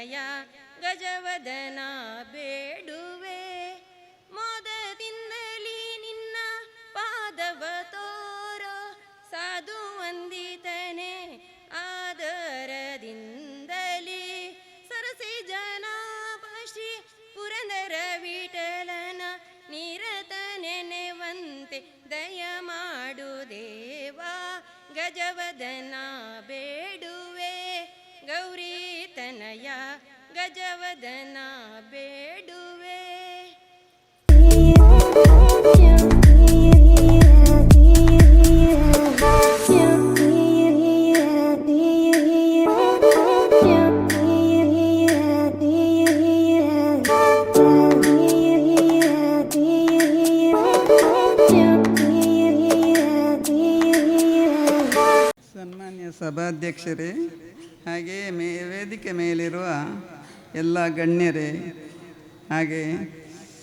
ತನಯ ಗಜವದನ ಬೇಡುವೆ. ಮೋದದಿಂದಲೇ ನಿನ್ನ ಪಾದವ ತೋರೋ ಸಾಧು ವಂದಿತನೆ ಆದರದಿಂದಲೇ. ಸರಸಿ ಜನಾಪಶ್ರೀ ಪುರಂದರ ವಿಠಲನ ನಿರತ ನೆನೆವಂತೆ ದಯ ಮಾಡು ದೇವಾ. ಗಜವದನ ಬೇಡುವೆ ಗೌರಿ ತನಯ ಗಜವದನ ಬೇಡುವೆ. ಸನ್ಮಾನ್ಯ ಸಭಾಧ್ಯಕ್ಷರೇ, ಹಾಗೆಯೇ ವೇದಿಕೆ ಮೇಲಿರುವ ಎಲ್ಲ ಗಣ್ಯರೇ, ಹಾಗೆ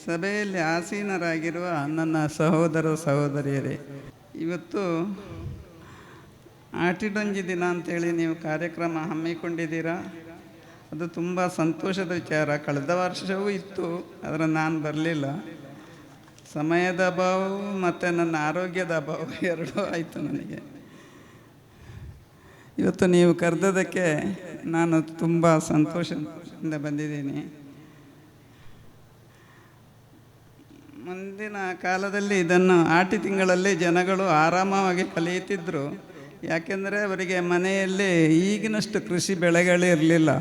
ಸಭೆಯಲ್ಲಿ ಆಸೀನರಾಗಿರುವ ನನ್ನ ಸಹೋದರ ಸಹೋದರಿಯರೇ, ಇವತ್ತು ಆಟಿಡೊಂಜಿ ದಿನ ಅಂತೇಳಿ ನೀವು ಕಾರ್ಯಕ್ರಮ ಹಮ್ಮಿಕೊಂಡಿದ್ದೀರಾ. ಅದು ತುಂಬ ಸಂತೋಷದ ವಿಚಾರ. ಕಳೆದ ವರ್ಷವೂ ಇತ್ತು, ಆದರೆ ನಾನು ಬರಲಿಲ್ಲ. ಸಮಯದ ಅಭಾವ ಮತ್ತು ನನ್ನ ಆರೋಗ್ಯದ ಅಭಾವ ಎರಡೂ ಆಯಿತು ನನಗೆ. ಇವತ್ತು ನೀವು ಕರೆದದಕ್ಕೆ ನಾನು ತುಂಬ ಸಂತೋಷದಿಂದ ಬಂದಿದ್ದೀನಿ. ಮುಂದಿನ ಕಾಲದಲ್ಲಿ ಇದನ್ನು ಆಟಿ ತಿಂಗಳಲ್ಲಿ ಜನಗಳು ಆರಾಮವಾಗಿ ಕಲಿಯುತ್ತಿದ್ದರು. ಯಾಕೆಂದರೆ ಅವರಿಗೆ ಮನೆಯಲ್ಲಿ ಈಗಿನಷ್ಟು ಕೃಷಿ ಬೆಳೆಗಳಿರಲಿಲ್ಲ.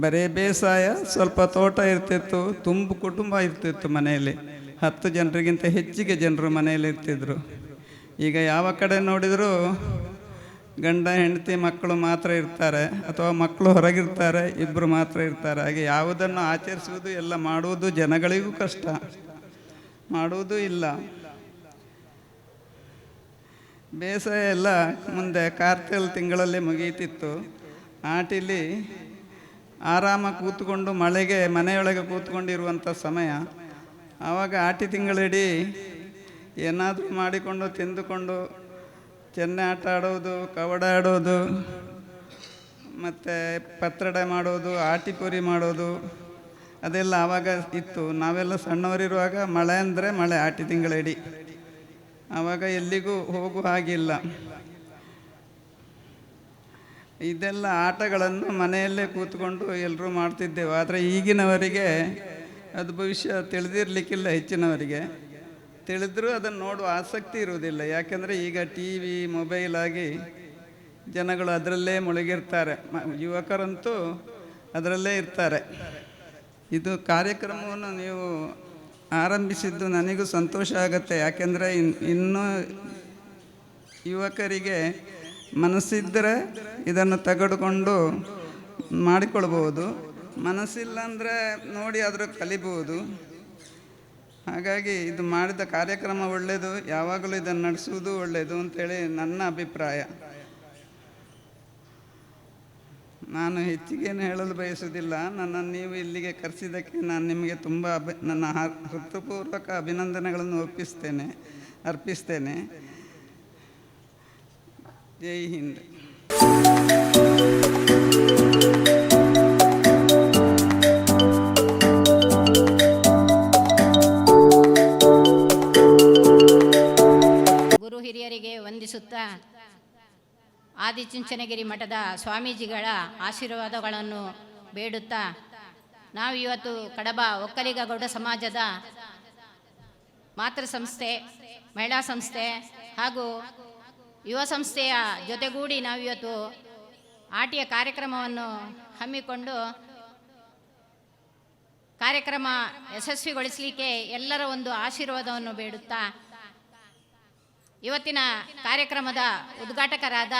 ಬರೀ ಬೇಸಾಯ, ಸ್ವಲ್ಪ ತೋಟ ಇರ್ತಿತ್ತು, ತುಂಬ ಕುಟುಂಬ ಇರ್ತಿತ್ತು ಮನೆಯಲ್ಲಿ. 10 ಜನರಿಗಿಂತ ಹೆಚ್ಚಿಗೆ ಜನರು ಮನೆಯಲ್ಲಿ ಇರ್ತಿದ್ರು. ಈಗ ಯಾವ ಕಡೆ ನೋಡಿದರೂ ಗಂಡ ಹೆಂಡತಿ ಮಕ್ಕಳು ಮಾತ್ರ ಇರ್ತಾರೆ, ಅಥವಾ ಮಕ್ಕಳು ಹೊರಗಿರ್ತಾರೆ, ಇಬ್ಬರು ಮಾತ್ರ ಇರ್ತಾರೆ. ಹಾಗೆ ಯಾವುದನ್ನು ಆಚರಿಸುವುದು ಎಲ್ಲ ಮಾಡುವುದು ಜನಗಳಿಗೂ ಕಷ್ಟ, ಮಾಡುವುದೂ ಇಲ್ಲ. ಬೇಸಾಯ ಎಲ್ಲ ಮುಂದೆ ಕಾರ್ತಿಲ್ ತಿಂಗಳಲ್ಲಿ ಮುಗಿಯುತ್ತಿತ್ತು. ಆಟಿಲಿ ಆರಾಮ ಕೂತ್ಕೊಂಡು ಮಳೆಗೆ ಮನೆಯೊಳಗೆ ಕೂತ್ಕೊಂಡಿರುವಂಥ ಸಮಯ. ಆವಾಗ ಆಟಿ ತಿಂಗಳಿಡೀ ಏನಾದರೂ ಮಾಡಿಕೊಂಡು ತಿಂದುಕೊಂಡು ಚೆನ್ನೆ ಆಟ ಆಡೋದು, ಕಬಡ್ಡಿ ಆಡೋದು, ಮತ್ತು ಪತ್ರೊಡೆ ಮಾಡೋದು, ಆಟಿಪುರಿ ಮಾಡೋದು, ಅದೆಲ್ಲ ಆವಾಗ ಇತ್ತು. ನಾವೆಲ್ಲ ಸಣ್ಣವರಿರುವಾಗ ಮಳೆ ಅಂದರೆ ಮಳೆ, ಆಟಿ ತಿಂಗಳಿಡೀ. ಆವಾಗ ಎಲ್ಲಿಗೂ ಹೋಗು ಹಾಗಿಲ್ಲ. ಇದೆಲ್ಲ ಆಟಗಳನ್ನು ಮನೆಯಲ್ಲೇ ಕೂತ್ಕೊಂಡು ಎಲ್ಲರೂ ಮಾಡ್ತಿದ್ದೆವು. ಆದರೆ ಈಗಿನವರಿಗೆ ಅದು ಭವಿಷ್ಯ ತಿಳಿದಿರಲಿಕ್ಕಿಲ್ಲ. ಹೆಚ್ಚಿನವರಿಗೆ ತಿಳಿದ್ರೂ ಅದನ್ನು ನೋಡುವ ಆಸಕ್ತಿ ಇರುವುದಿಲ್ಲ. ಯಾಕೆಂದರೆ ಈಗ ಟಿ ವಿ, ಮೊಬೈಲ್ ಆಗಿ ಜನಗಳು ಅದರಲ್ಲೇ ಮುಳುಗಿರ್ತಾರೆ. ಯುವಕರಂತೂ ಅದರಲ್ಲೇ ಇರ್ತಾರೆ. ಇದು ಕಾರ್ಯಕ್ರಮವನ್ನು ನೀವು ಆರಂಭಿಸಿದ್ದು ನನಗೂ ಸಂತೋಷ ಆಗುತ್ತೆ. ಯಾಕೆಂದರೆ ಇನ್ನೂ ಯುವಕರಿಗೆ ಮನಸ್ಸಿದ್ದರೆ ಇದನ್ನು ತೆಗೆದುಕೊಂಡು ಮಾಡಿಕೊಳ್ಬೋದು. ಮನಸ್ಸಿಲ್ಲ ಅಂದರೆ ನೋಡಿ ಆದರೂ ಕಲಿಬೋದು. ಹಾಗಾಗಿ ಇದು ಮಾಡಿದ ಕಾರ್ಯಕ್ರಮ ಒಳ್ಳೆಯದು. ಯಾವಾಗಲೂ ಇದನ್ನು ನಡೆಸುವುದು ಒಳ್ಳೆಯದು ಅಂತೇಳಿ ನನ್ನ ಅಭಿಪ್ರಾಯ. ನಾನು ಹೆಚ್ಚಿಗೇನು ಹೇಳಲು ಬಯಸುವುದಿಲ್ಲ. ನನ್ನನ್ನು ನೀವು ಇಲ್ಲಿಗೆ ಕರೆಸಿದ್ದಕ್ಕೆ ನಾನು ನಿಮಗೆ ತುಂಬ ನನ್ನ ಹೃತ್ಪೂರ್ವಕ ಅಭಿನಂದನೆಗಳನ್ನು ಅರ್ಪಿಸ್ತೇನೆ. ಜೈ ಹಿಂದ್. ಗುರು ಹಿರಿಯರಿಗೆ ವಂದಿಸುತ್ತಾ ಆದಿಚುಂಚನಗಿರಿ ಮಠದ ಸ್ವಾಮೀಜಿಗಳ ಆಶೀರ್ವಾದಗಳನ್ನು ಬೇಡುತ್ತಾ, ನಾವು ಇವತ್ತು ಕಡಬ ಒಕ್ಕಲಿಗ ಗೌಡ ಸಮಾಜದ ಮಾತೃ ಸಂಸ್ಥೆ, ಮಹಿಳಾ ಸಂಸ್ಥೆ ಹಾಗೂ ಯುವ ಸಂಸ್ಥೆಯ ಜೊತೆಗೂಡಿ ನಾವಿವತ್ತು ಆಟಿಯ ಕಾರ್ಯಕ್ರಮವನ್ನು ಹಮ್ಮಿಕೊಂಡು ಕಾರ್ಯಕ್ರಮ ಯಶಸ್ವಿಗೊಳಿಸಲಿಕ್ಕೆ ಎಲ್ಲರ ಒಂದು ಆಶೀರ್ವಾದವನ್ನು ಬೇಡುತ್ತಾ, ಇವತ್ತಿನ ಕಾರ್ಯಕ್ರಮದ ಉದ್ಘಾಟಕರಾದ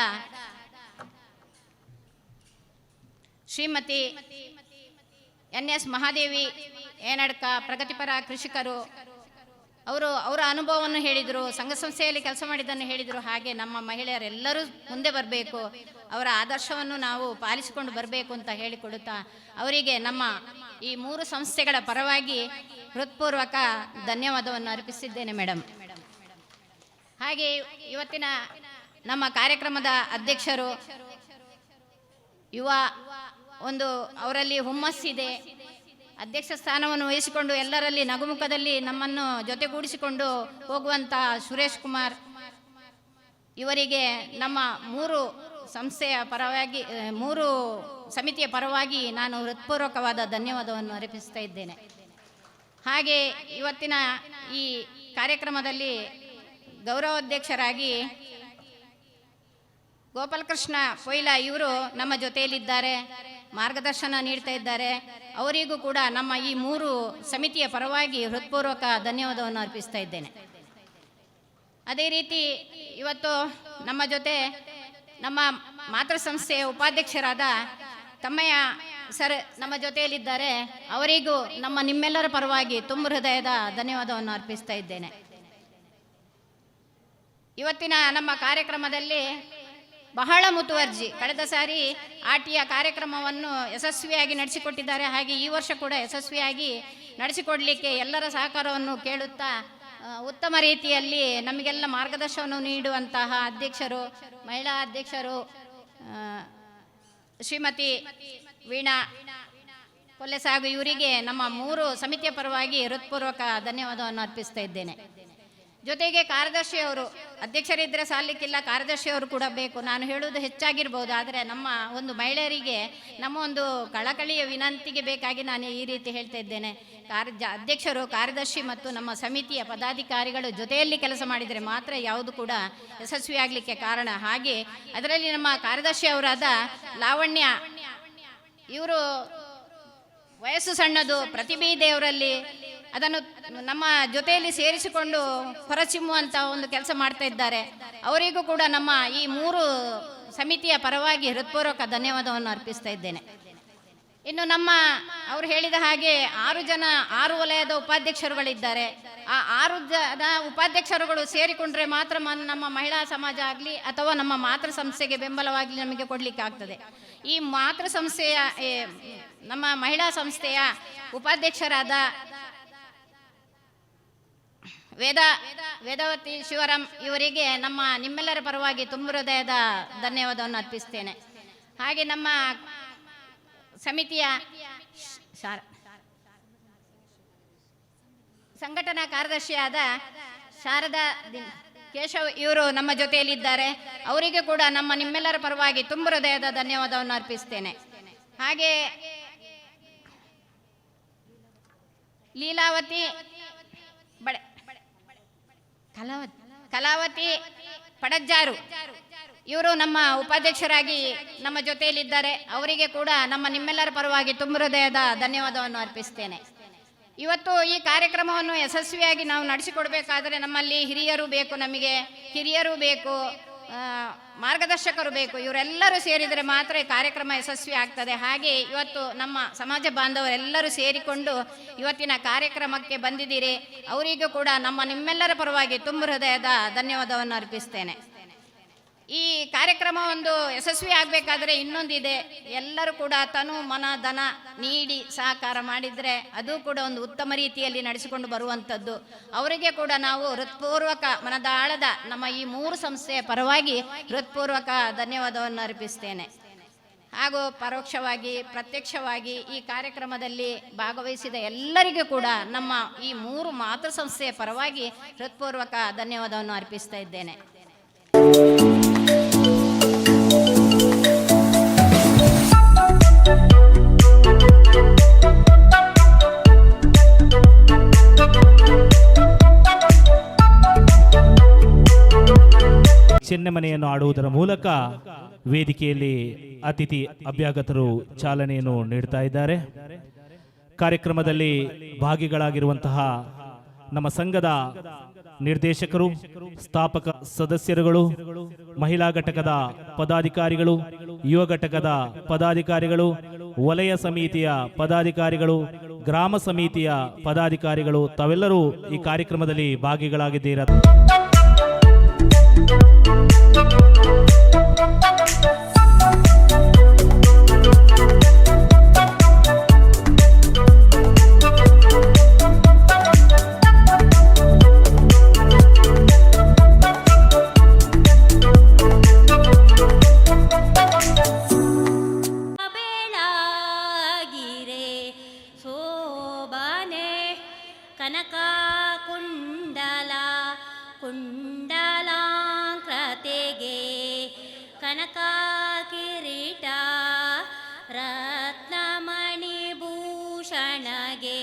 ಶ್ರೀಮತಿ NS ಮಹಾದೇವಿ ಏನಡ್ಕ, ಪ್ರಗತಿಪರ ಕೃಷಿಕರು, ಅವರ ಅನುಭವವನ್ನು ಹೇಳಿದರು, ಸಂಘ ಸಂಸ್ಥೆಯಲ್ಲಿ ಕೆಲಸ ಮಾಡಿದ್ದನ್ನು ಹೇಳಿದರು. ಹಾಗೆ ನಮ್ಮ ಮಹಿಳೆಯರೆಲ್ಲರೂ ಮುಂದೆ ಬರಬೇಕು, ಅವರ ಆದರ್ಶವನ್ನು ನಾವು ಪಾಲಿಸಿಕೊಂಡು ಬರಬೇಕು ಅಂತ ಹೇಳಿಕೊಡುತ್ತಾ, ಅವರಿಗೆ ನಮ್ಮ ಈ 3 ಸಂಸ್ಥೆಗಳ ಪರವಾಗಿ ಹೃತ್ಪೂರ್ವಕ ಧನ್ಯವಾದವನ್ನು ಅರ್ಪಿಸಿದ್ದೇನೆ ಮೇಡಮ್. ಹಾಗೆ ಇವತ್ತಿನ ನಮ್ಮ ಕಾರ್ಯಕ್ರಮದ ಅಧ್ಯಕ್ಷರು ಯುವ ಒಂದು ಅವರಲ್ಲಿ ಹುಮ್ಮಸ್ಸಿದೆ. ಅಧ್ಯಕ್ಷ ಸ್ಥಾನವನ್ನು ವಹಿಸಿಕೊಂಡು ಎಲ್ಲರಲ್ಲಿ ನಗುಮುಖದಲ್ಲಿ ನಮ್ಮನ್ನು ಜೊತೆಗೂಡಿಸಿಕೊಂಡು ಹೋಗುವಂಥ ಸುರೇಶ್ ಕುಮಾರ್ ಇವರಿಗೆ ನಮ್ಮ 3 ಸಂಸ್ಥೆಯ ಪರವಾಗಿ 3 ಸಮಿತಿಯ ಪರವಾಗಿ ನಾನು ಹೃತ್ಪೂರ್ವಕವಾದ ಧನ್ಯವಾದವನ್ನು ಅರ್ಪಿಸ್ತಾ ಇದ್ದೇನೆ. ಹಾಗೆ ಇವತ್ತಿನ ಈ ಕಾರ್ಯಕ್ರಮದಲ್ಲಿ ಗೌರವಾಧ್ಯಕ್ಷರಾಗಿ ಗೋಪಾಲಕೃಷ್ಣ ಕೊಯ್ಲ ಇವರು ನಮ್ಮ ಜೊತೆಯಲ್ಲಿದ್ದಾರೆ, ಮಾರ್ಗದರ್ಶನ ನೀಡ್ತಾ ಇದ್ದಾರೆ. ಅವರಿಗೂ ಕೂಡ ನಮ್ಮ ಈ 3 ಸಮಿತಿಯ ಪರವಾಗಿ ಹೃತ್ಪೂರ್ವಕ ಧನ್ಯವಾದವನ್ನು ಅರ್ಪಿಸ್ತಾ ಇದ್ದೇನೆ. ಅದೇ ರೀತಿ ಇವತ್ತು ನಮ್ಮ ಜೊತೆ ನಮ್ಮ ಮಾತೃ ಸಂಸ್ಥೆಯ ಉಪಾಧ್ಯಕ್ಷರಾದ ತಮ್ಮಯ್ಯ ಸರ್ ನಮ್ಮ ಜೊತೆಯಲ್ಲಿದ್ದಾರೆ. ಅವರಿಗೂ ನಿಮ್ಮೆಲ್ಲರ ಪರವಾಗಿ ತುಂಬ ಹೃದಯದ ಧನ್ಯವಾದವನ್ನು ಅರ್ಪಿಸ್ತಾ ಇದ್ದೇನೆ. ಇವತ್ತಿನ ನಮ್ಮ ಕಾರ್ಯಕ್ರಮದಲ್ಲಿ ಬಹಳ ಮುತುವರ್ಜಿ, ಕಳೆದ ಸಾರಿ ಆಟಿಯ ಕಾರ್ಯಕ್ರಮವನ್ನು ಯಶಸ್ವಿಯಾಗಿ ನಡೆಸಿಕೊಟ್ಟಿದ್ದಾರೆ. ಹಾಗೆ ಈ ವರ್ಷ ಕೂಡ ಯಶಸ್ವಿಯಾಗಿ ನಡೆಸಿಕೊಡಲಿಕ್ಕೆ ಎಲ್ಲರ ಸಹಕಾರವನ್ನು ಕೇಳುತ್ತಾ ಉತ್ತಮ ರೀತಿಯಲ್ಲಿ ನಮಗೆಲ್ಲ ಮಾರ್ಗದರ್ಶನವನ್ನು ನೀಡುವಂತಹ ಅಧ್ಯಕ್ಷರು, ಮಹಿಳಾ ಅಧ್ಯಕ್ಷರು ಶ್ರೀಮತಿ ವೀಣಾ ಕೊಲ್ಲೆಸಾಗು ಇವರಿಗೆ ನಮ್ಮ 3 ಸಮಿತಿಯ ಪರವಾಗಿ ಹೃತ್ಪೂರ್ವಕ ಧನ್ಯವಾದವನ್ನು ಅರ್ಪಿಸ್ತಾ ಇದ್ದೇನೆ. ಜೊತೆಗೆ ಕಾರ್ಯದರ್ಶಿಯವರು, ಅಧ್ಯಕ್ಷರಿದ್ದರೆ ಸಾಲಿಕ್ಕಿಲ್ಲ, ಕಾರ್ಯದರ್ಶಿಯವರು ಕೂಡ ಬೇಕು. ನಾನು ಹೇಳುವುದು ಹೆಚ್ಚಾಗಿರ್ಬೋದು, ಆದರೆ ನಮ್ಮ ಒಂದು ಮಹಿಳೆಯರಿಗೆ ನಮ್ಮ ಒಂದು ಕಳಕಳಿಯ ವಿನಂತಿಗೆ ಬೇಕಾಗಿ ನಾನು ಈ ರೀತಿ ಹೇಳ್ತಾ ಇದ್ದೇನೆ. ಅಧ್ಯಕ್ಷರು, ಕಾರ್ಯದರ್ಶಿ ಮತ್ತು ನಮ್ಮ ಸಮಿತಿಯ ಪದಾಧಿಕಾರಿಗಳು ಜೊತೆಯಲ್ಲಿ ಕೆಲಸ ಮಾಡಿದರೆ ಮಾತ್ರ ಯಾವುದು ಕೂಡ ಯಶಸ್ವಿಯಾಗಲಿಕ್ಕೆ ಕಾರಣ. ಹಾಗೆ ಅದರಲ್ಲಿ ನಮ್ಮ ಕಾರ್ಯದರ್ಶಿ ಅವರಾದ ಲಾವಣ್ಯ ಇವರು ವಯಸ್ಸು ಸಣ್ಣದು, ಪ್ರತಿಭೆ ಇದೆ ಅವರಲ್ಲಿ. ಅದನ್ನು ನಮ್ಮ ಜೊತೆಯಲ್ಲಿ ಸೇರಿಸಿಕೊಂಡು ಹೊರಚಿಮ್ಮುವಂಥ ಒಂದು ಕೆಲಸ ಮಾಡ್ತಾ ಇದ್ದಾರೆ. ಅವರಿಗೂ ಕೂಡ ನಮ್ಮ ಈ 3 ಸಮಿತಿಯ ಪರವಾಗಿ ಹೃತ್ಪೂರ್ವಕ ಧನ್ಯವಾದವನ್ನು ಅರ್ಪಿಸ್ತಾ ಇದ್ದೇನೆ. ಇನ್ನು ಅವರು ಹೇಳಿದ ಹಾಗೆ 6 ವಲಯದ ಉಪಾಧ್ಯಕ್ಷರುಗಳಿದ್ದಾರೆ. ಆ 6 ಜನ ಉಪಾಧ್ಯಕ್ಷರುಗಳು ಸೇರಿಕೊಂಡ್ರೆ ಮಾತ್ರ ನಮ್ಮ ಮಹಿಳಾ ಸಮಾಜ ಆಗಲಿ ಅಥವಾ ನಮ್ಮ ಮಾತೃ ಸಂಸ್ಥೆಗೆ ಬೆಂಬಲವಾಗಲಿ ನಮಗೆ ಕೊಡಲಿಕ್ಕೆ ಆಗ್ತದೆ. ಈ ಮಾತೃ ಸಂಸ್ಥೆಯ ನಮ್ಮ ಮಹಿಳಾ ಸಂಸ್ಥೆಯ ಉಪಾಧ್ಯಕ್ಷರಾದ ವೇದಾವತಿ ಶಿವರಾಮ್ ಇವರಿಗೆ ನಿಮ್ಮೆಲ್ಲರ ಪರವಾಗಿ ತುಂಬ ಹೃದಯದ ಧನ್ಯವಾದವನ್ನು ಅರ್ಪಿಸ್ತೇನೆ. ಹಾಗೆ ನಮ್ಮ ಸಮಿತಿಯ ಸಂಘಟನಾ ಕಾರ್ಯದರ್ಶಿಯಾದ ಶಾರದಾ ಕೇಶವ್ ಇವರು ನಮ್ಮ ಜೊತೆಯಲ್ಲಿದ್ದಾರೆ. ಅವರಿಗೆ ಕೂಡ ನಿಮ್ಮೆಲ್ಲರ ಪರವಾಗಿ ತುಂಬ ಹೃದಯದ ಧನ್ಯವಾದವನ್ನು ಅರ್ಪಿಸ್ತೇನೆ. ಹಾಗೆ ಲೀಲಾವತಿ ಕಲಾವತಿ ಪಡಜ್ಜಾರು ಇವರು ನಮ್ಮ ಉಪಾಧ್ಯಕ್ಷರಾಗಿ ನಮ್ಮ ಜೊತೆಯಲ್ಲಿದ್ದಾರೆ. ಅವರಿಗೆ ಕೂಡ ನಿಮ್ಮೆಲ್ಲರ ಪರವಾಗಿ ತುಂಬ ಹೃದಯದ ಧನ್ಯವಾದವನ್ನು ಅರ್ಪಿಸ್ತೇನೆ. ಇವತ್ತು ಈ ಕಾರ್ಯಕ್ರಮವನ್ನು ಯಶಸ್ವಿಯಾಗಿ ನಾವು ನಡೆಸಿಕೊಡ್ಬೇಕಾದ್ರೆ ನಮ್ಮಲ್ಲಿ ಹಿರಿಯರು ಬೇಕು, ನಮಗೆ ಹಿರಿಯರು ಬೇಕು, ಮಾರ್ಗದರ್ಶಕರು ಬೇಕು. ಇವರೆಲ್ಲರೂ ಸೇರಿದರೆ ಮಾತ್ರ ಈ ಕಾರ್ಯಕ್ರಮ ಯಶಸ್ವಿ ಆಗ್ತದೆ. ಹಾಗೆ ಇವತ್ತು ನಮ್ಮ ಸಮಾಜ ಬಾಂಧವರೆಲ್ಲರೂ ಸೇರಿಕೊಂಡು ಇವತ್ತಿನ ಕಾರ್ಯಕ್ರಮಕ್ಕೆ ಬಂದಿದ್ದೀರಿ. ಅವರಿಗೂ ಕೂಡ ನಿಮ್ಮೆಲ್ಲರ ಪರವಾಗಿ ತುಂಬ ಹೃದಯದ ಧನ್ಯವಾದವನ್ನು ಅರ್ಪಿಸ್ತೇನೆ. ಈ ಕಾರ್ಯಕ್ರಮ ಒಂದು ಯಶಸ್ವಿ ಆಗಬೇಕಾದ್ರೆ ಇನ್ನೊಂದಿದೆ, ಎಲ್ಲರೂ ಕೂಡ ತನು ಮನ ಧನ ನೀಡಿ ಸಹಕಾರ ಮಾಡಿದರೆ ಅದು ಕೂಡ ಒಂದು ಉತ್ತಮ ರೀತಿಯಲ್ಲಿ ನಡೆಸಿಕೊಂಡು ಬರುವಂಥದ್ದು. ಅವರಿಗೆ ಕೂಡ ನಾವು ಹೃತ್ಪೂರ್ವಕ ಮನದಾಳದ ನಮ್ಮ ಈ 3 ಸಂಸ್ಥೆಯ ಪರವಾಗಿ ಹೃತ್ಪೂರ್ವಕ ಧನ್ಯವಾದವನ್ನು ಅರ್ಪಿಸ್ತೇನೆ. ಹಾಗೂ ಪರೋಕ್ಷವಾಗಿ ಪ್ರತ್ಯಕ್ಷವಾಗಿ ಈ ಕಾರ್ಯಕ್ರಮದಲ್ಲಿ ಭಾಗವಹಿಸಿದ ಎಲ್ಲರಿಗೂ ಕೂಡ ನಮ್ಮ ಈ 3 ಮಾತೃ ಸಂಸ್ಥೆಯ ಪರವಾಗಿ ಹೃತ್ಪೂರ್ವಕ ಧನ್ಯವಾದವನ್ನು ಅರ್ಪಿಸ್ತಾ ಇದ್ದೇನೆ. ಚೆನ್ನೆಮನೆಯನ್ನು ಆಡುವುದರ ಮೂಲಕ ವೇದಿಕೆಯಲ್ಲಿ ಅತಿಥಿ ಅಭ್ಯಾಗತರು ಚಾಲನೆಯನ್ನು ನೀಡ್ತಾ ಇದ್ದಾರೆ. ಕಾರ್ಯಕ್ರಮದಲ್ಲಿ ಭಾಗಿಗಳಾಗಿರುವಂತಹ ನಮ್ಮ ಸಂಘದ ನಿರ್ದೇಶಕರು, ಸ್ಥಾಪಕ ಸದಸ್ಯರುಗಳು, ಮಹಿಳಾ ಘಟಕದ ಪದಾಧಿಕಾರಿಗಳು, ಯುವ ಘಟಕದ ಪದಾಧಿಕಾರಿಗಳು, ವಲಯ ಸಮಿತಿಯ ಪದಾಧಿಕಾರಿಗಳು, ಗ್ರಾಮ ಸಮಿತಿಯ ಪದಾಧಿಕಾರಿಗಳು ತಾವೆಲ್ಲರೂ ಈ ಕಾರ್ಯಕ್ರಮದಲ್ಲಿ ಭಾಗಿಗಳಾಗಿದ್ದೀರಾ. ರತ್ನಮಣಿಭೂಷಣಗೆ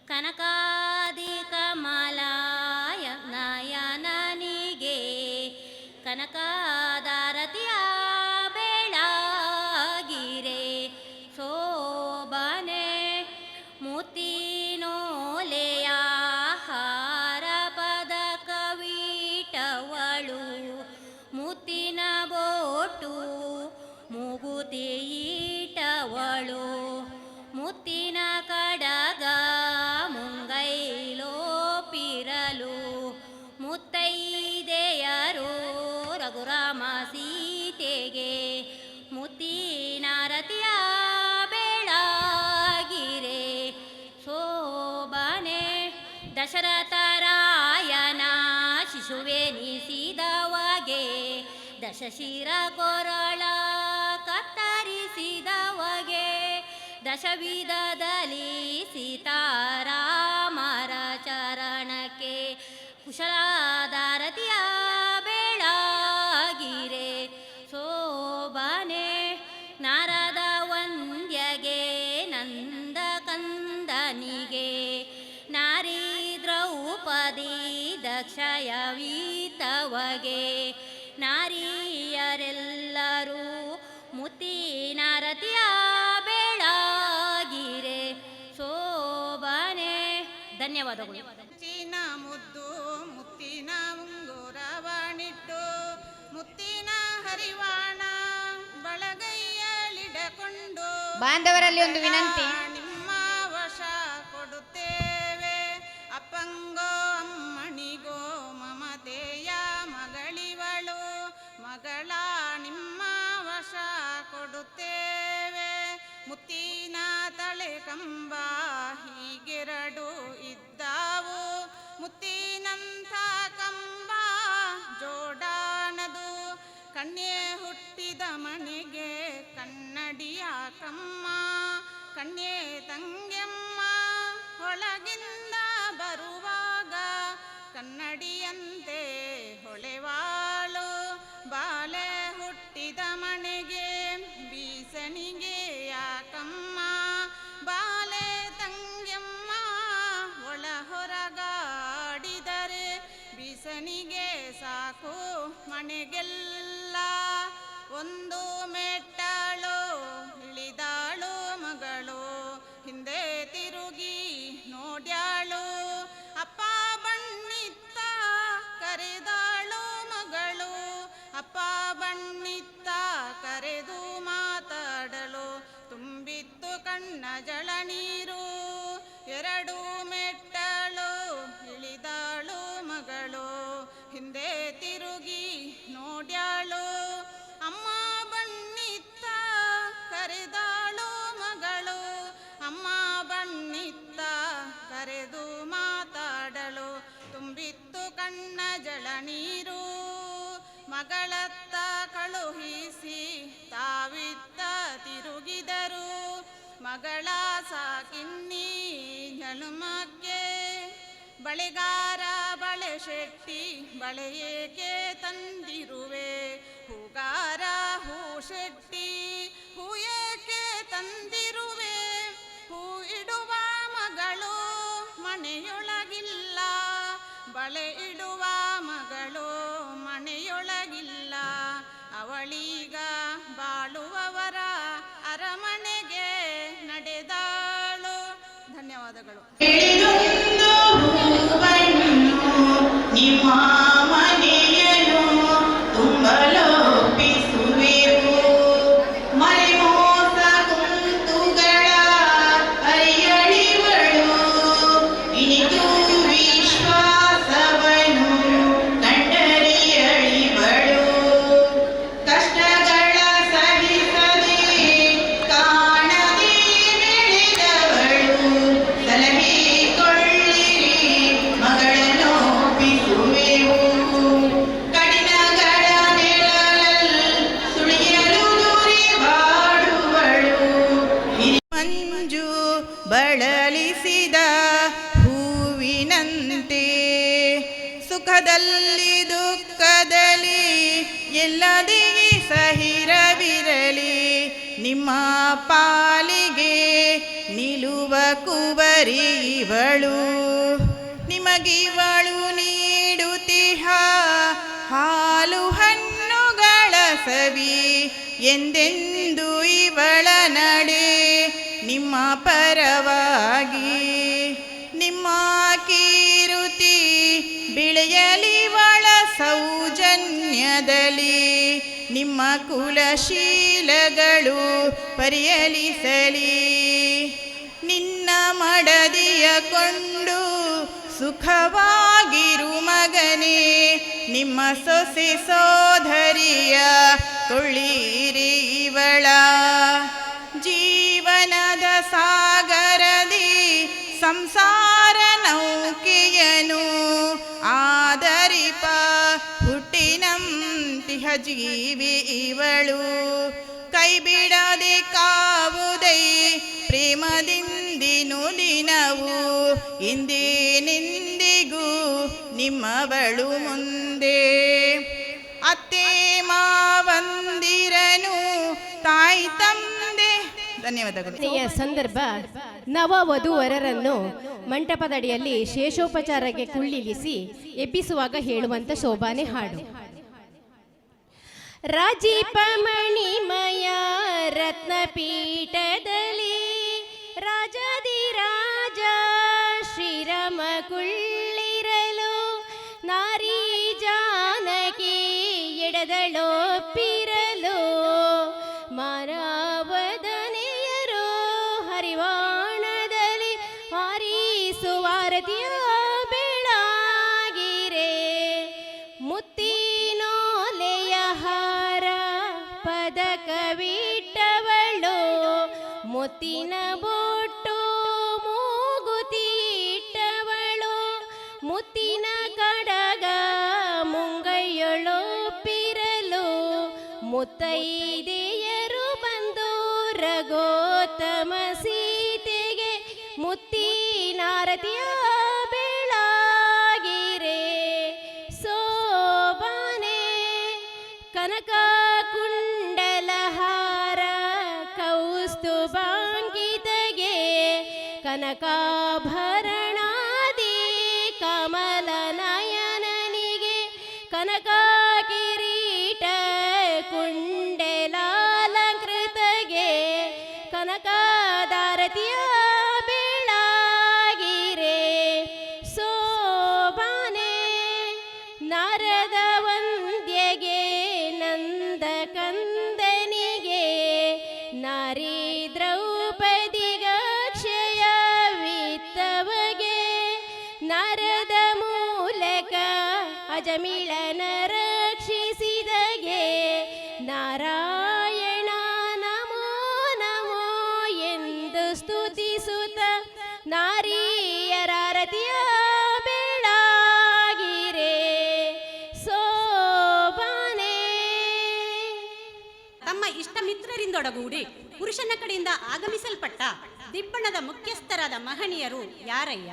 ಕನಕಾದಿ ಕಮಲಾಯ ನಯನನಿಗೆ ಕನಕಾದಾರತಿಯ ಬೆಳಗಿರೆ ಶೋಭನೆ ಮುತ್ತಿನೋಲೆಯ ಹಾರ ಪದಕ ವೀಟವಳು ಮುತ್ತಿನ ಬೋಟು ಮೂಗುತಿ ಈಟವಳು ಮುತ್ತಿನ ಕಡಗ ಮುಂಗೈಲೋಪಿರಲು ಮುತ್ತೈದೆಯರು ರಘುರಾಮ ಸೀತೆಗೆ ಮುತ್ತಿನ ರತಿಯ ಬೆಳಗಿರೆ ಶೋಭನೆ ದಶರಥರಾಯನ ಶಿಶುವೆನಿಸಿದವಗೆ ದಶಶಿರ ಕೊರಳ ಕತ್ತರಿಸಿದವಗೆ ದಶವಿಧದಲ್ಲಿ ಸೀತಾರಾಮರ ಚರಣಕ್ಕೆ ಕುಶಲಾದಾರತಿಯ ಬೆಳಗಿರೆ ಶೋಭನೆ ನಾರದ ವಂದ್ಯಗೆ ನಂದ ಕಂದನಿಗೆ ನಾರಿ ದ್ರೌಪದಿ ದಕ್ಷಯವೀತವಗೆ ನಾರಿಯರೆಲ್ಲರೂ ಮುತ್ತಿನ ರತಿಯ ಬೆಳಗಿರೆ ಶೋಭನೆ. ಧನ್ಯವಾದಗಳು. ಮುತ್ತಿನ ಮುದ್ದು ಮುತ್ತಿನ ಉಂಗುರವನಿಟ್ಟು ಮುತ್ತಿನ ಹರಿವಾಣ ಬಳಗೈಯಲಿಡಕೊಂಡು ಬಾಂಧವರಲ್ಲಿ ಒಂದು ವಿನಂತಿ. ನಿಮ್ಮ ವಶ ಕೊಡುತ್ತೇವೆ ಅಪ್ಪಂಗೋ ಅಮ್ಮಣಿಗೋ ಮಮತೆಯ ಮಗಳಿವಳು ಮಗಳ ನಿಮ್ಮ ವಶ ಕೊಡುತ್ತೇವೆ ಮುತ್ತಿನ ತಳೆ ಕಂಬ ಹೀಗೆರಡು ಇದ್ದಾವು ಮುತ್ತಿನಂಥ ಕಂಬ ಜೋಡಾನದು ಕನ್ಯೆ ಹುಟ್ಟಿದ ಮನೆಗೆ ಕನ್ನಡಿಯ ಕಮ್ಮ ಕನ್ಯೆ ತಂಗೆಮ್ಮ ಒಳಗಿಂದ ಬರುವಾಗ ಕನ್ನಡಿಯಂತೆ ಹೊಳೆವಾಳು ಬಾಲೆ ಹುಟ್ಟಿದ ಮನೆಗೆ ಬೀಸಣಿಗೆ ಯಾಕಮ್ಮ ಬಾಲೆ ತಂಗೆಮ್ಮ ಒಳ ಹೊರಗಾಡಿದರೆ ಬೀಸಣಿಗೆ ಸಾಕು ಮನೆಗೆಲ್ಲ ಒಂದು ಮೆಟ್ಟಳು ಇಳಿದಾಳು ಮಗಳು ಹಿಂದೆ ತಿರುಗಿ ನೋಡ್ಯಾಳು ಅಪ್ಪ ಬಣ್ಣಿತ್ತ ಕರೆದಾಳು ಮಗಳು ಅಪ್ಪ ಬಣ್ಣಿತ್ತ ಕರೆದು ಮಾತಾಡಲು ತುಂಬಿತ್ತು ಕಣ್ಣ ಜಳ ನೀರು ಎರಡು ಮೆಟ್ಟಳು ಇಳಿದಾಳು ಮಗಳು ಹಿಂದೆ ತಿರುಗಿ ನೋಡ್ಯಾಳು ಅಮ್ಮ ಬಣ್ಣಿತ್ತ ಕರೆದಾಳು ಮಗಳು ಅಮ್ಮ ಬಣ್ಣಿತ್ತ ಕರೆದು ಮಾತಾಡಲು ತುಂಬಿತ್ತು ಕಣ್ಣ ಜಳ ನೀರು ಮಗಳತ್ತ ಕಳುಹಿಸಿ ತಾವಿತ್ತ ತಿರುಗಿದರು ಮಗಳ ಸಾಕಿನ್ನಿ ಜನುಮಕ್ಕೆ ಬಳೆಗಾರ ಬಳೆ ಶೆಟ್ಟಿ ಬಳೆ ಏಕೆ ತಂದಿರುವೆ ಹೂಗಾರ ಹೂ ಶೆಟ್ಟಿ ಹೂ ಏಕೆ ತಂದಿರುವೆ ಹೂ ಇಡುವ ಮಗಳು ಮನೆಯೊಳಗಿಲ್ಲ ಬಳೆ ಇಡುವ ಮಗಳು ಮನೆಯೊಳಗಿಲ್ಲ ಅವಳೀಗ ಬಾಳುವವರ ಅರಮನೆಗೆ ನಡೆದಾಳು. ಧನ್ಯವಾದಗಳು. ನಿಮ್ಮ ಮನೆಯನು ತುಂಬಲೊಪ್ಪಿಸುವೆವು ಮರೆಮೋಸ ಕುಂತುಗಳ ಅರಿಯಳಿವಳು ಇನಿತು ವಿಶ್ವಾಸವನು ಕಂಡರಿಯಳಿವಳು ಕಷ್ಟಗಳ ಸಹಿಸದೆ ಕಾಣದೆ ಬೆಳೆದವಳು ಸಲಹಿಕೊಳ್ಳಿರಿ ಮಗಳನ್ನು ಒಪ್ಪಿಸುವೆವು ಕಡಿನಗಳ ನೆರಳಲ್ಲಿ ಸುಳಿಯಲು ದೂರಿವಾಡುವಳು ಮಂಜು ಬಳಲಿಸಿದ ಹೂವಿನಂತೆ ಸುಖದಲ್ಲಿ ದುಃಖದಲ್ಲಿ ಎಲ್ಲದಿಗೆ ಸಹಿರವಿರಲಿ ನಿಮ್ಮ ಪಾಲಿಗೆ ನಿಲುವ ಕುವರಿ ಇವಳು ನಿಮಗಿವಳು ನೀಡುತ್ತಿಹ ಹಾಲು ಹಣ್ಣುಗಳ ಸವಿ ಎಂದೆಂದು ಇವಳ ನಡೆ ನಿಮ್ಮ ಪರವಾಗಿ ನಿಮ್ಮ ಕೀರುತಿ ಬೆಳೆಯಲಿವಳ ಸೌಜನ್ಯದಲ್ಲಿ ನಿಮ್ಮ ಕುಲಶೀಲಗಳು ಪರಿಯಲಿಸಲಿ ನಿನ್ನ ಮಡದಿಯ ಕೊಂಡು ಸುಖವಾಗಿರು ಮಗನೇ ನಿಮ್ಮ ಸೊಸೆ ಸೋದರಿಯ ಕೊಳ್ಳಿರಿ ಇವಳ ಜೀವನದ ಸಾಗರದಿ ಸಂಸಾರ ನೌಕೆಯನು ಆದರಿಪ ಹುಟ್ಟಿನಂತಿಹ ಜೀವಿ ಇವಳು ಕೈ ಬಿಡದೆ ಕಾವುದೈ ಪ್ರೇಮದಿಂದಿನು ದಿನವು ಇಂದಿನಿಂದಿಗೂ ನಿಮ್ಮವಳು ಮುಂದೆ ಅತ್ತೆ ಮಾವಂದಿರನು ತಾಯಿ ತಂದೆ. ಧನ್ಯವಾದಗಳು. ಈ ಸಂದರ್ಭ ನವ ವಧುವರರನ್ನು ಮಂಟಪದಡಿಯಲ್ಲಿ ಶೇಷೋಪಚಾರಕ್ಕೆ ಕುಳ್ಳಿರಿಸಿ ಎಬ್ಬಿಸುವಾಗ ಹೇಳುವಂತ ಶೋಭಾನೆ ಹಾಡು. ರಾಜೀಪ ಮಣಿಮಯ ರತ್ನಪೀಠದಲ್ಲಿ ರಾಜಾದಿರಾಜ ಶ್ರೀರಾಮ ಕುಳ್ಳಿರಲು ನಾರಿ ಜಾನಕಿ ಎಡದಳೊಪ್ಪಿರಲು ಮಾನವದನೆಯರು ಹರಿವಾಣದಲ್ಲಿ ಹಾರಿಸುವಾರತಿಯ ಬೆಳಗಿರೆ ಮುತ್ತಿನೋಲೆಯ ಹಾರ ಪದಕವಿಟ್ಟವಳು ಮುತ್ತಿನ ಬೊಟ್ಟು ಮೂಗುತಿ ಇಟ್ಟವಳು ಮುತ್ತಿನ ಕಡಗ ಮುಂಗೈಯೊಳೊಪ್ಪಿರಲು ಮುತ್ತೈದೆಯರು ಬಂದು ರಘೋತ್ತಮ ಸೀತೆಗೆ ಮುತ್ತಿನಾರತಿಯ ಬೆಳಗಿರೆ ಸೋಬಾನೆ ಕನಕ ಕುಂಡಲಹಾರ ಕೌಸ್ತುಭಾಂಗಿತಗೆ ಕನಕಾಭರಣಾದಿ ಕಮಲ ನಯನನಿಗೆ ಕನಕ ಕಿರೀಟ ಕುಂಡಲಾಲಂಕೃತಗೆ ಕನಕದಾರತಿಯ ಬೆಳಗಿರೆ ಸೋಬಾನೆ ನಾರದ ವಂದ್ಯಗೆ ನಂದ ಕಂದನಿಗೆ ನಾರಿ ದ್ರೌಪದಿಗಕ್ಷಯ ವಿತ್ತವಗೆ ನಾರದ ಮೂಲಕ ಅಜಮಿಳನ ರಕ್ಷಿಸಿದಗೆ ನಾರಾಯಣ ನಮೋ ನಮೋ ಎಂದು ಸ್ತುತಿಸುತ್ತ ನಾರಿಯರಾರತಿಯ ಬೆಳಗಿರೆ ಸೋಬಾನೆ. ತಮ್ಮ ಇಷ್ಟ ಮಿತ್ರರಿಂದೊಡಗೂಡಿ ಪುರುಷನ ಕಡೆಯಿಂದ ಆಗಮಿಸಲ್ಪಟ್ಟ ದಿಬ್ಬಣದ ಮುಖ್ಯಸ್ಥರಾದ ಮಹನೀಯರು ಯಾರಯ್ಯ?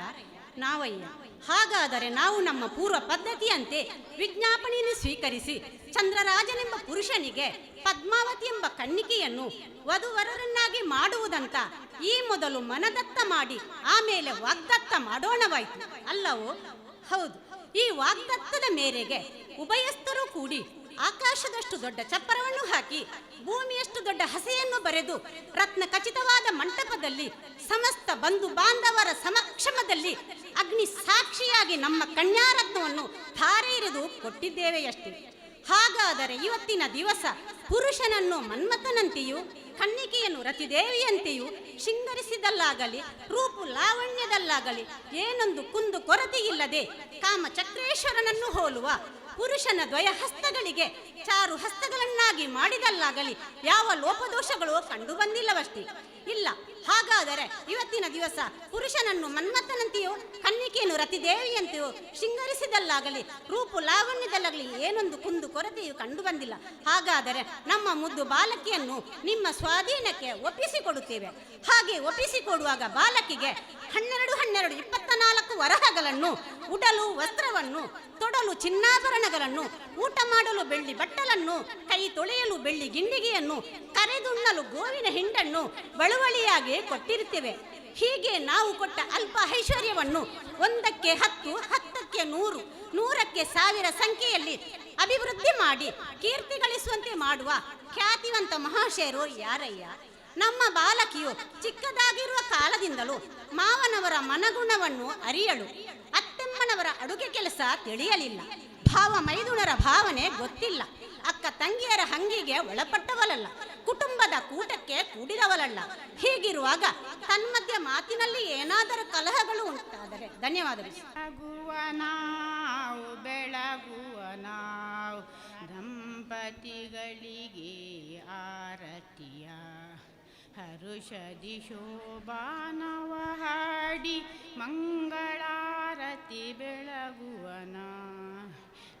ನಾವಯ್ಯ. ಹಾಗಾದರೆ ನಾವು ನಮ್ಮ ಪೂರ್ವ ಪದ್ಧತಿಯಂತೆ ವಿಜ್ಞಾಪನೆಯನ್ನು ಸ್ವೀಕರಿಸಿ ಚಂದ್ರರಾಜನೆಂಬ ಪುರುಷನಿಗೆ ಪದ್ಮಾವತಿ ಎಂಬ ಕನ್ನಿಕೆಯನ್ನು ವಧುವರರನ್ನಾಗಿ ಮಾಡುವುದಂತ ಈ ಮೊದಲು ಮನದತ್ತ ಮಾಡಿ ಆಮೇಲೆ ವಾಗ್ದತ್ತ ಮಾಡೋಣವಾಯಿತು ಅಲ್ಲವೋ? ಹೌದು. ಈ ವಾಗ್ದತ್ತದ ಮೇರೆಗೆ ಉಭಯಸ್ಥರು ಕೂಡಿ ಆಕಾಶದಷ್ಟು ದೊಡ್ಡ ಚಪ್ಪರವನ್ನು ಹಾಕಿ ಭೂಮಿಯಷ್ಟು ದೊಡ್ಡ ಹಸೆಯನ್ನು ಬರೆದು ರತ್ನ ಖಚಿತವಾದ ಮಂಟಪದಲ್ಲಿ ಸಮಸ್ತ ಬಂಧು ಬಾಂಧವರ ಸಮಕ್ಷಮದಲ್ಲಿ ಅಗ್ನಿ ಸಾಕ್ಷಿಯಾಗಿ ನಮ್ಮ ಕನ್ಯಾರತ್ನವನ್ನು ಧಾರೆ ಎರೆದು ಕೊಟ್ಟಿದ್ದೇವೆಯಷ್ಟೇ. ಹಾಗಾದರೆ ಇವತ್ತಿನ ದಿವಸ ಪುರುಷನನ್ನು ಮನ್ಮಥನಂತೆಯೂ ಕನ್ನಿಕೆಯನ್ನು ರತಿದೇವಿಯಂತೆಯೂ ಶೃಂಗರಿಸಿದಲ್ಲಾಗಲಿ ರೂಪು ಲಾವಣ್ಯದಲ್ಲಾಗಲಿ ಏನೊಂದು ಕುಂದು ಕೊರತೆಯಿಲ್ಲದೆ ಕಾಮಚಕ್ರೇಶ್ವರನನ್ನು ಹೋಲುವ ಪುರುಷನ ದ್ವಯ ಹಸ್ತಗಳಿಗೆ ಚಾರು ಹಸ್ತಗಳನ್ನಾಗಿ ಮಾಡಿದಲ್ಲಾಗಲಿ ಯಾವ ಲೋಪದೋಷಗಳು ಕಂಡು ಬಂದಿಲ್ಲವಷ್ಟೇ. ಇಲ್ಲ. ಹಾಗಾದರೆ ಇವತ್ತಿನ ದಿವಸ ಪುರುಷನನ್ನು ಮನ್ಮಥನಂತೆಯೋ ಕನ್ನಿಕೆಯನ್ನು ರತಿದೇವಿಯಂತೆಯೋ ಶೃಂಗರಿಸಿದಲ್ಲಾಗಲಿ ರೂಪು ಲಾವಣ್ಯದಲ್ಲಾಗಲಿ ಏನೊಂದು ಕುಂದು ಕೊರತೆಯು ಕಂಡು ಬಂದಿಲ್ಲ. ಹಾಗಾದರೆ ನಮ್ಮ ಮುದ್ದು ಬಾಲಕಿಯನ್ನು ನಿಮ್ಮ ಸ್ವಾಧೀನಕ್ಕೆ ಒಪ್ಪಿಸಿಕೊಡುತ್ತೇವೆ. ಹಾಗೆ ಒಪ್ಪಿಸಿಕೊಡುವಾಗ ಬಾಲಕಿಗೆ 12 24 ವರಹಗಳನ್ನು, ಉಡಲು ವಸ್ತ್ರವನ್ನು, ತೊಡಲು ಚಿನ್ನಾಭರಣಗಳನ್ನು, ಊಟ ಮಾಡಲು ಬೆಳ್ಳಿ ಬಟ್ಟೆ ಬಟ್ಟಲನ್ನು, ಕೈ ತೊಳೆಯಲು ಬೆಳ್ಳಿ ಗಿಂಡಿಗೆಯನ್ನು, ಕರೆದುಣ್ಣಲು ಗೋವಿನ ಹಿಂಡನ್ನು ಬಳುವಳಿಯಾಗಿ ಕೊಟ್ಟಿರುತ್ತೇವೆ. ಹೀಗೆ ನಾವು ಕೊಟ್ಟ ಅಲ್ಪ ಐಶ್ವರ್ಯವನ್ನು 1ಕ್ಕೆ 10, 10ಕ್ಕೆ 100, 100ಕ್ಕೆ 1000 ಸಂಖ್ಯೆಯಲ್ಲಿ ಅಭಿವೃದ್ಧಿ ಮಾಡಿ ಕೀರ್ತಿ ಗಳಿಸುವಂತೆ ಮಾಡುವ ಖ್ಯಾತಿವಂತ ಮಹಾಶಯರು ಯಾರಯ್ಯ? ನಮ್ಮ ಬಾಲಕಿಯು ಚಿಕ್ಕದಾಗಿರುವ ಕಾಲದಿಂದಲೂ ಮಾವನವರ ಮನಗುಣವನ್ನು ಅರಿಯಳು, ಅತ್ತೆಮ್ಮನವರ ಅಡುಗೆ ಕೆಲಸ ತಿಳಿಯಲಿಲ್ಲ, ಭಾವ ಮೈದುನರ ಭಾವನೆ ಗೊತ್ತಿಲ್ಲ, ಅಕ್ಕ ತಂಗಿಯರ ಹಂಗಿಗೆ ಒಳಪಟ್ಟವಳಲ್ಲ, ಕುಟುಂಬದ ಕೂಟಕ್ಕೆ ಕೂಡಿದವಳಲ್ಲ. ಹೀಗಿರುವಾಗ ತನ್ಮಧ್ಯ ಮಾತಿನಲ್ಲಿ ಏನಾದರೂ ಕಲಹಗಳು ಉಂಟಾದರೆ ಧನ್ಯವಾದಗಳು. ಬೆಳಗುವ ನಾವು ದಂಪತಿಗಳಿಗೆ ಆರತಿಯ ಹರುಷದಿ ಶೋಭಾನವ ಹಾಡಿ ಮಂಗಳಾರತಿ ಬೆಳಗುವನ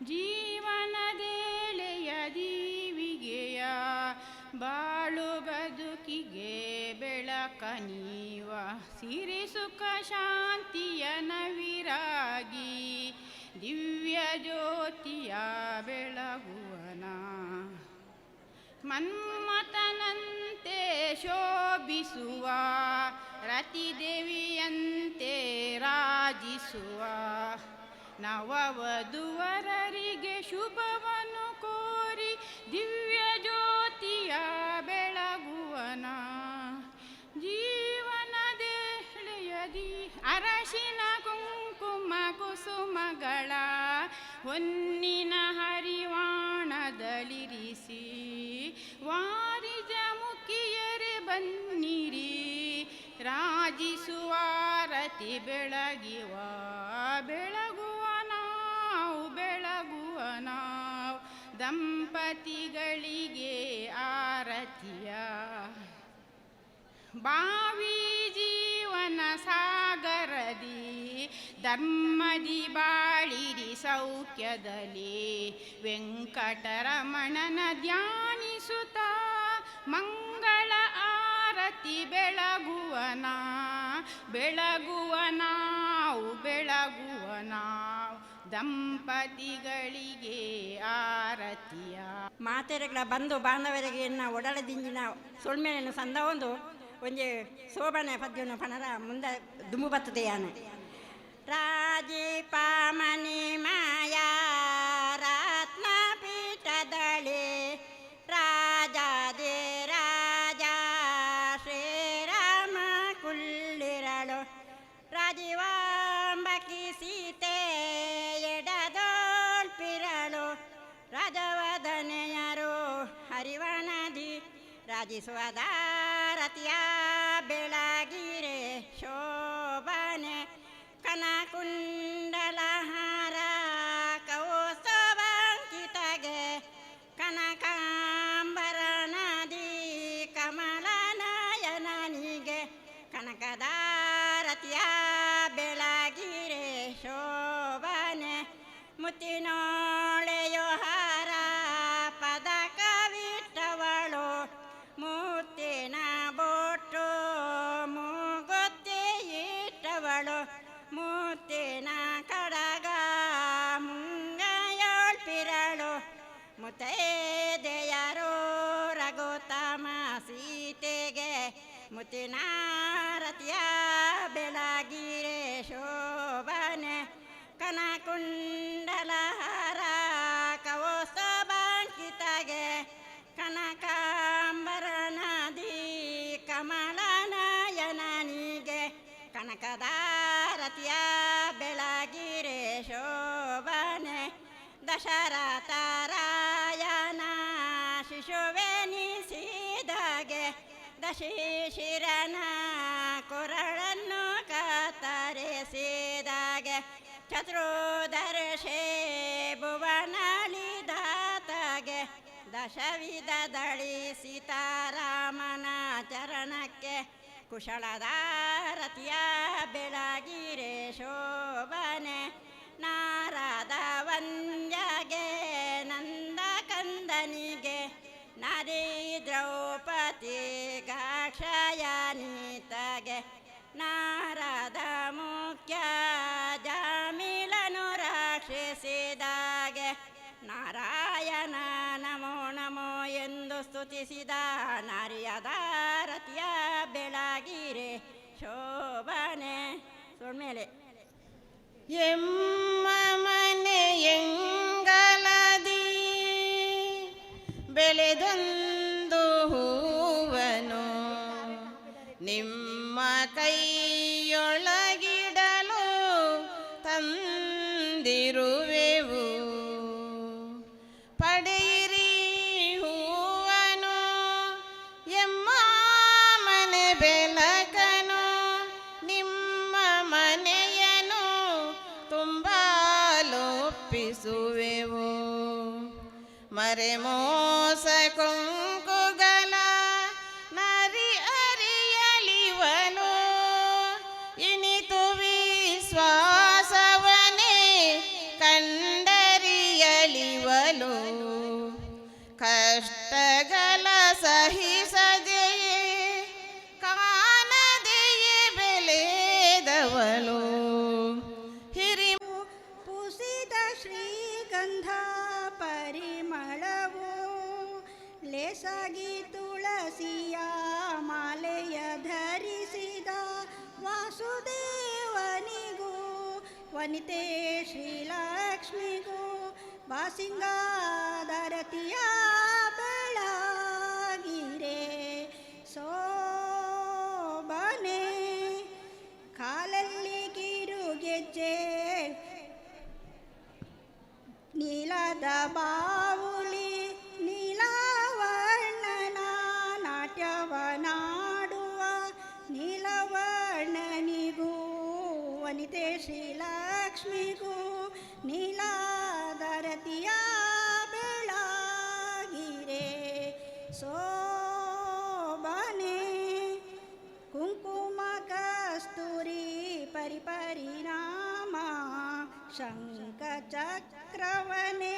ಜೀವನದೇಳೆಯ ದೀವಿಗೆಯ ಬಾಳು ಬದುಕಿಗೆ ಬೆಳಕ ನೀವ ಸಿರಿ ಸುಖ ಶಾಂತಿಯ ನವಿರಾಗಿ ದಿವ್ಯ ಜ್ಯೋತಿಯ ಬೆಳಗುವನ ಮನ್ಮಥನಂತೆ ಶೋಭಿಸುವ ರತಿದೇವಿಯಂತೆ ರಾಜಿಸುವ ನವವಧುವರರಿಗೆ ಶುಭವನ್ನು ಕೋರಿ ದಿವ್ಯ ಜ್ಯೋತಿಯ ಬೆಳಗುವನ ಜೀವನದೇಳೆಯದಿ ಅರಶಿನ ಕುಂಕುಮ ಕುಸುಮಗಳ ಹೊನ್ನಿನ ಹರಿವಾಣದಲ್ಲಿರಿಸಿ ವಾರಿಜ ಮುಖಿಯರೆ ಬನ್ನಿರಿ ರಾಜಿಸುವ ರತಿ ಬೆಳಗಿವ ಬೆಳಗುವ ನಾವು ದಂಪತಿಗಳಿಗೆ ಆರತಿಯ ಬಾವಿ ಜೀವನ ಸಾಗರದಿ ಧರ್ಮದಿ ಬಾಳಿರಿ ಸೌಖ್ಯದಲ್ಲಿ ವೆಂಕಟರಮಣನ ಧ್ಯಾನಿಸುತ್ತ ಮಂಗಳ ಆರತಿ ಬೆಳಗುವನ ದಂಪತಿಗಳಿಗೆ ಆರತಿಯ ಮಾತೆರೆಗಳ ಬಂಧು ಬಾಂಧವರಿಗೆ ಎನ್ನ ಒಡಲದಿಂಜಿನ ಸೊಳ್ಮೆಯನ್ನು ಸಂದ ಒಂಜಿ ಶೋಭನೆ ಪದ್ಯವನ್ನು ಪನರ ಮುಂದೆ ದುಂಬು ಬತ್ತದೆಯಾನೆ ರಾಜಿ ಪಾಮನಿ ಮಾಯಾ ರತ್ನ ಪೀಠದಳಿ ರಾಜಾದೇ ರಾಜ ಶ್ರೀರಾಮ ಕುಳ್ಳಿರಳು ರಾಜೀವಾಂಬಕಿ ಸೀತೆ ಎಡದೋಳ್ಪಿರಳು ರಾಜವದನೆಯರು ಹರಿವನದಿ ರಾಜಿಸುವದಾರತಿಯ ಬೆಳಗಿರೆ ಶೋಭನೆ ಕನಕುಂಡಲಹಾರ ಕೌಸ್ತವಾಂಕಿತಗೆ ಕನಕಾಂಬರನದಿ ಕಮಲನಯನನಿಗೆ ಕನಕದಾರತಿಯ ಬೆಳಗಿರೆ ಶೋಭನೆ ಮುತ್ತಿನೋಳೆಯೋ ಹಾರ ಪದಕವಿಟ್ಟವಳು ಮುತ್ತಿನ ಬೋಟು ಮೂಗೊತ್ತೆ ಇಟ್ಟವಳು ಮುತ್ತಿನ ಕಡಗ ಮುಂಗಯೋಳ್ಪಿರಳು ಮುತ್ತೈದೆಯರು ರಘುತಮ ಸೀತೆಗೆ ಮುತ್ತಿನಾರತಿಯ ಬೆಳಗಿರೆ ಶೋಭನೆ ಕನಕುಂಡಲಹಾರ ಕೌಸ್ತುಭಾಂಕಿತಗೆ ಕನಕಾಂಬರನದಿ ಕಮಲನಯನನಿಗೆ ಕನಕದಾರತಿಯ ಬೆಳಗಿರೆ ಶೋಭನೆ ದಶರಥ ರಾಯನ ಶಿಶುವೆನಿಸಿದಾಗೆ ದಶಿಶಿರನ ಕೊರಳನ್ನು ಕತ್ತರಿಸಿದಾಗೆ ಚತುರ್ದರ್ಶೆ ಭುವನಳಿದಾತಗೆ ದಶವಿಧದಳಿ ಸೀತಾರಾಮನ ಚರಣಕ್ಕೆ ಕುಶಲದಾರತಿಯ ಬೆಳಗಿರೆ ಶೋಭನೆ ನಾರದ ವಂದ್ಯಗೆ ನಂದಕಂದನಿಗೆ ನರಿ ದ್ರೌಪದಿ ಗಾಕ್ಷಯನಿತಗೆ ನಾರದ ಮುಖ್ಯ ಜಾಮಿಲನು ರಕ್ಷಿಸಿದಾಗೆ ನಾರಾಯಣನ ಸ್ತುತಿಸಿದ ನಾರಿಯದಾರತಿಯ ಬೆಳಗಿರೆ ಶೋಭನೆ ಸೊಳ್ಮೇಲೆ ಎಮ್ಮ ಮನೆ ಎಂಗಲದಿ ಬೆಳೆದೊಂದು ಹೂವನು ನಿಮ್ಮ ಕೈಯೊಳಗಿಡಲು ತಂದಿರುವೆವು ಪಡೆಯಿರಿ ಹೂವನು ಎಮ್ಮ ಮನೆ ಬೆಳಕನು ನಿಮ್ಮ ಮನೆಯನು ತುಂಬಲೊಪ್ಪಿಸುವೆವು ಮರೆಮೋಸ ಕೊಂಕುಗಳ ನರಿ ಅರಿಯಲಿವನು ಇನಿತು ವಿಶ್ವಾಸವನೇ ಕಂಡರಿಯಲಿವಲು ಕಷ್ಟಗಳ ಸಹಿಸದೆಯೇ ಕಾಣದೆಯೇ ಬೆಳೆದವಳು ಹಿರಿ ಪೂಸಿದ ಶ್ರೀಗಂಧ ಪರಿಮಳವು ಲೇಸಾಗಿ ತುಳಸಿಯ ಮಾಲೆಯ ಧರಿಸಿದ ವಾಸುದೇವನಿಗೂ ವನಿತೆ ಶ್ರೀಲಕ್ಷ್ಮಿಗೂ ಬಾಸಿಂಗಾದರತಿಯ ಬೆಳಗಿರೆ ಸೋಬನೆ ಕಾಲಲ್ಲಿ ಕಿರುಗೆಜ್ಜೆ ನೀಲದ ಬಾವುಲಿ ನೀಲವರ್ಣನ ನಾಟ್ಯವನಾಡುವ ನೀಲವರ್ಣನಿಗೂ ವನಿತೆ ಶ್ರೀಲಕ್ಷ್ಮಿಗೂ ನೀಲಾದರತಿಯ ಬೆಳಗಿರೆ ಸೋಬನೆ ಕುಂಕುಮ ಕಸ್ತೂರಿ ಪರಿಪರಿಣಾಮ ಶಂಖ ಚಕ್ರವನೇ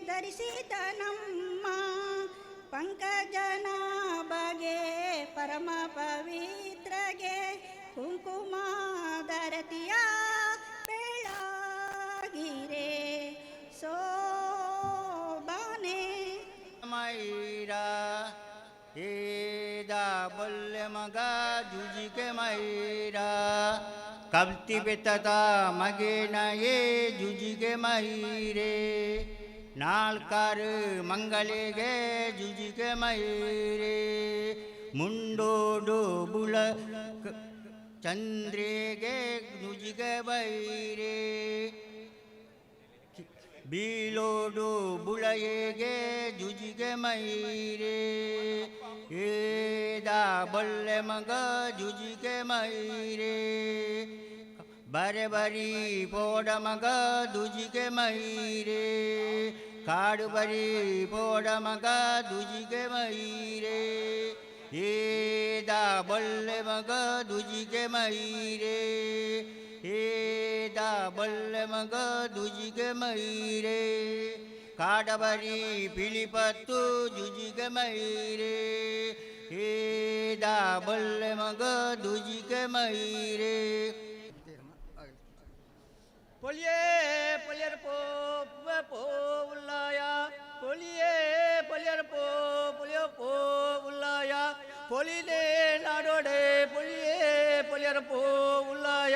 ಧರಿಸಿದ ನಮ್ಮ ಪಂಕಜನ ಬಗೆ ಪರಮ ಪವಿತ್ರಗೆ ಕುಂಕುಮಾದರತಿಯ ಬೆಳಗಿರೆ ಸೋಬನೆ ಮೈರಾ ಏದ ಬಲ್ಲೆ ಮಗ ಜುಜಿಗೆ ಮೈರಾ ಕಬ್ತಿ ಬೆತ್ತತ ಮಗೇನ ಏ ಜುಜಿಗೆ ಮೈರೆ ನಾಲ್ಕಾರು ಮಂಗಲಿಗೆ ಜುಜಿಗೆ ಮೈರೆ ಮುಂಡೋಡು ಬುಳ ಚಂದ್ರೆಗೆ ಜುಜಿಗೆ ಬೈರೆ ಬೀಳೋಡು ಬುಳೆಗೆ ಜುಜಿಗೆ ಮೈರೆ ಏದ ಬಲ್ಲೆ ಮಗ ಜುಜಿಗೆ ಮೈರೆ ಬರೆ ಬರಿ ಪೋಡ ಮಗ ದುಜಿಗೆ ಮೈರೆ ಕಾಡು ಬರಿ ಪೋಡ ಮಗ ದುಜಿಗೆ ಮೈರೆ ಏದ ಬಲ್ಲೆ ಮಗ ದುಜಿಗೆ ಮೈರೆ ಏದ ಬಲ್ಲೆ ಮಗ ದುಜಿಗೆ ಮೈರೆ ಕಾಡಬರಿ ಪಿಳಿಪತ್ತು ಜುಜಿಗೆ ಮೈರೆ ಏದ ಬಲ್ಲೆ ಮಗ ದುಜಿಗೆ ಮೈರೆ ಪೊಲಿಯೇ ಪೊಲಿಯರ್ ಪೋ ಉಲ್ಲಾಯ ಪೊಲಿಯೇ ಪೊಲಿಯರ್ ಪೋ ಉಲ್ಲಾಯ ಪೊಲಿನೇ ನಾಡೋಡೆ ಪೊಲಿಯೇ ಪೊಲಿಯರ್ ಪೋ ಉಲ್ಲಾಯ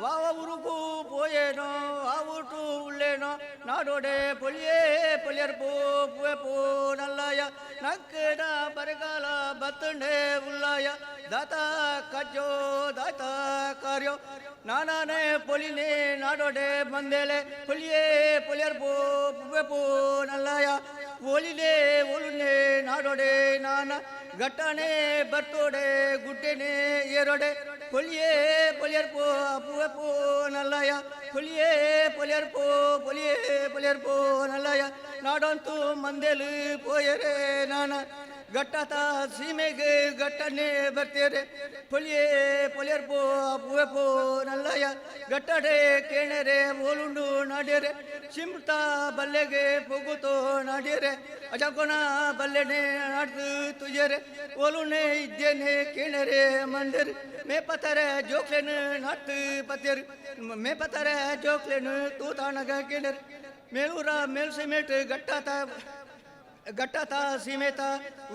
ವಾವ ಉರುಗು ಪೋಯೇನೋ ಆವುಟು ಉಳ್ಳೇನೋ ನಾಡೋಡೆ ಪೊಲಿಯೇ ಪೊಲಿಯರ್ ಪೋ ನಲ್ಲಾಯ ನಕ್ಕಡ ಬರಗಾಲ ಬತ್ತಂಡೆ ಉಲ್ಲಾಯ ದಾತ ಕಜ್ಜೋ ದಾತ ಕಾರ್ಯೋ ನಾನೇ ಪೊಲಿನೇ ನಾಡೋಡೆ ಬಂದೇಳೆ ಪೊಲಿಯೇ ಪೊಲಿಯರ್ ಪೋ ನಲ್ಲಾಯ ಒಲಿನೇ ಒಲುನೆ ನಾಡೋಡೆ ನಾನ ಗಟ್ಟನೆ ಬರ್ತೋಡೆ ಗುಡ್ಡೆನೆ ಏರೋಡೆ ಪೊಲಿಯೇ ಪೊಲಿಯರ್ ಪೋ ನಲ್ಲಯ ಪೊಲಿಯೇ ಪೊಲಿಯರ್ ಪೋ ನಲ್ಲಯ ನಾಡಂತೂ ಮಂದೇಲು ಪೋಯರೆ ನಾನ ಗಟ್ಟತ ಸೀಮೆಗೆ ಗಟ್ಟನೆ ಬರ್ತೀರೆ ಪೊಲಿಯೇ ಪೊಲಿಯರ್ ಪೋ ನಲ್ಲಯ ಗಟ್ಟಡೆ ಕೇಣರೆ ಓಲುಂಡು ನಾಡ್ಯರೆ ಸಿಂತ ಬಲ್ಲೆಗೆ ಪೊಗುತೋ ನಾಡ್ಯರೆ ಅಜಕೊಣ ಬಲ್ಲೆನೆ ನಾಡ್ದು ತುಜರೆ ಓಲುನೆ ಇದ್ದೇನೆ ಕೇಣರೆ ಮಂದಿರ್ ಮೇ ಪತ್ತರ ಜೋಕ್ಲೆನು ನಾಟ್ ಪತ್ಯರ್ ಮೇ ಪತ್ತರ ಜೋಕ್ಲೆನು ತೂತಾಣಗ ಕೇಣರೆ ಮೇಲೂರ ಮೇಲ್ ಸಿಮೆಂಟ್ ಗಟ್ಟಾತ ಗಟ್ಟತ ಸೀಮೇತ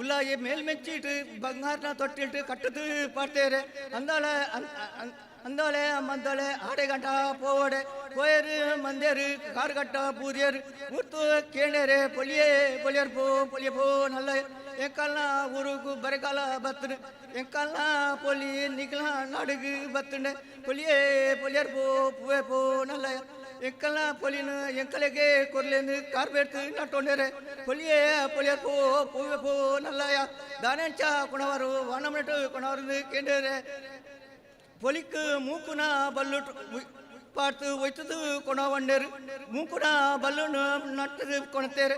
ಉಲ್ಲಾಯಿ ಮೇಲ್ಮೆಚ್ಚಿಟ್ಟು ಬಂಗಾರನ ತೊಟ್ಟಿಟ್ಟು ಕಟ್ಟದು ಪಾಡ್ತೇರೆ ಅಂದೋಳೆ ಮಂದೋಳೆ ಆಡೆ ಗಂಟ ಪೋವಡೆ ಪೋಯರು ಮಂದೇರು ಕಾಡುಗಟ್ಟ ಪೂರಿಯರು ಮುತ್ತು ಕೇಳೇರೆ ಪೊಲಿಯರ್ ಪೊಲಿಯ ಪೋ ನಲ್ಲ ಎಂಕಲ್ನ ಊರುಗು ಬರೆಗಾಲ ಬತ್ತನೆ ಎಂಕಲ್ನ ಪೊಲಿ ನಿಗ್ಲ ನಾಡುಗು ಬತ್ತನೆ ಪೊಲಿಯರ್ ಪೂವೆ ಪೋ ನಲ್ಲ ಎಂಕಲ್ನ ಪೊಲಿನ ಎಂಕಲೆಗೆ ಕೊರ್ಲೆಂದು ಕಾರ್ಬೇಡ್ತು ನಟ್ಟೊಂಡರೆ ಪೊಲಿಯರ್ ಪೂವೆ ಪೋ ನಲ್ಲಯ ದಾನೆಂಚ ಕೊಣವರು ವನಮನೆಟ್ಟು ಕೊಣವರು ಕೇಂದ್ರೆ పొలిక్ మూకున బల్లు పాడుతూ ఒಯ್ತದು కొనవండరు మూకున బల్లు నట్టದು కొనతేರೆ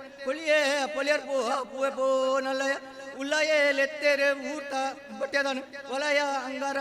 పొలియర్ పూవే పో నల్లయ ఉల్లయే లెత్తేರೆ ఊರ್ತ ಬಟ್ಟೆದನು ವಲಯ ಅಂಗಾರ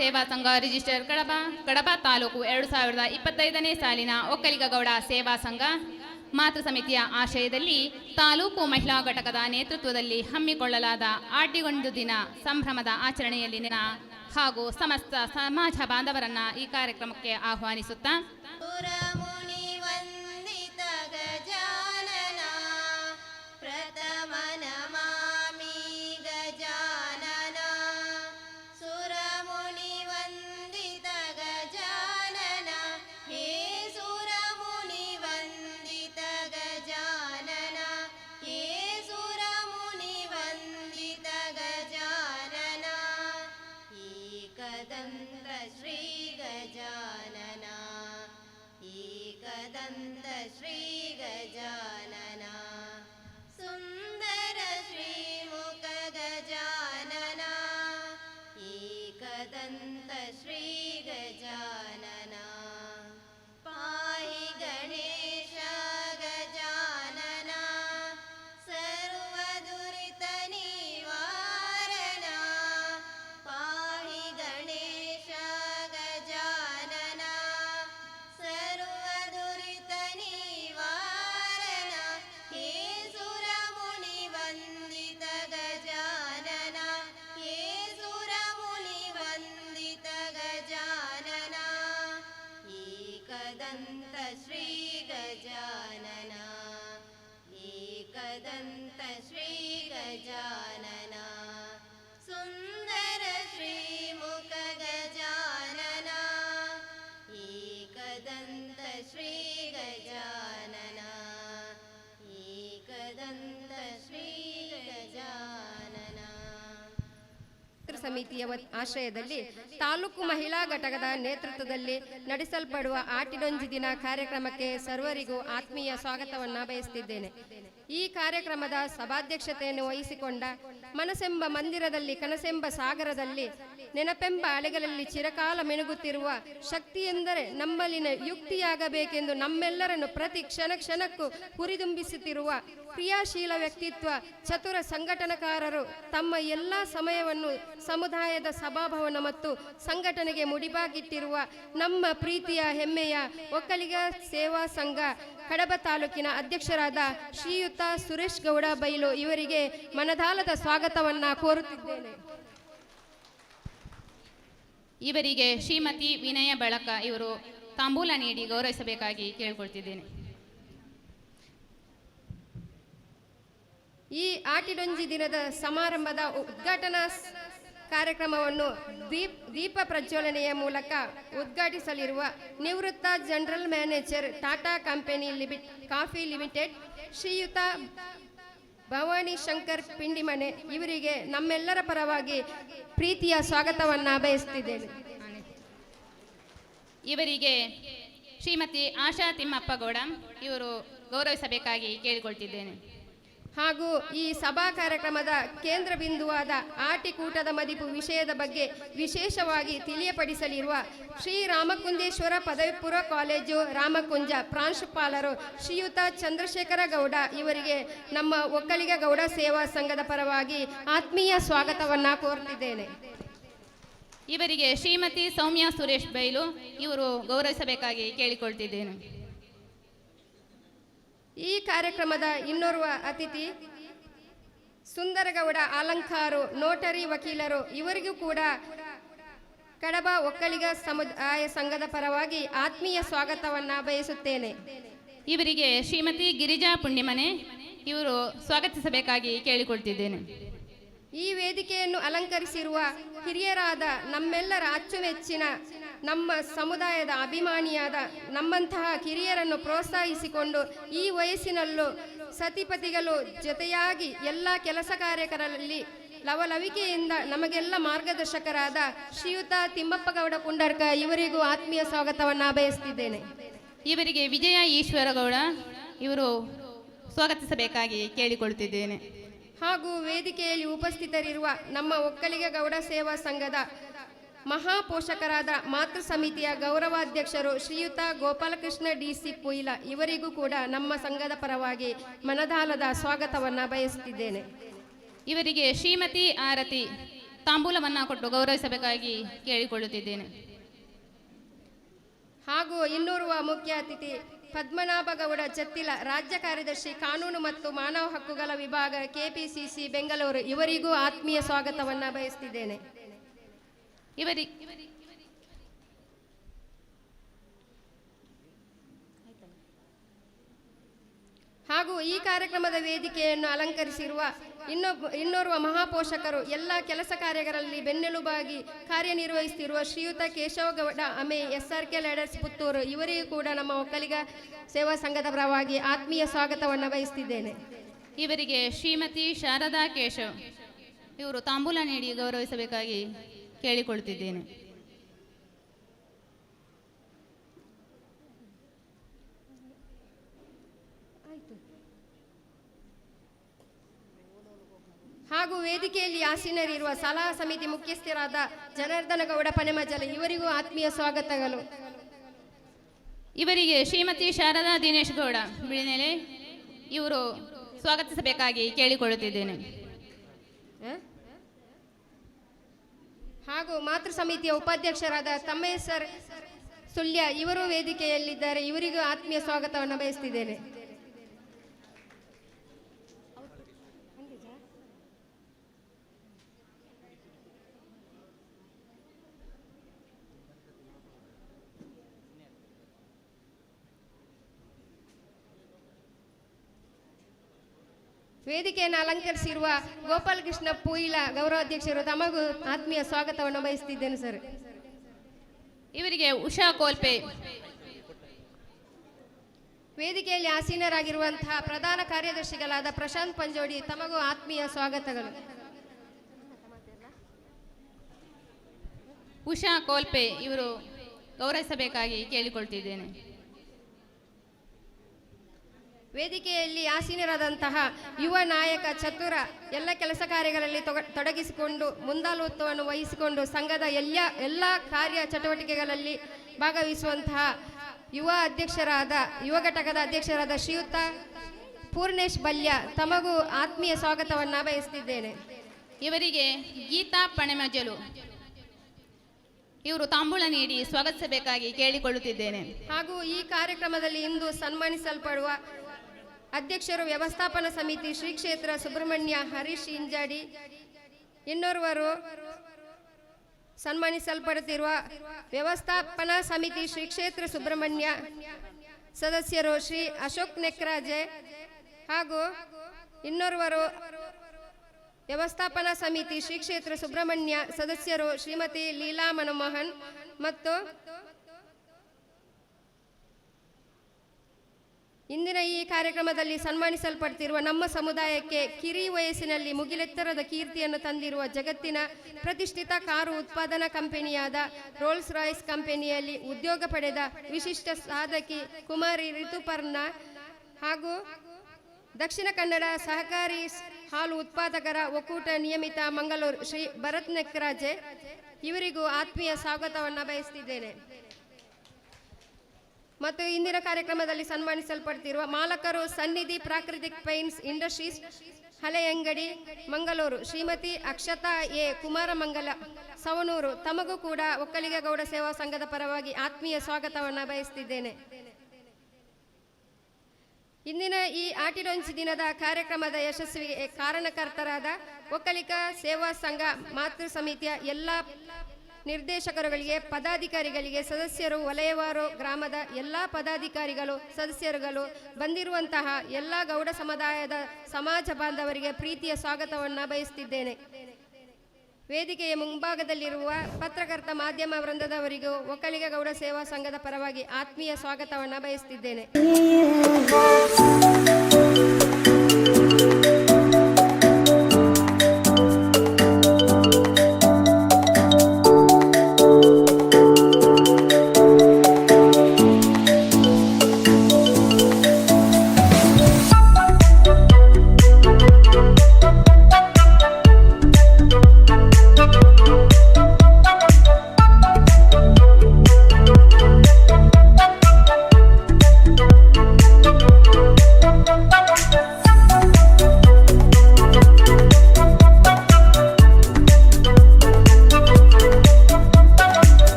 ಸೇವಾ ಸಂಘ ರಿಜಿಸ್ಟರ್ ಕಡಬ ತಾಲೂಕು 2025ನೇ ಸಾಲಿನ ಒಕ್ಕಲಿಗಗೌಡ ಸೇವಾ ಸಂಘ ಮಾತೃ ಸಮಿತಿಯ ಆಶಯದಲ್ಲಿ ತಾಲೂಕು ಮಹಿಳಾ ಘಟಕದ ನೇತೃತ್ವದಲ್ಲಿ ಹಮ್ಮಿಕೊಳ್ಳಲಾದ ಆಟಿಗೊಂದು ದಿನ ಸಂಭ್ರಮದ ಆಚರಣೆಯಲ್ಲಿ ಹಾಗೂ ಸಮಸ್ತ ಸಮಾಜ ಬಾಂಧವರನ್ನ ಈ ಕಾರ್ಯಕ್ರಮಕ್ಕೆ ಆಹ್ವಾನಿಸುತ್ತಾ ಶ್ರೀ ಗಜಾನನ ಸುಂದರ ಶ್ರೀಮುಖ ಗಜಾನನ ಏಕದಂತ ಶ್ರೀ ಗಜಾನನ ಪಾಹಿ ಗಣೇಶ ಗಜಾನನ ಸರ್ವದುರಿತ ನಿವಾರಣ ಪಾಹಿ ಗಣೇಶ ಗಜಾನನ ಸರ್ವದುರಿತ ನಿವಾರಣ ಹೇ ಸುರಮುನಿ ವಂದಿತ ಗಜಾನನ ಹೇ ಸುರಮುನಿ ವಂದಿತ ಗಜಾನನ ಏಕದಂತ ಶ್ರೀ ಗಜಾನನ ಏಕದಂತ ಶ್ರೀ ಗಜಾನನ ಸುಂದರ ಶ್ರೀಮುಖ ಗಜಾನನ ಏಕದಂತ ಶ್ರೀ ಗಜಾನನ ಏಕದಂತ ಶ್ರೀ ಗಜಾನನ ಸಮಿತಿಯ ಆಶ್ರಯದಲ್ಲಿ ತಾಲೂಕು ಮಹಿಳಾ ಘಟಕದ ನೇತೃತ್ವದಲ್ಲಿ ನಡೆಸಲ್ಪಡುವ ಆಟಿಡೊಂಜಿ ದಿನ ಕಾರ್ಯಕ್ರಮಕ್ಕೆ ಸರ್ವರಿಗೂ ಆತ್ಮೀಯ ಸ್ವಾಗತವನ್ನು ಬಯಸುತ್ತಿದ್ದೇನೆ. ಈ ಕಾರ್ಯಕ್ರಮದ ಸಭಾಧ್ಯಕ್ಷತೆಯನ್ನು ವಹಿಸಿಕೊಂಡ ಮನಸ್ಸೆಂಬ ಮಂದಿರದಲ್ಲಿ ಕನಸೆಂಬ ಸಾಗರದಲ್ಲಿ ನೆನಪೆಂಬ ಅಲೆಗಳಲ್ಲಿ ಚಿರಕಾಲ ಮೆನುಗುತ್ತಿರುವ ಶಕ್ತಿ ಎಂದರೆ ನಮ್ಮಲ್ಲಿನ ಯುಕ್ತಿಯಾಗಬೇಕೆಂದು ನಮ್ಮೆಲ್ಲರನ್ನು ಪ್ರತಿ ಕ್ಷಣಕ್ಕೂ ಹುರಿದುಂಬಿಸುತ್ತಿರುವ ಕ್ರಿಯಾಶೀಲ ವ್ಯಕ್ತಿತ್ವ ಚತುರ ಸಂಘಟನಾಕಾರರು ತಮ್ಮ ಎಲ್ಲ ಸಮಯವನ್ನು ಸಮುದಾಯದ ಸಭಾಭವನ ಮತ್ತು ಸಂಘಟನೆಗೆ ಮುಡಿಪಾಗಿಟ್ಟಿರುವ ನಮ್ಮ ಪ್ರೀತಿಯ ಹೆಮ್ಮೆಯ ಒಕ್ಕಲಿಗ ಸೇವಾ ಸಂಘ ಕಡಬ ತಾಲೂಕಿನ ಅಧ್ಯಕ್ಷರಾದ ಶ್ರೀಯುತ ಸುರೇಶ್ ಗೌಡ ಬೈಲು ಇವರಿಗೆ ಮನದಾಳದ ಸ್ವಾಗತವನ್ನ ಕೋರುತ್ತಿದ್ದೇನೆ. ಇವರಿಗೆ ಶ್ರೀಮತಿ ವಿನಯ ಬಳಕ ಇವರು ತಾಂಬೂಲ ನೀಡಿ ಗೌರವಿಸಬೇಕಾಗಿ ಕೇಳಿಕೊಳ್ತಿದ್ದೇನೆ. ಈ ಆಟಿಡೊಂಜಿ ದಿನದ ಸಮಾರಂಭದ ಉದ್ಘಾಟನಾ ಕಾರ್ಯಕ್ರಮವನ್ನು ದೀಪ ಪ್ರಜ್ವಲನೆಯ ಮೂಲಕ ಉದ್ಘಾಟಿಸಲಿರುವ ನಿವೃತ್ತ general manager Tata company coffee limited ಶ್ರೀಯುತ ಭವಾನಿ ಶಂಕರ್ ಪಿಂಡಿಮನೆ ಇವರಿಗೆ ನಮ್ಮೆಲ್ಲರ ಪರವಾಗಿ ಪ್ರೀತಿಯ ಸ್ವಾಗತವನ್ನು ಬಯಸುತ್ತಿದ್ದೇನೆ. ಇವರಿಗೆ ಶ್ರೀಮತಿ ಆಶಾ ತಿಮ್ಮಪ್ಪಗೌಡ ಇವರು ಗೌರವಿಸಬೇಕಾಗಿ ಕೇಳಿಕೊಳ್ತಿದ್ದೇನೆ. ಹಾಗೂ ಈ ಸಭಾ ಕಾರ್ಯಕ್ರಮದ ಕೇಂದ್ರ ಬಿಂದುವಾದ ಆಟಿಕೂಟದ ಮದಿಪು ವಿಷಯದ ಬಗ್ಗೆ ವಿಶೇಷವಾಗಿ ತಿಳಿಯಪಡಿಸಲಿರುವ ಶ್ರೀ ರಾಮಕುಂಜೇಶ್ವರ ಪದವಿ ಪೂರ್ವ ಕಾಲೇಜು ರಾಮಕುಂಜ ಪ್ರಾಂಶುಪಾಲರು ಶ್ರೀಯುತ ಚಂದ್ರಶೇಖರ ಗೌಡ ಇವರಿಗೆ ನಮ್ಮ ಒಕ್ಕಲಿಗ ಗೌಡ ಸೇವಾ ಸಂಘದ ಪರವಾಗಿ ಆತ್ಮೀಯ ಸ್ವಾಗತವನ್ನು ಕೋರುತ್ತಿದ್ದೇನೆ. ಇವರಿಗೆ ಶ್ರೀಮತಿ ಸೌಮ್ಯ ಸುರೇಶ್ ಬೈಲು ಇವರು ಗೌರವಿಸಬೇಕಾಗಿ ಕೇಳಿಕೊಳ್ತಿದ್ದೇನೆ. ಈ ಕಾರ್ಯಕ್ರಮದ ಇನ್ನೋರ್ವ ಅತಿಥಿ ಸುಂದರಗೌಡ ಅಲಂಕಾರು ನೋಟರಿ ವಕೀಲರು ಇವರಿಗೂ ಕೂಡ ಕಡಬ ಒಕ್ಕಲಿಗ ಸಮುದಾಯ ಸಂಘದ ಪರವಾಗಿ ಆತ್ಮೀಯ ಸ್ವಾಗತವನ್ನು ಬಯಸುತ್ತೇನೆ. ಇವರಿಗೆ ಶ್ರೀಮತಿ ಗಿರಿಜಾ ಪುಣ್ಯಮನೆ ಇವರು ಸ್ವಾಗತಿಸಬೇಕಾಗಿ ಕೇಳಿಕೊಳ್ತಿದ್ದೇನೆ. ಈ ವೇದಿಕೆಯನ್ನು ಅಲಂಕರಿಸಿರುವ ಹಿರಿಯರಾದ ನಮ್ಮೆಲ್ಲರ ಅಚ್ಚುಮೆಚ್ಚಿನ ನಮ್ಮ ಸಮುದಾಯದ ಅಭಿಮಾನಿಯಾದ ನಮ್ಮಂತಹ ಕಿರಿಯರನ್ನು ಪ್ರೋತ್ಸಾಹಿಸಿಕೊಂಡು ಈ ವಯಸ್ಸಿನಲ್ಲೂ ಸತಿಪತಿಗಳು ಜೊತೆಯಾಗಿ ಎಲ್ಲ ಕೆಲಸ ಕಾರ್ಯಗಳಲ್ಲಿ ಲವಲವಿಕೆಯಿಂದ ನಮಗೆಲ್ಲ ಮಾರ್ಗದರ್ಶಕರಾದ ಶ್ರೀಯುತ ತಿಮ್ಮಪ್ಪಗೌಡ ಪುಂಡರ್ಕ ಇವರಿಗೂ ಆತ್ಮೀಯ ಸ್ವಾಗತವನ್ನು ಬಯಸುತ್ತಿದ್ದೇನೆ. ಇವರಿಗೆ ವಿಜಯ ಈಶ್ವರಗೌಡ ಇವರು ಸ್ವಾಗತಿಸಬೇಕಾಗಿ ಕೇಳಿಕೊಳ್ತಿದ್ದೇನೆ. ಹಾಗೂ ವೇದಿಕೆಯಲ್ಲಿ ಉಪಸ್ಥಿತರಿರುವ ನಮ್ಮ ಒಕ್ಕಲಿಗ ಗೌಡ ಸೇವಾ ಸಂಘದ ಮಹಾಪೋಷಕರಾದ ಮಾತೃ ಸಮಿತಿಯ ಗೌರವಾಧ್ಯಕ್ಷರು ಶ್ರೀಯುತ ಗೋಪಾಲಕೃಷ್ಣ ಡಿಸಿ ಪುಯಿಲ ಇವರಿಗೂ ಕೂಡ ನಮ್ಮ ಸಂಘದ ಪರವಾಗಿ ಮನದಾಳದ ಸ್ವಾಗತವನ್ನು ಬಯಸುತ್ತಿದ್ದೇನೆ. ಇವರಿಗೆ ಶ್ರೀಮತಿ ಆರತಿ ತಾಂಬೂಲವನ್ನು ಕೊಟ್ಟು ಗೌರವಿಸಬೇಕಾಗಿ ಕೇಳಿಕೊಳ್ಳುತ್ತಿದ್ದೇನೆ. ಹಾಗೂ ಇನ್ನೋರ್ವ ಮುಖ್ಯ ಅತಿಥಿ ಪದ್ಮನಾಭಗೌಡ ಚತ್ತಿಲ ರಾಜ್ಯ ಕಾರ್ಯದರ್ಶಿ ಕಾನೂನು ಮತ್ತು ಮಾನವ ಹಕ್ಕುಗಳ ವಿಭಾಗ ಕೆಪಿಸಿಸಿ ಬೆಂಗಳೂರು ಇವರಿಗೂ ಆತ್ಮೀಯ ಸ್ವಾಗತವನ್ನು ಬಯಸುತ್ತಿದ್ದೇನೆ. ಹಾಗೂ ಈ ಕಾರ್ಯಕ್ರಮದ ವೇದಿಕೆಯನ್ನು ಅಲಂಕರಿಸಿರುವ ಇನ್ನೋರ್ವ ಮಹಾಪೋಷಕರು ಎಲ್ಲ ಕೆಲಸ ಕಾರ್ಯಗಳಲ್ಲಿ ಬೆನ್ನೆಲುಬಾಗಿ ಕಾರ್ಯನಿರ್ವಹಿಸುತ್ತಿರುವ ಶ್ರೀಯುತ ಕೇಶವಗೌಡ ಅಮೆ SRK ಲ್ಯಾಡರ್ಸ್ ಪುತ್ತೂರು ಇವರಿಗೂ ಕೂಡ ನಮ್ಮ ಒಕ್ಕಲಿಗ ಸೇವಾ ಸಂಘದ ಪರವಾಗಿ ಆತ್ಮೀಯ ಸ್ವಾಗತವನ್ನು ಬಯಸುತ್ತಿದ್ದೇನೆ. ಇವರಿಗೆ ಶ್ರೀಮತಿ ಶಾರದಾ ಕೇಶವ್ ಇವರು ತಾಂಬೂಲ ನೀಡಿ ಗೌರವಿಸಬೇಕಾಗಿ ಕೇಳಿಕೊಳ್ತಿದ್ದೇನೆ. ಹಾಗೂ ವೇದಿಕೆಯಲ್ಲಿ ಆಸೀನರಿರುವ ಸಲಹಾ ಸಮಿತಿ ಮುಖ್ಯಸ್ಥರಾದ ಜನಾರ್ದನ ಗೌಡ ಪನೆಮಜಲ ಇವರಿಗೂ ಆತ್ಮೀಯ ಸ್ವಾಗತಗಳು. ಇವರಿಗೆ ಶ್ರೀಮತಿ ಶಾರದಾ ದಿನೇಶ್ ಗೌಡ ಬಿಳಿನೆಲೆ ಇವರು ಸ್ವಾಗತಿಸಬೇಕಾಗಿ ಕೇಳಿಕೊಳ್ಳುತ್ತಿದ್ದೇನೆ. ಹಾಗೂ ಮಾತೃ ಸಮಿತಿಯ ಉಪಾಧ್ಯಕ್ಷರಾದ ತಮ್ಮಯ್ಯ ಸರ್ ಸುಳ್ಯ ಇವರು ವೇದಿಕೆಯಲ್ಲಿದ್ದಾರೆ. ಇವರಿಗೂ ಆತ್ಮೀಯ ಸ್ವಾಗತವನ್ನು ಬಯಸುತ್ತಿದ್ದೇನೆ. ವೇದಿಕೆಯನ್ನು ಅಲಂಕರಿಸಿರುವ ಗೋಪಾಲಕೃಷ್ಣ ಪೂಯಿಲ ಗೌರವಾಧ್ಯಕ್ಷರು ತಮಗೂ ಆತ್ಮೀಯ ಸ್ವಾಗತವನ್ನು ಬಯಸುತ್ತಿದ್ದೇನೆ ಸರ್. ಇವರಿಗೆ ಉಷಾ ಕೋಲ್ಪೆ ವೇದಿಕೆಯಲ್ಲಿ ಆಸೀನರಾಗಿರುವಂತಹ ಪ್ರಧಾನ ಕಾರ್ಯದರ್ಶಿಗಳಾದ ಪ್ರಶಾಂತ್ ಪಂಜೋಡಿ ತಮಗೂ ಆತ್ಮೀಯ ಸ್ವಾಗತಗಳು. ಉಷಾ ಕೋಲ್ಪೆ ಇವರು ಗೌರವಿಸಬೇಕಾಗಿ ಕೇಳಿಕೊಳ್ತಿದ್ದೇನೆ. ವೇದಿಕೆಯಲ್ಲಿ ಆಸೀನರಾದಂತಹ ಯುವ ನಾಯಕ ಚತುರ ಎಲ್ಲ ಕೆಲಸ ಕಾರ್ಯಗಳಲ್ಲಿ ತೊಡಗಿಸಿಕೊಂಡು ಮುಂದಾಳತ್ವವನ್ನು ವಹಿಸಿಕೊಂಡು ಸಂಘದ ಎಲ್ಲ ಕಾರ್ಯ ಚಟುವಟಿಕೆಗಳಲ್ಲಿ ಭಾಗವಹಿಸುವಂತಹ ಯುವ ಘಟಕದ ಅಧ್ಯಕ್ಷರಾದ ಶ್ರೀಯುತ ಪೂರ್ಣೇಶ್ ಬಲ್ಯ ತಮಗೂ ಆತ್ಮೀಯ ಸ್ವಾಗತವನ್ನು ಬಯಸುತ್ತಿದ್ದೇನೆ. ಇವರಿಗೆ ಗೀತಾ ಪಣೆಮಜಲು ಇವರು ತಾಂಬೂಲ ನೀಡಿ ಸ್ವಾಗತಿಸಬೇಕಾಗಿ ಕೇಳಿಕೊಳ್ಳುತ್ತಿದ್ದೇನೆ. ಹಾಗೂ ಈ ಕಾರ್ಯಕ್ರಮದಲ್ಲಿ ಇಂದು ಸನ್ಮಾನಿಸಲ್ಪಡುವ ಅಧ್ಯಕ್ಷರು ವ್ಯವಸ್ಥಾಪನಾ ಸಮಿತಿ ಶ್ರೀ ಕ್ಷೇತ್ರ ಸುಬ್ರಹ್ಮಣ್ಯ ಹರೀಶ್ ಇಂಜಾಡಿ, ಇನ್ನೋರ್ವರು ಸನ್ಮಾನಿಸಲ್ಪಡುತ್ತಿರುವ ವ್ಯವಸ್ಥಾಪನಾ ಸಮಿತಿ ಶ್ರೀ ಕ್ಷೇತ್ರ ಸುಬ್ರಹ್ಮಣ್ಯ ಸದಸ್ಯರು ಶ್ರೀ ಅಶೋಕ್ ನೆಕ್ರಾಜೆ ಹಾಗೂ ಇನ್ನೋರ್ವರು ವ್ಯವಸ್ಥಾಪನಾ ಸಮಿತಿ ಶ್ರೀ ಕ್ಷೇತ್ರ ಸುಬ್ರಹ್ಮಣ್ಯ ಸದಸ್ಯರು ಶ್ರೀಮತಿ ಲೀಲಾ ಮನಮೋಹನ್ ಮತ್ತು ಇಂದಿನ ಈ ಕಾರ್ಯಕ್ರಮದಲ್ಲಿ ಸನ್ಮಾನಿಸಲ್ಪಡ್ತಿರುವ ನಮ್ಮ ಸಮುದಾಯಕ್ಕೆ ಕಿರಿ ವಯಸ್ಸಿನಲ್ಲಿ ಮುಗಿಲೆತ್ತರದ ಕೀರ್ತಿಯನ್ನು ತಂದಿರುವ ಜಗತ್ತಿನ ಪ್ರತಿಷ್ಠಿತ ಕಾರು ಉತ್ಪಾದನಾ ಕಂಪನಿಯಾದ ರೋಲ್ಸ್ ರಾಯ್ಸ್ ಕಂಪನಿಯಲ್ಲಿ ಉದ್ಯೋಗ ಪಡೆದ ವಿಶಿಷ್ಟ ಸಾಧಕಿ ಕುಮಾರಿ ರಿತುಪರ್ಣ ಹಾಗೂ ದಕ್ಷಿಣ ಕನ್ನಡ ಸಹಕಾರಿ ಹಾಲು ಉತ್ಪಾದಕರ ಒಕ್ಕೂಟ ನಿಯಮಿತ ಮಂಗಳೂರು ಶ್ರೀ ಭರತ್ ನೆಕ್ರಾಜೆ ಇವರಿಗೂ ಆತ್ಮೀಯ ಸ್ವಾಗತವನ್ನು ಬಯಸ್ತಿದ್ದೇನೆ. ಮತ್ತು ಇಂದಿನ ಕಾರ್ಯಕ್ರಮದಲ್ಲಿ ಸನ್ಮಾನಿಸಲ್ಪಡ್ತಿರುವ ಮಾಲಕರು Sannidhi Prakruthik paints industries Haleyangadi Mangaluru Shrimati Akshata A Kumaramangala Savanur ತಮಗೂ ಕೂಡ ಒಕ್ಕಲಿಗ ಗೌಡ ಸೇವಾ ಸಂಘದ ಪರವಾಗಿ ಆತ್ಮೀಯ ಸ್ವಾಗತವನ್ನು ಬಯಸ್ತಿದ್ದೇನೆ. ಇಂದಿನ ಈ ಆಟಿಡೊಂಚಿ ದಿನದ ಕಾರ್ಯಕ್ರಮದ ಯಶಸ್ವಿಗೆ ಕಾರಣಕರ್ತರಾದ ಒಕ್ಕಲಿಗ ಸೇವಾ ಸಂಘ ಮಾತೃ ಸಮಿತಿಯ ಎಲ್ಲ ನಿರ್ದೇಶಕರುಗಳಿಗೆ, ಪದಾಧಿಕಾರಿಗಳಿಗೆ, ಸದಸ್ಯರು, ವಲಯವಾರು, ಗ್ರಾಮದ ಎಲ್ಲ ಪದಾಧಿಕಾರಿಗಳು, ಸದಸ್ಯರುಗಳು, ಬಂದಿರುವಂತಹ ಎಲ್ಲ ಗೌಡ ಸಮುದಾಯದ ಸಮಾಜ ಬಾಂಧವರಿಗೆ ಪ್ರೀತಿಯ ಸ್ವಾಗತವನ್ನು ಬಯಸುತ್ತಿದ್ದೇನೆ. ವೇದಿಕೆಯ ಮುಂಭಾಗದಲ್ಲಿರುವ ಪತ್ರಕರ್ತ ಮಾಧ್ಯಮ ವೃಂದದವರಿಗೂ ಒಕ್ಕಲಿಗ ಗೌಡ ಸೇವಾ ಸಂಘದ ಪರವಾಗಿ ಆತ್ಮೀಯ ಸ್ವಾಗತವನ್ನು ಬಯಸುತ್ತಿದ್ದೇನೆ.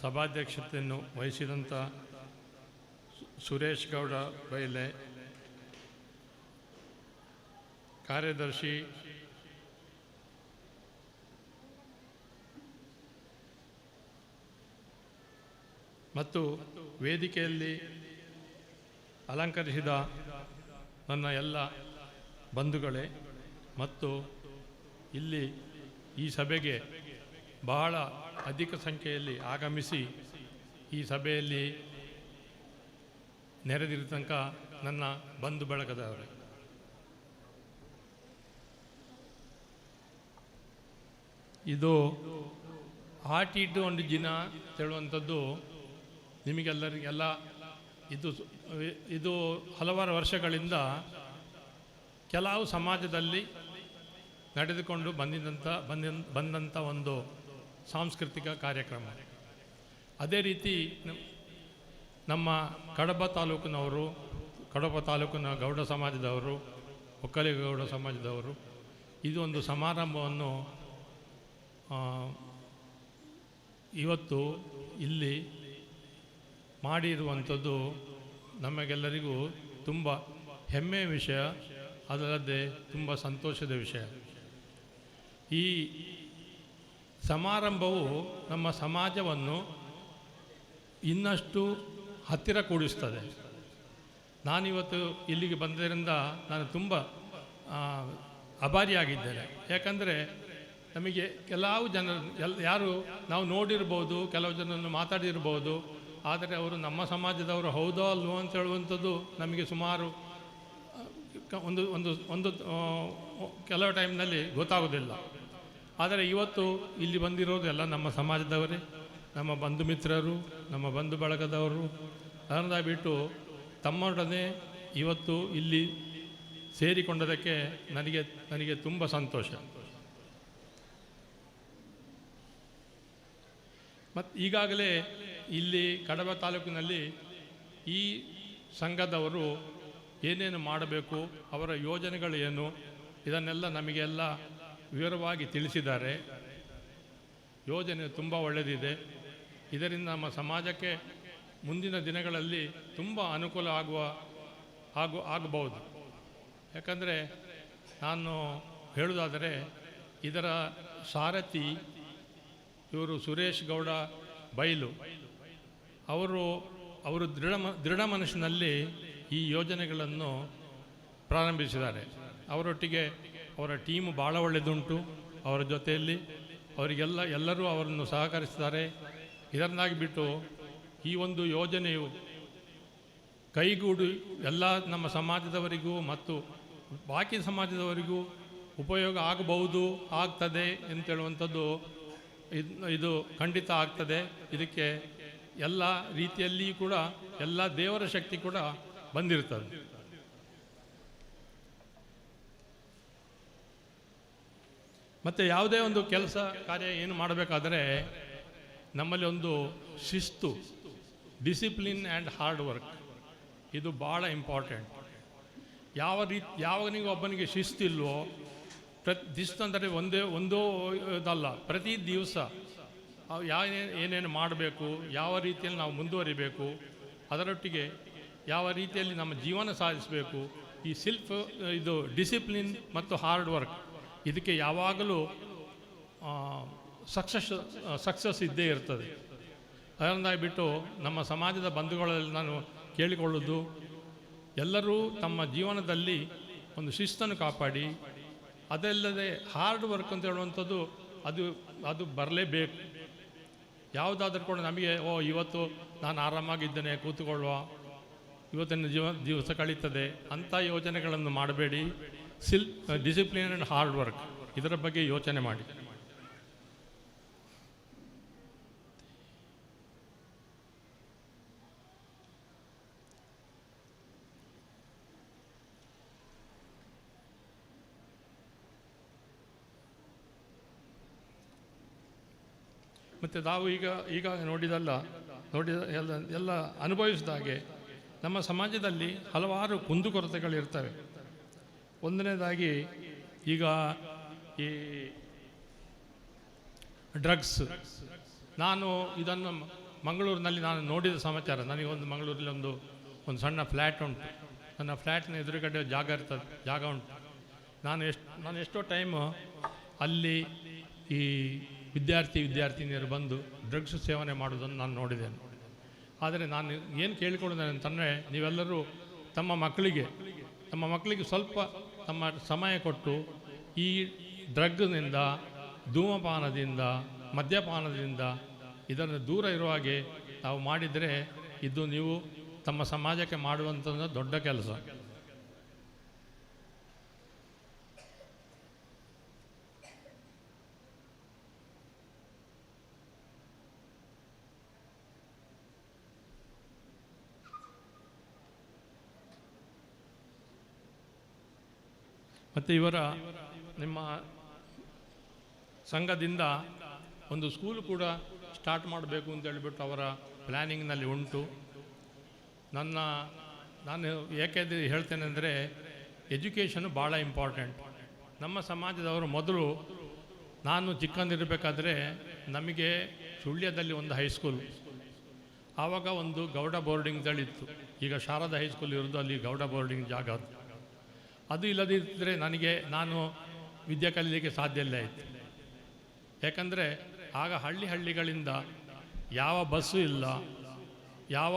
ಸಭಾಧ್ಯಕ್ಷತೆಯನ್ನು ವಹಿಸಿದಂಥ ಸುರೇಶ್ ಗೌಡ ಬೈಲೆ, ಕಾರ್ಯದರ್ಶಿ ಮತ್ತು ವೇದಿಕೆಯಲ್ಲಿ ಅಲಂಕರಿಸಿದ ನನ್ನ ಎಲ್ಲ ಬಂಧುಗಳೇ ಮತ್ತು ಇಲ್ಲಿ ಈ ಸಭೆಗೆ ಬಹಳ ಅಧಿಕ ಸಂಖ್ಯೆಯಲ್ಲಿ ಆಗಮಿಸಿ ಈ ಸಭೆಯಲ್ಲಿ ನೆರೆದಿರತಕ್ಕ ನನ್ನ ಬಂಧು ಬಳಗದವರೇ, ಇದು ಆಟಿಟ್ಟು ಒಂದು ದಿನ ಹೇಳುವಂಥದ್ದು ನಿಮಗೆಲ್ಲರಿಗೆಲ್ಲ ಇದು ಹಲವಾರು ವರ್ಷಗಳಿಂದ ಕೆಲವು ಸಮಾಜದಲ್ಲಿ ನಡೆದುಕೊಂಡು ಬಂದಂಥ ಒಂದು ಸಾಂಸ್ಕೃತಿಕ ಕಾರ್ಯಕ್ರಮ. ಅದೇ ರೀತಿ ನಮ್ಮ ಕಡಬ ತಾಲೂಕಿನ ಗೌಡ ಸಮಾಜದವರು, ಒಕ್ಕಲಿಗ ಗೌಡ ಸಮಾಜದವರು ಇದು ಒಂದು ಸಮಾರಂಭವನ್ನು ಇವತ್ತು ಇಲ್ಲಿ ಮಾಡಿರುವಂಥದ್ದು ನಮಗೆಲ್ಲರಿಗೂ ತುಂಬ ಹೆಮ್ಮೆಯ ವಿಷಯ, ಅದಲ್ಲದೆ ತುಂಬ ಸಂತೋಷದ ವಿಷಯ. ಈ ಸಮಾರಂಭವು ನಮ್ಮ ಸಮಾಜವನ್ನು ಇನ್ನಷ್ಟು ಹತ್ತಿರ ಕೂಡಿಸ್ತದೆ. ನಾನಿವತ್ತು ಇಲ್ಲಿಗೆ ಬಂದರಿಂದ ನಾನು ತುಂಬ ಅಭಾರಿಯಾಗಿದ್ದೇನೆ. ಯಾಕಂದರೆ ನಮಗೆ ಕೆಲವು ಜನರು ಯಾರು ನಾವು ನೋಡಿರ್ಬೋದು, ಕೆಲವು ಜನರನ್ನು ಮಾತಾಡಿರ್ಬೋದು, ಆದರೆ ಅವರು ನಮ್ಮ ಸಮಾಜದವರು ಹೌದೋ ಅಲ್ವೋ ಅಂತ ಹೇಳುವಂಥದ್ದು ನಮಗೆ ಸುಮಾರು ಒಂದು ಕೆಲವು ಟೈಮ್ನಲ್ಲಿ ಗೊತ್ತಾಗೋದಿಲ್ಲ. ಆದರೆ ಇವತ್ತು ಇಲ್ಲಿ ಬಂದಿರೋದು ಎಲ್ಲ ನಮ್ಮ ಸಮಾಜದವರೇ, ನಮ್ಮ ಬಂಧು ಮಿತ್ರರು, ನಮ್ಮ ಬಂಧು ಬಳಗದವರು. ಅದನ್ನು ಬಿಟ್ಟು ತಮ್ಮೊಡನೆ ಇವತ್ತು ಇಲ್ಲಿ ಸೇರಿಕೊಂಡದಕ್ಕೆ ನನಗೆ ತುಂಬ ಸಂತೋಷ. ಮತ್ತು ಈಗಾಗಲೇ ಇಲ್ಲಿ ಕಡಬ ತಾಲೂಕಿನಲ್ಲಿ ಈ ಸಂಘದವರು ಏನೇನು ಮಾಡಬೇಕು, ಅವರ ಯೋಜನೆಗಳು ಏನು, ಇದನ್ನೆಲ್ಲ ನಮಗೆಲ್ಲ ವಿವರವಾಗಿ ತಿಳಿಸಿದ್ದಾರೆ. ಯೋಜನೆ ತುಂಬ ಒಳ್ಳೆಯದಿದೆ. ಇದರಿಂದ ನಮ್ಮ ಸಮಾಜಕ್ಕೆ ಮುಂದಿನ ದಿನಗಳಲ್ಲಿ ತುಂಬ ಅನುಕೂಲ ಆಗಬಹುದು. ಯಾಕಂದರೆ ನಾನು ಹೇಳುವುದಾದರೆ ಇದರ ಸಾರಥಿ ಇವರು ಸುರೇಶ್ ಗೌಡ ಬೈಲು ಅವರು ದೃಢ ಮನಸ್ಸಿನಲ್ಲಿ ಈ ಯೋಜನೆಗಳನ್ನು ಪ್ರಾರಂಭಿಸಿದ್ದಾರೆ. ಅವರೊಟ್ಟಿಗೆ ಅವರ ಟೀಮು ಭಾಳ ಒಳ್ಳೆಯದುಂಟು. ಅವರ ಜೊತೆಯಲ್ಲಿ ಎಲ್ಲರೂ ಅವರನ್ನು ಸಹಕರಿಸಿದ್ದಾರೆ. ಇದನ್ನಾಗಿ ಬಿಟ್ಟು ಈ ಒಂದು ಯೋಜನೆಯು ಕೈಗೂಡಿ ಎಲ್ಲ ನಮ್ಮ ಸಮಾಜದವರಿಗೂ ಮತ್ತು ಬಾಕಿ ಸಮಾಜದವರಿಗೂ ಉಪಯೋಗ ಆಗ್ತದೆ ಅಂತೇಳುವಂಥದ್ದು ಇದು ಖಂಡಿತ ಆಗ್ತದೆ. ಇದಕ್ಕೆ ಎಲ್ಲ ರೀತಿಯಲ್ಲಿ ಕೂಡ ಎಲ್ಲ ದೇವರ ಶಕ್ತಿ ಕೂಡ ಬಂದಿರ್ತದೆ. ಮತ್ತು ಯಾವುದೇ ಒಂದು ಕೆಲಸ ಕಾರ್ಯ ಏನು ಮಾಡಬೇಕಾದರೆ ನಮ್ಮಲ್ಲಿ ಒಂದು ಶಿಸ್ತು, ಡಿಸಿಪ್ಲಿನ್ ಆ್ಯಂಡ್ ಹಾರ್ಡ್ ವರ್ಕ್ ಇದು ಭಾಳ ಇಂಪಾರ್ಟೆಂಟ್. ಯಾವನಿಗೂ ಒಬ್ಬನಿಗೆ ಶಿಸ್ತಿಲ್ವೋ, ಅಂದರೆ ಒಂದೋ ಇದಲ್ಲ, ಪ್ರತಿ ದಿವಸ ಏನೇನು ಮಾಡಬೇಕು, ಯಾವ ರೀತಿಯಲ್ಲಿ ನಾವು ಮುಂದುವರಿಬೇಕು, ಅದರೊಟ್ಟಿಗೆ ಯಾವ ರೀತಿಯಲ್ಲಿ ನಮ್ಮ ಜೀವನ ಸಾಧಿಸಬೇಕು, ಈ ಇದು ಡಿಸಿಪ್ಲಿನ್ ಮತ್ತು ಹಾರ್ಡ್ ವರ್ಕ್ ಇದಕ್ಕೆ ಯಾವಾಗಲೂ ಸಕ್ಸಸ್ ಇದ್ದೇ ಇರ್ತದೆ. ಅದರಿಂದಾಗಿಬಿಟ್ಟು ನಮ್ಮ ಸಮಾಜದ ಬಂಧುಗಳಲ್ಲಿ ನಾನು ಕೇಳಿಕೊಳ್ಳೋದು, ಎಲ್ಲರೂ ತಮ್ಮ ಜೀವನದಲ್ಲಿ ಒಂದು ಶಿಸ್ತನ್ನು ಕಾಪಾಡಿ, ಅದಲ್ಲದೆ ಹಾರ್ಡ್ ವರ್ಕ್ ಅಂತ ಹೇಳುವಂಥದ್ದು ಅದು ಬರಲೇಬೇಕು. ಯಾವುದಾದ್ರೂ ಕೂಡ ನಮಗೆ ಇವತ್ತು ನಾನು ಆರಾಮಾಗಿದ್ದೇನೆ ಕೂತ್ಕೊಳ್ಳುವ, ಇವತ್ತಿನ ದಿವಸ ಕಳೀತದೆ ಅಂಥ ಯೋಜನೆಗಳನ್ನು ಮಾಡಬೇಡಿ. ಡಿಸಿಪ್ಲಿನ್ ಆ್ಯಂಡ್ ಹಾರ್ಡ್ ವರ್ಕ್ ಇದರ ಬಗ್ಗೆ ಯೋಚನೆ ಮಾಡಿ. ಮತ್ತು ನಾವು ಈಗ ನೋಡಿದ ಎಲ್ಲ ಅನುಭವಿಸಿದ ಹಾಗೆ ನಮ್ಮ ಸಮಾಜದಲ್ಲಿ ಹಲವಾರು ಕುಂದುಕೊರತೆಗಳಿರ್ತವೆ. ಒಂದನೇದಾಗಿ ಈಗ ಈ ಡ್ರಗ್ಸ್. ನಾನು ಇದನ್ನು ಮಂಗಳೂರಿನಲ್ಲಿ ನಾನು ನೋಡಿದ ಸಮಾಚಾರ. ನನಗೊಂದು ಮಂಗಳೂರಲ್ಲಿ ಒಂದು ಸಣ್ಣ ಫ್ಲ್ಯಾಟ್ ಉಂಟು. ನನ್ನ ಫ್ಲ್ಯಾಟ್ನ ಎದುರುಗಡೆ ಜಾಗ ಉಂಟು. ನಾನು ಎಷ್ಟೋ ಟೈಮು ಅಲ್ಲಿ ಈ ವಿದ್ಯಾರ್ಥಿನಿಯರು ಬಂದು ಡ್ರಗ್ಸ್ ಸೇವನೆ ಮಾಡೋದನ್ನು ನಾನು ನೋಡಿದ್ದೇನೆ. ಆದರೆ ನಾನು ಏನು ಕೇಳಿಕೊಂಡಿದ್ದೇನೆ ಅಂತಂದರೆ, ನೀವೆಲ್ಲರೂ ತಮ್ಮ ಮಕ್ಕಳಿಗೆ ಸ್ವಲ್ಪ ತಮ್ಮ ಸಮಯ ಕೊಟ್ಟು ಈ ಡ್ರಗ್ನಿಂದ, ಧೂಮಪಾನದಿಂದ, ಮದ್ಯಪಾನದಿಂದ ಇದನ್ನು ದೂರ ಇರುವ ಹಾಗೆ ನಾವು ಮಾಡಿದರೆ ಇದು ನೀವು ತಮ್ಮ ಸಮಾಜಕ್ಕೆ ಮಾಡುವಂಥದ್ದು ದೊಡ್ಡ ಕೆಲಸ. ಮತ್ತು ನಿಮ್ಮ ಸಂಘದಿಂದ ಒಂದು ಸ್ಕೂಲ್ ಕೂಡ ಸ್ಟಾರ್ಟ್ ಮಾಡಬೇಕು ಅಂತ ಹೇಳಿಬಿಟ್ಟು ಅವರ ಪ್ಲ್ಯಾನಿಂಗ್ನಲ್ಲಿ ಉಂಟು. ನಾನು ಏಕೆ ಹೇಳ್ತೇನೆ ಅಂದರೆ, ಎಜುಕೇಷನು ಭಾಳ ಇಂಪಾರ್ಟೆಂಟ್. ನಮ್ಮ ಸಮಾಜದವರು ಮೊದಲು, ನಾನು ಚಿಕ್ಕಂದಿರಬೇಕಾದ್ರೆ ನಮಗೆ ಸುಳ್ಯದಲ್ಲಿ ಒಂದು ಹೈಸ್ಕೂಲ್, ಆವಾಗ ಒಂದು ಗೌಡ ಬೋರ್ಡಿಂಗ್ಗಳಿತ್ತು. ಈಗ ಶಾರದಾ ಹೈಸ್ಕೂಲ್ ಇರೋದು ಅಲ್ಲಿ ಗೌಡ ಬೋರ್ಡಿಂಗ್ ಜಾಗ. ಅದು ಇಲ್ಲದಿದ್ದರೆ ನಾನು ವಿದ್ಯೆ ಕಲಿಯಲಿಕ್ಕೆ ಸಾಧ್ಯ ಇಲ್ಲ ಇತ್ತು. ಯಾಕಂದರೆ ಆಗ ಹಳ್ಳಿಗಳಿಂದ ಯಾವ ಬಸ್ಸು ಇಲ್ಲ, ಯಾವ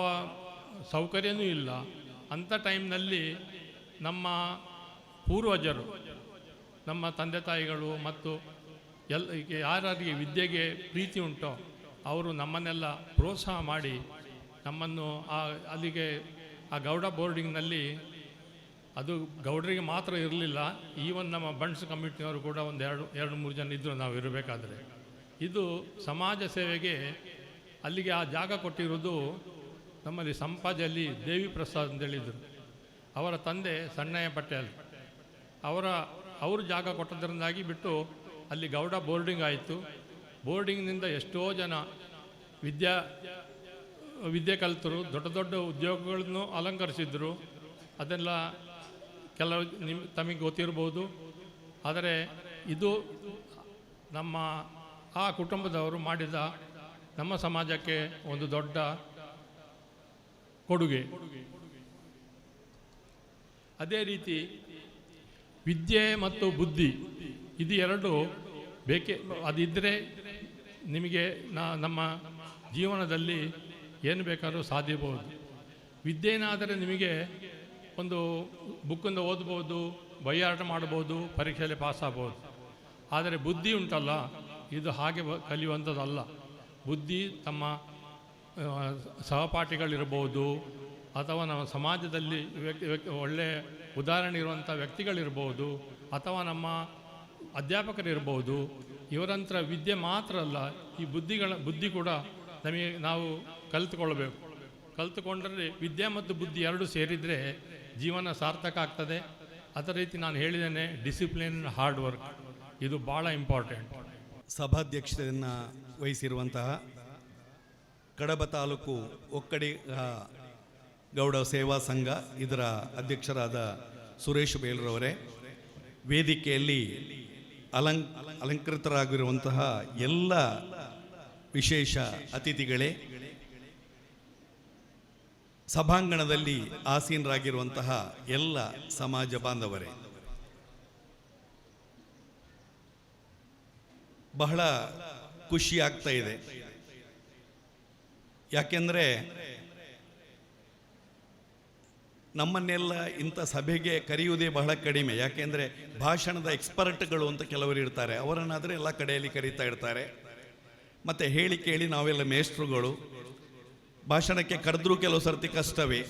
ಸೌಕರ್ಯನೂ ಇಲ್ಲ. ಅಂಥ ಟೈಮ್ನಲ್ಲಿ ನಮ್ಮ ಪೂರ್ವಜರು, ನಮ್ಮ ತಂದೆ ತಾಯಿಗಳು ಮತ್ತು ಯಾರಿಗೆ ವಿದ್ಯೆಗೆ ಪ್ರೀತಿ ಉಂಟೋ ಅವರು ನಮ್ಮನ್ನೆಲ್ಲ ಪ್ರೋತ್ಸಾಹ ಮಾಡಿ ನಮ್ಮನ್ನು ಅಲ್ಲಿಗೆ ಆ ಗೌಡ ಬೋರ್ಡಿಂಗ್ನಲ್ಲಿ, ಅದು ಗೌಡರಿಗೆ ಮಾತ್ರ ಇರಲಿಲ್ಲ, ಈವನ್ ನಮ್ಮ ಬಂಡ್ಸ್ ಕಮಿಟಿಯವರು ಕೂಡ ಒಂದು ಎರಡು ಮೂರು ಜನ ಇದ್ದರು ನಾವು ಇರಬೇಕಾದ್ರೆ. ಇದು ಸಮಾಜ ಸೇವೆಗೆ ಅಲ್ಲಿಗೆ ಆ ಜಾಗ ಕೊಟ್ಟಿರೋದು ನಮ್ಮಲ್ಲಿ ಸಂಪಾಜಲ್ಲಿ ದೇವಿ ಪ್ರಸಾದ್ ಅಂತೇಳಿದರು. ಅವರ ತಂದೆ ಸಣ್ಣಯ್ಯ ಪಟೇಲ್ ಅವರು ಜಾಗ ಕೊಟ್ಟದ್ರಿಂದಾಗಿ ಬಿಟ್ಟು ಅಲ್ಲಿ ಗೌಡ ಬೋರ್ಡಿಂಗ್ ಆಯಿತು. ಬೋರ್ಡಿಂಗ್ನಿಂದ ಎಷ್ಟೋ ಜನ ವಿದ್ಯೆ ಕಲಿತರು, ದೊಡ್ಡ ದೊಡ್ಡ ಉದ್ಯೋಗಗಳನ್ನು ಅಲಂಕರಿಸಿದ್ರು. ಅದೆಲ್ಲ ಕೆಲವು ತಮಗೆ ಗೊತ್ತಿರ್ಬೋದು. ಆದರೆ ಇದು ನಮ್ಮ ಆ ಕುಟುಂಬದವರು ಮಾಡಿದ ನಮ್ಮ ಸಮಾಜಕ್ಕೆ ಒಂದು ದೊಡ್ಡ ಕೊಡುಗೆ. ಅದೇ ರೀತಿ ವಿದ್ಯೆ ಮತ್ತು ಬುದ್ಧಿ ಇದು ಎರಡು ಅದಿದ್ದರೆ ನಿಮಗೆ ನಮ್ಮ ಜೀವನದಲ್ಲಿ ಏನು ಬೇಕಾದರೂ ಸಾಧ್ಯಬಹುದು. ವಿದ್ಯೆನಾದರೆ ನಿಮಗೆ ಒಂದು ಬುಕ್ಕಿಂದ ಓದ್ಬೋದು, ಬೈಯಾಟ ಮಾಡ್ಬೋದು, ಪರೀಕ್ಷೆಯಲ್ಲಿ ಪಾಸ್ ಆಗ್ಬೋದು. ಆದರೆ ಬುದ್ಧಿ ಉಂಟಲ್ಲ, ಇದು ಹಾಗೆ ಕಲಿಯುವಂಥದ್ದಲ್ಲ. ಬುದ್ಧಿ ತಮ್ಮ ಸಹಪಾಠಿಗಳಿರ್ಬೋದು, ಅಥವಾ ನಮ್ಮ ಸಮಾಜದಲ್ಲಿ ಒಳ್ಳೆಯ ಉದಾಹರಣೆ ಇರುವಂಥ ವ್ಯಕ್ತಿಗಳಿರ್ಬೋದು, ಅಥವಾ ನಮ್ಮ ಅಧ್ಯಾಪಕರಿರ್ಬೋದು. ಇವರಂತ್ರ ವಿದ್ಯೆ ಮಾತ್ರ ಅಲ್ಲ, ಈ ಬುದ್ಧಿ ಕೂಡ ನಾವು ಕಲಿತುಕೊಳ್ಬೇಕು. ಕಲಿತುಕೊಂಡ್ರೆ ವಿದ್ಯೆ ಮತ್ತು ಬುದ್ಧಿ ಎರಡೂ ಸೇರಿದರೆ ಜೀವನ ಸಾರ್ಥಕ ಆಗ್ತದೆ. ಅದೇ ರೀತಿ ನಾನು ಹೇಳಿದ್ದೇನೆ, ಡಿಸಿಪ್ಲಿನ್, ಹಾರ್ಡ್ ವರ್ಕ್ ಇದು ಭಾಳ ಇಂಪಾರ್ಟೆಂಟ್. ಸಭಾಧ್ಯಕ್ಷತೆಯನ್ನು ವಹಿಸಿರುವಂತಹ ಕಡಬ ತಾಲೂಕು ಒಕ್ಕಡಿ ಗೌಡ ಸೇವಾ ಸಂಘ ಇದರ ಅಧ್ಯಕ್ಷರಾದ ಸುರೇಶ್ ಬೇಲ್ರವರೇ, ವೇದಿಕೆಯಲ್ಲಿ ಅಲಂಕೃತರಾಗಿರುವಂತಹ ಎಲ್ಲ ವಿಶೇಷ ಅತಿಥಿಗಳೇ, ಸಭಾಂಗಣದಲ್ಲಿ ಆಸೀನರಾಗಿರುವಂತಹ ಎಲ್ಲ ಸಮಾಜ ಬಾಂಧವರೇ, ಬಹಳ ಖುಷಿ ಆಗ್ತಾ ಇದೆ. ಯಾಕೆಂದರೆ ನಮ್ಮನ್ನೆಲ್ಲ ಇಂಥ ಸಭೆಗೆ ಕರೆಯುವುದೇ ಬಹಳ ಕಡಿಮೆ. ಯಾಕೆಂದರೆ ಭಾಷಣದ ಎಕ್ಸ್ಪರ್ಟ್ಗಳು ಅಂತ ಕೆಲವರು ಇರ್ತಾರೆ, ಅವರನ್ನಾದರೆ ಎಲ್ಲ ಕಡೆಯಲ್ಲಿ ಕರೀತಾ ಇರ್ತಾರೆ. ಮತ್ತು ಹೇಳಿ ಕೇಳಿ ನಾವೆಲ್ಲ ಮೇಷ್ಟ್ರುಗಳು, ಭಾಷಣಕ್ಕೆ ಕರೆದ್ರೂ ಕೆಲವು ಸರ್ತಿ ಕಷ್ಟವೇ.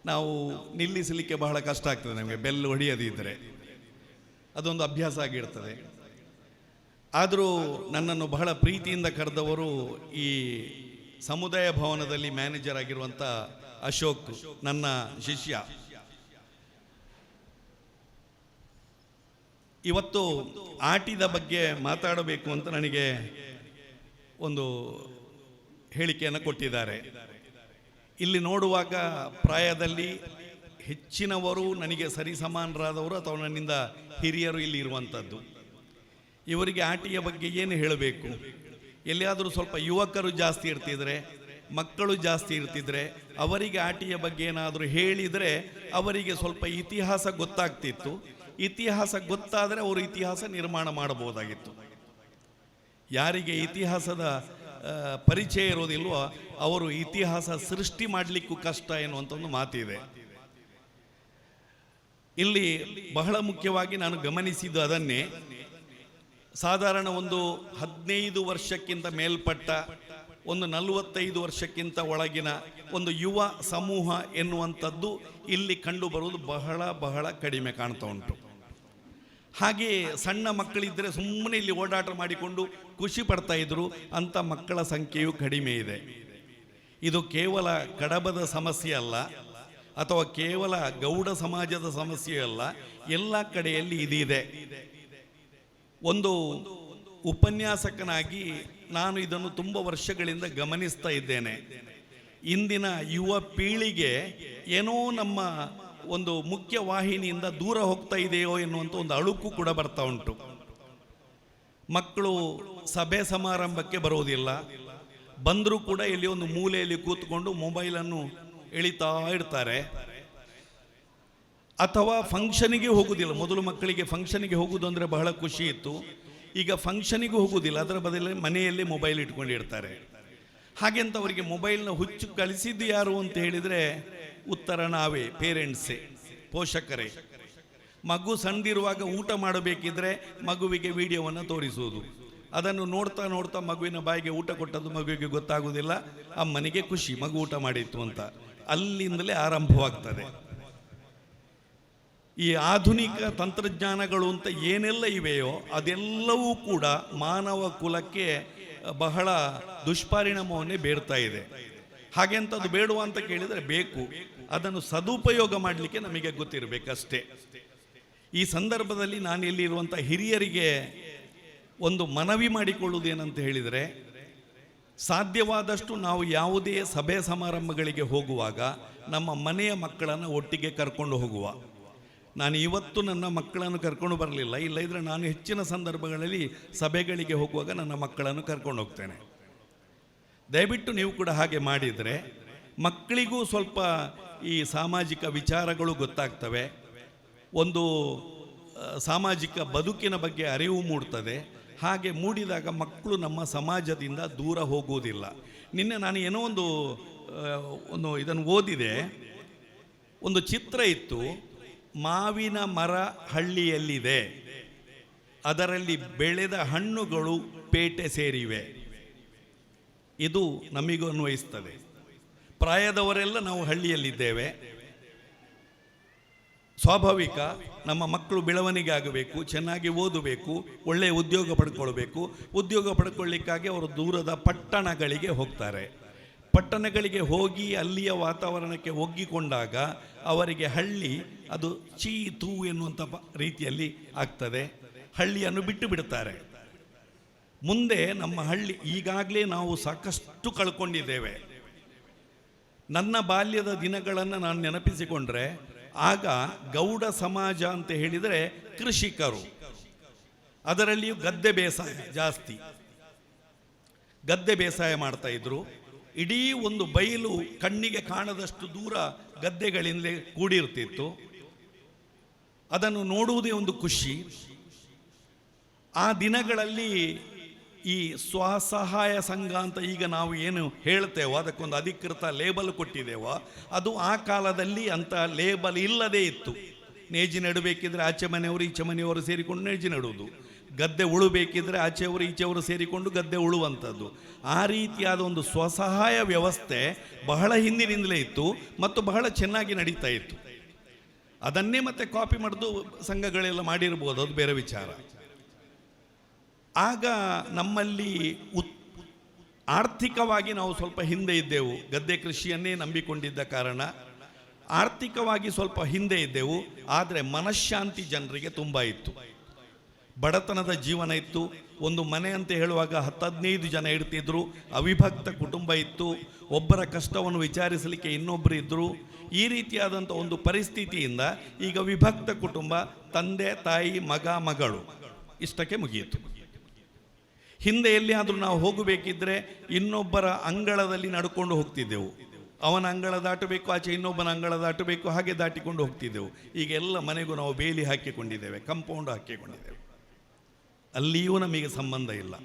ನಾವು ನಿಲ್ಲಿಸಲಿಕ್ಕೆ ಬಹಳ ಕಷ್ಟ ಆಗ್ತದೆ ನಮಗೆ, ಬೆಲ್ ಹೊಡೆಯದಿದ್ದರೆ ಅದೊಂದು ಅಭ್ಯಾಸ ಆಗಿರ್ತದೆ. ಆದರೂ ನನ್ನನ್ನು ಬಹಳ ಪ್ರೀತಿಯಿಂದ ಕರೆದವರು ಈ ಸಮುದಾಯ ಭವನದಲ್ಲಿ ಮ್ಯಾನೇಜರ್ ಆಗಿರುವಂಥ ಅಶೋಕ್, ನನ್ನ ಶಿಷ್ಯ. ಇವತ್ತು ಆಟಿದ ಬಗ್ಗೆ ಮಾತಾಡಬೇಕು ಅಂತ ನನಗೆ ಒಂದು ಹೇಳಿಕೆಯನ್ನು ಕೊಟ್ಟಿದ್ದಾರೆ. ಇಲ್ಲಿ ನೋಡುವಾಗ ಪ್ರಾಯದಲ್ಲಿ ಹೆಚ್ಚಿನವರು ನನಗೆ ಸರಿಸಮಾನರಾದವರು ಅಥವಾ ನನ್ನಿಂದ ಹಿರಿಯರು ಇಲ್ಲಿ ಇರುವಂಥದ್ದು. ಇವರಿಗೆ ಆಟಿಯ ಬಗ್ಗೆ ಏನು ಹೇಳಬೇಕು? ಎಲ್ಲಿಯಾದರೂ ಸ್ವಲ್ಪ ಯುವಕರು ಜಾಸ್ತಿ ಇರ್ತಿದ್ರೆ, ಮಕ್ಕಳು ಜಾಸ್ತಿ ಇರ್ತಿದ್ರೆ, ಅವರಿಗೆ ಆಟಿಯ ಬಗ್ಗೆ ಏನಾದರೂ ಹೇಳಿದರೆ ಅವರಿಗೆ ಸ್ವಲ್ಪ ಇತಿಹಾಸ ಗೊತ್ತಾಗ್ತಿತ್ತು. ಇತಿಹಾಸ ಗೊತ್ತಾದರೆ ಅವರು ಇತಿಹಾಸ ನಿರ್ಮಾಣ ಮಾಡಬಹುದಾಗಿತ್ತು. ಯಾರಿಗೆ ಇತಿಹಾಸದ ಪರಿಚಯ ಇರೋದಿಲ್ವೋ ಅವರು ಇತಿಹಾಸ ಸೃಷ್ಟಿ ಮಾಡಲಿಕ್ಕೂ ಕಷ್ಟ ಎನ್ನುವಂಥ ಒಂದು ಮಾತಿದೆ. ಇಲ್ಲಿ ಬಹಳ ಮುಖ್ಯವಾಗಿ ನಾನು ಗಮನಿಸಿದ್ದು ಅದನ್ನೇ. ಸಾಧಾರಣ ಒಂದು 15 ವರ್ಷಕ್ಕಿಂತ ಮೇಲ್ಪಟ್ಟ, ಒಂದು 45 ವರ್ಷಕ್ಕಿಂತ ಒಳಗಿನ ಒಂದು ಯುವ ಸಮೂಹ ಎನ್ನುವಂಥದ್ದು ಇಲ್ಲಿ ಕಂಡು ಬರುವುದು ಬಹಳ ಬಹಳ ಕಡಿಮೆ ಕಾಣ್ತಾ ಉಂಟು. ಹಾಗೆ ಸಣ್ಣ ಮಕ್ಕಳಿದ್ದರೆ ಸುಮ್ಮನೆ ಇಲ್ಲಿ ಓಡಾಟ ಮಾಡಿಕೊಂಡು ಖುಷಿ ಪಡ್ತಾ ಇದ್ರು, ಅಂಥ ಮಕ್ಕಳ ಸಂಖ್ಯೆಯು ಕಡಿಮೆ ಇದೆ. ಇದು ಕೇವಲ ಕಡಬದ ಸಮಸ್ಯೆ ಅಲ್ಲ, ಅಥವಾ ಕೇವಲ ಗೌಡ ಸಮಾಜದ ಸಮಸ್ಯೆ ಅಲ್ಲ, ಎಲ್ಲ ಕಡೆಯಲ್ಲಿ ಇದಿದೆ. ಒಂದು ಉಪನ್ಯಾಸಕನಾಗಿ ನಾನು ಇದನ್ನು ತುಂಬ ವರ್ಷಗಳಿಂದ ಗಮನಿಸ್ತಾ ಇದ್ದೇನೆ. ಇಂದಿನ ಯುವ ಪೀಳಿಗೆ ಏನೋ ನಮ್ಮ ಒಂದು ಮುಖ್ಯ ವಾಹಿನಿಯಿಂದ ದೂರ ಹೋಗ್ತಾ ಇದೆಯೋ ಎನ್ನುವಂಥ ಒಂದು ಅಳುಕು ಕೂಡ ಬರ್ತಾ ಉಂಟು. ಮಕ್ಕಳು ಸಭೆ ಸಮಾರಂಭಕ್ಕೆ ಬರೋದಿಲ್ಲ, ಬಂದರೂ ಕೂಡ ಇಲ್ಲಿ ಒಂದು ಮೂಲೆಯಲ್ಲಿ ಕೂತ್ಕೊಂಡು ಮೊಬೈಲನ್ನು ಎಳಿತಾ ಇರ್ತಾರೆ. ಅಥವಾ ಫಂಕ್ಷನಿಗೆ ಹೋಗುವುದಿಲ್ಲ. ಮೊದಲು ಮಕ್ಕಳಿಗೆ ಫಂಕ್ಷನಿಗೆ ಹೋಗುವುದು ಅಂದರೆ ಬಹಳ ಖುಷಿ ಇತ್ತು, ಈಗ ಫಂಕ್ಷನಿಗೂ ಹೋಗುವುದಿಲ್ಲ, ಅದರ ಬದಲೇ ಮನೆಯಲ್ಲೇ ಮೊಬೈಲ್ ಇಟ್ಕೊಂಡಿರ್ತಾರೆ. ಹಾಗೆಂತ ಅವರಿಗೆ ಮೊಬೈಲ್ನ ಹುಚ್ಚು ಕಳಿಸಿದ್ದು ಯಾರು ಅಂತ ಹೇಳಿದರೆ ಉತ್ತರ ನಾವೇ, ಪೇರೆಂಟ್ಸೇ, ಪೋಷಕರೇ. ಮಗು ಸಣ್ಣದಿರುವಾಗ ಊಟ ಮಾಡಬೇಕಿದ್ರೆ ಮಗುವಿಗೆ ವಿಡಿಯೋವನ್ನು ತೋರಿಸುವುದು, ಅದನ್ನು ನೋಡ್ತಾ ನೋಡ್ತಾ ಮಗುವಿನ ಬಾಯಿಗೆ ಊಟ ಕೊಟ್ಟದ್ದು ಮಗುವಿಗೆ ಗೊತ್ತಾಗುವುದಿಲ್ಲ, ಅಮ್ಮನಿಗೆ ಖುಷಿ ಮಗು ಊಟ ಮಾಡಿತ್ತು ಅಂತ. ಅಲ್ಲಿಂದಲೇ ಆರಂಭವಾಗ್ತದೆ. ಈ ಆಧುನಿಕ ತಂತ್ರಜ್ಞಾನಗಳು ಅಂತ ಏನೆಲ್ಲ ಇವೆಯೋ ಅದೆಲ್ಲವೂ ಕೂಡ ಮಾನವ ಕುಲಕ್ಕೆ ಬಹಳ ದುಷ್ಪರಿಣಾಮವನ್ನೇ ಬೀರ್ತಾ ಇದೆ. ಹಾಗೆಂತ ಅದು ಬೇಡುವ ಅಂತ ಕೇಳಿದರೆ ಬೇಕು, ಅದನ್ನು ಸದುಪಯೋಗ ಮಾಡಲಿಕ್ಕೆ ನಮಗೆ ಗೊತ್ತಿರಬೇಕಷ್ಟೇ. ಈ ಸಂದರ್ಭದಲ್ಲಿ ನಾನು ಇಲ್ಲಿರುವಂಥ ಹಿರಿಯರಿಗೆ ಒಂದು ಮನವಿ ಮಾಡಿಕೊಳ್ಳುವುದೇನಂತ ಹೇಳಿದರೆ, ಸಾಧ್ಯವಾದಷ್ಟು ನಾವು ಯಾವುದೇ ಸಭೆ ಸಮಾರಂಭಗಳಿಗೆ ಹೋಗುವಾಗ ನಮ್ಮ ಮನೆಯ ಮಕ್ಕಳನ್ನು ಒಟ್ಟಿಗೆ ಕರ್ಕೊಂಡು ಹೋಗುವ. ನಾನು ಇವತ್ತು ನನ್ನ ಮಕ್ಕಳನ್ನು ಕರ್ಕೊಂಡು ಬರಲಿಲ್ಲ, ಇಲ್ಲದಿದ್ದರೆ ನಾನು ಹೆಚ್ಚಿನ ಸಂದರ್ಭಗಳಲ್ಲಿ ಸಭೆಗಳಿಗೆ ಹೋಗುವಾಗ ನನ್ನ ಮಕ್ಕಳನ್ನು ಕರ್ಕೊಂಡು ಹೋಗ್ತೇನೆ. ದಯವಿಟ್ಟು ನೀವು ಕೂಡ ಹಾಗೆ ಮಾಡಿದರೆ ಮಕ್ಕಳಿಗೂ ಸ್ವಲ್ಪ ಈ ಸಾಮಾಜಿಕ ವಿಚಾರಗಳು ಗೊತ್ತಾಗ್ತವೆ. ಒಂದು ಸಾಮಾಜಿಕ ಬದುಕಿನ ಬಗ್ಗೆ ಅರಿವು ಮೂಡ್ತದೆ. ಹಾಗೆ ಮೂಡಿದಾಗ ಮಕ್ಕಳು ನಮ್ಮ ಸಮಾಜದಿಂದ ದೂರ ಹೋಗುವುದಿಲ್ಲ. ನಿನ್ನೆ ನಾನು ಏನೋ ಒಂದು ಇದನ್ನು ಓದಿದೆ. ಒಂದು ಚಿತ್ರ ಇತ್ತು, ಮಾವಿನ ಮರ ಹಳ್ಳಿಯಲ್ಲಿದೆ, ಅದರಲ್ಲಿ ಬೆಳೆದ ಹಣ್ಣುಗಳು ಪೇಟೆ ಸೇರಿವೆ. ಇದು ನಮಗೂ ಅನ್ವಯಿಸ್ತದೆ. ಪ್ರಾಯದವರೆಲ್ಲ ನಾವು ಹಳ್ಳಿಯಲ್ಲಿದ್ದೇವೆ. ಸ್ವಾಭಾವಿಕ, ನಮ್ಮ ಮಕ್ಕಳು ಬೆಳವಣಿಗೆ ಆಗಬೇಕು, ಚೆನ್ನಾಗಿ ಓದಬೇಕು, ಒಳ್ಳೆಯ ಉದ್ಯೋಗ ಪಡ್ಕೊಳ್ಬೇಕು. ಉದ್ಯೋಗ ಪಡ್ಕೊಳ್ಳಿಕ್ಕಾಗಿ ಅವರು ದೂರದ ಪಟ್ಟಣಗಳಿಗೆ ಹೋಗ್ತಾರೆ. ಪಟ್ಟಣಗಳಿಗೆ ಹೋಗಿ ಅಲ್ಲಿಯ ವಾತಾವರಣಕ್ಕೆ ಒಗ್ಗಿಕೊಂಡಾಗ ಅವರಿಗೆ ಹಳ್ಳಿ ಅದು ಚೀ ತೂ ಎನ್ನುವಂಥ ರೀತಿಯಲ್ಲಿ ಆಗ್ತದೆ. ಹಳ್ಳಿಯನ್ನು ಬಿಟ್ಟು ಬಿಡ್ತಾರೆ. ಮುಂದೆ ನಮ್ಮ ಹಳ್ಳಿ ಈಗಾಗಲೇ ನಾವು ಸಾಕಷ್ಟು ಕಳ್ಕೊಂಡಿದ್ದೇವೆ. ನನ್ನ ಬಾಲ್ಯದ ದಿನಗಳನ್ನು ನಾನು ನೆನಪಿಸಿಕೊಂಡ್ರೆ, ಆಗ ಗೌಡ ಸಮಾಜ ಅಂತ ಹೇಳಿದರೆ ಕೃಷಿಕರು, ಅದರಲ್ಲಿಯೂ ಗದ್ದೆ ಬೇಸಾಯ ಜಾಸ್ತಿ. ಗದ್ದೆ ಬೇಸಾಯ ಮಾಡ್ತಾ ಇದ್ರು. ಇಡೀ ಒಂದು ಬಯಲು ಕಣ್ಣಿಗೆ ಕಾಣದಷ್ಟು ದೂರ ಗದ್ದೆಗಳಿಂದಲೇ ಕೂಡಿರ್ತಿತ್ತು. ಅದನ್ನು ನೋಡುವುದೇ ಒಂದು ಖುಷಿ. ಆ ದಿನಗಳಲ್ಲಿ ಈ ಸ್ವಸಹಾಯ ಸಂಘ ಅಂತ ಈಗ ನಾವು ಏನು ಹೇಳ್ತೇವೋ, ಅದಕ್ಕೊಂದು ಅಧಿಕೃತ ಲೇಬಲ್ ಕೊಟ್ಟಿದ್ದೇವೋ, ಅದು ಆ ಕಾಲದಲ್ಲಿ ಅಂತ ಲೇಬಲ್ ಇಲ್ಲದೇ ಇತ್ತು. ನೇಜಿ ನೆಡಬೇಕಿದ್ರೆ ಆಚೆ ಮನೆಯವರು ಈಚೆ ಮನೆಯವರು ಸೇರಿಕೊಂಡು ನೇಜಿ ನೆಡುವುದು, ಗದ್ದೆ ಉಳುಬೇಕಿದ್ರೆ ಆಚೆಯವರು ಈಚೆಯವರು ಸೇರಿಕೊಂಡು ಗದ್ದೆ ಉಳುವಂಥದ್ದು. ಆ ರೀತಿಯಾದ ಒಂದು ಸ್ವಸಹಾಯ ವ್ಯವಸ್ಥೆ ಬಹಳ ಹಿಂದಿನಿಂದಲೇ ಇತ್ತು ಮತ್ತು ಬಹಳ ಚೆನ್ನಾಗಿ ನಡೀತಾ ಇತ್ತು. ಅದನ್ನೇ ಮತ್ತೆ ಕಾಪಿ ಮಾಡೋದು ಸಂಘಗಳೆಲ್ಲ ಮಾಡಿರ್ಬೋದು, ಅದು ಬೇರೆ ವಿಚಾರ. ಆಗ ನಮ್ಮಲ್ಲಿ ಆರ್ಥಿಕವಾಗಿ ನಾವು ಸ್ವಲ್ಪ ಹಿಂದೆ ಇದ್ದೆವು. ಗದ್ದೆ ಕೃಷಿಯನ್ನೇ ನಂಬಿಕೊಂಡಿದ್ದ ಕಾರಣ ಆರ್ಥಿಕವಾಗಿ ಸ್ವಲ್ಪ ಹಿಂದೆ ಇದ್ದೆವು. ಆದರೆ ಮನಃಶಾಂತಿ ಜನರಿಗೆ ತುಂಬ ಇತ್ತು. ಬಡತನದ ಜೀವನ ಇತ್ತು. ಒಂದು ಮನೆ ಅಂತ ಹೇಳುವಾಗ 10-15 ಜನ ಇರ್ತಿದ್ರು. ಅವಿಭಕ್ತ ಕುಟುಂಬ ಇತ್ತು. ಒಬ್ಬರ ಕಷ್ಟವನ್ನು ವಿಚಾರಿಸಲಿಕ್ಕೆ ಇನ್ನೊಬ್ಬರು ಇದ್ದರು. ಈ ರೀತಿಯಾದಂಥ ಒಂದು ಪರಿಸ್ಥಿತಿಯಿಂದ ಈಗ ವಿಭಕ್ತ ಕುಟುಂಬ, ತಂದೆ ತಾಯಿ ಮಗ ಮಗಳು ಇಷ್ಟಕ್ಕೆ ಮುಗಿಯಿತು. ಹಿಂದೆ ಎಲ್ಲಿಯಾದರೂ ನಾವು ಹೋಗಬೇಕಿದ್ರೆ ಇನ್ನೊಬ್ಬರ ಅಂಗಳದಲ್ಲಿ ನಡ್ಕೊಂಡು ಹೋಗ್ತಿದ್ದೆವು. ಅವನ ಅಂಗಳ ದಾಟಬೇಕು, ಆಚೆ ಇನ್ನೊಬ್ಬನ ಅಂಗಳ ದಾಟಬೇಕು, ಹಾಗೆ ದಾಟಿಕೊಂಡು ಹೋಗ್ತಿದ್ದೆವು. ಈಗ ಎಲ್ಲ ಮನೆಗೂ ನಾವು ಬೇಲಿ ಹಾಕಿಕೊಂಡಿದ್ದೇವೆ, ಕಂಪೌಂಡ್ ಹಾಕಿಕೊಂಡಿದ್ದೇವೆ. ಅಲ್ಲಿಯೂ ನಮಗೆ ಸಂಬಂಧ ಇಲ್ಲ.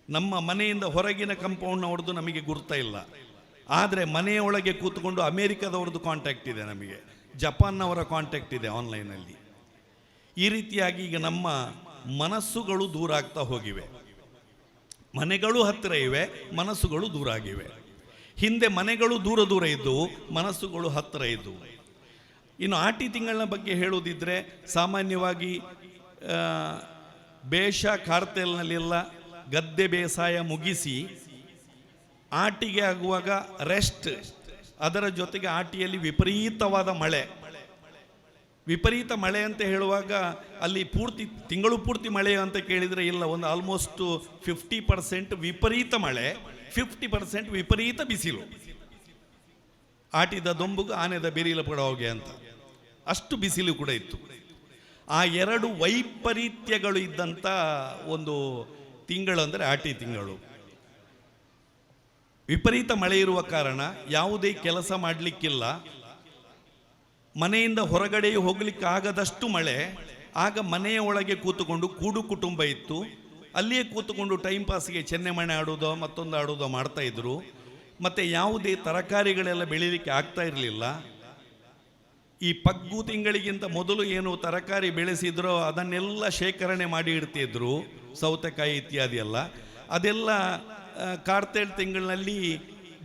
ನಮ್ಮ ಮನೆಯಿಂದ ಹೊರಗಿನ ಕಂಪೌಂಡ್ನವ್ರದ್ದು ನಮಗೆ ಗುರ್ತ ಇಲ್ಲ. ಆದರೆ ಮನೆಯೊಳಗೆ ಕೂತ್ಕೊಂಡು ಅಮೇರಿಕಾದವ್ರದ್ದು ಕಾಂಟ್ಯಾಕ್ಟ್ ಇದೆ, ನಮಗೆ ಜಪಾನ್ನವರ ಕಾಂಟ್ಯಾಕ್ಟ್ ಇದೆ ಆನ್ಲೈನಲ್ಲಿ. ಈ ರೀತಿಯಾಗಿ ಈಗ ನಮ್ಮ ಮನಸ್ಸುಗಳು ದೂರ ಆಗ್ತಾ ಹೋಗಿವೆ. ಮನೆಗಳು ಹತ್ತಿರ ಇವೆ, ಮನಸ್ಸುಗಳು ದೂರ ಆಗಿವೆ. ಹಿಂದೆ ಮನೆಗಳು ದೂರ ದೂರ ಇದ್ದವು, ಮನಸ್ಸುಗಳು ಹತ್ತಿರ ಇದ್ದವು. ಇನ್ನು ಆಟಿ ತಿಂಗಳ ಬಗ್ಗೆ ಹೇಳುವುದಿದ್ರೆ, ಸಾಮಾನ್ಯವಾಗಿ ಬೇಷ ಕಾರ್ತೆಲ್ನಲ್ಲೆಲ್ಲ ಗದ್ದೆ ಬೇಸಾಯ ಮುಗಿಸಿ ಆಟಿಗೆ ಆಗುವಾಗ ರೆಸ್ಟ್, ಅದರ ಜೊತೆಗೆ ಆಟಿಯಲ್ಲಿ ವಿಪರೀತವಾದ ಮಳೆ. ವಿಪರೀತ ಮಳೆ ಅಂತ ಹೇಳುವಾಗ ಅಲ್ಲಿ ತಿಂಗಳು ಪೂರ್ತಿ ಮಳೆ ಅಂತ ಕೇಳಿದರೆ ಇಲ್ಲ, ಒಂದು ಆಲ್ಮೋಸ್ಟ್ 50% ವಿಪರೀತ ಮಳೆ, 50% ವಿಪರೀತ ಬಿಸಿಲು. ಆಟಿದ ದೊಂಬುಗ ಆನೆದ ಬೆರಿಲ ಪಡೋಗೆ ಅಂತ ಅಷ್ಟು ಬಿಸಿಲು ಕೂಡ ಇತ್ತು. ಆ ಎರಡು ವೈಪರೀತ್ಯಗಳು ಇದ್ದಂಥ ಒಂದು ತಿಂಗಳು ಅಂದರೆ ಆಟಿ ತಿಂಗಳು. ವಿಪರೀತ ಮಳೆ ಇರುವ ಕಾರಣ ಯಾವುದೇ ಕೆಲಸ ಮಾಡಲಿಕ್ಕಿಲ್ಲ, ಮನೆಯಿಂದ ಹೊರಗಡೆ ಹೋಗ್ಲಿಕ್ಕೆ ಆಗದಷ್ಟು ಮಳೆ. ಆಗ ಮನೆಯ ಒಳಗೆ ಕೂತುಕೊಂಡು ಕೂಡು ಕುಟುಂಬ ಇತ್ತು, ಅಲ್ಲಿಯೇ ಕೂತುಕೊಂಡು ಟೈಮ್ ಪಾಸ್ಗೆ ಚೆನ್ನೆಮಣೆ ಆಡೋದೋ ಮತ್ತೊಂದು ಆಡೋದೋ ಮಾಡ್ತಾ ಇದ್ರು. ಮತ್ತು ಯಾವುದೇ ತರಕಾರಿಗಳೆಲ್ಲ ಬೆಳೀಲಿಕ್ಕೆ ಆಗ್ತಾ ಇರಲಿಲ್ಲ. ಈ ಪಗ್ಗು ತಿಂಗಳಿಗಿಂತ ಮೊದಲು ಏನು ತರಕಾರಿ ಬೆಳೆಸಿದ್ರೋ ಅದನ್ನೆಲ್ಲ ಶೇಖರಣೆ ಮಾಡಿ ಇಡ್ತಿದ್ರು, ಸೌತೆಕಾಯಿ ಇತ್ಯಾದಿ ಎಲ್ಲ. ಅದೆಲ್ಲ ಕಾರ್ತೆಲ್ ತಿಂಗಳಿನಲ್ಲಿ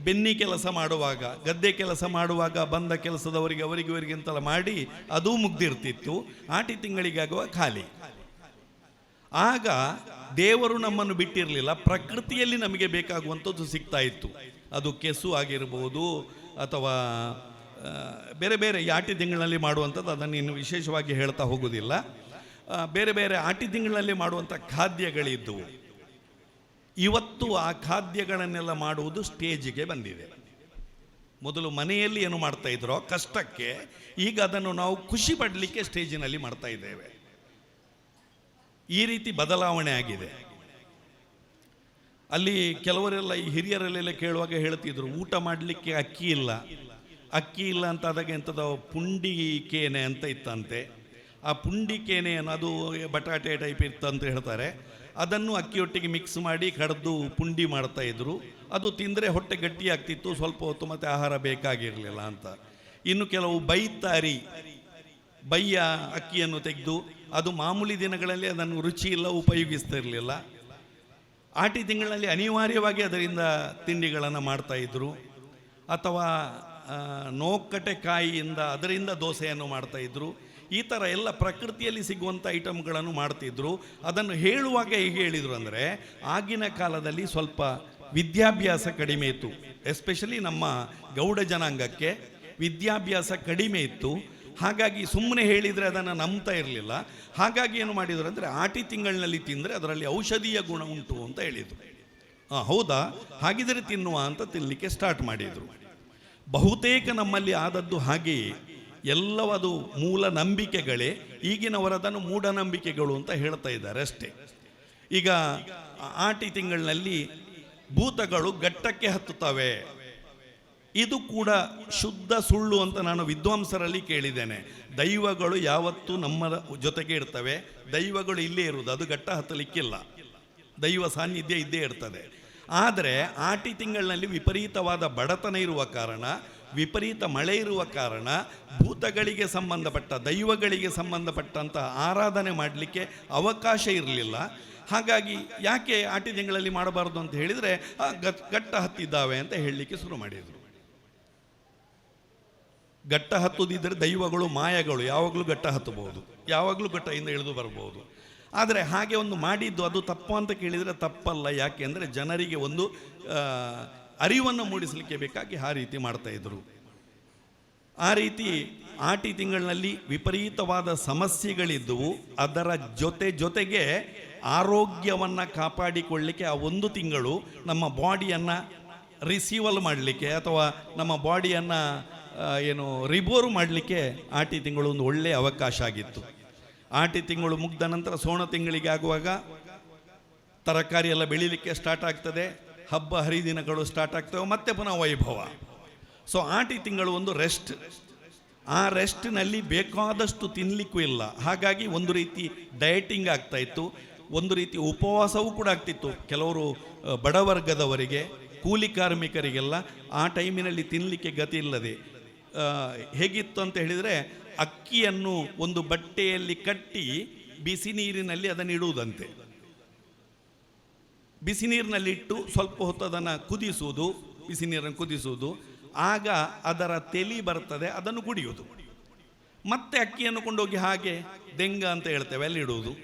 ಬೆನ್ನಿ ಕೆಲಸ ಮಾಡುವಾಗ, ಗದ್ದೆ ಕೆಲಸ ಮಾಡುವಾಗ ಬಂದ ಕೆಲಸದವರಿಗೆ ಅವರಿಗಿಂತಲ್ಲ ಮಾಡಿ ಅದೂ ಮುಗ್ದಿರ್ತಿತ್ತು. ಆಟಿ ತಿಂಗಳಿಗಾಗುವ ಖಾಲಿ. ಆಗ ದೇವರು ನಮ್ಮನ್ನು ಬಿಟ್ಟಿರಲಿಲ್ಲ, ಪ್ರಕೃತಿಯಲ್ಲಿ ನಮಗೆ ಬೇಕಾಗುವಂಥದ್ದು ಸಿಗ್ತಾ ಇತ್ತು. ಅದು ಕೆಸು ಆಗಿರ್ಬೋದು ಅಥವಾ ಬೇರೆ ಬೇರೆ ಆಟಿ ತಿಂಗಳಲ್ಲಿ ಮಾಡುವಂಥದ್ದು, ಅದನ್ನು ಇನ್ನು ವಿಶೇಷವಾಗಿ ಹೇಳ್ತಾ ಹೋಗೋದಿಲ್ಲ. ಬೇರೆ ಬೇರೆ ಆಟಿ ತಿಂಗಳಲ್ಲಿ ಮಾಡುವಂಥ ಖಾದ್ಯಗಳಿದ್ದವು. ಇವತ್ತು ಆ ಖಾದ್ಯಗಳನ್ನೆಲ್ಲ ಮಾಡುವುದು ಸ್ಟೇಜಿಗೆ ಬಂದಿದೆ. ಮೊದಲು ಮನೆಯಲ್ಲಿ ಏನು ಮಾಡ್ತಾ ಇದ್ರೋ ಕಷ್ಟಕ್ಕೆ, ಈಗ ಅದನ್ನು ನಾವು ಖುಷಿ ಪಡಲಿಕ್ಕೆ ಸ್ಟೇಜಿನಲ್ಲಿ ಮಾಡ್ತಾ ಇದ್ದೇವೆ. ಈ ರೀತಿ ಬದಲಾವಣೆ ಆಗಿದೆ. ಅಲ್ಲಿ ಕೆಲವರೆಲ್ಲ ಈ ಹಿರಿಯರಲ್ಲೆಲ್ಲ ಕೇಳುವಾಗ ಹೇಳ್ತಿದ್ರು, ಊಟ ಮಾಡಲಿಕ್ಕೆ ಅಕ್ಕಿ ಇಲ್ಲ ಅಂತ ಆದಾಗ ಎಂಥದ್ದು ಪುಂಡಿಕೇನೆ ಅಂತ ಇತ್ತಂತೆ. ಆ ಪುಂಡಿಕೇನೆ ಅದು ಬಟಾಟೆ ಟೈಪ್ ಇರ್ತಂತ ಹೇಳ್ತಾರೆ. ಅದನ್ನು ಅಕ್ಕಿಯೊಟ್ಟಿಗೆ ಮಿಕ್ಸ್ ಮಾಡಿ ಕಡ್ದು ಪುಂಡಿ ಮಾಡ್ತಾಯಿದ್ರು. ಅದು ತಿಂದರೆ ಹೊಟ್ಟೆ ಗಟ್ಟಿಯಾಗ್ತಿತ್ತು, ಸ್ವಲ್ಪ ಹೊತ್ತು ಮತ್ತು ಆಹಾರ ಬೇಕಾಗಿರಲಿಲ್ಲ ಅಂತ. ಇನ್ನು ಕೆಲವು ಬೈತಾರಿ, ಬೈಯ ಅಕ್ಕಿಯನ್ನು ತೆಗೆದು ಅದು ಮಾಮೂಲಿ ದಿನಗಳಲ್ಲಿ ಅದನ್ನು ರುಚಿ ಇಲ್ಲ, ಉಪಯೋಗಿಸ್ತಾ ಇರಲಿಲ್ಲ. ಆಟಿ ತಿಂಗಳಲ್ಲಿ ಅನಿವಾರ್ಯವಾಗಿ ಅದರಿಂದ ತಿಂಡಿಗಳನ್ನು ಮಾಡ್ತಾಯಿದ್ರು. ಅಥವಾ ನೋಕ್ಕಟೆ ಕಾಯಿಯಿಂದ ಅದರಿಂದ ದೋಸೆಯನ್ನು ಮಾಡ್ತಾಯಿದ್ರು. ಈ ಥರ ಎಲ್ಲ ಪ್ರಕೃತಿಯಲ್ಲಿ ಸಿಗುವಂಥ ಐಟಮ್ಗಳನ್ನು ಮಾಡ್ತಿದ್ರು. ಅದನ್ನು ಹೇಳುವಾಗ ಹೇಗೆ ಹೇಳಿದರು ಅಂದರೆ, ಆಗಿನ ಕಾಲದಲ್ಲಿ ಸ್ವಲ್ಪ ವಿದ್ಯಾಭ್ಯಾಸ ಕಡಿಮೆ ಇತ್ತು, ಎಸ್ಪೆಷಲಿ ನಮ್ಮ ಗೌಡ ಜನಾಂಗಕ್ಕೆ ವಿದ್ಯಾಭ್ಯಾಸ ಕಡಿಮೆ ಇತ್ತು. ಹಾಗಾಗಿ ಸುಮ್ಮನೆ ಹೇಳಿದರೆ ಅದನ್ನು ನಂಬ್ತಾ ಇರಲಿಲ್ಲ. ಹಾಗಾಗಿ ಏನು ಮಾಡಿದರು ಅಂದರೆ, ಆಟಿ ತಿಂಗಳಿನಲ್ಲಿ ತಿಂದರೆ ಅದರಲ್ಲಿ ಔಷಧೀಯ ಗುಣ ಉಂಟು ಅಂತ ಹೇಳಿದರು. ಹೌದಾ, ಹಾಗಿದ್ರೆ ತಿನ್ನುವ ಅಂತ ತಿನ್ನಲಿಕ್ಕೆ ಸ್ಟಾರ್ಟ್ ಮಾಡಿದರು. ಬಹುತೇಕ ನಮ್ಮಲ್ಲಿ ಆದದ್ದು ಹಾಗೆಯೇ. ಎಲ್ಲವದು ಮೂಲ ನಂಬಿಕೆಗಳೇ. ಈಗಿನವರದನ್ನು ಮೂಢನಂಬಿಕೆಗಳು ಅಂತ ಹೇಳ್ತಾ ಇದ್ದಾರೆ ಅಷ್ಟೇ. ಈಗ ಆಟಿ ತಿಂಗಳಿನಲ್ಲಿ ಭೂತಗಳು ಘಟ್ಟಕ್ಕೆ ಹತ್ತುತ್ತವೆ, ಇದು ಕೂಡ ಶುದ್ಧ ಸುಳ್ಳು ಅಂತ ನಾನು ವಿದ್ವಾಂಸರಲ್ಲಿ ಕೇಳಿದ್ದೇನೆ. ದೈವಗಳು ಯಾವತ್ತೂ ನಮ್ಮ ಜೊತೆಗೆ ಇರ್ತವೆ. ದೈವಗಳು ಇಲ್ಲೇ ಇರುವುದು, ಅದು ಘಟ್ಟ ಹತ್ತಲಿಕ್ಕಿಲ್ಲ. ದೈವ ಸಾನ್ನಿಧ್ಯ ಇದ್ದೇ ಇರ್ತದೆ. ಆದರೆ ಆಟಿ ತಿಂಗಳಿನಲ್ಲಿ ವಿಪರೀತವಾದ ಬಡತನ ಇರುವ ಕಾರಣ, ವಿಪರೀತ ಮಳೆ ಇರುವ ಕಾರಣ ಭೂತಗಳಿಗೆ ಸಂಬಂಧಪಟ್ಟ, ದೈವಗಳಿಗೆ ಸಂಬಂಧಪಟ್ಟಂಥ ಆರಾಧನೆ ಮಾಡಲಿಕ್ಕೆ ಅವಕಾಶ ಇರಲಿಲ್ಲ. ಹಾಗಾಗಿ ಯಾಕೆ ಆಟಿ ತಿಂಗಳಲ್ಲಿ ಮಾಡಬಾರ್ದು ಅಂತ ಹೇಳಿದರೆ, ಘಟ್ಟ ಹತ್ತಿದ್ದಾವೆ ಅಂತ ಹೇಳಲಿಕ್ಕೆ ಶುರು ಮಾಡಿದರು. ಘಟ್ಟ ಹತ್ತುದಿದ್ದರೆ ದೈವಗಳು ಮಾಯಗಳು ಯಾವಾಗಲೂ ಘಟ್ಟ ಹತ್ತಬಹುದು, ಯಾವಾಗಲೂ ಘಟ್ಟದಿಂದ ಇಳಿದು ಬರ್ಬೋದು. ಆದರೆ ಹಾಗೆ ಒಂದು ಮಾಡಿದ್ದು ಅದು ತಪ್ಪು ಅಂತ ಕೇಳಿದರೆ ತಪ್ಪಲ್ಲ. ಯಾಕೆ ಅಂದರೆ ಜನರಿಗೆ ಒಂದು ಅರಿವನ್ನು ಮೂಡಿಸಲಿಕ್ಕೆ ಬೇಕಾಗಿ ಆ ರೀತಿ ಮಾಡ್ತಾಯಿದ್ರು. ಆ ರೀತಿ ಆಟಿ ತಿಂಗಳಿನಲ್ಲಿ ವಿಪರೀತವಾದ ಸಮಸ್ಯೆಗಳಿದ್ದವು. ಅದರ ಜೊತೆಗೆ ಆರೋಗ್ಯವನ್ನು ಕಾಪಾಡಿಕೊಳ್ಳಲಿಕ್ಕೆ ಆ ಒಂದು ತಿಂಗಳು ನಮ್ಮ ಬಾಡಿಯನ್ನು ರಿಸೀವಲ್ ಮಾಡಲಿಕ್ಕೆ ಅಥವಾ ನಮ್ಮ ಬಾಡಿಯನ್ನು ರಿಬೋರು ಮಾಡಲಿಕ್ಕೆ ಆಟಿ ತಿಂಗಳು ಒಂದು ಒಳ್ಳೆಯ ಅವಕಾಶ ಆಗಿತ್ತು. ಆಟಿ ತಿಂಗಳು ಮುಗ್ದ ನಂತರ ಸೋಣ ತಿಂಗಳಿಗೆ ಆಗುವಾಗ ತರಕಾರಿ ಎಲ್ಲ ಬೆಳೀಲಿಕ್ಕೆ ಸ್ಟಾರ್ಟ್ ಆಗ್ತದೆ, ಹಬ್ಬ ಹರಿದಿನಗಳು ಸ್ಟಾರ್ಟ್ ಆಗ್ತವೆ, ಮತ್ತೆ ಪುನಃ ವೈಭವ. ಸೊ ಆಟಿ ತಿಂಗಳು ಒಂದು ರೆಸ್ಟ್. ಆ ರೆಸ್ಟ್ನಲ್ಲಿ ಬೇಕಾದಷ್ಟು ತಿನ್ನಲಿಕ್ಕೂ ಇಲ್ಲ. ಹಾಗಾಗಿ ಒಂದು ರೀತಿ ಡಯಟಿಂಗ್ ಆಗ್ತಾಯಿತ್ತು, ಒಂದು ರೀತಿ ಉಪವಾಸವೂ ಕೂಡ ಆಗ್ತಿತ್ತು. ಕೆಲವರು ಬಡವರ್ಗದವರಿಗೆ, ಕೂಲಿ ಕಾರ್ಮಿಕರಿಗೆಲ್ಲ ಆ ಟೈಮಿನಲ್ಲಿ ತಿನ್ನಲಿಕ್ಕೆ ಗತಿ ಇಲ್ಲದೆ ಹೇಗಿತ್ತು ಅಂತ ಹೇಳಿದರೆ, ಅಕ್ಕಿಯನ್ನು ಒಂದು ಬಟ್ಟೆಯಲ್ಲಿ ಕಟ್ಟಿ ಬಿಸಿ ನೀರಿನಲ್ಲಿ ಅದನ್ನು ಇಡುವುದಂತೆ. ಬಿಸಿ ನೀರಿನಲ್ಲಿಟ್ಟು ಸ್ವಲ್ಪ ಹೊತ್ತು ಅದನ್ನು ಕುದಿಸುವುದು, ಬಿಸಿ ನೀರನ್ನು ಕುದಿಸುವುದು, ಆಗ ಅದರ ತೆಲಿ ಬರ್ತದೆ, ಅದನ್ನು ಕುಡಿಯುವುದು. ಮತ್ತೆ ಅಕ್ಕಿಯನ್ನು ಕೊಂಡೋಗಿ ಹಾಗೆ ದೆಂಗ ಅಂತ ಹೇಳ್ತೇವೆ ಅಲ್ಲಿ ಇಡುವುದು,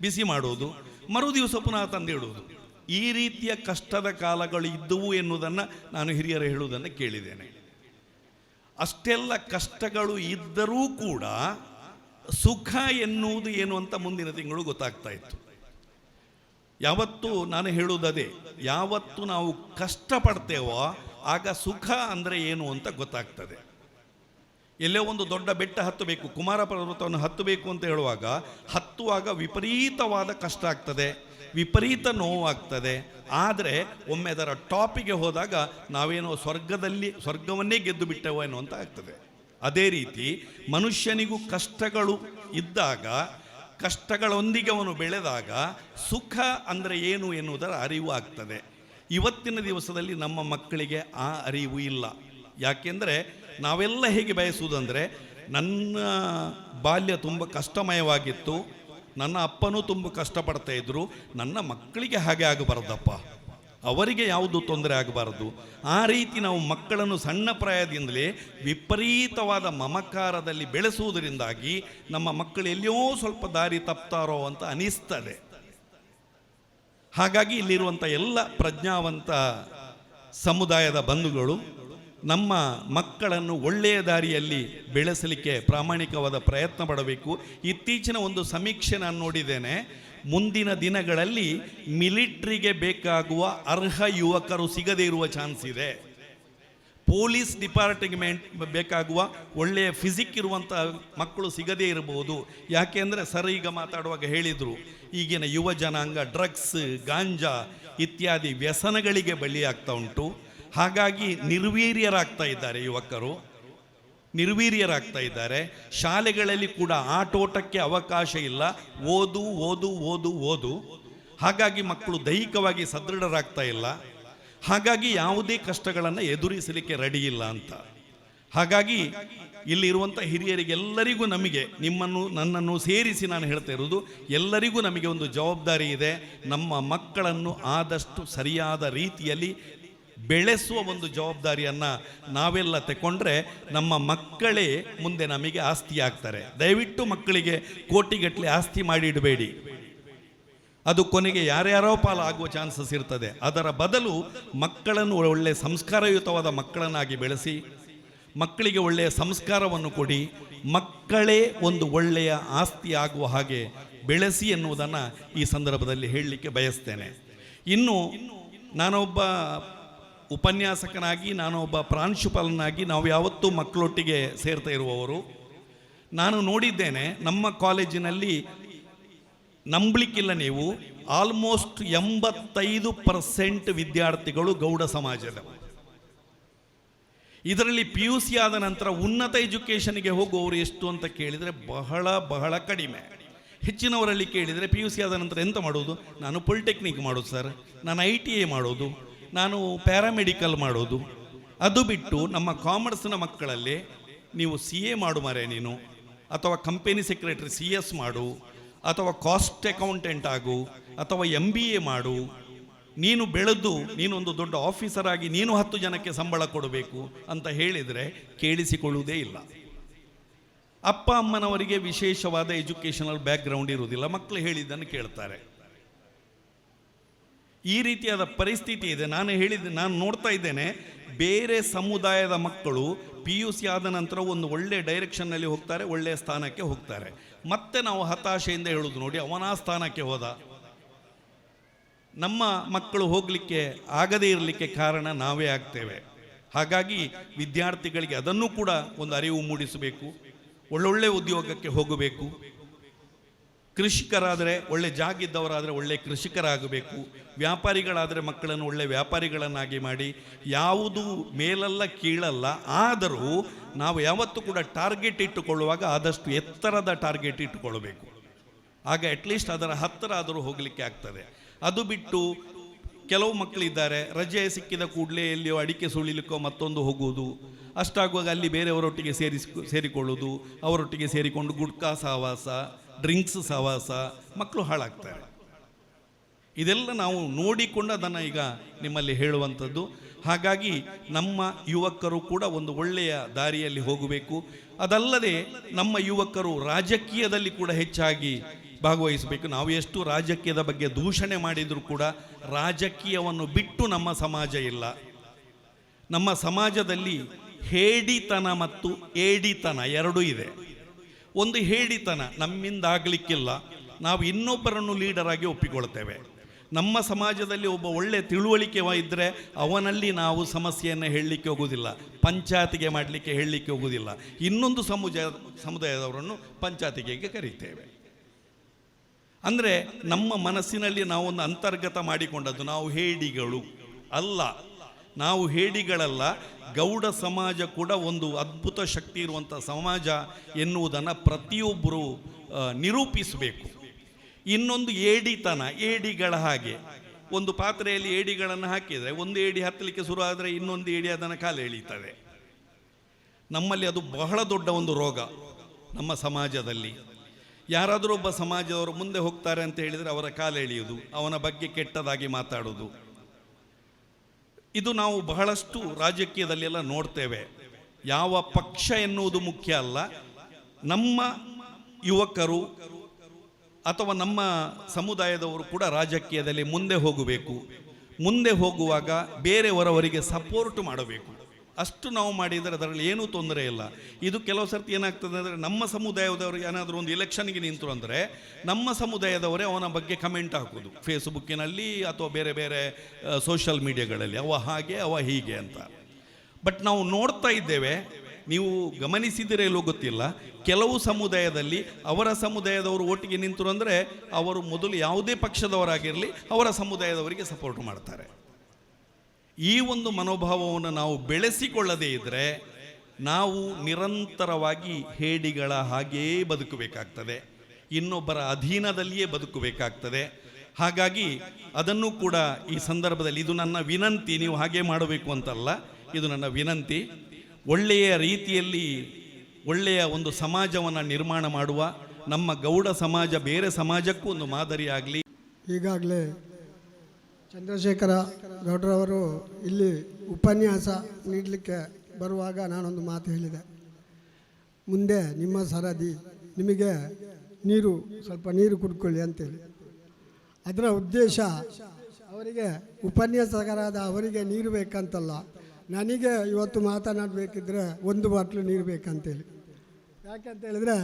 ಬಿಸಿ ಮಾಡುವುದು, ಮರು ದಿವಸ ಪುನಃ ತಂದು ಇಡುವುದು. ಈ ರೀತಿಯ ಕಷ್ಟದ ಕಾಲಗಳು ಇದ್ದವು ಎನ್ನುವುದನ್ನು ನಾನು ಹಿರಿಯರು ಹೇಳುವುದನ್ನು ಕೇಳಿದ್ದೇನೆ. ಅಷ್ಟೆಲ್ಲ ಕಷ್ಟಗಳು ಇದ್ದರೂ ಕೂಡ ಸುಖ ಎನ್ನುವುದು ಏನು ಅಂತ ಮುಂದಿನ ತಿಂಗಳು ಗೊತ್ತಾಗ್ತಾ ಇತ್ತು. ಯಾವತ್ತು ನಾನು ಹೇಳುವುದೇ, ಯಾವತ್ತು ನಾವು ಕಷ್ಟಪಡ್ತೇವೋ ಆಗ ಸುಖ ಅಂದರೆ ಏನು ಅಂತ ಗೊತ್ತಾಗ್ತದೆ. ಎಲ್ಲೋ ಒಂದು ದೊಡ್ಡ ಬೆಟ್ಟ ಹತ್ತಬೇಕು, ಕುಮಾರ ಪರ್ವತವನ್ನು ಹತ್ತಬೇಕು ಅಂತ ಹೇಳುವಾಗ ಹತ್ತುವಾಗ ವಿಪರೀತವಾದ ಕಷ್ಟ ಆಗ್ತದೆ, ವಿಪರೀತ ನೋವಾಗ್ತದೆ. ಆದರೆ ಒಮ್ಮೆ ಅದರ ಟಾಪಿಗೆ ಹೋದಾಗ ನಾವೇನೋ ಸ್ವರ್ಗವನ್ನೇ ಗೆದ್ದು ಬಿಟ್ಟೆವೋ ಏನೋ ಅಂತ ಆಗ್ತದೆ. ಅದೇ ರೀತಿ ಮನುಷ್ಯನಿಗೂ ಕಷ್ಟಗಳು ಇದ್ದಾಗ, ಕಷ್ಟಗಳೊಂದಿಗೆ ಅವನು ಬೆಳೆದಾಗ ಸುಖ ಅಂದರೆ ಏನು ಎನ್ನುವುದರ ಅರಿವು ಆಗ್ತದೆ. ಇವತ್ತಿನ ದಿವಸದಲ್ಲಿ ನಮ್ಮ ಮಕ್ಕಳಿಗೆ ಆ ಅರಿವು ಇಲ್ಲ. ಯಾಕೆಂದರೆ ನಾವೆಲ್ಲ ಹೇಗೆ ಬಯಸುವುದಂದರೆ, ನನ್ನ ಬಾಲ್ಯ ತುಂಬ ಕಷ್ಟಮಯವಾಗಿತ್ತು, ನನ್ನ ಅಪ್ಪನೂ ತುಂಬ ಕಷ್ಟಪಡ್ತಾಯಿದ್ರು, ನನ್ನ ಮಕ್ಕಳಿಗೆ ಹಾಗೆ ಆಗಬಾರ್ದಪ್ಪ, ಅವರಿಗೆ ಯಾವುದು ತೊಂದರೆ ಆಗಬಾರದು. ಆ ರೀತಿ ನಾವು ಮಕ್ಕಳನ್ನು ಸಣ್ಣ ಪ್ರಾಯದಿಂದಲೇ ವಿಪರೀತವಾದ ಮಮಕಾರದಲ್ಲಿ ಬೆಳೆಸುವುದರಿಂದಾಗಿ ನಮ್ಮ ಮಕ್ಕಳು ಎಲ್ಲಿಯೋ ಸ್ವಲ್ಪ ದಾರಿ ತಪ್ತಾರೋ ಅಂತ ಅನಿಸ್ತದೆ. ಹಾಗಾಗಿ ಇಲ್ಲಿರುವಂಥ ಎಲ್ಲ ಪ್ರಜ್ಞಾವಂತ ಸಮುದಾಯದ ಬಂಧುಗಳು ನಮ್ಮ ಮಕ್ಕಳನ್ನು ಒಳ್ಳೆಯ ದಾರಿಯಲ್ಲಿ ಬೆಳೆಸಲಿಕ್ಕೆ ಪ್ರಾಮಾಣಿಕವಾದ ಪ್ರಯತ್ನ ಪಡಬೇಕು. ಇತ್ತೀಚಿನ ಒಂದು ಸಮೀಕ್ಷೆ ನಾನು ನೋಡಿದ್ದೇನೆ, ಮುಂದಿನ ದಿನಗಳಲ್ಲಿ ಮಿಲಿಟ್ರಿಗೆ ಬೇಕಾಗುವ ಅರ್ಹ ಯುವಕರು ಸಿಗದೇ ಇರುವ ಚಾನ್ಸ್ ಇದೆ. ಪೊಲೀಸ್ ಡಿಪಾರ್ಟ್ಮೆಂಟ್ ಬೇಕಾಗುವ ಒಳ್ಳೆಯ ಫಿಸಿಕ್ ಇರುವಂಥ ಮಕ್ಕಳು ಸಿಗದೇ ಇರಬಹುದು. ಯಾಕೆ ಅಂದರೆ ಸರ್ ಈಗ ಮಾತಾಡುವಾಗ ಹೇಳಿದರು, ಈಗಿನ ಯುವ ಜನಾಂಗ ಡ್ರಗ್ಸ್, ಗಾಂಜಾ ಇತ್ಯಾದಿ ವ್ಯಸನಗಳಿಗೆ ಬಲಿಯಾಗ್ತಾ ಉಂಟು. ಹಾಗಾಗಿ ನಿರ್ವೀರ್ಯರಾಗ್ತಾ ಇದ್ದಾರೆ ಯುವಕರು. ನಿರ್ವೀರ್ಯರಾಗ್ತಾ ಇದ್ದಾರೆ. ಶಾಲೆಗಳಲ್ಲಿ ಕೂಡ ಆಟೋಟಕ್ಕೆ ಅವಕಾಶ ಇಲ್ಲ, ಓದು ಓದು ಓದು ಓದು. ಹಾಗಾಗಿ ಮಕ್ಕಳು ದೈಹಿಕವಾಗಿ ಸದೃಢರಾಗ್ತಾ ಇಲ್ಲ. ಹಾಗಾಗಿ ಯಾವುದೇ ಕಷ್ಟಗಳನ್ನು ಎದುರಿಸಲಿಕ್ಕೆ ರೆಡಿ ಇಲ್ಲ ಅಂತ. ಹಾಗಾಗಿ ಇಲ್ಲಿರುವಂಥ ಹಿರಿಯರಿಗೆಲ್ಲರಿಗೂ, ನಮಗೆ ನಿಮ್ಮನ್ನು ನನ್ನನ್ನು ಸೇರಿಸಿ ನಾನು ಹೇಳ್ತಾ ಇರೋದು, ಎಲ್ಲರಿಗೂ ನಮಗೆ ಒಂದು ಜವಾಬ್ದಾರಿ ಇದೆ. ನಮ್ಮ ಮಕ್ಕಳನ್ನು ಆದಷ್ಟು ಸರಿಯಾದ ರೀತಿಯಲ್ಲಿ ಬೆಳೆಸುವ ಒಂದು ಜವಾಬ್ದಾರಿಯನ್ನು ನಾವೆಲ್ಲ ತಗೊಂಡ್ರೆ ನಮ್ಮ ಮಕ್ಕಳೇ ಮುಂದೆ ನಮಗೆ ಆಸ್ತಿ ಆಗ್ತಾರೆ. ದಯವಿಟ್ಟು ಮಕ್ಕಳಿಗೆ ಕೋಟಿಗಟ್ಟಲೆ ಆಸ್ತಿ ಮಾಡಿ ಇಡಬೇಡಿ. ಅದು ಕೊನೆಗೆ ಯಾರ್ಯಾರೋ ಪಾಲು ಆಗುವ ಚಾನ್ಸಸ್ ಇರ್ತದೆ. ಅದರ ಬದಲು ಮಕ್ಕಳನ್ನು ಒಳ್ಳೆಯ ಸಂಸ್ಕಾರಯುತವಾದ ಮಕ್ಕಳನ್ನಾಗಿ ಬೆಳೆಸಿ, ಮಕ್ಕಳಿಗೆ ಒಳ್ಳೆಯ ಸಂಸ್ಕಾರವನ್ನು ಕೊಡಿ, ಮಕ್ಕಳೇ ಒಂದು ಒಳ್ಳೆಯ ಆಸ್ತಿ ಆಗುವ ಹಾಗೆ ಬೆಳೆಸಿ ಎನ್ನುವುದನ್ನು ಈ ಸಂದರ್ಭದಲ್ಲಿ ಹೇಳಲಿಕ್ಕೆ ಬಯಸ್ತೇನೆ. ಇನ್ನು ನಾನೊಬ್ಬ ಉಪನ್ಯಾಸಕನಾಗಿ, ನಾನೊಬ್ಬ ಪ್ರಾಂಶುಪಾಲನಾಗಿ ನಾವು ಯಾವತ್ತೂ ಮಕ್ಕಳೊಟ್ಟಿಗೆ ಸೇರ್ತಾ ಇರುವವರು. ನಾನು ನೋಡಿದ್ದೇನೆ, ನಮ್ಮ ಕಾಲೇಜಿನಲ್ಲಿ ನಂಬಲಿಕ್ಕಿಲ್ಲ ನೀವು, ಆಲ್ಮೋಸ್ಟ್ 85% ವಿದ್ಯಾರ್ಥಿಗಳು ಗೌಡ ಸಮಾಜದ. ಇದರಲ್ಲಿ PUC ಆದ ನಂತರ ಉನ್ನತ ಎಜುಕೇಷನ್ಗೆ ಹೋಗುವವರು ಎಷ್ಟು ಅಂತ ಕೇಳಿದರೆ ಬಹಳ ಬಹಳ ಕಡಿಮೆ. ಹೆಚ್ಚಿನವರಲ್ಲಿ ಕೇಳಿದರೆ PUC ಆದ ನಂತರ ಎಂತ ಮಾಡೋದು? ನಾನು ಪಾಲಿಟೆಕ್ನಿಕ್ ಮಾಡೋದು ಸರ್, ನಾನು ITA ಮಾಡೋದು, ನಾನು ಪ್ಯಾರಾಮೆಡಿಕಲ್ ಮಾಡೋದು. ಅದು ಬಿಟ್ಟು ನಮ್ಮ ಕಾಮರ್ಸ್ನ ಮಕ್ಕಳಲ್ಲಿ ನೀವು CA ಮಾಡು ಮಾರೆ ನೀನು, ಅಥವಾ ಕಂಪೆನಿ ಸೆಕ್ರೆಟರಿ CS ಮಾಡು, ಅಥವಾ ಕಾಸ್ಟ್ ಅಕೌಂಟೆಂಟ್ ಆಗು, ಅಥವಾ MBA ಮಾಡು. ನೀನು ಬೆಳೆದು ನೀನೊಂದು ದೊಡ್ಡ ಆಫೀಸರ್ ಆಗಿ ನೀನು 10 ಜನಕ್ಕೆ ಸಂಬಳ ಕೊಡಬೇಕು ಅಂತ ಹೇಳಿದರೆ ಕೇಳಿಸಿಕೊಳ್ಳುವುದೇ ಇಲ್ಲ. ಅಪ್ಪ ಅಮ್ಮನವರಿಗೆ ವಿಶೇಷವಾದ ಎಜುಕೇಷನಲ್ ಬ್ಯಾಕ್ಗ್ರೌಂಡ್ ಇರುವುದಿಲ್ಲ, ಮಕ್ಕಳು ಹೇಳಿದ್ದನ್ನು ಕೇಳ್ತಾರೆ. ಈ ರೀತಿಯಾದ ಪರಿಸ್ಥಿತಿ ಇದೆ. ನಾನು ನೋಡ್ತಾ ಇದ್ದೇನೆ, ಬೇರೆ ಸಮುದಾಯದ ಮಕ್ಕಳು PUC ಆದ ನಂತರ ಒಂದು ಒಳ್ಳೆಯ ಡೈರೆಕ್ಷನ್ನಲ್ಲಿ ಹೋಗ್ತಾರೆ, ಒಳ್ಳೆಯ ಸ್ಥಾನಕ್ಕೆ ಹೋಗ್ತಾರೆ. ಮತ್ತೆ ನಾವು ಹತಾಶೆಯಿಂದ ಹೇಳೋದು ನೋಡಿ, ಅವನ ಸ್ಥಾನಕ್ಕೆ ಹೋದ. ನಮ್ಮ ಮಕ್ಕಳು ಹೋಗಲಿಕ್ಕೆ ಆಗದೇ ಇರಲಿಕ್ಕೆ ಕಾರಣ ನಾವೇ ಆಗ್ತೇವೆ. ಹಾಗಾಗಿ ವಿದ್ಯಾರ್ಥಿಗಳಿಗೆ ಅದನ್ನು ಕೂಡ ಒಂದು ಅರಿವು ಮೂಡಿಸಬೇಕು. ಒಳ್ಳೊಳ್ಳೆ ಉದ್ಯೋಗಕ್ಕೆ ಹೋಗಬೇಕು. ಕೃಷಿಕರಾದರೆ, ಒಳ್ಳೆ ಜಾಗಿದ್ದವರಾದರೆ ಒಳ್ಳೆ ಕೃಷಿಕರಾಗಬೇಕು. ವ್ಯಾಪಾರಿಗಳಾದರೆ ಮಕ್ಕಳನ್ನು ಒಳ್ಳೆ ವ್ಯಾಪಾರಿಗಳನ್ನಾಗಿ ಮಾಡಿ. ಯಾವುದು ಮೇಲಲ್ಲ ಕೀಳಲ್ಲ, ಆದರೂ ನಾವು ಯಾವತ್ತೂ ಕೂಡ ಟಾರ್ಗೆಟ್ ಇಟ್ಟುಕೊಳ್ಳುವಾಗ ಆದಷ್ಟು ಎತ್ತರದ ಟಾರ್ಗೆಟ್ ಇಟ್ಟುಕೊಳ್ಳಬೇಕು. ಆಗ ಅಟ್ಲೀಸ್ಟ್ ಅದರ ಹತ್ತಿರ ಆದರೂ ಹೋಗಲಿಕ್ಕೆ ಆಗ್ತದೆ. ಅದು ಬಿಟ್ಟು ಕೆಲವು ಮಕ್ಕಳಿದ್ದಾರೆ, ರಜೆ ಸಿಕ್ಕಿದ ಕೂಡಲೇ ಎಲ್ಲಿಯೋ ಅಡಿಕೆ ಸುಳಿಲಿಕ್ಕೋ ಮತ್ತೊಂದು ಹೋಗುವುದು. ಅಷ್ಟಾಗುವಾಗ ಅಲ್ಲಿ ಬೇರೆಯವರೊಟ್ಟಿಗೆ ಸೇರಿಕೊಳ್ಳುವುದು, ಅವರೊಟ್ಟಿಗೆ ಸೇರಿಕೊಂಡು ಗುಟ್ಕಾ ಸಹವಾಸ, ಡ್ರಿಂಕ್ಸ್ ಸಹವಾಸ, ಮಕ್ಕಳು ಹಾಳಾಗ್ತಾರೆ. ಇದೆಲ್ಲ ನಾವು ನೋಡಿಕೊಂಡು ಅದನ್ನು ಈಗ ನಿಮ್ಮಲ್ಲಿ ಹೇಳುವಂಥದ್ದು. ಹಾಗಾಗಿ ನಮ್ಮ ಯುವಕರು ಕೂಡ ಒಂದು ಒಳ್ಳೆಯ ದಾರಿಯಲ್ಲಿ ಹೋಗಬೇಕು. ಅದಲ್ಲದೆ ನಮ್ಮ ಯುವಕರು ರಾಜಕೀಯದಲ್ಲಿ ಕೂಡ ಹೆಚ್ಚಾಗಿ ಭಾಗವಹಿಸಬೇಕು. ನಾವು ಎಷ್ಟು ರಾಜಕೀಯದ ಬಗ್ಗೆ ದೂಷಣೆ ಮಾಡಿದರೂ ಕೂಡ ರಾಜಕೀಯವನ್ನು ಬಿಟ್ಟು ನಮ್ಮ ಸಮಾಜ ಇಲ್ಲ. ನಮ್ಮ ಸಮಾಜದಲ್ಲಿ ಹೇಡಿತನ ಮತ್ತು ಏಡಿತನ ಎರಡೂ ಇದೆ. ಒಂದು ಹೇಡಿತನ, ನಮ್ಮಿಂದ ಆಗಲಿಕ್ಕಿಲ್ಲ, ನಾವು ಇನ್ನೊಬ್ಬರನ್ನು ಲೀಡರ್ ಆಗಿ ಒಪ್ಪಿಕೊಳ್ತೇವೆ. ನಮ್ಮ ಸಮಾಜದಲ್ಲಿ ಒಬ್ಬ ಒಳ್ಳೆಯ ತಿಳುವಳಿಕೆ ಇದ್ದರೆ ಅವನಲ್ಲಿ ನಾವು ಸಮಸ್ಯೆಯನ್ನು ಹೇಳಲಿಕ್ಕೆ ಹೋಗೋದಿಲ್ಲ, ಪಂಚಾಯತಿಗೆ ಮಾಡಲಿಕ್ಕೆ ಹೇಳಲಿಕ್ಕೆ ಹೋಗೋದಿಲ್ಲ. ಇನ್ನೊಂದು ಸಮುದಾಯದವರನ್ನು ಪಂಚಾಯತಿಗೆ ಕರೀತೇವೆ. ಅಂದರೆ ನಮ್ಮ ಮನಸ್ಸಿನಲ್ಲಿ ನಾವೊಂದು ಅಂತರ್ಗತ ಮಾಡಿಕೊಂಡದ್ದು, ನಾವು ಹೇಡಿಗಳು ಅಲ್ಲ, ನಾವು ಹೇಡಿಗಳಲ್ಲ. ಗೌಡ ಸಮಾಜ ಕೂಡ ಒಂದು ಅದ್ಭುತ ಶಕ್ತಿ ಇರುವಂಥ ಸಮಾಜ ಎನ್ನುವುದನ್ನು ಪ್ರತಿಯೊಬ್ಬರು ನಿರೂಪಿಸಬೇಕು. ಇನ್ನೊಂದು ಏಡಿತನ, ಏಡಿಗಳ ಹಾಗೆ ಒಂದು ಪಾತ್ರೆಯಲ್ಲಿ ಏಡಿಗಳನ್ನು ಹಾಕಿದರೆ ಒಂದು ಏಡಿ ಹತ್ತಲಿಕ್ಕೆ ಶುರು ಆದರೆ ಇನ್ನೊಂದು ಏಡಿ ಅದನ್ನು ಕಾಲು ಎಳೀತದೆ. ನಮ್ಮಲ್ಲಿ ಅದು ಬಹಳ ದೊಡ್ಡ ಒಂದು ರೋಗ ನಮ್ಮ ಸಮಾಜದಲ್ಲಿ. ಯಾರಾದರೂ ಒಬ್ಬ ಸಮಾಜದವರು ಮುಂದೆ ಹೋಗ್ತಾರೆ ಅಂತ ಹೇಳಿದರೆ ಅವರ ಕಾಲು ಎಳೆಯುವುದು, ಅವನ ಬಗ್ಗೆ ಕೆಟ್ಟದಾಗಿ ಮಾತಾಡೋದು, ಇದು ನಾವು ಬಹಳಷ್ಟು ರಾಜಕೀಯದಲ್ಲೆಲ್ಲ ನೋಡ್ತೇವೆ. ಯಾವ ಪಕ್ಷ ಎನ್ನುವುದು ಮುಖ್ಯ ಅಲ್ಲ, ನಮ್ಮ ಯುವಕರು ಅಥವಾ ನಮ್ಮ ಸಮುದಾಯದವರು ಕೂಡ ರಾಜಕೀಯದಲ್ಲಿ ಮುಂದೆ ಹೋಗಬೇಕು. ಮುಂದೆ ಹೋಗುವಾಗ ಬೇರೆಯವರವರಿಗೆ ಸಪೋರ್ಟ್ ಮಾಡಬೇಕು. ಅಷ್ಟು ನಾವು ಮಾಡಿದರೆ ಅದರಲ್ಲಿ ಏನೂ ತೊಂದರೆ ಇಲ್ಲ. ಇದು ಕೆಲವು ಸರ್ತಿ ಏನಾಗ್ತದೆ ಅಂದರೆ, ನಮ್ಮ ಸಮುದಾಯದವರು ಏನಾದರೂ ಒಂದು ಎಲೆಕ್ಷನ್ಗೆ ನಿಂತರು ಅಂದರೆ ನಮ್ಮ ಸಮುದಾಯದವರೇ ಅವನ ಬಗ್ಗೆ ಕಮೆಂಟ್ ಹಾಕೋದು ಫೇಸ್ಬುಕ್ಕಿನಲ್ಲಿ ಅಥವಾ ಬೇರೆ ಬೇರೆ ಸೋಷಿಯಲ್ ಮೀಡಿಯಾಗಳಲ್ಲಿ, ಅವ ಹಾಗೆ ಅವ ಹೀಗೆ ಅಂತ. ಬಟ್ ನಾವು ನೋಡ್ತಾ ಇದ್ದೇವೆ, ನೀವು ಗಮನಿಸಿದಿರೇಲೋ ಗೊತ್ತಿಲ್ಲ, ಕೆಲವು ಸಮುದಾಯದಲ್ಲಿ ಅವರ ಸಮುದಾಯದವರು ಒಟ್ಟಿಗೆ ನಿಂತರು ಅಂದರೆ ಅವರು ಮೊದಲು ಯಾವುದೇ ಪಕ್ಷದವರಾಗಿರಲಿ ಅವರ ಸಮುದಾಯದವರಿಗೆ ಸಪೋರ್ಟ್ ಮಾಡ್ತಾರೆ. ಈ ಒಂದು ಮನೋಭಾವವನ್ನು ನಾವು ಬೆಳೆಸಿಕೊಳ್ಳದೇ ಇದ್ದರೆ ನಾವು ನಿರಂತರವಾಗಿ ಹೇಡಿಗಳ ಹಾಗೆಯೇ ಬದುಕಬೇಕಾಗ್ತದೆ, ಇನ್ನೊಬ್ಬರ ಅಧೀನದಲ್ಲಿಯೇ ಬದುಕಬೇಕಾಗ್ತದೆ. ಹಾಗಾಗಿ ಅದನ್ನು ಕೂಡ ಈ ಸಂದರ್ಭದಲ್ಲಿ, ಇದು ನನ್ನ ವಿನಂತಿ, ನೀವು ಹಾಗೆ ಮಾಡಬೇಕು ಅಂತಲ್ಲ, ಇದು ನನ್ನ ವಿನಂತಿ. ಒಳ್ಳೆಯ ರೀತಿಯಲ್ಲಿ ಒಳ್ಳೆಯ ಒಂದು ಸಮಾಜವನ್ನು ನಿರ್ಮಾಣ ಮಾಡುವ ನಮ್ಮ ಗೌಡ ಸಮಾಜ ಬೇರೆ ಸಮಾಜಕ್ಕೂ ಒಂದು ಮಾದರಿಯಾಗಲಿ. ಈಗಾಗಲೇ ಚಂದ್ರಶೇಖರ ಗೌಡ್ರವರು ಇಲ್ಲಿ ಉಪನ್ಯಾಸ ನೀಡಲಿಕ್ಕೆ ಬರುವಾಗ ನಾನೊಂದು ಮಾತು ಹೇಳಿದೆ, ಮುಂದೆ ನಿಮ್ಮ ಸರದಿ, ನಿಮಗೆ ಸ್ವಲ್ಪ ನೀರು ಕುಡ್ಕೊಳ್ಳಿ ಅಂತೇಳಿ. ಅದರ ಉದ್ದೇಶ ಅವರಿಗೆ, ಉಪನ್ಯಾಸಕರಾದ ಅವರಿಗೆ ನೀರು ಬೇಕಂತಲ್ಲ, ನನಗೆ ಇವತ್ತು ಮಾತನಾಡಬೇಕಿದ್ರೆ ಒಂದು ಬಾಟ್ಲು ನೀರು ಬೇಕಂತೇಳಿ. ಯಾಕಂತ ಹೇಳಿದ್ರೆ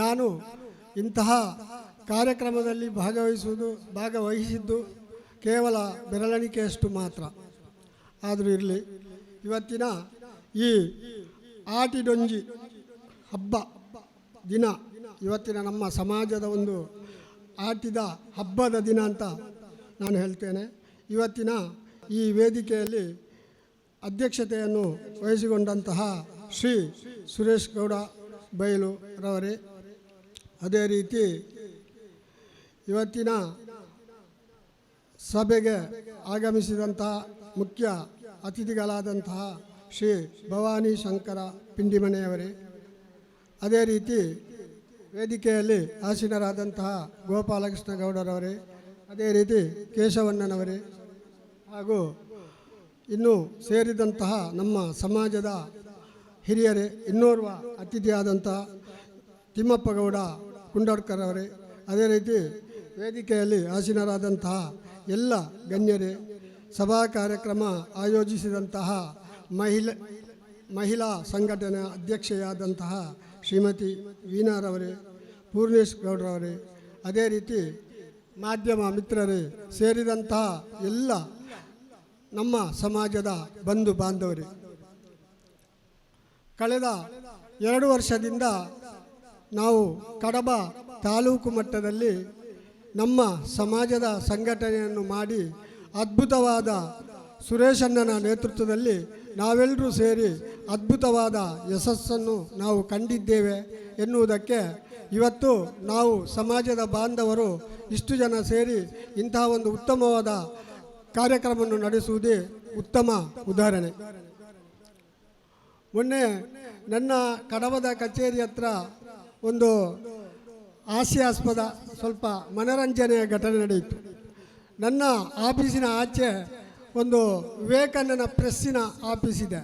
ನಾನು ಇಂತಹ ಕಾರ್ಯಕ್ರಮದಲ್ಲಿ ಭಾಗವಹಿಸಿದ್ದು ಕೇವಲ ಬೆರಳೆಣಿಕೆಯಷ್ಟು ಮಾತ್ರ. ಆದರೂ ಇರಲಿ, ಇವತ್ತಿನ ಈ ಆಟಿಡೊಂಜಿ ಹಬ್ಬ ದಿನ, ಇವತ್ತಿನ ನಮ್ಮ ಸಮಾಜದ ಒಂದು ಆಟಿದ ಹಬ್ಬದ ದಿನ ಅಂತ ನಾನು ಹೇಳ್ತೇನೆ. ಇವತ್ತಿನ ಈ ವೇದಿಕೆಯಲ್ಲಿ ಅಧ್ಯಕ್ಷತೆಯನ್ನು ವಹಿಸಿಕೊಂಡಂತಹ ಶ್ರೀ ಸುರೇಶ್ ಗೌಡ ಬೈಲು ರವರೇ, ಅದೇ ರೀತಿ ಇವತ್ತಿನ ಸಭೆಗೆ ಆಗಮಿಸಿದಂತಹ ಮುಖ್ಯ ಅತಿಥಿಗಳಾದಂತಹ ಶ್ರೀ ಭವಾನಿ ಶಂಕರ ಪಿಂಡಿಮನೆಯವರೇ, ಅದೇ ರೀತಿ ವೇದಿಕೆಯಲ್ಲಿ ಆಸೀನರಾದಂತಹ ಗೋಪಾಲಕೃಷ್ಣ ಗೌಡರವರೇ, ಅದೇ ರೀತಿ ಕೇಶವಣ್ಣನವರೇ, ಹಾಗೂ ಇನ್ನೂ ಸೇರಿದಂತಹ ನಮ್ಮ ಸಮಾಜದ ಹಿರಿಯರೇ, ಇನ್ನೋರ್ವ ಅತಿಥಿಯಾದಂತಹ ತಿಮ್ಮಪ್ಪ ಗೌಡ ಕುಂಡಡ್ಕರ್ ಅವರೇ, ಅದೇ ರೀತಿ ವೇದಿಕೆಯಲ್ಲಿ ಆಸೀನರಾದಂತಹ ಎಲ್ಲ ಗಣ್ಯರೇ, ಸಭಾ ಕಾರ್ಯಕ್ರಮ ಆಯೋಜಿಸಿದಂತಹ ಮಹಿಳಾ ಸಂಘಟನೆ ಅಧ್ಯಕ್ಷೆಯಾದಂತಹ ಶ್ರೀಮತಿ ವೀಣಾರವರೇ, ಪೂರ್ಣೇಶ್ ಗೌಡ್ರವರೇ, ಅದೇ ರೀತಿ ಮಾಧ್ಯಮ ಮಿತ್ರರೇ, ಸೇರಿದಂತಹ ಎಲ್ಲ ನಮ್ಮ ಸಮಾಜದ ಬಂಧು ಬಾಂಧವರೇ, ಕಳೆದ 2 ವರ್ಷದಿಂದ ನಾವು ಕಡಬ ತಾಲೂಕು ಮಟ್ಟದಲ್ಲಿ ನಮ್ಮ ಸಮಾಜದ ಸಂಘಟನೆಯನ್ನು ಮಾಡಿ ಅದ್ಭುತವಾದ ಸುರೇಶಣ್ಣನ ನೇತೃತ್ವದಲ್ಲಿ ನಾವೆಲ್ಲರೂ ಸೇರಿ ಅದ್ಭುತವಾದ ಯಶಸ್ಸನ್ನು ನಾವು ಕಂಡಿದ್ದೇವೆ ಎನ್ನುವುದಕ್ಕೆ ಇವತ್ತು ನಾವು ಸಮಾಜದ ಬಾಂಧವರು ಇಷ್ಟು ಜನ ಸೇರಿ ಇಂತಹ ಒಂದು ಉತ್ತಮವಾದ ಕಾರ್ಯಕ್ರಮವನ್ನು ನಡೆಸುವುದೇ ಉತ್ತಮ ಉದಾಹರಣೆ. ಮೊನ್ನೆ ನನ್ನ ಕಡಬದ ಕಚೇರಿ ಹತ್ರ ಒಂದು ಹಾಸ್ಯಾಸ್ಪದ ಸ್ವಲ್ಪ ಮನರಂಜನೆಯ ಘಟನೆ ನಡೆಯಿತು. ನನ್ನ ಆಫೀಸಿನ ಆಚೆ ಒಂದು ವಿವೇಕಾನಂದ ಪ್ರೆಸ್ಸಿನ ಆಫೀಸ್ ಇದೆ,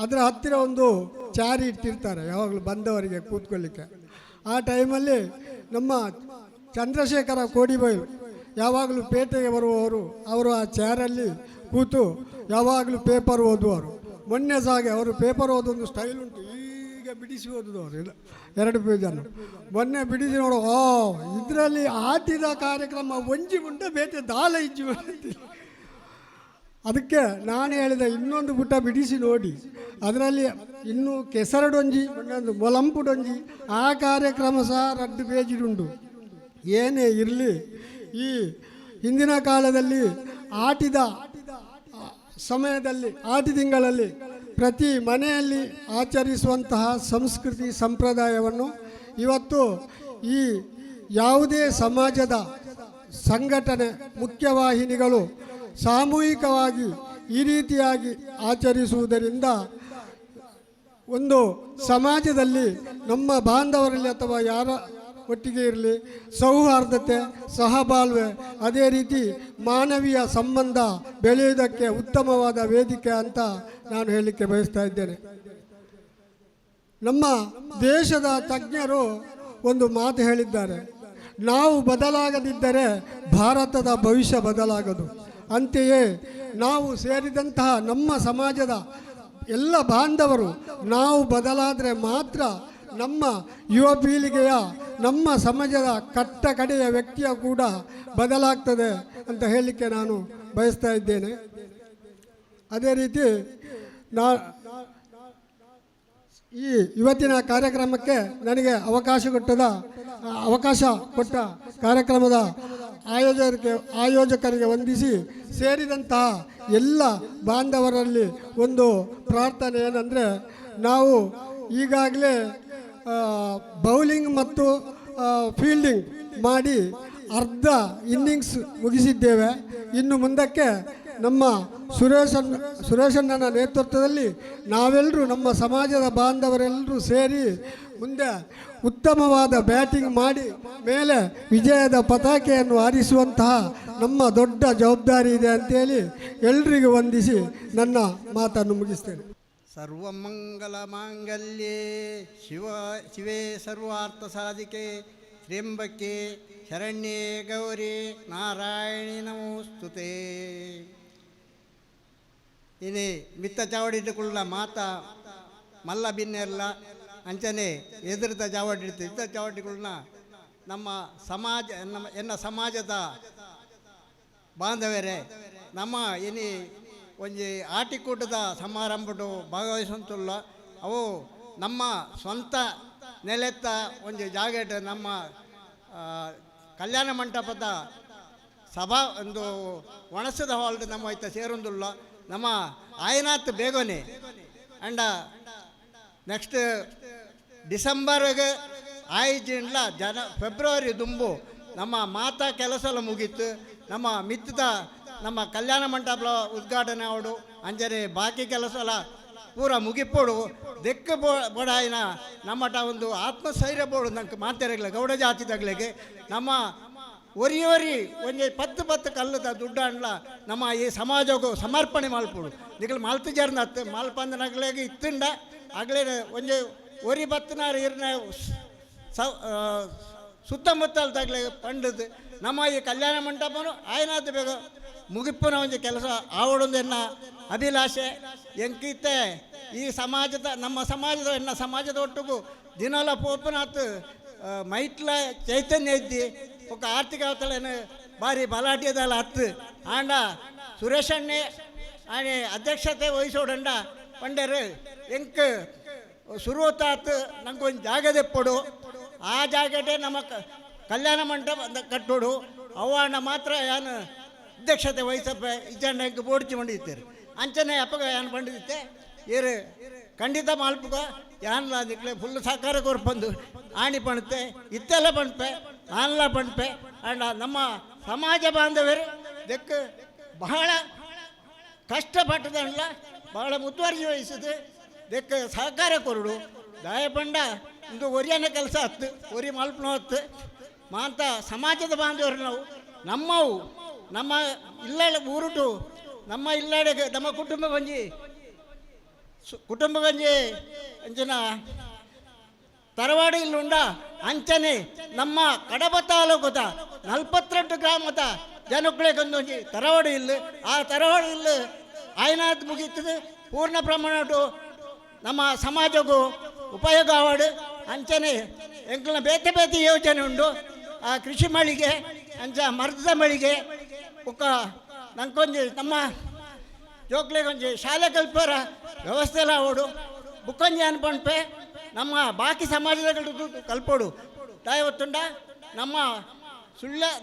ಅದರ ಹತ್ತಿರ ಒಂದು ಚಾರಿ ಇಟ್ಟಿರ್ತಾರೆ ಯಾವಾಗಲೂ ಬಂದವರಿಗೆ ಕೂತ್ಕೊಳ್ಳಿಕ್ಕೆ. ಆ ಟೈಮಲ್ಲಿ ನಮ್ಮ ಚಂದ್ರಶೇಖರ ಕೋಡಿಬೈಲು ಯಾವಾಗಲೂ ಪೇಟೆಗೆ ಬರುವವರು, ಅವರು ಆ ಚೇರಲ್ಲಿ ಕೂತು ಯಾವಾಗಲೂ ಪೇಪರ್ ಓದುವರು. ಮೊನ್ನೆ ಸಾಗೆ ಅವರು ಪೇಪರ್ ಓದೊಂದು ಸ್ಟೈಲ್ ಉಂಟು, ಈಗ ಬಿಡಿಸಿ ಓದುದು ಅವರು 2 ಪೇಜನ್ನು. ಮೊನ್ನೆ ಬಿಡಿಸಿ ನೋಡು, ಇದರಲ್ಲಿ ಆಟಿದ ಕಾರ್ಯಕ್ರಮ ಒಂಜಿ ಉಂಟು, ಬೇಟೆ ದಾಲ ಇಜ್ಜಿ ಬಂದಿಲ್ಲ. ಅದಕ್ಕೆ ನಾನು ಹೇಳಿದೆ, ಇನ್ನೊಂದು ಪುಟ ಬಿಡಿಸಿ ನೋಡಿ, ಅದರಲ್ಲಿ ಇನ್ನೂ ಕೆಸರಡೊಂಜಿ, ಇನ್ನೊಂದು ಮೊಲಂಪುಡೊಂಜಿ, ಆ ಕಾರ್ಯಕ್ರಮ ಸಹ 2 ಪೇಜಿಡುಂಟು. ಏನೇ ಇರಲಿ, ಈ ಹಿಂದಿನ ಕಾಲದಲ್ಲಿ ಆಟಿದ ಸಮಯದಲ್ಲಿ, ಆಟಿ ತಿಂಗಳಲ್ಲಿ ಪ್ರತಿ ಮನೆಯಲ್ಲಿ ಆಚರಿಸುವಂತಹ ಸಂಸ್ಕೃತಿ ಸಂಪ್ರದಾಯವನ್ನು ಇವತ್ತು ಈ ಯಾವುದೇ ಸಮಾಜದ ಸಂಘಟನೆ ಮುಖ್ಯವಾಹಿನಿಗಳು ಸಾಮೂಹಿಕವಾಗಿ ಈ ರೀತಿಯಾಗಿ ಆಚರಿಸುವುದರಿಂದ ಒಂದು ಸಮಾಜದಲ್ಲಿ ನಮ್ಮ ಬಾಂಧವರಲ್ಲಿ ಅಥವಾ ಯಾರ ಒಟ್ಟಿಗೆ ಇರಲಿ ಸೌಹಾರ್ದತೆ, ಸಹಬಾಳ್ವೆ, ಅದೇ ರೀತಿ ಮಾನವೀಯ ಸಂಬಂಧ ಬೆಳೆಯುವುದಕ್ಕೆ ಉತ್ತಮವಾದ ವೇದಿಕೆ ಅಂತ ನಾನು ಹೇಳಲಿಕ್ಕೆ ಬಯಸ್ತಾ ಇದ್ದೇನೆ. ನಮ್ಮ ದೇಶದ ತಜ್ಞರು ಒಂದು ಮಾತು ಹೇಳಿದ್ದಾರೆ, ನಾವು ಬದಲಾಗದಿದ್ದರೆ ಭಾರತದ ಭವಿಷ್ಯ ಬದಲಾಗದು. ಅಂತೆಯೇ ನಾವು ಸೇರಿದಂತಹ ನಮ್ಮ ಸಮಾಜದ ಎಲ್ಲ ಬಾಂಧವರು ನಾವು ಬದಲಾದರೆ ಮಾತ್ರ ನಮ್ಮ ಯುವ ಪೀಳಿಗೆಯ, ನಮ್ಮ ಸಮಾಜದ ಕಟ್ಟ ಕಡೆಯ ವ್ಯಕ್ತಿಯ ಕೂಡ ಬದಲಾಗ್ತದೆ ಅಂತ ಹೇಳಲಿಕ್ಕೆ ನಾನು ಬಯಸ್ತಾ ಇದ್ದೇನೆ. ಅದೇ ರೀತಿ ಈ ಇವತ್ತಿನ ಕಾರ್ಯಕ್ರಮಕ್ಕೆ ನನಗೆ ಅವಕಾಶ ಕೊಟ್ಟ ಕಾರ್ಯಕ್ರಮದ ಆಯೋಜಕರಿಗೆ ವಂದಿಸಿ, ಸೇರಿದಂತಹ ಎಲ್ಲ ಬಾಂಧವರಲ್ಲಿ ಒಂದು ಪ್ರಾರ್ಥನೆ ಏನಂದರೆ, ನಾವು ಈಗಾಗಲೇ ಬೌಲಿಂಗ್ ಮತ್ತು ಫೀಲ್ಡಿಂಗ್ ಮಾಡಿ ಅರ್ಧ ಇನ್ನಿಂಗ್ಸ್ ಮುಗಿಸಿದ್ದೇವೆ. ಇನ್ನು ಮುಂದಕ್ಕೆ ನಮ್ಮ ಸುರೇಶಣ್ಣನ ನೇತೃತ್ವದಲ್ಲಿ ನಾವೆಲ್ಲರೂ ನಮ್ಮ ಸಮಾಜದ ಬಾಂಧವರೆಲ್ಲರೂ ಸೇರಿ ಮುಂದೆ ಉತ್ತಮವಾದ ಬ್ಯಾಟಿಂಗ್ ಮಾಡಿ ಮೇಲೆ ವಿಜಯದ ಪತಾಕೆಯನ್ನು ಹಾರಿಸುವಂತಹ ನಮ್ಮ ದೊಡ್ಡ ಜವಾಬ್ದಾರಿ ಇದೆ ಅಂತೇಳಿ ಎಲ್ರಿಗೂ ವಂದಿಸಿ ನನ್ನ ಮಾತನ್ನು ಮುಗಿಸ್ತೇನೆ. ಸರ್ವಮಂಗಲ ಮಾಂಗಲ್ಯೆ ಶಿವೆ ಸರ್ವಾರ್ಥ ಸಾಧಿಕೆ ತ್ರ್ಯಂಬಕೆ ಶರಣ್ಯೇ ಗೌರಿ ನಾರಾಯಣಿ ನಮೋಸ್ತುತೆ. ಇನಿ ಮಿತ್ತ ಚಾವಡಿಟ್ಟುಕೊಳ್ಳ ಮಾತ ಮಲ್ಲ ಬಿನ್ನೆಲ್ಲ ಅಂಚನೆ ಎದುರಿದ ಚಾವಡಿಡ್ತು ಇತ್ತ ಚಾವಡಿಗಳನ್ನ ನಮ್ಮ ಸಮಾಜ ಎನ್ನ ಸಮಾಜದ ಬಾಂಧವರೇ ನಮ್ಮ ಇನಿ ಒಂಜಿ ಆಟಿಕೂಟದ ಸಮಾರಂಭಡು ಭಾಗವಹಿಸುವಂತುಲ್ಲ ಅವು ನಮ್ಮ ಸ್ವಂತ ನೆಲೆತ್ತ ಒಂದು ಜಾಗಟ್ ನಮ್ಮ ಕಲ್ಯಾಣ ಮಂಟಪದ ಸಭಾ ಒಂದು ಒಣಸದ ಹಾಲ್ಡ್ ನಮ್ಮ ಐತ ಸೇರೊಂದುಲ್ಲ ನಮ್ಮ ಆಯನಾತ್ ಬೇಗನೆ ಅಂಡ ನೆಕ್ಸ್ಟ್ ಡಿಸೆಂಬರ್ಗೆ ಆಯ್ಜಿಂಡ್ಲ ಫೆಬ್ರವರಿ ದುಂಬು ನಮ್ಮ ಮಾತಾ ಕೆಲಸ ಎಲ್ಲ ಮುಗೀತು. ನಮ್ಮ ಮಿತ್ತದ ನಮ್ಮ ಕಲ್ಯಾಣ ಮಂಟಪ ಉದ್ಘಾಟನೆ ಅವಡು ಅಂಜನೆ ಬಾಕಿ ಕೆಲಸ ಎಲ್ಲ ಪೂರ ಮುಗಿಪೋಡು ದೆಕ್ಕ ಬೋಡಾಯಿನ ನಮ್ಮಟ ಒಂದು ಆತ್ಮಸ್ಥೈರ್ಯ ಬೋಡು ನಂಗೆ ಮಾತಾಡಲಿಲ್ಲ ಗೌಡ ಜಾತಿದಾಗ್ಲಿಗೆ ನಮ್ಮ ಒರಿ ಒಂಜಿ 10 ಕಲ್ಲದ ದುಡ್ಡು ಅಂಡ್ಲ ನಮ್ಮ ಈ ಸಮಾಜಕ್ಕೂ ಸಮರ್ಪಣೆ ಮಲ್ಪೋಡು ನಿಗಲು ಮಲ್ತು ಜರ್ನತ್ತು ಮಲ್ಪಂದ ನಗ್ಲಿಗೆ ಇತ್ತುಂಡ ಆಗ್ಲೇ ಒಂಜಿ ಒರಿ 10 ಇರ್ನ ಸುತ್ತಮುತ್ತಲ ತಗ್ಲೆ ಪಂಡದು ನಮ್ಮ ಈ ಕಲ್ಯಾಣ ಮಂಟಪನು ಆಯ್ನಾದ ಬೇಗ ಮುಗಿಪುನ ಒಂಜಿ ಕೆಲಸ ಆವಡೊಂದೆನ್ನ ಅಭಿಲಾಷೆ ಎಂಕಿತ್ತೆ ಈ ಸಮಾಜದ ನಮ್ಮ ಸಮಾಜದ ಎನ್ನ ಸಮಾಜದ ಒಟ್ಟಿಗೂ ದಿನಲ ಪೋಪನಾತ್ ಮೈಟ್ಲ ಚೈತನ್ಯ ಇದ್ದಿ ఒక ಆರ್ಥಿಕ ಅವತಳೇನು ಭಾರಿ ಬಲಾಢ್ಯದಲ್ಲ ಹತ್ತು ಆಂಡ ಸುರೇಶಣ್ಣೆ ಆನೆ ಅಧ್ಯಕ್ಷತೆ ವಹಿಸೋಡಂಡ ಪಂಡರು ಎಂಕ್ ಶುರುವತ್ತಾತು ನಂಗೆ ಒಂದು ಜಾಗ ತೆಪ್ಪಡು ಆ ಜಾಗಟೆ ನಮ್ಮ ಕಲ್ಯಾಣ ಮಂಟಪ ಕಟ್ಟೋಡು ಅವಣ್ಣ ಮಾತ್ರ ಏನು ಅಧ್ಯಕ್ಷತೆ ವಹಿಸಪ್ಪ ಇಜಣ್ಣ ಎಂಕ್ ಬೋಡ್ಚಿ ಮಂಡಿರ್ತಾರೆ ಅಂಚನೆ ಅಪ್ಪಗ ಏನು ಪಂಡಿತ್ತೆ ಏರು ಖಂಡಿತ ಮಲ್ಪಗ ಯಾನ್ಲ ನಿಕ್ಲೆ ಫುಲ್ ಸಹಕಾರ ಕೊರ್ಪಂದು ಆಣಿ ಪಣತೆ ಇತ್ತೆಲ್ಲ ಪಣ್ಪೆ ಆನ್ಲ ಪಣ್ಪೆ ಅಂಡ ನಮ್ಮ ಸಮಾಜ ಬಾಂಧವರು ಇದಕ್ಕೆ ಬಹಳ ಕಷ್ಟಪಟ್ಟದಲ್ಲ ಬಹಳ ಮುತುವರ್ಜಿ ವಹಿಸಿದೆ ಇದಕ್ಕೆ ಸಹಕಾರ ಕೊರಡು ದಾಯಪಂಡ ಇದು ಒರಿಯನ ಕೆಲಸ ಹತ್ತು ಒರಿ ಮಲ್ಪನ ಹೊತ್ತು ಮಾಂತ ಸಮಾಜದ ಬಾಂಧವರು ನಾವು ನಮ್ಮವು ನಮ್ಮ ಇಲ್ಲ ಊರುಟು ನಮ್ಮ ಇಲ್ಲಾಡೆಗೆ ನಮ್ಮ ಕುಟುಂಬ ಬಂಜಿ ಅಂಚನ ತರವಾಡು ಇಲ್ಲುಂಡ ಅಂಚನೆ ನಮ್ಮ ಕಡಬ ತಾಲೂಕದ 42 ಗ್ರಾಮದ ಜನಕ್ಕಳಿಗೊಂದೊಂಜಿ ತರವಾಡು ಇಲ್ಲು ಆ ತರವಾಡು ಇಲ್ಲು ಆಯ್ನಾತ್ ಮುಗೀತದೆ ಪೂರ್ಣ ಪ್ರಮಾಣಟು ನಮ್ಮ ಸಮಾಜಕ್ಕೂ ಉಪಯೋಗ ಆವಾಡು ಅಂಚನೆ ಎಂಕ್ಲ ಬೇತೆ ಬೇತೆ ಯೋಜನೆ ಉಂಡು ಆ ಕೃಷಿ ಮಳಿಗೆ ಅಂಚ ಮರದ ಮಳಿಗೆ ಒಕ್ಕ ನಂಗೊಂಜಿ ನಮ್ಮ ಜೋಕ್ಲೆಗೊಂಜಿ ಶಾಲೆ ಕಲ್ಪರ ವ್ಯವಸ್ಥೆ ಎಲ್ಲ ಓಡು ಬುಕ್ಕಂಜಿ ಅನ್ಪಣ್ಪೆ ನಮ್ಮ ಬಾಕಿ ಸಮಾಜದ ಕಲ್ಪೋಡು ತಾಯವತ್ತುಂಡ ನಮ್ಮ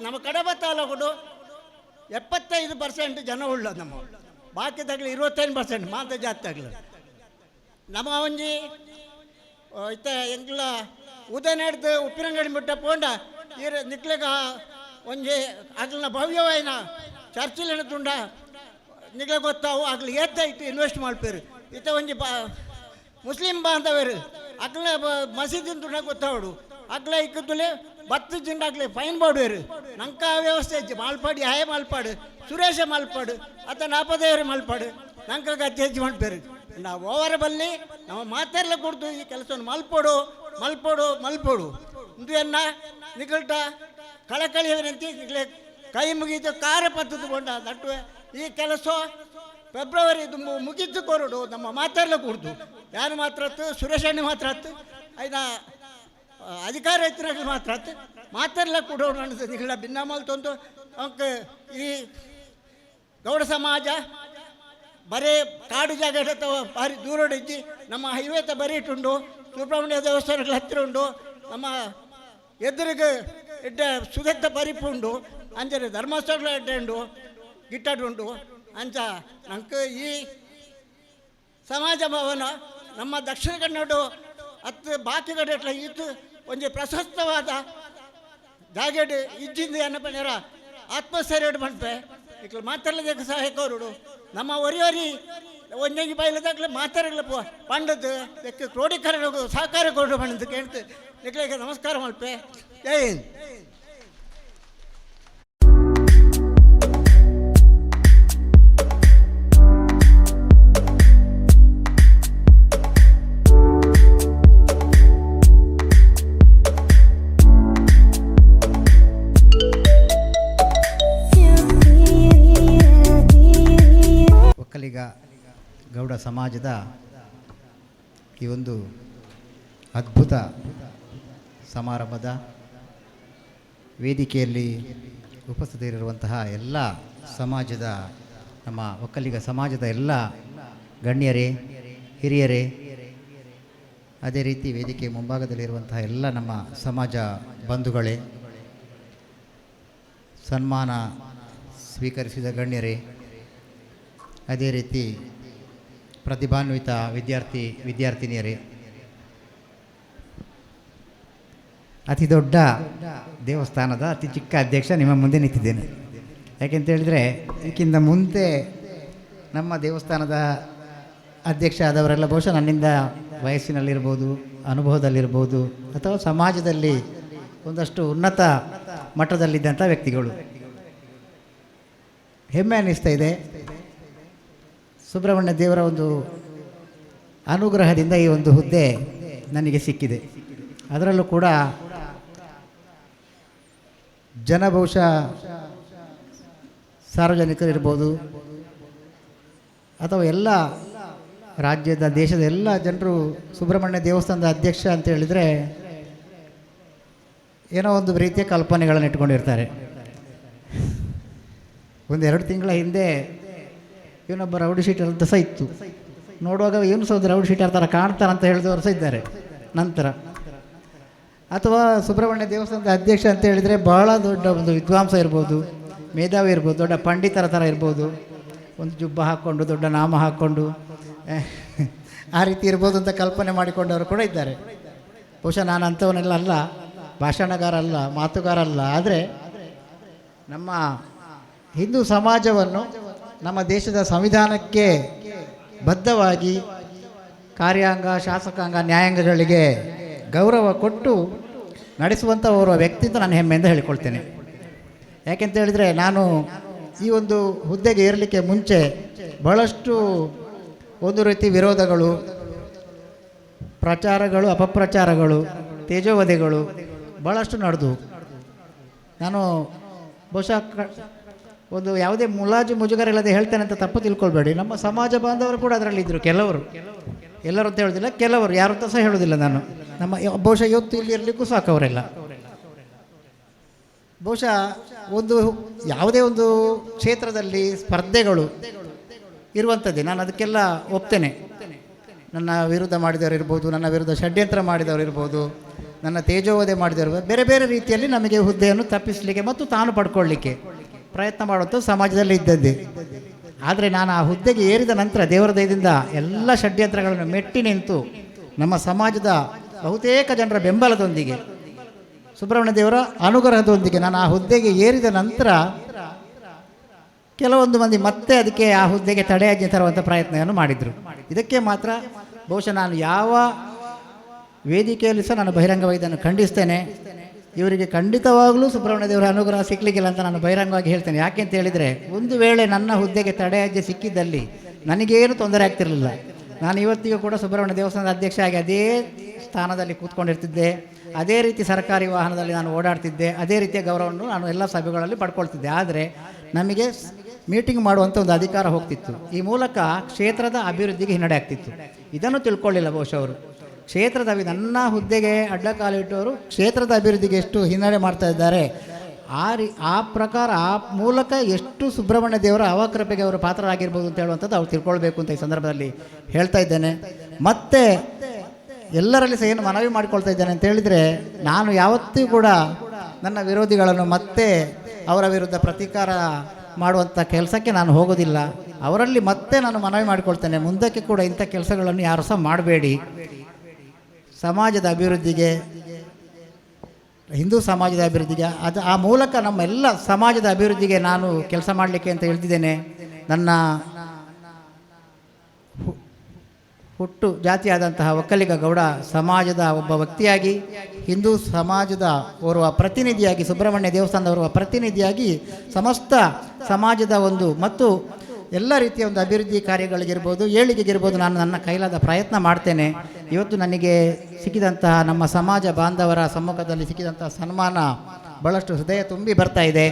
ನಮ್ಮ ಕಡಬ ತಾಲೂಕು 75% ಜನ ಉಳ್ಳ ನಮ್ಮ ಬಾಕಿ ತಗಲಿ 25% ಮಾತ್ರ ಜಾಸ್ತಿ ಆಗಲಿ ನಮ್ಮ ಒಂಜಿ ಇತ್ತ ಎಂಗ್ಲ ಉದಯ ಹಿಡ್ದು ಉಪ್ಪಿನಂಗಡಿ ಮುಟ್ಟ ಪೋಂಡ ಈರ ನಿಕ್ಲೆಗ ಒಂಜಿ ಆಗ್ಲಿನ ಭವ್ಯವಾಯಿನ ಚರ್ಚಿಲ್ ತುಂಡ ನಿಗ್ಲೆ ಗೊತ್ತಾವು ಆಗ್ಲಿ ಇಟ್ಟು ಇನ್ವೆಸ್ಟ್ ಮಾಡ್ಪೇರು ಇತ್ತ ಒಂಜಿ ಮುಸ್ಲಿಂ ಬಾಂಧವರು ಅಗ್ಲ ಮಸೀದಿನ ತುಂಡ ಗೊತ್ತಾವಡು ಅಗ್ಲ ಇಕ್ಕುತ್ತಲೇ 10 ಜಿಂಡಾಗ್ಲಿ ಫೈನ್ ಬೋಡುವರು ನಂಕ ವ್ಯವಸ್ಥೆ ಇಜ್ಜಿ ಮಾಲ್ಪಾಡಿ ಹಾಯ ಮಾಲ್ಪಾಡು ಸುರೇಶ ಮಾಲ್ಪಾಡು ಅತ್ತ ನಾಪದೇವರು ಮಾಲ್ಪಾಡು ನಂಕ ಗದ್ದೆ ಹೆಜ್ಜೆ ಮಾಡ್ಪೇರು ನಾವು ಓವರ ಬಲ್ಲಿ ನಾವು ಮಾತೆಲ್ಲ ಕೊಡ್ತು ಈ ಕೆಲಸವನ್ನು ಮಲ್ಪೋಡು ಇದು ಎನ್ನ ನಿಗಲ್ಟ ಕಳಕಳಿಯವರಂತೆ ನಿಗಲೆ ಕೈ ಮುಗಿದು ಕಾರ ಪತ್ತುಕೊಂಡ ನಟ್ಟುವೆ ಈ ಕೆಲಸ ಫೆಬ್ರವರಿ ಮುಗಿದ್ದು ಕೊರಡು ನಮ್ಮ ಮಾತೆಲ್ಲ ಕೊಡ್ತು ಯಾರು ಮಾತ್ರ ಹತ್ತು ಸುರೇಶಣ್ಣ ಮಾತ್ರ ಹತ್ತು ಐನ ಅಧಿಕಾರ ಇತ್ತಿನಾಗ ಮಾತ್ರ ಹತ್ತು ಮಾತೆಲ್ಲ ಕೊಡೋಣ ಅನಿಸ್ತದೆ ನಿಗಳ ಭಿನ್ನಮಲ್ ತಂದು ಅವಕ್ಕೆ ಈ ಗೌಡ ಸಮಾಜ ಬರೇ ಕಾಡು ಜಾಗ ಭಾರಿ ದೂರ ಇಜ್ಜಿ ನಮ್ಮ ಹೈವೇತ ಬರೀ ಇಟ್ಟುಂಡು ಸುಬ್ರಹ್ಮಣ್ಯ ದೇವಸ್ಥಾನಗಳ ಹತ್ತಿರ ಉಂಡು ನಮ್ಮ ಎದುರಿಗೆ ಎಡ್ಡ ಸುದತ್ತ ಪರಿಪುಂಡು ಅಂಜನೆ ಧರ್ಮಸ್ಥಳ ಎಡ್ಡೆ ಉಂಡು ಗಿಟ್ಟಡುಂಡು ಅಂಚ ನಂಗೆ ಈ ಸಮಾಜ ಭವನ ನಮ್ಮ ದಕ್ಷಿಣ ಕನ್ನಡ ಅತ್ತು ಬಾಕಿ ಕಡೆ ಇದು ಒಂದು ಪ್ರಶಸ್ತವಾದ ಜಾಗೇಡು ಇಜ್ಜಿಂದ ಏನಪ್ಪನೇರ ಆತ್ಮಸ್ಥೈರ್ಯ ಮಾಡ್ಪೆ ಇಕ್ಲ ಮಾತಾಡಲಿಕ್ಕೆ ಸಹಾಯಕವರು ನಮ್ಮ ಒರಿಯೊರಿ ಒಂದೊಂದು ಬಯಲದಾಗಲೇ ಮಾತಾಡಲ್ಲ ಪಂಡದ್ದು ಕ್ರೋಢೀಕರಣ ಸಹಕಾರ ಕೊಡು ಬಂದು ಕೇಳ್ತು ನಿಕ್ಲಿಗೆ ನಮಸ್ಕಾರ ಮಲ್ಪೆ ಜೈ ಹಿಂದ್. ಒಕ್ಕಲಿಗ ಗೌಡ ಸಮಾಜದ ಈ ಒಂದು ಅದ್ಭುತ ಸಮಾರಂಭದ ವೇದಿಕೆಯಲ್ಲಿ ಉಪಸ್ಥಿತರಿರುವಂತಹ ಎಲ್ಲ ಸಮಾಜದ ನಮ್ಮ ಒಕ್ಕಲಿಗ ಸಮಾಜದ ಎಲ್ಲ ಗಣ್ಯರೇ, ಹಿರಿಯರೇ, ಅದೇ ರೀತಿ ವೇದಿಕೆ ಮುಂಭಾಗದಲ್ಲಿರುವಂತಹ ಎಲ್ಲ ನಮ್ಮ ಸಮಾಜ ಬಂಧುಗಳೇ, ಸನ್ಮಾನ ಸ್ವೀಕರಿಸಿದ ಗಣ್ಯರೇ, ಅದೇ ರೀತಿ ಪ್ರತಿಭಾನ್ವಿತ ವಿದ್ಯಾರ್ಥಿನಿಯರೇ, ಅತಿ ದೊಡ್ಡ ದೇವಸ್ಥಾನದ ಅತಿ ಚಿಕ್ಕ ಅಧ್ಯಕ್ಷ ನಿಮ್ಮ ಮುಂದೆ ನಿಂತಿದ್ದೇನೆ. ಯಾಕೆಂತೇಳಿದರೆ ಇದಕ್ಕಿಂತ ಮುಂದೆ ನಮ್ಮ ದೇವಸ್ಥಾನದ ಅಧ್ಯಕ್ಷ ಆದವರೆಲ್ಲ ಬಹುಶಃ ನನ್ನಿಂದ ವಯಸ್ಸಿನಲ್ಲಿರ್ಬೋದು, ಅನುಭವದಲ್ಲಿರ್ಬೋದು, ಅಥವಾ ಸಮಾಜದಲ್ಲಿ ಒಂದಷ್ಟು ಉನ್ನತ ಮಟ್ಟದಲ್ಲಿದ್ದಂಥ ವ್ಯಕ್ತಿಗಳು. ಹೆಮ್ಮೆ ಅನ್ನಿಸ್ತಾ ಇದೆ. ಸುಬ್ರಹ್ಮಣ್ಯ ದೇವರ ಒಂದು ಅನುಗ್ರಹದಿಂದ ಈ ಒಂದು ಹುದ್ದೆ ನನಗೆ ಸಿಕ್ಕಿದೆ. ಅದರಲ್ಲೂ ಕೂಡ ಜನ ಬಹುಶಃ ಸಾರ್ವಜನಿಕರಿರ್ಬೋದು ಅಥವಾ ಎಲ್ಲ ರಾಜ್ಯದ ದೇಶದ ಎಲ್ಲ ಜನರು ಸುಬ್ರಹ್ಮಣ್ಯ ದೇವಸ್ಥಾನದ ಅಧ್ಯಕ್ಷ ಅಂತ ಹೇಳಿದರೆ ಏನೋ ಒಂದು ರೀತಿಯ ಕಲ್ಪನೆಗಳನ್ನು ಇಟ್ಕೊಂಡಿರ್ತಾರೆ. ಒಂದು 2 ತಿಂಗಳ ಹಿಂದೆ ಇವನೊಬ್ಬ ರೌಡಿ ಶೀಟರ್ ಅಂತ ಸಹ ಇತ್ತು. ನೋಡುವಾಗ ಇವನು ಸಹ ಒಂದು ರೌಡಿ ಶೀಟರ್ ಥರ ಕಾಣ್ತಾರಂತ ಹೇಳಿದವರು ಸಹ ಇದ್ದಾರೆ. ನಂತರ ಅಥವಾ ಸುಬ್ರಹ್ಮಣ್ಯ ದೇವಸ್ಥಾನದ ಅಧ್ಯಕ್ಷ ಅಂತ ಹೇಳಿದರೆ ಬಹಳ ದೊಡ್ಡ ಒಂದು ವಿದ್ವಾಂಸ ಇರ್ಬೋದು, ಮೇಧಾವಿ ಇರ್ಬೋದು, ದೊಡ್ಡ ಪಂಡಿತರ ಥರ ಇರ್ಬೋದು, ಒಂದು ಜುಬ್ಬ ಹಾಕ್ಕೊಂಡು ದೊಡ್ಡ ನಾಮ ಹಾಕ್ಕೊಂಡು ಆ ರೀತಿ ಇರ್ಬೋದು ಅಂತ ಕಲ್ಪನೆ ಮಾಡಿಕೊಂಡವರು ಕೂಡ ಇದ್ದಾರೆ. ಬಹುಶಃ ನಾನು ಅಂಥವನ್ನೆಲ್ಲ ಅಲ್ಲ, ಭಾಷಣಗಾರ ಅಲ್ಲ, ಮಾತುಗಾರ ಅಲ್ಲ. ಆದರೆ ನಮ್ಮ ಹಿಂದೂ ಸಮಾಜವನ್ನು ನಮ್ಮ ದೇಶದ ಸಂವಿಧಾನಕ್ಕೆ ಬದ್ಧವಾಗಿ ಕಾರ್ಯಾಂಗ, ಶಾಸಕಾಂಗ, ನ್ಯಾಯಾಂಗಗಳಿಗೆ ಗೌರವ ಕೊಟ್ಟು ನಡೆಸುವಂಥ ಓರ್ವ ವ್ಯಕ್ತಿ ಅಂತ ನಾನು ಹೆಮ್ಮೆಯಿಂದ ಹೇಳಿಕೊಳ್ತೇನೆ. ಯಾಕೆಂತ ಹೇಳಿದರೆ ನಾನು ಈ ಒಂದು ಹುದ್ದೆಗೆ ಏರಲಿಕ್ಕೆ ಮುಂಚೆ ಬಹಳಷ್ಟು ಒಂದು ರೀತಿ ವಿರೋಧಗಳು, ಪ್ರಚಾರಗಳು, ಅಪಪ್ರಚಾರಗಳು, ತೇಜೋವಧೆಗಳು ಬಹಳಷ್ಟು ನಡೆದು ನಾನು ಬಹುಶಃ ಒಂದು ಯಾವುದೇ ಮುಲಾಜು ಮುಜುಗರ ಇಲ್ಲದೆ ಹೇಳ್ತೇನೆ ಅಂತ ತಪ್ಪು ತಿಳ್ಕೊಳ್ಬೇಡಿ. ನಮ್ಮ ಸಮಾಜ ಬಾಂಧವರು ಕೂಡ ಅದರಲ್ಲಿದ್ದರು. ಕೆಲವರು, ಎಲ್ಲರೂ ಅಂತ ಹೇಳೋದಿಲ್ಲ, ಕೆಲವರು, ಯಾರು ಅಂತ ಸಹ ಹೇಳೋದಿಲ್ಲ ನಾನು. ನಮ್ಮ ಬಹುಶಃ ಇವತ್ತು ಇಲ್ಲಿ ಇರಲಿಕ್ಕೂ ಸಾಕು ಅವರೆಲ್ಲ. ಬಹುಶಃ ಒಂದು ಯಾವುದೇ ಒಂದು ಕ್ಷೇತ್ರದಲ್ಲಿ ಸ್ಪರ್ಧೆಗಳು ಇರುವಂಥದ್ದೇ, ನಾನು ಅದಕ್ಕೆಲ್ಲ ಒಪ್ತೇನೆ. ನನ್ನ ವಿರುದ್ಧ ಮಾಡಿದವರು ಇರ್ಬೋದು, ನನ್ನ ವಿರುದ್ಧ ಷಡ್ಯಂತ್ರ ಮಾಡಿದವರು ಇರ್ಬೋದು, ನನ್ನ ತೇಜೋವಧೆ ಮಾಡಿದವರು, ಬೇರೆ ಬೇರೆ ರೀತಿಯಲ್ಲಿ ನಮಗೆ ಹುದ್ದೆಯನ್ನು ತಪ್ಪಿಸಲಿಕ್ಕೆ ಮತ್ತು ತಾನು ಪಡ್ಕೊಳ್ಳಿಕ್ಕೆ ಪ್ರಯತ್ನ ಮಾಡುವಂಥ ಸಮಾಜದಲ್ಲಿ ಇದ್ದದ್ದೇ. ಆದರೆ ನಾನು ಆ ಹುದ್ದೆಗೆ ಏರಿದ ನಂತರ ದೇವರ ದಯದಿಂದ ಎಲ್ಲ ಷಡ್ಯಂತ್ರಗಳನ್ನು ಮೆಟ್ಟಿ ನಿಂತು ನಮ್ಮ ಸಮಾಜದ ಬಹುತೇಕ ಜನರ ಬೆಂಬಲದೊಂದಿಗೆ, ಸುಬ್ರಹ್ಮಣ್ಯ ದೇವರ ಅನುಗ್ರಹದೊಂದಿಗೆ ನಾನು ಆ ಹುದ್ದೆಗೆ ಏರಿದ ನಂತರ ಕೆಲವೊಂದು ಮಂದಿ ಮತ್ತೆ ಅದಕ್ಕೆ ಆ ಹುದ್ದೆಗೆ ತಡೆಯಾಜ್ಞೆ ತರುವಂಥ ಪ್ರಯತ್ನವನ್ನು ಮಾಡಿದರು. ಇದಕ್ಕೆ ಮಾತ್ರ ಬಹುಶಃ ನಾನು ಯಾವ ವೇದಿಕೆಯಲ್ಲಿ ಸಹ ನಾನು ಬಹಿರಂಗವಾಗಿ ಇದನ್ನು ಖಂಡಿಸ್ತೇನೆ. ಇವರಿಗೆ ಖಂಡಿತವಾಗಲೂ ಸುಬ್ರಹ್ಮಣ್ಯ ದೇವರ ಅನುಗ್ರಹ ಸಿಕ್ಕಲಿಕ್ಕಿಲ್ಲ ಅಂತ ನಾನು ಬಹಿರಂಗವಾಗಿ ಹೇಳ್ತೇನೆ. ಯಾಕೆ ಅಂತ ಹೇಳಿದರೆ, ಒಂದು ವೇಳೆ ನನ್ನ ಹುದ್ದೆಗೆ ತಡೆಯಾಜ್ಞೆ ಸಿಕ್ಕಿದ್ದಲ್ಲಿ ನನಗೇನು ತೊಂದರೆ ಆಗ್ತಿರಲಿಲ್ಲ. ನಾನು ಇವತ್ತಿಗೂ ಕೂಡ ಸುಬ್ರಹ್ಮಣ್ಯ ದೇವಸ್ಥಾನದ ಅಧ್ಯಕ್ಷ ಆಗಿ ಅದೇ ಸ್ಥಾನದಲ್ಲಿ ಕೂತ್ಕೊಂಡಿರ್ತಿದ್ದೆ, ಅದೇ ರೀತಿ ಸರ್ಕಾರಿ ವಾಹನದಲ್ಲಿ ನಾನು ಓಡಾಡ್ತಿದ್ದೆ, ಅದೇ ರೀತಿಯ ಗೌರವವನ್ನು ನಾನು ಎಲ್ಲ ಸಭೆಗಳಲ್ಲಿ ಪಡ್ಕೊಳ್ತಿದ್ದೆ. ಆದರೆ ನಮಗೆ ಮೀಟಿಂಗ್ ಮಾಡುವಂಥ ಒಂದು ಅಧಿಕಾರ ಹೋಗ್ತಿತ್ತು. ಈ ಮೂಲಕ ಕ್ಷೇತ್ರದ ಅಭಿವೃದ್ಧಿಗೆ ಹಿನ್ನಡೆ ಆಗ್ತಿತ್ತು. ಇದನ್ನು ತಿಳ್ಕೊಳ್ಳಿಲ್ಲ ಬಹುಶಃ ಅವರು. ಕ್ಷೇತ್ರದ ನನ್ನ ಹುದ್ದೆಗೆ ಅಡ್ಡಕಾಲಿಟ್ಟವರು ಕ್ಷೇತ್ರದ ಅಭಿವೃದ್ಧಿಗೆ ಎಷ್ಟು ಹಿನ್ನಡೆ ಮಾಡ್ತಾ ಇದ್ದಾರೆ, ಆ ಪ್ರಕಾರ ಆ ಮೂಲಕ ಎಷ್ಟು ಸುಬ್ರಹ್ಮಣ್ಯ ದೇವರ ಅವಕೃಪೆಗೆ ಅವರು ಪಾತ್ರರಾಗಿರ್ಬೋದು ಅಂತ ಹೇಳುವಂಥದ್ದು ಅವ್ರು ತಿಳ್ಕೊಳ್ಬೇಕು ಅಂತ ಈ ಸಂದರ್ಭದಲ್ಲಿ ಹೇಳ್ತಾ ಇದ್ದೇನೆ. ಮತ್ತು ಎಲ್ಲರಲ್ಲಿ ಸಹ ಏನು ಮನವಿ ಮಾಡಿಕೊಳ್ತಾ ಇದ್ದೇನೆ ಅಂತ ಹೇಳಿದರೆ, ನಾನು ಯಾವತ್ತೂ ಕೂಡ ನನ್ನ ವಿರೋಧಿಗಳನ್ನು ಮತ್ತೆ ಅವರ ವಿರುದ್ಧ ಪ್ರತೀಕಾರ ಮಾಡುವಂಥ ಕೆಲಸಕ್ಕೆ ನಾನು ಹೋಗೋದಿಲ್ಲ. ಅವರಲ್ಲಿ ಮತ್ತೆ ನಾನು ಮನವಿ ಮಾಡಿಕೊಳ್ತೇನೆ, ಮುಂದಕ್ಕೆ ಕೂಡ ಇಂಥ ಕೆಲಸಗಳನ್ನು ಯಾರು ಸಹ ಮಾಡಬೇಡಿ. ಸಮಾಜದ ಅಭಿವೃದ್ಧಿಗೆ, ಹಿಂದೂ ಸಮಾಜದ ಅಭಿವೃದ್ಧಿಗೆ, ಅದು ಆ ಮೂಲಕ ನಮ್ಮ ಎಲ್ಲ ಸಮಾಜದ ಅಭಿವೃದ್ಧಿಗೆ ನಾನು ಕೆಲಸ ಮಾಡಲಿಕ್ಕೆ ಅಂತ ಹೇಳ್ತಿದ್ದೇನೆ. ನನ್ನ ಹುಟ್ಟು ಜಾತಿಯಾದಂತಹ ಒಕ್ಕಲಿಗ ಗೌಡ ಸಮಾಜದ ಒಬ್ಬ ವ್ಯಕ್ತಿಯಾಗಿ, ಹಿಂದೂ ಸಮಾಜದ ಓರ್ವ ಪ್ರತಿನಿಧಿಯಾಗಿ, ಸುಬ್ರಹ್ಮಣ್ಯ ದೇವಸ್ಥಾನದವರ ಪ್ರತಿನಿಧಿಯಾಗಿ ಸಮಸ್ತ ಸಮಾಜದ ಒಂದು ಮತ್ತು ಎಲ್ಲ ರೀತಿಯ ಒಂದು ಅಭಿವೃದ್ಧಿ ಕಾರ್ಯಗಳಿಗಿರ್ಬೋದು, ಏಳಿಗೆಗಿರ್ಬೋದು ನಾನು ನನ್ನ ಕೈಲಾದ ಪ್ರಯತ್ನ ಮಾಡ್ತೇನೆ. ಇವತ್ತು ನನಗೆ ಸಿಕ್ಕಿದಂತಹ ನಮ್ಮ ಸಮಾಜ ಬಾಂಧವರ ಸಮ್ಮುಖದಲ್ಲಿ ಸಿಕ್ಕಿದಂತಹ ಸನ್ಮಾನ ಭಾಳಷ್ಟು ಹೃದಯ ತುಂಬಿ ಬರ್ತಾ ಇದೆ.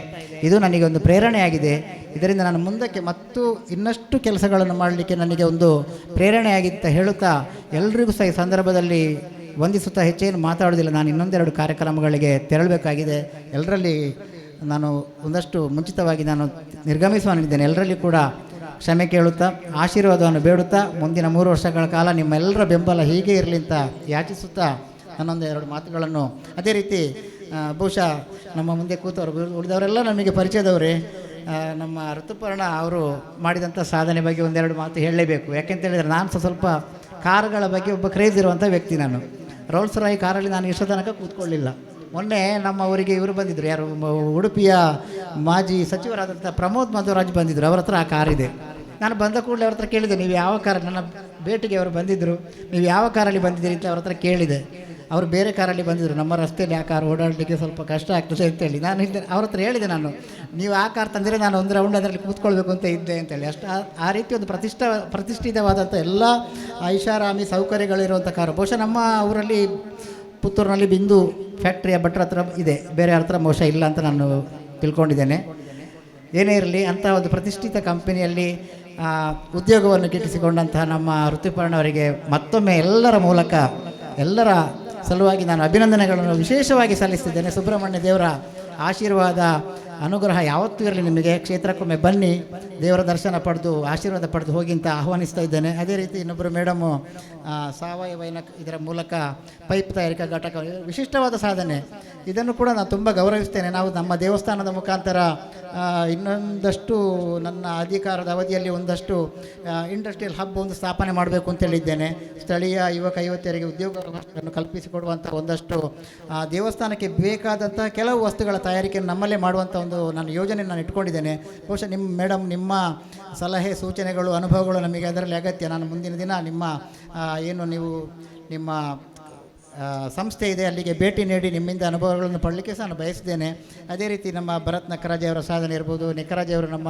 ಇದು ನನಗೆ ಒಂದು ಪ್ರೇರಣೆಯಾಗಿದೆ. ಇದರಿಂದ ನಾನು ಮುಂದಕ್ಕೆ ಮತ್ತು ಇನ್ನಷ್ಟು ಕೆಲಸಗಳನ್ನು ಮಾಡಲಿಕ್ಕೆ ನನಗೆ ಒಂದು ಪ್ರೇರಣೆಯಾಗಿತ್ತ ಹೇಳುತ್ತಾ ಎಲ್ರಿಗೂ ಸಹ ಈ ಸಂದರ್ಭದಲ್ಲಿ ವಂದಿಸುತ್ತಾ ಹೆಚ್ಚೇನು ಮಾತಾಡೋದಿಲ್ಲ. ನಾನು ಇನ್ನೊಂದೆರಡು ಕಾರ್ಯಕ್ರಮಗಳಿಗೆ ತೆರಳಬೇಕಾಗಿದೆ. ಎಲ್ಲರಲ್ಲಿ ನಾನು ಒಂದಷ್ಟು ಮುಂಚಿತವಾಗಿ ನಾನು ನಿರ್ಗಮಿಸುವನಿದ್ದೇನೆ. ಎಲ್ಲರಲ್ಲಿ ಕೂಡ ಕ್ಷಮೆ ಕೇಳುತ್ತಾ, ಆಶೀರ್ವಾದವನ್ನು ಬೇಡುತ್ತಾ, ಮುಂದಿನ 3 ವರ್ಷಗಳ ಕಾಲ ನಿಮ್ಮೆಲ್ಲರ ಬೆಂಬಲ ಹೀಗೆ ಇರಲಿ ಅಂತ ಯಾಚಿಸುತ್ತಾ ನನ್ನೊಂದು 2 ಮಾತುಗಳನ್ನು, ಅದೇ ರೀತಿ ಬಹುಶಃ ನಮ್ಮ ಮುಂದೆ ಕೂತವರು ಉಳಿದವರೆಲ್ಲ ನಮಗೆ ಪರಿಚಯದವರೇ. ನಮ್ಮ ಋತುಪರ್ಣ ಅವರು ಮಾಡಿದಂಥ ಸಾಧನೆ ಬಗ್ಗೆ 1-2 ಮಾತು ಹೇಳಲೇಬೇಕು. ಯಾಕೆಂತೇಳಿದರೆ ನಾನು ಸ್ವಲ್ಪ ಕಾರುಗಳ ಬಗ್ಗೆ ಒಬ್ಬ ಕ್ರೇಜ್ ಇರುವಂಥ ವ್ಯಕ್ತಿ. ನಾನು ರೋಲ್ಸ್ ರಾಯ್ ಕಾರಲ್ಲಿ ನಾನು ಇಷ್ಟೋ ತನಕ ಕೂತ್ಕೊಳ್ಳಿಲ್ಲ. ಮೊನ್ನೆ ನಮ್ಮ ಊರಿಗೆ ಇವರು ಬಂದಿದ್ದರು, ಯಾರು ಉಡುಪಿಯ ಮಾಜಿ ಸಚಿವರಾದಂಥ ಪ್ರಮೋದ್ ಮಧ್ವರಾಜ್ ಬಂದಿದ್ದರು. ಅವ್ರ ಹತ್ರ ಆ ಕಾರಿದೆ. ನಾನು ಬಂದ ಕೂಡಲೇ ಅವ್ರ ಹತ್ರ ಕೇಳಿದೆ, ನೀವು ಯಾವ ಕಾರ್, ನನ್ನ ಭೇಟಿಗೆ ಅವರು ಬಂದಿದ್ದರು, ನೀವು ಯಾವ ಕಾರಲ್ಲಿ ಬಂದಿದ್ದೀರಿ ಅಂತ ಅವ್ರ ಹತ್ರ ಕೇಳಿದೆ. ಅವರು ಬೇರೆ ಕಾರಲ್ಲಿ ಬಂದಿದ್ದರು. ನಮ್ಮ ರಸ್ತೆಯಲ್ಲಿ ಆ ಕಾರ್ ಓಡಾಡಲಿಕ್ಕೆ ಸ್ವಲ್ಪ ಕಷ್ಟ ಆಗ್ತದೆ ಅಂತೇಳಿ ನಾನು ಅವ್ರ ಹತ್ರ ಹೇಳಿದೆ, ನಾನು ನೀವು ಆ ಕಾರ್ ತಂದರೆ ನಾನು ಒಂದು ರೌಂಡ್ ಅದರಲ್ಲಿ ಕೂತ್ಕೊಳ್ಬೇಕು ಅಂತ ಇದ್ದೆ ಅಂತೇಳಿ. ಅಷ್ಟು ಆ ರೀತಿ ಒಂದು ಪ್ರತಿಷ್ಠಿತವಾದಂಥ ಎಲ್ಲ ಐಷಾರಾಮಿ ಸೌಕರ್ಯಗಳಿರುವಂಥ ಕಾರು ಬಹುಶಃ ನಮ್ಮ ಊರಲ್ಲಿ ಪುತ್ತೂರಿನಲ್ಲಿ ಬಿಂದು ಫ್ಯಾಕ್ಟ್ರಿಯ ಭಟ್ರ ಹತ್ರ ಇದೆ, ಬೇರೆ ಯಾರ ಹತ್ರ ಬಹುಶಃ ಇಲ್ಲ ಅಂತ ನಾನು ತಿಳ್ಕೊಂಡಿದ್ದೇನೆ. ಏನೇ ಇರಲಿ, ಅಂತಹ ಒಂದು ಪ್ರತಿಷ್ಠಿತ ಕಂಪನಿಯಲ್ಲಿ ಉದ್ಯೋಗವನ್ನು ಗಿಟ್ಟಿಸಿಕೊಂಡಂತಹ ನಮ್ಮ ಋತುಪರ್ಣವರಿಗೆ ಮತ್ತೊಮ್ಮೆ ಎಲ್ಲರ ಮೂಲಕ, ಎಲ್ಲರ ಸಲುವಾಗಿ ನಾನು ಅಭಿನಂದನೆಗಳನ್ನು ವಿಶೇಷವಾಗಿ ಸಲ್ಲಿಸ್ತಿದ್ದೇನೆ. ಸುಬ್ರಹ್ಮಣ್ಯ ದೇವರ ಆಶೀರ್ವಾದ, ಅನುಗ್ರಹ ಯಾವತ್ತೂ ಇರಲಿ ನಿಮಗೆ. ಕ್ಷೇತ್ರಕ್ಕೊಮ್ಮೆ ಬನ್ನಿ, ದೇವರ ದರ್ಶನ ಪಡೆದು ಆಶೀರ್ವಾದ ಪಡೆದು ಹೋಗಿ ಅಂತ ಆಹ್ವಾನಿಸ್ತಾ ಇದ್ದೇನೆ. ಅದೇ ರೀತಿ ಇನ್ನೊಬ್ಬರು ಮೇಡಮು ಸಾವಯವ ಇದರ ಮೂಲಕ ಪೈಪ್ ತಯಾರಿಕಾ ಘಟಕ, ವಿಶಿಷ್ಟವಾದ ಸಾಧನೆ. ಇದನ್ನು ಕೂಡ ನಾನು ತುಂಬ ಗೌರವಿಸ್ತೇನೆ. ನಾವು ನಮ್ಮ ದೇವಸ್ಥಾನದ ಮುಖಾಂತರ ಇನ್ನೊಂದಷ್ಟು ನನ್ನ ಅಧಿಕಾರದ ಅವಧಿಯಲ್ಲಿ ಒಂದಷ್ಟು ಇಂಡಸ್ಟ್ರಿಯಲ್ ಹಬ್ ಒಂದು ಸ್ಥಾಪನೆ ಮಾಡಬೇಕು ಅಂತೇಳಿದ್ದೇನೆ. ಸ್ಥಳೀಯ ಯುವಕ ಯುವತಿಯರಿಗೆ ಉದ್ಯೋಗವನ್ನು ಕಲ್ಪಿಸಿಕೊಡುವಂಥ ಒಂದಷ್ಟು ದೇವಸ್ಥಾನಕ್ಕೆ ಬೇಕಾದಂಥ ಕೆಲವು ವಸ್ತುಗಳ ತಯಾರಿಕೆಯನ್ನು ನಮ್ಮಲ್ಲೇ ಮಾಡುವಂಥ ಒಂದು ನಾನು ಯೋಜನೆ ನಾನು ಇಟ್ಕೊಂಡಿದ್ದೇನೆ. ಬಹುಶಃ ನಿಮ್ಮ ಮೇಡಮ್, ನಿಮ್ಮ ಸಲಹೆ ಸೂಚನೆಗಳು ಅನುಭವಗಳು ನಮಗೆ ಅದರಲ್ಲಿ ಅಗತ್ಯ. ನಾನು ಮುಂದಿನ ದಿನ ನಿಮ್ಮ ಏನು ನೀವು ನಿಮ್ಮ ಸಂಸ್ಥೆ ಇದೆ ಅಲ್ಲಿಗೆ ಭೇಟಿ ನೀಡಿ ನಿಮ್ಮಿಂದ ಅನುಭವಗಳನ್ನು ಪಡಲಿಕ್ಕೆ ಸಹ ನಾನು ಬಯಸಿದ್ದೇನೆ. ಅದೇ ರೀತಿ ನಮ್ಮ ಭರತ್ ನಕ್ಕರಾಜಯವರ ಸಾಧನೆ ಇರ್ಬೋದು, ನೆಕ್ಕರಾಜವರು ನಮ್ಮ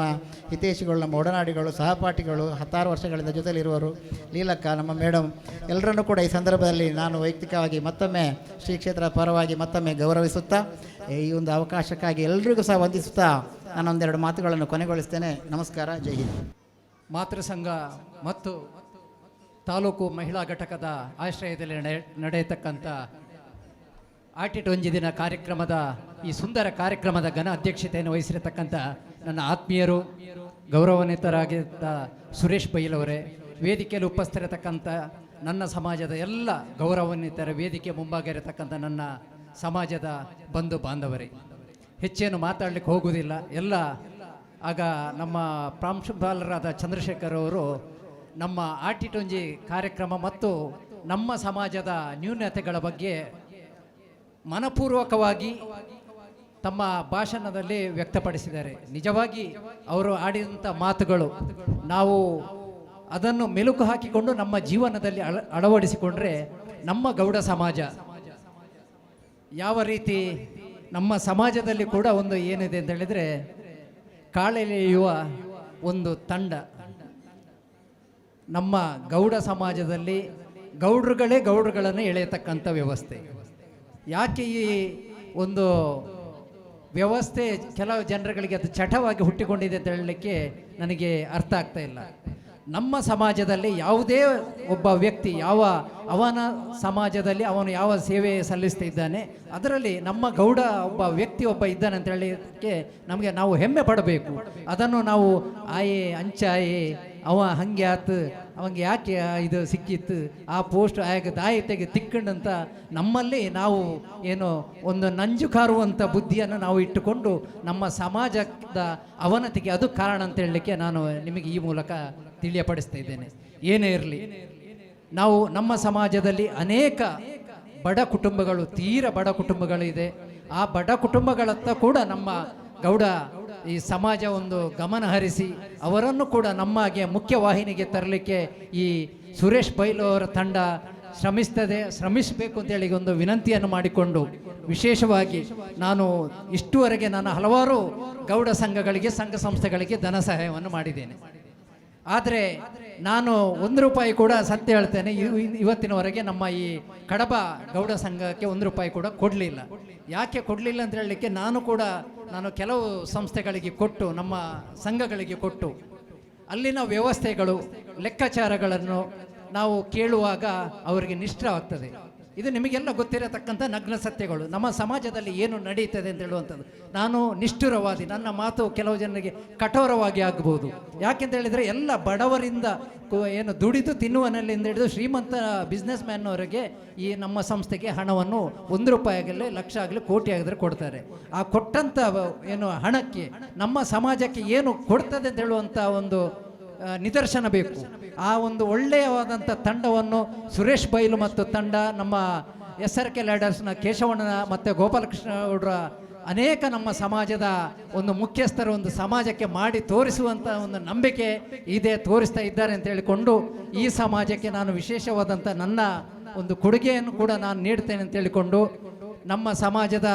ಹಿತೈಷಿಗಳು, ನಮ್ಮ ಒಡನಾಡಿಗಳು, ಸಹಪಾಠಿಗಳು, 16 ವರ್ಷಗಳಿಂದ ಜೊತೆಲಿರುವರು, ಲೀಲಕ್ಕ, ನಮ್ಮ ಮೇಡಮ್, ಎಲ್ಲರನ್ನೂ ಕೂಡ ಈ ಸಂದರ್ಭದಲ್ಲಿ ನಾನು ವೈಯಕ್ತಿಕವಾಗಿ ಮತ್ತೊಮ್ಮೆ ಶ್ರೀ ಕ್ಷೇತ್ರ ಪರವಾಗಿ ಮತ್ತೊಮ್ಮೆ ಗೌರವಿಸುತ್ತಾ ಈ ಒಂದು ಅವಕಾಶಕ್ಕಾಗಿ ಎಲ್ರಿಗೂ ಸಹ ವಂದಿಸುತ್ತಾ ನಾನು 1-2 ಮಾತುಗಳನ್ನು ಕೊನೆಗೊಳಿಸ್ತೇನೆ. ನಮಸ್ಕಾರ, ಜೈ ಹಿಂದ್. ಮಾತೃ ಸಂಘ ಮತ್ತು ತಾಲೂಕು ಮಹಿಳಾ ಘಟಕದ ಆಶ್ರಯದಲ್ಲಿ ನಡೆಯತಕ್ಕಂಥ ಆಟಿಟೊಂಜಿ ದಿನ ಕಾರ್ಯಕ್ರಮದ ಈ ಸುಂದರ ಕಾರ್ಯಕ್ರಮದ ಘನ ಅಧ್ಯಕ್ಷತೆಯನ್ನು ವಹಿಸಿರತಕ್ಕಂಥ ನನ್ನ ಆತ್ಮೀಯರು, ಗೌರವಾನ್ವಿತರಾಗಿದ್ದ ಸುರೇಶ್ ಬೈಲವರೇ, ವೇದಿಕೆಯಲ್ಲಿ ಉಪಸ್ಥಿರತಕ್ಕಂಥ ನನ್ನ ಸಮಾಜದ ಎಲ್ಲ ಗೌರವಾನ್ವಿತರ ವೇದಿಕೆ ಮುಂಭಾಗಿರತಕ್ಕಂಥ ನನ್ನ ಸಮಾಜದ ಬಂಧು ಬಾಂಧವರೇ, ಹೆಚ್ಚೇನು ಮಾತಾಡಲಿಕ್ಕೆ ಹೋಗುವುದಿಲ್ಲ. ಎಲ್ಲ ಆಗ ನಮ್ಮ ಪ್ರಾಂಶುಪಾಲರಾದ ಚಂದ್ರಶೇಖರ್ ಅವರು ನಮ್ಮ ಆಟಿಟೊಂಜಿ ಕಾರ್ಯಕ್ರಮ ಮತ್ತು ನಮ್ಮ ಸಮಾಜದ ನ್ಯೂನತೆಗಳ ಬಗ್ಗೆ ಮನಪೂರ್ವಕವಾಗಿ ತಮ್ಮ ಭಾಷಣದಲ್ಲಿ ವ್ಯಕ್ತಪಡಿಸಿದ್ದಾರೆ. ನಿಜವಾಗಿ ಅವರು ಆಡಿದಂಥ ಮಾತುಗಳು ನಾವು ಅದನ್ನು ಮೆಲುಕು ಹಾಕಿಕೊಂಡು ನಮ್ಮ ಜೀವನದಲ್ಲಿ ಅಳವಡಿಸಿಕೊಂಡ್ರೆ ನಮ್ಮ ಗೌಡ ಸಮಾಜ ಯಾವ ರೀತಿ, ನಮ್ಮ ಸಮಾಜದಲ್ಲಿ ಕೂಡ ಒಂದು ಏನಿದೆ ಅಂತ ಹೇಳಿದರೆ ಕಾಳೆಳೆಯುವ ಒಂದು ತಂಡ. ನಮ್ಮ ಗೌಡ ಸಮಾಜದಲ್ಲಿ ಗೌಡ್ರುಗಳೇ ಗೌಡ್ರುಗಳನ್ನು ಎಳೆಯತಕ್ಕಂಥ ವ್ಯವಸ್ಥೆ. ಯಾಕೆ ಈ ಒಂದು ವ್ಯವಸ್ಥೆ ಕೆಲವು ಜನರುಗಳಿಗೆ ಅದು ಚಟವಾಗಿ ಹುಟ್ಟಿಕೊಂಡಿದೆ ಅಂತ ಹೇಳಲಿಕ್ಕೆ ನನಗೆ ಅರ್ಥ ಆಗ್ತಾ ಇಲ್ಲ. ನಮ್ಮ ಸಮಾಜದಲ್ಲಿ ಯಾವುದೇ ಒಬ್ಬ ವ್ಯಕ್ತಿ ಅವನ ಸಮಾಜದಲ್ಲಿ ಅವನು ಯಾವ ಸೇವೆ ಸಲ್ಲಿಸ್ತಾ ಇದ್ದಾನೆ, ಅದರಲ್ಲಿ ನಮ್ಮ ಗೌಡ ಒಬ್ಬ ವ್ಯಕ್ತಿ ಇದ್ದಾನೆ ಅಂತ ಹೇಳಲಿಕ್ಕೆ ನಮಗೆ ನಾವು ಹೆಮ್ಮೆ ಪಡಬೇಕು. ಅದನ್ನು ನಾವು ಆಯೆ ಅಂಚಾಯೆ ಅವ ಹಂಗೆ ಆತು ಅವಂಗೆ ಯಾಕೆ ಇದು ಸಿಕ್ಕಿತ್ತು ಆ ಪೋಸ್ಟ್ ಆಗ ದಾಯತೆಗೆ ತಿಕ್ಕಂಡಂತ ನಮ್ಮಲ್ಲಿ ನಾವು ಏನು ಒಂದು ನಂಜು ಕಾರುವಂಥ ಬುದ್ಧಿಯನ್ನು ನಾವು ಇಟ್ಟುಕೊಂಡು ನಮ್ಮ ಸಮಾಜದ ಅವನತಿಗೆ ಅದು ಕಾರಣ ಅಂತ ಹೇಳಲಿಕ್ಕೆ ನಾನು ನಿಮಗೆ ಈ ಮೂಲಕ ತಿಳಿಯಪಡಿಸ್ತಾ ಇದ್ದೇನೆ. ಏನೇ ಇರಲಿ, ನಾವು ನಮ್ಮ ಸಮಾಜದಲ್ಲಿ ಅನೇಕ ಬಡ ಕುಟುಂಬಗಳು, ತೀರ ಬಡ ಕುಟುಂಬಗಳಿದೆ. ಆ ಬಡ ಕುಟುಂಬಗಳತ್ತ ಕೂಡ ನಮ್ಮ ಗೌಡ ಈ ಸಮಾಜ ಒಂದು ಗಮನ ಹರಿಸಿ ಅವರನ್ನು ಕೂಡ ನಮಗೆ ಮುಖ್ಯವಾಹಿನಿಗೆ ತರಲಿಕ್ಕೆ ಈ ಸುರೇಶ್ ಬೈಲು ಅವರ ತಂಡ ಶ್ರಮಿಸಬೇಕು ಅಂತೇಳಿ ಒಂದು ವಿನಂತಿಯನ್ನು ಮಾಡಿಕೊಂಡು, ವಿಶೇಷವಾಗಿ ನಾನು ಇಷ್ಟುವರೆಗೆ ನಾನು ಹಲವಾರು ಗೌಡ ಸಂಘಗಳಿಗೆ, ಸಂಘ ಸಂಸ್ಥೆಗಳಿಗೆ ಧನ ಸಹಾಯವನ್ನು ಮಾಡಿದ್ದೇನೆ. ಆದರೆ ನಾನು 1 ರೂಪಾಯಿ ಕೂಡ ಸತ್ಯ ಹೇಳ್ತೇನೆ, ಇವತ್ತಿನವರೆಗೆ ನಮ್ಮ ಈ ಕಡಬ ಗೌಡ ಸಂಘಕ್ಕೆ 1 ರೂಪಾಯಿ ಕೂಡ ಕೊಡಲಿಲ್ಲ. ಯಾಕೆ ಕೊಡಲಿಲ್ಲ ಅಂತ ಹೇಳಲಿಕ್ಕೆ ನಾನು ಕೆಲವು ಸಂಸ್ಥೆಗಳಿಗೆ ಕೊಟ್ಟು, ನಮ್ಮ ಸಂಘಗಳಿಗೆ ಕೊಟ್ಟು, ಅಲ್ಲಿನ ವ್ಯವಸ್ಥೆಗಳು, ಲೆಕ್ಕಾಚಾರಗಳನ್ನು ನಾವು ಕೇಳುವಾಗ ಅವರಿಗೆ ನಿಷ್ಠವಾಗ್ತದೆ. ಇದು ನಿಮಗೆಲ್ಲ ಗೊತ್ತಿರತಕ್ಕಂಥ ನಗ್ನ ಸತ್ಯಗಳು. ನಮ್ಮ ಸಮಾಜದಲ್ಲಿ ಏನು ನಡೀತದೆ ಅಂತ ಹೇಳುವಂಥದ್ದು. ನಾನು ನಿಷ್ಠುರವಾದಿ, ನನ್ನ ಮಾತು ಕೆಲವು ಜನರಿಗೆ ಕಠೋರವಾಗಿ ಆಗಬಹುದು. ಯಾಕೆಂತ ಹೇಳಿದರೆ ಎಲ್ಲ ಬಡವರಿಂದ ಏನು ದುಡಿದು ತಿನ್ನುವನಲ್ಲಿಂದ ಹಿಡಿದು ಶ್ರೀಮಂತ ಬಿಸ್ನೆಸ್ ಮ್ಯಾನ್ನವರೆಗೆ ಈ ನಮ್ಮ ಸಂಸ್ಥೆಗೆ ಹಣವನ್ನು 1 ರೂಪಾಯಿ ಆಗಲಿ, ಲಕ್ಷ ಆಗಲಿ, ಕೋಟಿ ಆಗಿದ್ರೆ ಕೊಡ್ತಾರೆ. ಆ ಕೊಟ್ಟಂಥ ಏನು ಹಣಕ್ಕೆ ನಮ್ಮ ಸಮಾಜಕ್ಕೆ ಏನು ಕೊಡ್ತದೆ ಅಂತ ಹೇಳುವಂಥ ಒಂದು ನಿದರ್ಶನ ಬೇಕು. ಆ ಒಂದು ಒಳ್ಳೆಯವಾದಂಥ ತಂಡವನ್ನು ಸುರೇಶ್ ಬೈಲು ಮತ್ತು ತಂಡ, ನಮ್ಮ SRK ಲ್ಯಾಡರ್ಸ್ನ ಕೇಶವಣ್ಣ ಮತ್ತು ಗೋಪಾಲಕೃಷ್ಣ ಅವರ ಅನೇಕ ನಮ್ಮ ಸಮಾಜದ ಒಂದು ಮುಖ್ಯಸ್ಥರು ಒಂದು ಸಮಾಜಕ್ಕೆ ಮಾಡಿ ತೋರಿಸುವಂಥ ಒಂದು ನಂಬಿಕೆ ಇದೆ, ತೋರಿಸ್ತಾ ಇದ್ದಾರೆ ಅಂತ ಹೇಳಿಕೊಂಡು ಈ ಸಮಾಜಕ್ಕೆ ನಾನು ವಿಶೇಷವಾದಂಥ ನನ್ನ ಒಂದು ಕೊಡುಗೆಯನ್ನು ಕೂಡ ನಾನು ನೀಡ್ತೇನೆ ಅಂತ ಹೇಳಿಕೊಂಡು, ನಮ್ಮ ಸಮಾಜದ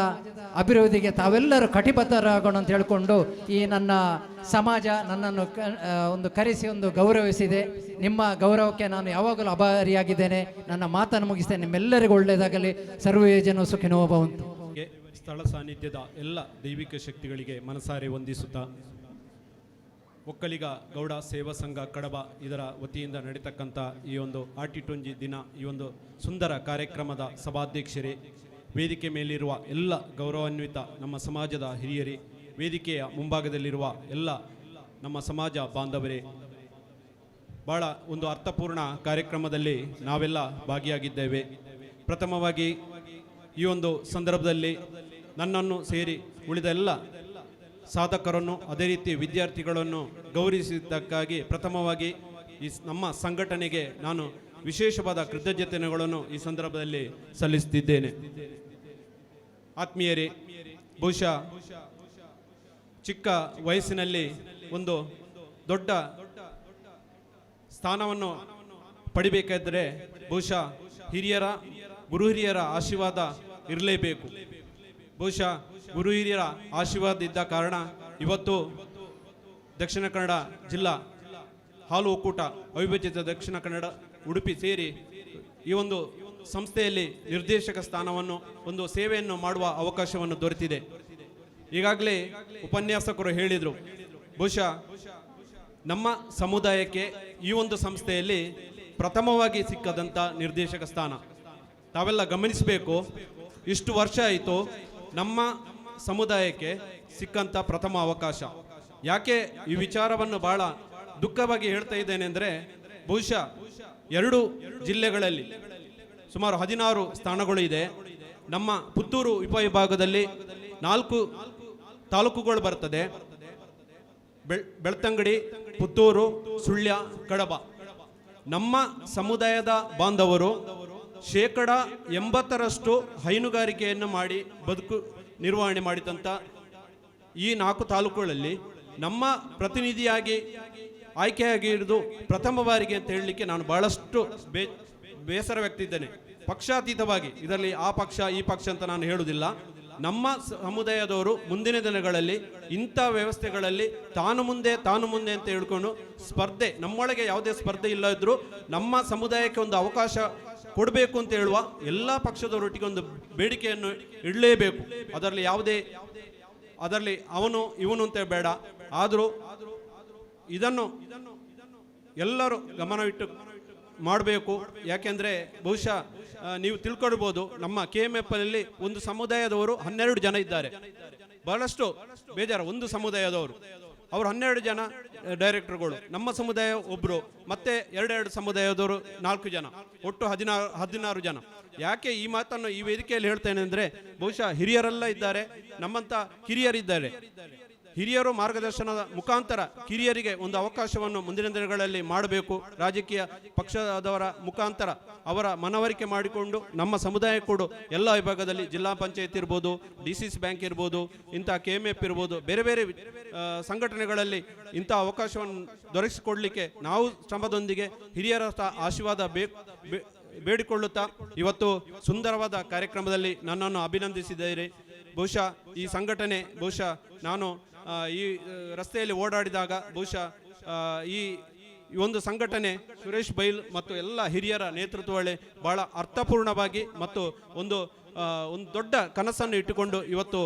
ಅಭಿವೃದ್ಧಿಗೆ ತಾವೆಲ್ಲರೂ ಕಟಿಬದ್ಧರಾಗೋಣ ಅಂತ ಹೇಳಿಕೊಂಡು ಈ ನನ್ನ ಸಮಾಜ ನನ್ನನ್ನು ಒಂದು ಕರೆಸಿ ಒಂದು ಗೌರವಿಸಿದೆ. ನಿಮ್ಮ ಗೌರವಕ್ಕೆ ನಾನು ಯಾವಾಗಲೂ ಆಭಾರಿಯಾಗಿದ್ದೇನೆ. ನನ್ನ ಮಾತನ್ನು ಮುಗಿಸ್ತೇನೆ. ನಿಮ್ಮೆಲ್ಲರಿಗೂ ಒಳ್ಳೆಯದಾಗಲಿ. ಸರ್ವೇ ಜನ ಸುಖಿನೋ ಭವಂತು. ಸ್ಥಳ ಸಾನ್ನಿಧ್ಯದ ಎಲ್ಲ ದೈವಿಕ ಶಕ್ತಿಗಳಿಗೆ ಮನಸಾರೆ ವಂದಿಸುತ್ತಾ, ಒಕ್ಕಲಿಗ ಗೌಡ ಸೇವಾ ಸಂಘ ಕಡಬ ಇದರ ವತಿಯಿಂದ ನಡೀತಕ್ಕಂಥ ಈ ಒಂದು ಆಟಿಟುಂಜಿ ದಿನ, ಈ ಒಂದು ಸುಂದರ ಕಾರ್ಯಕ್ರಮದ ಸಭಾಧ್ಯಕ್ಷರೇ, ವೇದಿಕೆ ಮೇಲಿರುವ ಎಲ್ಲ ಗೌರವಾನ್ವಿತ ನಮ್ಮ ಸಮಾಜದ ಹಿರಿಯರೇ, ವೇದಿಕೆಯ ಮುಂಭಾಗದಲ್ಲಿರುವ ಎಲ್ಲ ನಮ್ಮ ಸಮಾಜ ಬಾಂಧವರೇ, ಭಾಳ ಒಂದು ಅರ್ಥಪೂರ್ಣ ಕಾರ್ಯಕ್ರಮದಲ್ಲಿ ನಾವೆಲ್ಲ ಭಾಗಿಯಾಗಿದ್ದೇವೆ. ಪ್ರಥಮವಾಗಿ ಈ ಒಂದು ಸಂದರ್ಭದಲ್ಲಿ ನನ್ನನ್ನು ಸೇರಿ ಉಳಿದ ಎಲ್ಲ ಸಾಧಕರನ್ನು, ಅದೇ ರೀತಿ ವಿದ್ಯಾರ್ಥಿಗಳನ್ನು ಗೌರವಿಸಿದ್ದಕ್ಕಾಗಿ ಪ್ರಥಮವಾಗಿ ಈ ನಮ್ಮ ಸಂಘಟನೆಗೆ ನಾನು ವಿಶೇಷವಾದ ಕೃತಜ್ಞತೆಗಳನ್ನು ಈ ಸಂದರ್ಭದಲ್ಲಿ ಸಲ್ಲಿಸುತ್ತಿದ್ದೇನೆ. ಆತ್ಮೀಯರೇ, ಬಹುಶಃ ಚಿಕ್ಕ ವಯಸ್ಸಿನಲ್ಲಿ ಒಂದು ದೊಡ್ಡ ಸ್ಥಾನವನ್ನು ಪಡಿಬೇಕಾದರೆ ಬಹುಶಃ ಗುರು ಹಿರಿಯರ ಆಶೀರ್ವಾದ ಇರಲೇಬೇಕು. ಬಹುಶಃ ಗುರು ಹಿರಿಯರ ಆಶೀರ್ವಾದ ಇದ್ದ ಕಾರಣ ಇವತ್ತು ದಕ್ಷಿಣ ಕನ್ನಡ ಜಿಲ್ಲಾ ಹಾಲು ಒಕ್ಕೂಟ ಅವಿಭಜಿತ ದಕ್ಷಿಣ ಕನ್ನಡ ಉಡುಪಿ ಸೇರಿ ಈ ಒಂದು ಸಂಸ್ಥೆಯಲ್ಲಿ ನಿರ್ದೇಶಕ ಸ್ಥಾನವನ್ನು, ಒಂದು ಸೇವೆಯನ್ನು ಮಾಡುವ ಅವಕಾಶವನ್ನು ದೊರೆತಿದೆ. ಈಗಾಗಲೇ ಉಪನ್ಯಾಸಕರು ಹೇಳಿದರು, ಬಹುಶಃ ನಮ್ಮ ಸಮುದಾಯಕ್ಕೆ ಈ ಒಂದು ಸಂಸ್ಥೆಯಲ್ಲಿ ಪ್ರಥಮವಾಗಿ ಸಿಕ್ಕದಂಥ ನಿರ್ದೇಶಕ ಸ್ಥಾನ. ತಾವೆಲ್ಲ ಗಮನಿಸಬೇಕು, ಇಷ್ಟು ವರ್ಷ ಆಯಿತು ನಮ್ಮ ಸಮುದಾಯಕ್ಕೆ ಸಿಕ್ಕಂಥ ಪ್ರಥಮ ಅವಕಾಶ. ಯಾಕೆ ಈ ವಿಚಾರವನ್ನು ಭಾಳ ದುಃಖವಾಗಿ ಹೇಳ್ತಾ ಇದ್ದೇನೆ ಅಂದರೆ, ಬಹುಶಃ 2 ಜಿಲ್ಲೆಗಳಲ್ಲಿ ಸುಮಾರು 16 ಸ್ಥಾನಗಳು ಇದೆ. ನಮ್ಮ ಪುತ್ತೂರು ಉಪವಿಭಾಗದಲ್ಲಿ 4 ತಾಲೂಕುಗಳು ಬರ್ತದೆ. ಬೆಳ್ತಂಗಡಿ, ಪುತ್ತೂರು, ಸುಳ್ಯ, ಕಡಬ. ನಮ್ಮ ಸಮುದಾಯದ ಬಾಂಧವರು 80% ಹೈನುಗಾರಿಕೆಯನ್ನು ಮಾಡಿ ಬದುಕು ನಿರ್ವಹಣೆ ಮಾಡಿದಂಥ ಈ 4 ತಾಲೂಕುಗಳಲ್ಲಿ ನಮ್ಮ ಪ್ರತಿನಿಧಿಯಾಗಿ ಆಯ್ಕೆಯಾಗಿರುವುದು ಪ್ರಥಮ ಬಾರಿಗೆ ಅಂತ ಹೇಳಲಿಕ್ಕೆ ನಾನು ಬಹಳಷ್ಟು ಬೇಸರ ವ್ಯಕ್ತಿದ್ದೇನೆ. ಪಕ್ಷಾತೀತವಾಗಿ, ಇದರಲ್ಲಿ ಆ ಪಕ್ಷ ಈ ಪಕ್ಷ ಅಂತ ನಾನು ಹೇಳುವುದಿಲ್ಲ. ನಮ್ಮ ಸಮುದಾಯದವರು ಮುಂದಿನ ದಿನಗಳಲ್ಲಿ ಇಂಥ ವ್ಯವಸ್ಥೆಗಳಲ್ಲಿ ತಾನು ಮುಂದೆ ಅಂತ ಹೇಳ್ಕೊಂಡು ಸ್ಪರ್ಧೆ, ನಮ್ಮೊಳಗೆ ಯಾವುದೇ ಸ್ಪರ್ಧೆ ಇಲ್ಲ ಇದ್ದರೂ ನಮ್ಮ ಸಮುದಾಯಕ್ಕೆ ಒಂದು ಅವಕಾಶ ಕೊಡಬೇಕು ಅಂತ ಹೇಳುವ ಎಲ್ಲ ಪಕ್ಷದವರೊಟ್ಟಿಗೆ ಒಂದು ಬೇಡಿಕೆಯನ್ನು ಇಡಲೇಬೇಕು. ಅದರಲ್ಲಿ ಅವನು ಇವನು ಅಂತ ಬೇಡ, ಆದರೂ ಇದನ್ನು ಎಲ್ಲರೂ ಗಮನವಿಟ್ಟು ಮಾಡಬೇಕು. ಯಾಕೆಂದರೆ ಬಹುಶಃ ನೀವು ತಿಳ್ಕೊಳ್ಬೋದು, ನಮ್ಮ KMF ಅಲ್ಲಿ ಒಂದು ಸಮುದಾಯದವರು 12 ಜನ ಇದ್ದಾರೆ. ಬಹಳಷ್ಟು ಬೇಜಾರು, ಒಂದು ಸಮುದಾಯದವರು ಅವರು 12 ಜನ ಡೈರೆಕ್ಟರ್ಗಳು, ನಮ್ಮ ಸಮುದಾಯ ಒಬ್ಬರು, ಮತ್ತೆ 2 ಸಮುದಾಯದವರು 4 ಜನ, ಒಟ್ಟು 16 ಜನ. ಯಾಕೆ ಈ ಮಾತನ್ನು ಈ ವೇದಿಕೆಯಲ್ಲಿ ಹೇಳ್ತೇನೆ ಅಂದರೆ, ಬಹುಶಃ ಹಿರಿಯರೆಲ್ಲ ಇದ್ದಾರೆ, ನಮ್ಮಂಥ ಕಿರಿಯರಿದ್ದಾರೆ. ಹಿರಿಯರು ಮಾರ್ಗದರ್ಶನದ ಮುಖಾಂತರ ಕಿರಿಯರಿಗೆ ಒಂದು ಅವಕಾಶವನ್ನು ಮುಂದಿನ ದಿನಗಳಲ್ಲಿ ಮಾಡಬೇಕು. ರಾಜಕೀಯ ಪಕ್ಷದವರ ಮುಖಾಂತರ ಅವರ ಮನವರಿಕೆ ಮಾಡಿಕೊಂಡು ನಮ್ಮ ಸಮುದಾಯ ಕೂಡ ಎಲ್ಲ ವಿಭಾಗದಲ್ಲಿ ಜಿಲ್ಲಾ ಪಂಚಾಯತ್ ಇರ್ಬೋದು, DCC ಬ್ಯಾಂಕ್ ಇರ್ಬೋದು, ಇಂಥ KMF ಇರ್ಬೋದು, ಬೇರೆ ಬೇರೆ ಸಂಘಟನೆಗಳಲ್ಲಿ ಇಂಥ ಅವಕಾಶವನ್ನು ದೊರಕಿಸಿಕೊಡಲಿಕ್ಕೆ ನಾವು ಶ್ರಮದೊಂದಿಗೆ ಹಿರಿಯರ ಆಶೀರ್ವಾದ ಬೇಡಿಕೊಳ್ಳುತ್ತಾ ಇವತ್ತು ಸುಂದರವಾದ ಕಾರ್ಯಕ್ರಮದಲ್ಲಿ ನನ್ನನ್ನು ಅಭಿನಂದಿಸಿದ್ದೀರಿ. ಬಹುಶಃ ಈ ಸಂಘಟನೆ, ಬಹುಶಃ ನಾನು ಈ ರಸ್ತೆಯಲ್ಲಿ ಓಡಾಡಿದಾಗ ಬಹುಶಃ ಈ ಒಂದು ಸಂಘಟನೆ ಸುರೇಶ್ ಬೈಲ್ ಮತ್ತು ಎಲ್ಲ ಹಿರಿಯರ ನೇತೃತ್ವದಲ್ಲಿ ಬಹಳ ಅರ್ಥಪೂರ್ಣವಾಗಿ ಮತ್ತು ಒಂದು ದೊಡ್ಡ ಕನಸನ್ನು ಇಟ್ಟುಕೊಂಡು ಇವತ್ತು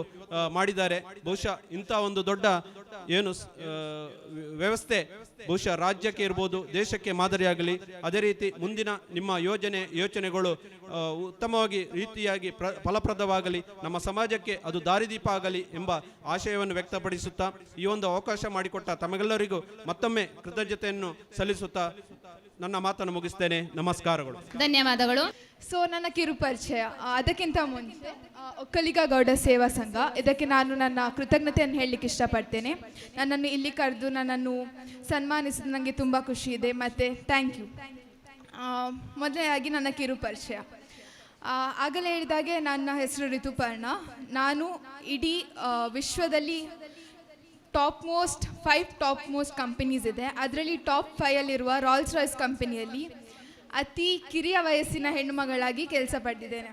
ಮಾಡಿದ್ದಾರೆ. ಬಹುಶಃ ಇಂಥ ಒಂದು ದೊಡ್ಡ ಏನು ವ್ಯವಸ್ಥೆ ಬಹುಶಃ ರಾಜ್ಯಕ್ಕೆ ಇರ್ಬೋದು, ದೇಶಕ್ಕೆ ಮಾದರಿಯಾಗಲಿ. ಅದೇ ರೀತಿ ಮುಂದಿನ ನಿಮ್ಮ ಯೋಚನೆಗಳು ಉತ್ತಮವಾಗಿ ರೀತಿಯಾಗಿ ಫಲಪ್ರದವಾಗಲಿ, ನಮ್ಮ ಸಮಾಜಕ್ಕೆ ಅದು ದಾರಿದೀಪ ಆಗಲಿ ಎಂಬ ಆಶಯವನ್ನು ವ್ಯಕ್ತಪಡಿಸುತ್ತಾ ಈ ಒಂದು ಅವಕಾಶ ಮಾಡಿಕೊಟ್ಟ ತಮಗೆಲ್ಲರಿಗೂ ಮತ್ತೊಮ್ಮೆ ಕೃತಜ್ಞತೆಯನ್ನು ಸಲ್ಲಿಸುತ್ತಾ ನನ್ನ ಮಾತನ್ನು ಮುಗಿಸ್ತೇನೆ. ನಮಸ್ಕಾರಗಳು, ಧನ್ಯವಾದಗಳು. ಸೊ ನನ್ನ ಕಿರು ಪರಿಚಯ, ಅದಕ್ಕಿಂತ ಮುಂಚೆ ಒಕ್ಕಲಿಗ ಗೌಡ ಸೇವಾ ಸಂಘ, ಇದಕ್ಕೆ ನಾನು ನನ್ನ ಕೃತಜ್ಞತೆಯನ್ನು ಹೇಳಲಿಕ್ಕೆ ಇಷ್ಟಪಡ್ತೇನೆ. ನನ್ನನ್ನು ಇಲ್ಲಿ ಕರೆದು ನನ್ನನ್ನು ಸನ್ಮಾನಿಸಿದ ನನಗೆ ತುಂಬ ಖುಷಿ ಇದೆ, ಮತ್ತು ಥ್ಯಾಂಕ್ ಯು. ಮೊದಲನೇದಾಗಿ ನನ್ನ ಕಿರು ಪರಿಚಯ. ಆಗಲೇ ಹೇಳಿದಾಗೆ ನನ್ನ ಹೆಸರು ರಿತುಪರ್ಣ. ನಾನು ಇಡೀ ವಿಶ್ವದಲ್ಲಿ ಫೈವ್ ಟಾಪ್ ಮೋಸ್ಟ್ ಕಂಪನೀಸ್ ಇದೆ, ಅದರಲ್ಲಿ ಟಾಪ್ 5 ರಾಲ್ಸ್ ರಾಯ್ಸ್ ಕಂಪನಿಯಲ್ಲಿ ಅತಿ ಕಿರಿಯ ವಯಸ್ಸಿನ ಹೆಣ್ಣುಮಗಳಾಗಿ ಕೆಲಸ ಪಡೆದಿದ್ದೇನೆ.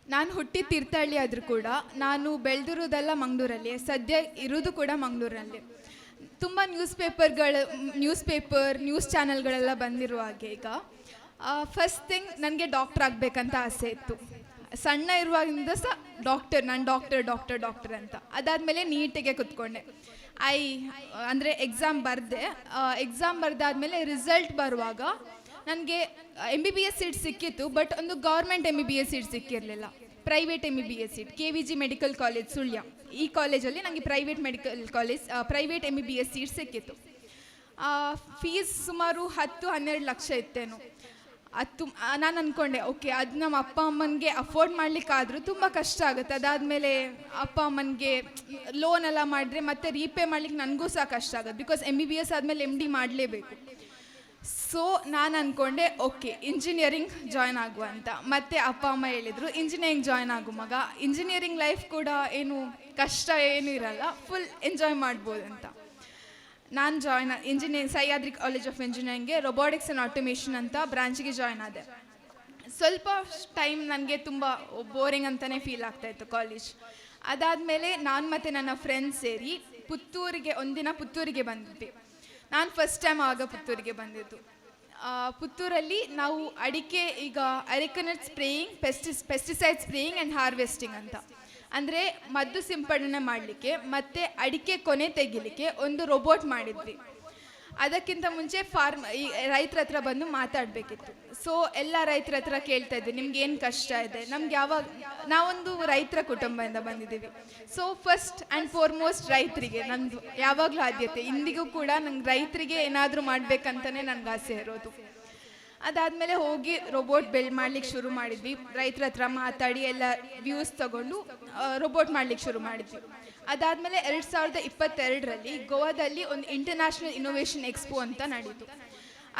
ನಾನು ಹುಟ್ಟಿ ತೀರ್ಥಹಳ್ಳಿ ಆದರೂ ಕೂಡ ನಾನು ಬೆಳೆದಿರೋದೆಲ್ಲ ಮಂಗಳೂರಲ್ಲಿ, ಸದ್ಯ ಇರೋದು ಕೂಡ ಮಂಗಳೂರಲ್ಲಿ. ತುಂಬ ನ್ಯೂಸ್ ಚಾನೆಲ್ಗಳೆಲ್ಲ ಬಂದಿರುವಾಗೆ ಈಗ ಫಸ್ಟ್ ಥಿಂಗ್ ನನಗೆ ಡಾಕ್ಟರ್ ಆಗಬೇಕಂತ ಆಸೆ ಇತ್ತು. ಸಣ್ಣ ಇರುವಾಗಿಂದ ಸಹ ನಾನು ಡಾಕ್ಟರ್ ಅಂತ. ಅದಾದಮೇಲೆ ನೀಟಿಗೆ ಕೂತ್ಕೊಂಡೆ. ಅಂದರೆ ಎಕ್ಸಾಮ್ ಬರೆದಾದ್ಮೇಲೆ ರಿಸಲ್ಟ್ ಬರುವಾಗ ನನಗೆ MBBS ಸೀಟ್ ಸಿಕ್ಕಿತ್ತು, ಬಟ್ ಒಂದು ಗೌರ್ಮೆಂಟ್ MBBS ಸೀಟ್ ಸಿಕ್ಕಿರಲಿಲ್ಲ, private MBBS seat. KVG medical college Sullia, ಈ ಕಾಲೇಜಲ್ಲಿ ನನಗೆ ಪ್ರೈವೇಟ್ MBBS ಸೀಟ್ ಸಿಕ್ಕಿತ್ತು. ಫೀಸ್ ಸುಮಾರು 10-12 ಲಕ್ಷ ಇತ್ತೇನು. ನಾನು ಅಂದ್ಕೊಂಡೆ ಓಕೆ, ಅದು ನಮ್ಮ ಅಪ್ಪ ಅಮ್ಮನಿಗೆ ಅಫೋರ್ಡ್ ಮಾಡಲಿಕ್ಕಾದರೂ ತುಂಬ ಕಷ್ಟ ಆಗುತ್ತೆ. ಅದಾದಮೇಲೆ ಅಪ್ಪ ಅಮ್ಮನಿಗೆ ಲೋನ್ ಎಲ್ಲ ಮಾಡಿದ್ರೆ ಮತ್ತೆ ರೀಪೇ ಮಾಡ್ಲಿಕ್ಕೆ ನನಗೂ ಸಹ ಕಷ್ಟ ಆಗುತ್ತೆ, ಬಿಕಾಸ್ MBBS ಆದಮೇಲೆ MD ಮಾಡಲೇಬೇಕು. ಸೊ ನಾನು ಅಂದ್ಕೊಂಡೆ ಓಕೆ ಇಂಜಿನಿಯರಿಂಗ್ ಜಾಯ್ನ್ ಆಗುವ ಅಂತ. ಮತ್ತು ಅಪ್ಪ ಅಮ್ಮ ಹೇಳಿದರು ಇಂಜಿನಿಯರಿಂಗ್ ಜಾಯ್ನ್ ಆಗು ಮಗ, ಇಂಜಿನಿಯರಿಂಗ್ ಲೈಫ್ ಕೂಡ ಏನು ಕಷ್ಟ ಏನೂ ಇರಲ್ಲ, ಫುಲ್ ಎಂಜಾಯ್ ಮಾಡ್ಬೋದು ಅಂತ. ನಾನು ಸಹ್ಯಾದ್ರಿ ಕಾಲೇಜ್ ಆಫ್ ಇಂಜಿನಿಯರಿಂಗ್ಗೆ ರೊಬೋಟಿಕ್ಸ್ ಆ್ಯಂಡ್ ಆಟೋಮೇಷನ್ ಅಂತ ಬ್ರಾಂಚಿಗೆ ಜಾಯ್ನ್ ಆದೆ. ಸ್ವಲ್ಪ ಟೈಮ್ ನನಗೆ ತುಂಬ ಬೋರಿಂಗ್ ಅಂತಲೇ ಫೀಲ್ ಆಗ್ತಾಯಿತ್ತು ಕಾಲೇಜ್. ಅದಾದಮೇಲೆ ನಾನು ಮತ್ತು ನನ್ನ ಫ್ರೆಂಡ್ಸ್ ಸೇರಿ ಒಂದಿನ ಪುತ್ತೂರಿಗೆ ಬಂದಿದ್ವಿ. ನಾನು ಫಸ್ಟ್ ಟೈಮ್ ಆಗ ಪುತ್ತೂರಿಗೆ ಬಂದಿದ್ದು. ಪುತ್ತೂರಲ್ಲಿ ನಾವು ಅಡಿಕೆ, ಈಗ arecanut spraying, pesticide spraying and harvesting ಅಂತ, ಅಂದರೆ ಮದ್ದು ಸಿಂಪಡಣೆ ಮಾಡಲಿಕ್ಕೆ ಮತ್ತು ಅಡಿಕೆ ಕೊನೆ ತೆಗಿಲಿಕ್ಕೆ ಒಂದು ರೋಬೋಟ್ ಮಾಡಿದ್ವಿ. ಅದಕ್ಕಿಂತ ಮುಂಚೆ ಈ ರೈತರ ಹತ್ರ ಬಂದು ಮಾತಾಡಬೇಕಿತ್ತು. ಸೊ ಎಲ್ಲ ರೈತರ ಹತ್ರ ಕೇಳ್ತಾ ಇದ್ವಿ, ನಿಮ್ಗೆ ಏನು ಕಷ್ಟ ಇದೆ. ನಾವೊಂದು ರೈತರ ಕುಟುಂಬದಿಂದ ಬಂದಿದ್ದೀವಿ. ಸೊ ಫಸ್ಟ್ ಆ್ಯಂಡ್ ಫಾರ್ಮೋಸ್ಟ್ ರೈತರಿಗೆ ನಂದು ಯಾವಾಗಲೂ ಆದ್ಯತೆ. ಇಂದಿಗೂ ಕೂಡ ನಂಗೆ ರೈತರಿಗೆ ಏನಾದರೂ ಮಾಡಬೇಕಂತಲೇ ನನಗೆ ಆಸೆ ಇರೋದು. ಅದಾದಮೇಲೆ ಹೋಗಿ ರೋಬೋಟ್ ಬಿಲ್ಡ್ ಮಾಡ್ಲಿಕ್ಕೆ ಶುರು ಮಾಡಿದ್ವಿ. ರೈತರ ಹತ್ರ ಮಾತಾಡಿ ಎಲ್ಲ ವ್ಯೂಸ್ ತಗೊಂಡು ರೋಬೋಟ್ ಮಾಡ್ಲಿಕ್ಕೆ ಶುರು ಮಾಡಿದ್ವಿ. ಅದಾದಮೇಲೆ 2022ರಲ್ಲಿ ಗೋವಾದಲ್ಲಿ ಒಂದು ಇಂಟರ್ನ್ಯಾಷನಲ್ ಇನ್ನೋವೇಷನ್ ಎಕ್ಸ್ಪೋ ಅಂತ ನಡೀತು.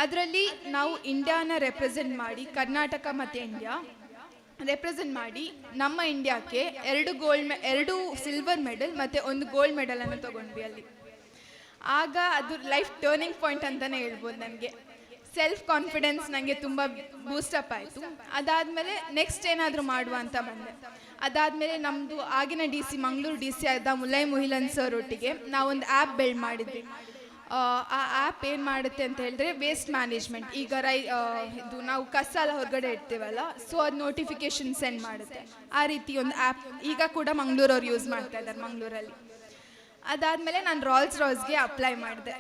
ಅದರಲ್ಲಿ ನಾವು ಇಂಡಿಯಾನ ರೆಪ್ರೆಸೆಂಟ್ ಮಾಡಿ, ಕರ್ನಾಟಕ ಮತ್ತು ಇಂಡಿಯಾ ರೆಪ್ರೆಸೆಂಟ್ ಮಾಡಿ, ನಮ್ಮ ಇಂಡಿಯಾಕ್ಕೆ 2 ಸಿಲ್ವರ್ ಮೆಡಲ್ ಮತ್ತು 1 ಗೋಲ್ಡ್ ಮೆಡಲನ್ನು ತೊಗೊಂಡ್ವಿ ಅಲ್ಲಿ. ಆಗ ಅದು ಲೈಫ್ ಟರ್ನಿಂಗ್ ಪಾಯಿಂಟ್ ಅಂತಲೇ ಹೇಳ್ಬೋದು. ನನಗೆ ಸೆಲ್ಫ್ ಕಾನ್ಫಿಡೆನ್ಸ್ ನನಗೆ ತುಂಬ ಬೂಸ್ಟಪ್ ಆಯಿತು. ಅದಾದಮೇಲೆ ನೆಕ್ಸ್ಟ್ ಏನಾದರೂ ಮಾಡುವ ಅಂತ ಬಂದೆ. ಅದಾದಮೇಲೆ ನಮ್ಮದು ಆಗಿನ ಮಂಗಳೂರು DC ಆದ ಮುಲೈ ಮುಹಿಲನ್ ಸರ್ ಒಟ್ಟಿಗೆ ನಾವೊಂದು ಆ್ಯಪ್ ಬಿಲ್ಡ್ ಮಾಡಿದ್ವಿ. ಆ ಆ್ಯಪ್ ಏನು ಮಾಡುತ್ತೆ ಅಂತ ಹೇಳಿದ್ರೆ ವೇಸ್ಟ್ ಮ್ಯಾನೇಜ್ಮೆಂಟ್. ಈಗ ಇದು ನಾವು ಕಸ ಎಲ್ಲ ಹೊರಗಡೆ ಇಡ್ತೀವಲ್ಲ, ಸೊ ಅದು ನೋಟಿಫಿಕೇಶನ್ ಸೆಂಡ್ ಮಾಡುತ್ತೆ. ಆ ರೀತಿ ಒಂದು ಆ್ಯಪ್ ಈಗ ಕೂಡ ಮಂಗಳೂರವ್ರು ಯೂಸ್ ಮಾಡ್ತಾ ಇದ್ದಾರೆ ಮಂಗಳೂರಲ್ಲಿ. ಅದಾದಮೇಲೆ ನಾನು ರಾಲ್ಸ್ ರಾಯ್ಸ್ಗೆ ಅಪ್ಲೈ ಮಾಡಿದೆ.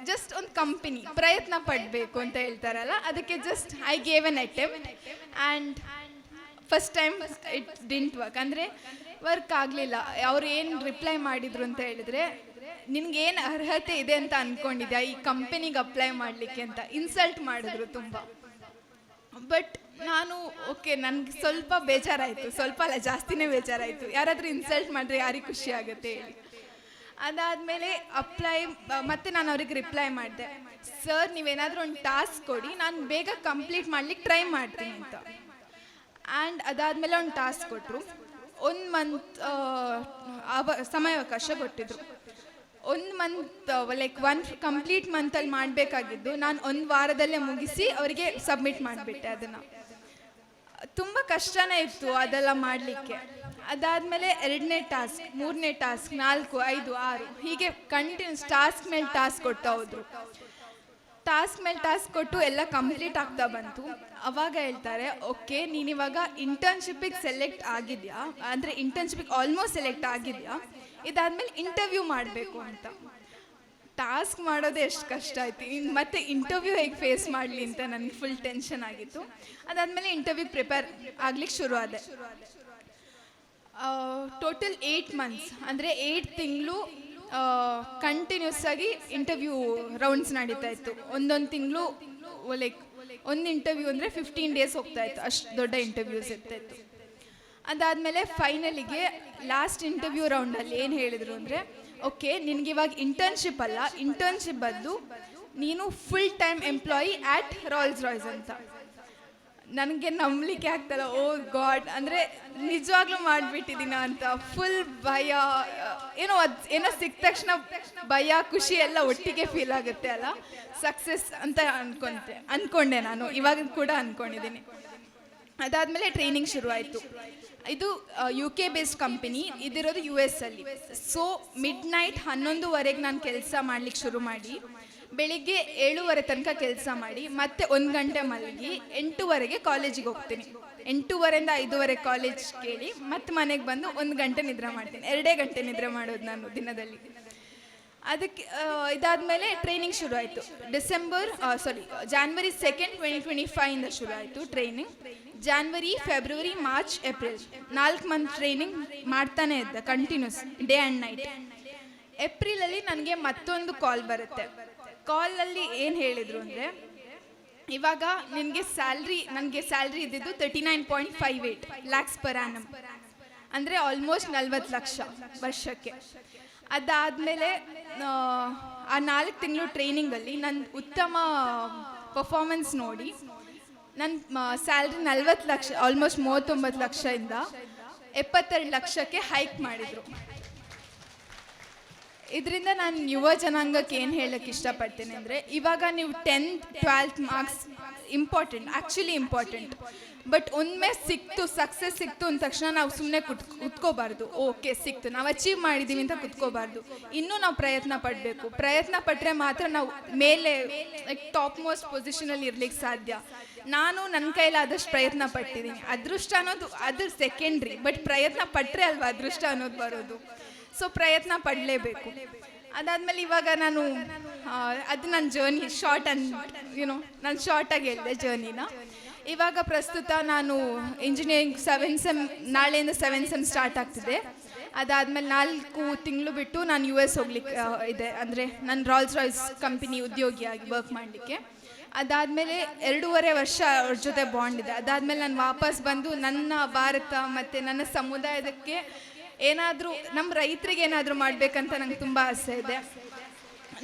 ಜಸ್ಟ್ ಒಂದು ಕಂಪನಿ ಪ್ರಯತ್ನ ಪಡಬೇಕು ಅಂತ ಹೇಳ್ತಾರಲ್ಲ, ಅದಕ್ಕೆ just I gave N attempt and first time it didn't work. ಅಂದರೆ ವರ್ಕ್ ಆಗಲಿಲ್ಲ. ಅವ್ರು ಏನು ರಿಪ್ಲೈ ಮಾಡಿದರು ಅಂತ ಹೇಳಿದರೆ, ನಿನಗೇನು ಅರ್ಹತೆ ಇದೆ ಅಂತ ಅಂದ್ಕೊಂಡಿದ್ಯಾ ಈ ಕಂಪನಿಗೆ ಅಪ್ಲೈ ಮಾಡಲಿಕ್ಕೆ ಅಂತ ಇನ್ಸಲ್ಟ್ ಮಾಡಿದ್ರು ತುಂಬ. ಬಟ್ ನಾನು ಓಕೆ, ನನಗೆ ಸ್ವಲ್ಪ ಬೇಜಾರಾಯಿತು, ಸ್ವಲ್ಪ ಅಲ್ಲ ಜಾಸ್ತಿನೇ ಬೇಜಾರಾಯಿತು. ಯಾರಾದರೂ ಇನ್ಸಲ್ಟ್ ಮಾಡಿದ್ರೆ ಯಾರಿಗೆ ಖುಷಿ ಆಗುತ್ತೆ ಹೇಳಿ. ಅದಾದಮೇಲೆ ಮತ್ತೆ ನಾನು ಅವ್ರಿಗೆ ರಿಪ್ಲೈ ಮಾಡಿದೆ, ಸರ್ ನೀವೇನಾದರೂ ಒಂದು ಟಾಸ್ಕ್ ಕೊಡಿ, ನಾನು ಬೇಗ ಕಂಪ್ಲೀಟ್ ಮಾಡ್ಲಿಕ್ಕೆ ಟ್ರೈ ಮಾಡ್ತೀನಿ ಅಂತ. ಆ್ಯಂಡ್ ಅದಾದಮೇಲೆ ಒಂದು ಟಾಸ್ಕ್ ಕೊಟ್ಟರು. 1 ಮಂತ್ ಸಮಯಾವಕಾಶ ಕೊಟ್ಟಿದ್ರು. 1 ಮಂತ್ ಲೈಕ್ 1 ಕಂಪ್ಲೀಟ್ ಮಂತಲ್ಲಿ ಮಾಡಬೇಕಾಗಿದ್ದು ನಾನು 1 ವಾರದಲ್ಲೇ ಮುಗಿಸಿ ಅವರಿಗೆ ಸಬ್ಮಿಟ್ ಮಾಡಿಬಿಟ್ಟೆ. ಅದನ್ನು ತುಂಬ ಕಷ್ಟನೇ ಇತ್ತು ಅದೆಲ್ಲ ಮಾಡಲಿಕ್ಕೆ. ಅದಾದಮೇಲೆ 2ನೇ ಟಾಸ್ಕ್, 3ನೇ ಟಾಸ್ಕ್, 4, 5, 6 ಹೀಗೆ ಕಂಟಿನ್ಯೂಸ್ ಟಾಸ್ಕ್ ಮೇಲೆ ಟಾಸ್ಕ್ ಕೊಡ್ತಾ ಹೋದರು. ಟಾಸ್ಕ್ ಮೇಲೆ ಟಾಸ್ಕ್ ಕೊಟ್ಟು ಎಲ್ಲ ಕಂಪ್ಲೀಟ್ ಆಗ್ತಾ ಬಂತು. ಅವಾಗ ಹೇಳ್ತಾರೆ, ಓಕೆ ನೀನಿವಾಗ ಇಂಟರ್ನ್ಶಿಪ್ಪಿಗೆ ಸೆಲೆಕ್ಟ್ ಆಗಿದೆಯಾ, ಅಂದರೆ ಇಂಟರ್ನ್ಶಿಪ್ಪಿಗೆ ಆಲ್ಮೋಸ್ಟ್ ಸೆಲೆಕ್ಟ್ ಆಗಿದೆಯಾ, ಇದಾದಮೇಲೆ ಇಂಟರ್ವ್ಯೂ ಮಾಡಬೇಕು ಅಂತ. ಟಾಸ್ಕ್ ಮಾಡೋದೇ ಎಷ್ಟು ಕಷ್ಟ ಆಯಿತು, ಮತ್ತು ಇಂಟರ್ವ್ಯೂ ಹೇಗೆ ಫೇಸ್ ಮಾಡಲಿ ಅಂತ ನನಗೆ ಫುಲ್ ಟೆನ್ಷನ್ ಆಗಿತ್ತು. ಅದಾದಮೇಲೆ ಇಂಟರ್ವ್ಯೂ ಪ್ರಿಪೇರ್ ಆಗ್ಲಿಕ್ಕೆ ಶುರು ಆದೆ. ಟೋಟಲ್ 8 ಮಂತ್ಸ್ ಅಂದರೆ 8 ತಿಂಗಳು ಕಂಟಿನ್ಯೂಸ್ ಆಗಿ ಇಂಟರ್ವ್ಯೂ ರೌಂಡ್ಸ್ ನಡೀತಾ ಇತ್ತು. ಒಂದೊಂದು ತಿಂಗಳು ಲೈಕ್ ಒಂದು ಇಂಟರ್ವ್ಯೂ ಅಂದರೆ 15 ಡೇಸ್ ಹೋಗ್ತಾ ಇತ್ತು, ಅಷ್ಟು ದೊಡ್ಡ ಇಂಟರ್ವ್ಯೂಸ್ ಇರ್ತಾಯಿತ್ತು. ಅದಾದಮೇಲೆ ಫೈನಲಿಗೆ ಲಾಸ್ಟ್ ಇಂಟರ್ವ್ಯೂ ರೌಂಡಲ್ಲಿ ಏನು ಹೇಳಿದರು ಅಂದರೆ, ಓಕೆ ನಿನಗಿವಾಗ ಇಂಟರ್ನ್ಶಿಪ್ ಅಲ್ಲ, ಇಂಟರ್ನ್ಶಿಪ್ ಬದಲು ನೀನು full time employee at Rolls Royce ಅಂತ. ನನಗೆ ನಂಬಲಿಕ್ಕೆ ಆಗ್ತಲ್ಲ, ಓ ಗಾಡ್, ಅಂದರೆ ನಿಜವಾಗ್ಲೂ ಮಾಡಿಬಿಟ್ಟಿದ್ದೀನ ಅಂತ ಫುಲ್ ಭಯ. ಏನೋ ಸಿಕ್ಕ ತಕ್ಷಣ ಭಯ ಖುಷಿ ಎಲ್ಲ ಒಟ್ಟಿಗೆ ಫೀಲ್ ಆಗುತ್ತೆ ಅಲ್ಲ, ಸಕ್ಸಸ್ ಅಂತ ಅಂದ್ಕೊಂಡೆ ನಾನು, ಇವಾಗ ಕೂಡ ಅಂದ್ಕೊಂಡಿದ್ದೀನಿ. ಅದಾದಮೇಲೆ ಟ್ರೈನಿಂಗ್ ಶುರುವಾಯಿತು. ಇದು UK ಬೇಸ್ಡ್ ಕಂಪನಿ, ಇದಿರೋದು US ಅಲ್ಲಿ. ಸೊ ಮಿಡ್ ನೈಟ್ 11ವರೆಗೆ ನಾನು ಕೆಲಸ ಮಾಡ್ಲಿಕ್ಕೆ ಶುರು ಮಾಡಿ ಬೆಳಿಗ್ಗೆ 7ವರೆ ತನಕ ಕೆಲಸ ಮಾಡಿ ಮತ್ತೆ 1 ಗಂಟೆ ಮಲಗಿ 8ವರೆಗೆ ಕಾಲೇಜಿಗೆ ಹೋಗ್ತೀನಿ. 8ವರೆಯಿಂದ 5ವರೆ ಕಾಲೇಜ್ ಕೇಳಿ ಮತ್ತೆ ಮನೆಗೆ ಬಂದು 1 ಗಂಟೆ ನಿದ್ರೆ ಮಾಡ್ತೀನಿ. 2 ಗಂಟೆ ನಿದ್ರೆ ಮಾಡೋದು ನಾನು ದಿನದಲ್ಲಿ. ಅದಕ್ಕೆ ಇದಾದಮೇಲೆ ಟ್ರೈನಿಂಗ್ ಶುರು ಆಯಿತು. ಜಾನ್ವರಿ 2, 2025ಇಂದ ಶುರು ಆಯಿತು training. January, February, March, April 4 month training ಮಾಡ್ತಾನೆ ಇದ್ದೆ ಕಂಟಿನ್ಯೂಸ್, ಡೇ ಆ್ಯಂಡ್ ನೈಟ್. ಏಪ್ರಿಲಲ್ಲಿ ನನಗೆ ಮತ್ತೊಂದು ಕಾಲ್ ಬರುತ್ತೆ. ಕಾಲಲ್ಲಿ ಏನು ಹೇಳಿದರು ಅಂದರೆ, ಇವಾಗ ನನಗೆ ಸ್ಯಾಲ್ರಿ ಇದ್ದಿದ್ದು 39.58 lakhs per annum, ಅಂದರೆ ಆಲ್ಮೋಸ್ಟ್ 40 ಲಕ್ಷ ವರ್ಷಕ್ಕೆ. ಅದಾದಮೇಲೆ ಆ 4 ತಿಂಗಳು ಟ್ರೈನಿಂಗಲ್ಲಿ ನನ್ನ ಉತ್ತಮ ಪರ್ಫಾರ್ಮೆನ್ಸ್ ನೋಡಿ ನನ್ನ ಸ್ಯಾಲ್ರಿ 40 ಲಕ್ಷ, ಆಲ್ಮೋಸ್ಟ್ 39 ಲಕ್ಷದಿಂದ 72 ಲಕ್ಷಕ್ಕೆ ಹೈಕ್ ಮಾಡಿದರು. ಇದರಿಂದ ನಾನು ಯುವ ಜನಾಂಗಕ್ಕೆ ಏನು ಹೇಳೋಕ್ಕೆ ಇಷ್ಟಪಡ್ತೀನಿ ಅಂದರೆ, ಇವಾಗ ನೀವು 10th 12th marks actually important, but ಒಮ್ಮೆ ಸಕ್ಸಸ್ ಸಿಕ್ತು ಅಂದ ತಕ್ಷಣ ನಾವು ಸುಮ್ಮನೆ ಕುತ್ಕೋಬಾರ್ದು. ಓಕೆ ಸಿಕ್ತು, ನಾವು ಅಚೀವ್ ಮಾಡಿದ್ದೀವಿ ಅಂತ ಕುತ್ಕೋಬಾರ್ದು. ಇನ್ನೂ ನಾವು ಪ್ರಯತ್ನ ಪಡಬೇಕು. ಪ್ರಯತ್ನ ಪಟ್ಟರೆ ಮಾತ್ರ ನಾವು ಮೇಲೆ ಟಾಪ್ ಮೋಸ್ಟ್ ಪೊಸಿಷನಲ್ಲಿ ಇರ್ಲಿಕ್ಕೆ ಸಾಧ್ಯ. ನಾನು ನನ್ನ ಕೈಲಾದಷ್ಟು ಪ್ರಯತ್ನ ಪಟ್ಟಿದ್ದೀನಿ. ಅದೃಷ್ಟ ಅನ್ನೋದು ಅದು ಸೆಕೆಂಡ್ರಿ, ಬಟ್ ಪ್ರಯತ್ನ ಪಟ್ಟರೆ ಅಲ್ವಾ ಅದೃಷ್ಟ ಅನ್ನೋದು ಬರೋದು. ಸೊ ಪ್ರಯತ್ನ ಪಡಲೇಬೇಕು. ಅದಾದಮೇಲೆ ಇವಾಗ ನಾನು ಅದು ನನ್ನ ಜರ್ನಿ ನಾನು ಶಾರ್ಟಾಗಿ ಹೇಳಿದೆ ಜರ್ನಿನ. ಇವಾಗ ಪ್ರಸ್ತುತ ನಾನು ಇಂಜಿನಿಯರಿಂಗ್ 7 ಸೆಮ್, ನಾಳೆಯಿಂದ 7 ಸೆಮ್ ಸ್ಟಾರ್ಟ್ ಆಗ್ತಿದೆ. ಅದಾದಮೇಲೆ 4 ತಿಂಗಳು ಬಿಟ್ಟು ನಾನು US ಹೋಗ್ಲಿಕ್ಕೆ ಇದೆ, ಅಂದರೆ ನಾನು ರಾಲ್ಸ್ ರಾಯ್ಸ್ ಕಂಪನಿ ಉದ್ಯೋಗಿಯಾಗಿ ವರ್ಕ್ ಮಾಡಲಿಕ್ಕೆ. ಅದಾದಮೇಲೆ 2.5 ವರ್ಷ ಅವ್ರ ಜೊತೆ ಬಾಂಡ್ ಇದೆ. ಅದಾದಮೇಲೆ ನಾನು ವಾಪಸ್ ಬಂದು ನನ್ನ ಭಾರತ ಮತ್ತು ನನ್ನ ಸಮುದಾಯಕ್ಕೆ ಏನಾದರೂ, ನಮ್ಮ ರೈತರಿಗೆ ಏನಾದರೂ ಮಾಡಬೇಕಂತ ನಂಗೆ ತುಂಬ ಆಸೆ ಇದೆ.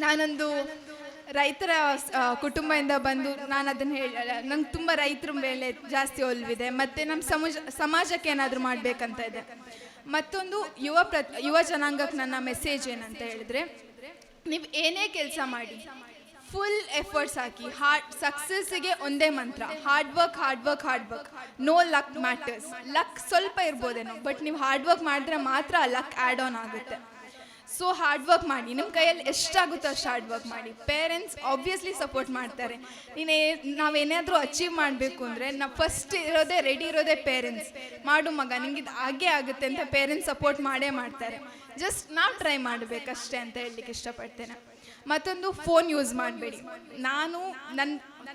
ನಾನೊಂದು ರೈತರ ಕುಟುಂಬದಿಂದ ಬಂದು ನಾನು ಅದನ್ನು ನಂಗೆ ತುಂಬ ರೈತರ ಮೇಲೆ ಜಾಸ್ತಿ ಒಲವಿದೆ, ಮತ್ತು ನಮ್ಮ ಸಮಾಜಕ್ಕೆ ಏನಾದರೂ ಮಾಡಬೇಕಂತ ಇದೆ. ಮತ್ತೊಂದು ಯುವ ಜನಾಂಗಕ್ಕೆ ನನ್ನ ಮೆಸೇಜ್ ಏನಂತ ಹೇಳಿದ್ರೆ, ನೀವು ಏನೇ ಕೆಲಸ ಮಾಡಿ ಫುಲ್ ಎಫರ್ಟ್ಸ್ ಹಾಕಿ. ಸಕ್ಸಸ್ಸಿಗೆ ಒಂದೇ ಮಂತ್ರ, hard work. No luck matters. Luck ಸ್ವಲ್ಪ ಇರ್ಬೋದೇನೋ, ಬಟ್ ನೀವು ಹಾರ್ಡ್ ವರ್ಕ್ ಮಾಡಿದ್ರೆ ಮಾತ್ರ ಲಕ್ ಆ್ಯಡ್ ಆನ್ ಆಗುತ್ತೆ. ಸೊ ಹಾರ್ಡ್ ವರ್ಕ್ ಮಾಡಿ, ನಿಮ್ಮ ಕೈಯಲ್ಲಿ ಎಷ್ಟಾಗುತ್ತೋ ಅಷ್ಟು ಹಾರ್ಡ್ ವರ್ಕ್ ಮಾಡಿ. ಪೇರೆಂಟ್ಸ್ ಆಬ್ವಿಯಸ್ಲಿ ಸಪೋರ್ಟ್ ಮಾಡ್ತಾರೆ. ನಾವೇನಾದರೂ ಅಚೀವ್ ಮಾಡಬೇಕು ಅಂದರೆ ನಾವು ಫಸ್ಟ್ ರೆಡಿ ಇರೋದೇ ಪೇರೆಂಟ್ಸ್. ಮಾಡು ಮಗ, ನಿಂಗೆ ಇದು ಹಾಗೇ ಆಗುತ್ತೆ ಅಂತ ಪೇರೆಂಟ್ಸ್ ಸಪೋರ್ಟ್ ಮಾಡೇ ಮಾಡ್ತಾರೆ. ಜಸ್ಟ್ ನಾವು ಟ್ರೈ ಮಾಡಬೇಕಷ್ಟೇ ಅಂತ ಹೇಳಲಿಕ್ಕೆ ಇಷ್ಟಪಡ್ತೇನೆ. ಮತ್ತೊಂದು ಫೋನ್ ಯೂಸ್ ಮಾಡಬೇಡಿ. ನಾನು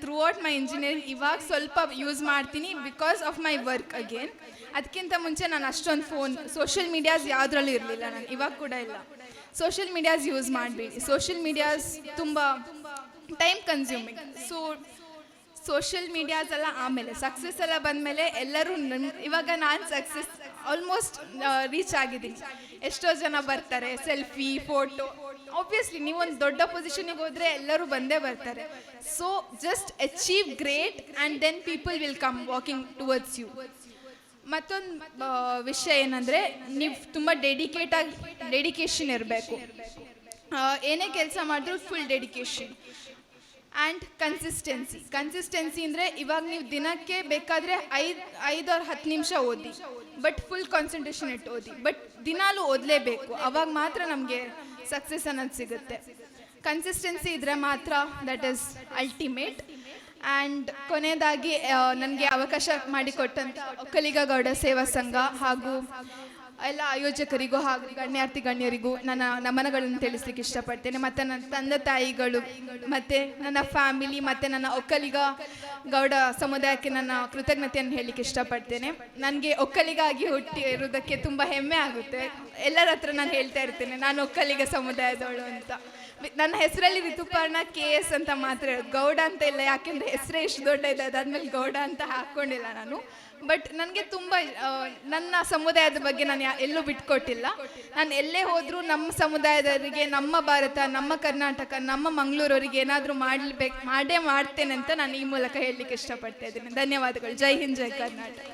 ಥ್ರೂಔಟ್ ಮೈ ಇಂಜಿನಿಯರಿಂಗ್ ಇವಾಗ ಸ್ವಲ್ಪ ಯೂಸ್ ಮಾಡ್ತೀನಿ because of my work again. ಅದಕ್ಕಿಂತ ಮುಂಚೆ ನಾನು ಅಷ್ಟೊಂದು ಫೋನ್ ಸೋಷಿಯಲ್ ಮೀಡಿಯಾಸ್ ಯಾವುದ್ರಲ್ಲೂ ಇರಲಿಲ್ಲ, ನಾನು ಇವಾಗ ಕೂಡ ಇಲ್ಲ. ಸೋಷಿಯಲ್ ಮೀಡಿಯಾಸ್ ಯೂಸ್ ಮಾಡಬೇಡಿ. ಸೋಷಿಯಲ್ ಮೀಡಿಯಾಸ್ ತುಂಬ ಟೈಮ್ ಕನ್ಸ್ಯೂಮಿಂಗ್. ಸೋಷಿಯಲ್ ಮೀಡಿಯಾಸ್ ಎಲ್ಲ ಆಮೇಲೆ ಸಕ್ಸಸ್ ಎಲ್ಲ ಬಂದಮೇಲೆ ಎಲ್ಲರೂ ಇವಾಗ ನಾನು ಸಕ್ಸಸ್ ಆಲ್ಮೋಸ್ಟ್ ರೀಚ್ ಆಗಿದ್ದೀನಿ. ಎಷ್ಟೋ ಜನ ಬರ್ತಾರೆ, ಸೆಲ್ಫಿ, ಫೋಟೋ. ಆಬ್ವಿಯಸ್ಲಿ ನೀವೊಂದು ದೊಡ್ಡ ಪೊಸಿಷನಿಗೆ ಹೋದರೆ ಎಲ್ಲರೂ ಬಂದೇ ಬರ್ತಾರೆ. So just achieve great and then people will come walking towards you. ಮತ್ತೊಂದು ವಿಷಯ ಏನಂದರೆ, ನೀವು ತುಂಬ ಡೆಡಿಕೇಶನ್ ಇರಬೇಕು. ಏನೇ ಕೆಲಸ ಮಾಡಿದ್ರು ಫುಲ್ ಡೆಡಿಕೇಶನ್ ಆ್ಯಂಡ್ ಕನ್ಸಿಸ್ಟೆನ್ಸಿ ಅಂದರೆ ಇವಾಗ ನೀವು ದಿನಕ್ಕೆ ಬೇಕಾದರೆ 5 or 10 ನಿಮಿಷ ಓದಿ, ಬಟ್ ಫುಲ್ ಕಾನ್ಸಂಟ್ರೇಷನ್ ಇಟ್ಟು ಓದಿ. ಬಟ್ ದಿನಾಲೂ ಓದಲೇಬೇಕು, ಅವಾಗ ಮಾತ್ರ ನಮಗೆ ಸಕ್ಸಸ್ ಅನ್ನೋದು ಸಿಗುತ್ತೆ. ಕನ್ಸಿಸ್ಟೆನ್ಸಿ ಇದ್ದರೆ ಮಾತ್ರ ದಟ್ ಈಸ್ ಅಲ್ಟಿಮೇಟ್. ಆ್ಯಂಡ್ ಕೊನೆಯದಾಗಿ ನನಗೆ ಅವಕಾಶ ಮಾಡಿಕೊಟ್ಟಂಥ ಒಕ್ಕಲಿಗ ಗೌಡ ಸೇವಾ ಸಂಘ ಹಾಗೂ ಎಲ್ಲ ಆಯೋಜಕರಿಗೂ ಹಾಗೂ ಗಣ್ಯರಿಗೂ ನನ್ನ ನಮನಗಳನ್ನು ತಿಳಿಸ್ಲಿಕ್ಕೆ ಇಷ್ಟಪಡ್ತೇನೆ. ಮತ್ತು ನನ್ನ ತಂದೆ ತಾಯಿಗಳು ಮತ್ತು ನನ್ನ ಫ್ಯಾಮಿಲಿ ಮತ್ತು ನನ್ನ ಒಕ್ಕಲಿಗ ಗೌಡ ಸಮುದಾಯಕ್ಕೆ ನನ್ನ ಕೃತಜ್ಞತೆಯನ್ನು ಹೇಳಲಿಕ್ಕೆ ಇಷ್ಟಪಡ್ತೇನೆ. ನನಗೆ ಒಕ್ಕಲಿಗಾಗಿ ಹುಟ್ಟಿರುವುದಕ್ಕೆ ತುಂಬ ಹೆಮ್ಮೆ ಆಗುತ್ತೆ. ಎಲ್ಲರ ಹತ್ರ ನಾನು ಹೇಳ್ತಾ ಇರ್ತೇನೆ ನಾನು ಒಕ್ಕಲಿಗ ಸಮುದಾಯದವಳು ಅಂತ. ನನ್ನ ಹೆಸರಲ್ಲಿ ಋತುಪರ್ಣ KS ಅಂತ ಮಾತ್ರ ಇರೋದು, ಗೌಡ ಅಂತ ಇಲ್ಲ. ಯಾಕೆಂದರೆ ಹೆಸರೇ ಇಷ್ಟು ದೊಡ್ಡ ಇದೆ, ಅದಾದಮೇಲೆ ಗೌಡ ಅಂತ ಹಾಕ್ಕೊಂಡಿಲ್ಲ ನಾನು. ಬಟ್ ನನಗೆ ತುಂಬ ನನ್ನ ಸಮುದಾಯದ ಬಗ್ಗೆ ನಾನು ಎಲ್ಲೂ ಬಿಟ್ಕೊಟ್ಟಿಲ್ಲ. ನಾನು ಎಲ್ಲೇ ಹೋದರೂ ನಮ್ಮ ಸಮುದಾಯದವರಿಗೆ, ನಮ್ಮ ಭಾರತ, ನಮ್ಮ ಕರ್ನಾಟಕ, ನಮ್ಮ ಮಂಗಳೂರವರಿಗೆ ಏನಾದರೂ ಮಾಡೇ ಮಾಡ್ತೇನೆ ಅಂತ ನಾನು ಈ ಮೂಲಕ ಹೇಳಲಿಕ್ಕೆ ಇಷ್ಟಪಡ್ತಾ ಇದ್ದೇನೆ. ಧನ್ಯವಾದಗಳು. ಜೈ ಹಿಂದ್, ಜೈ ಕರ್ನಾಟಕ.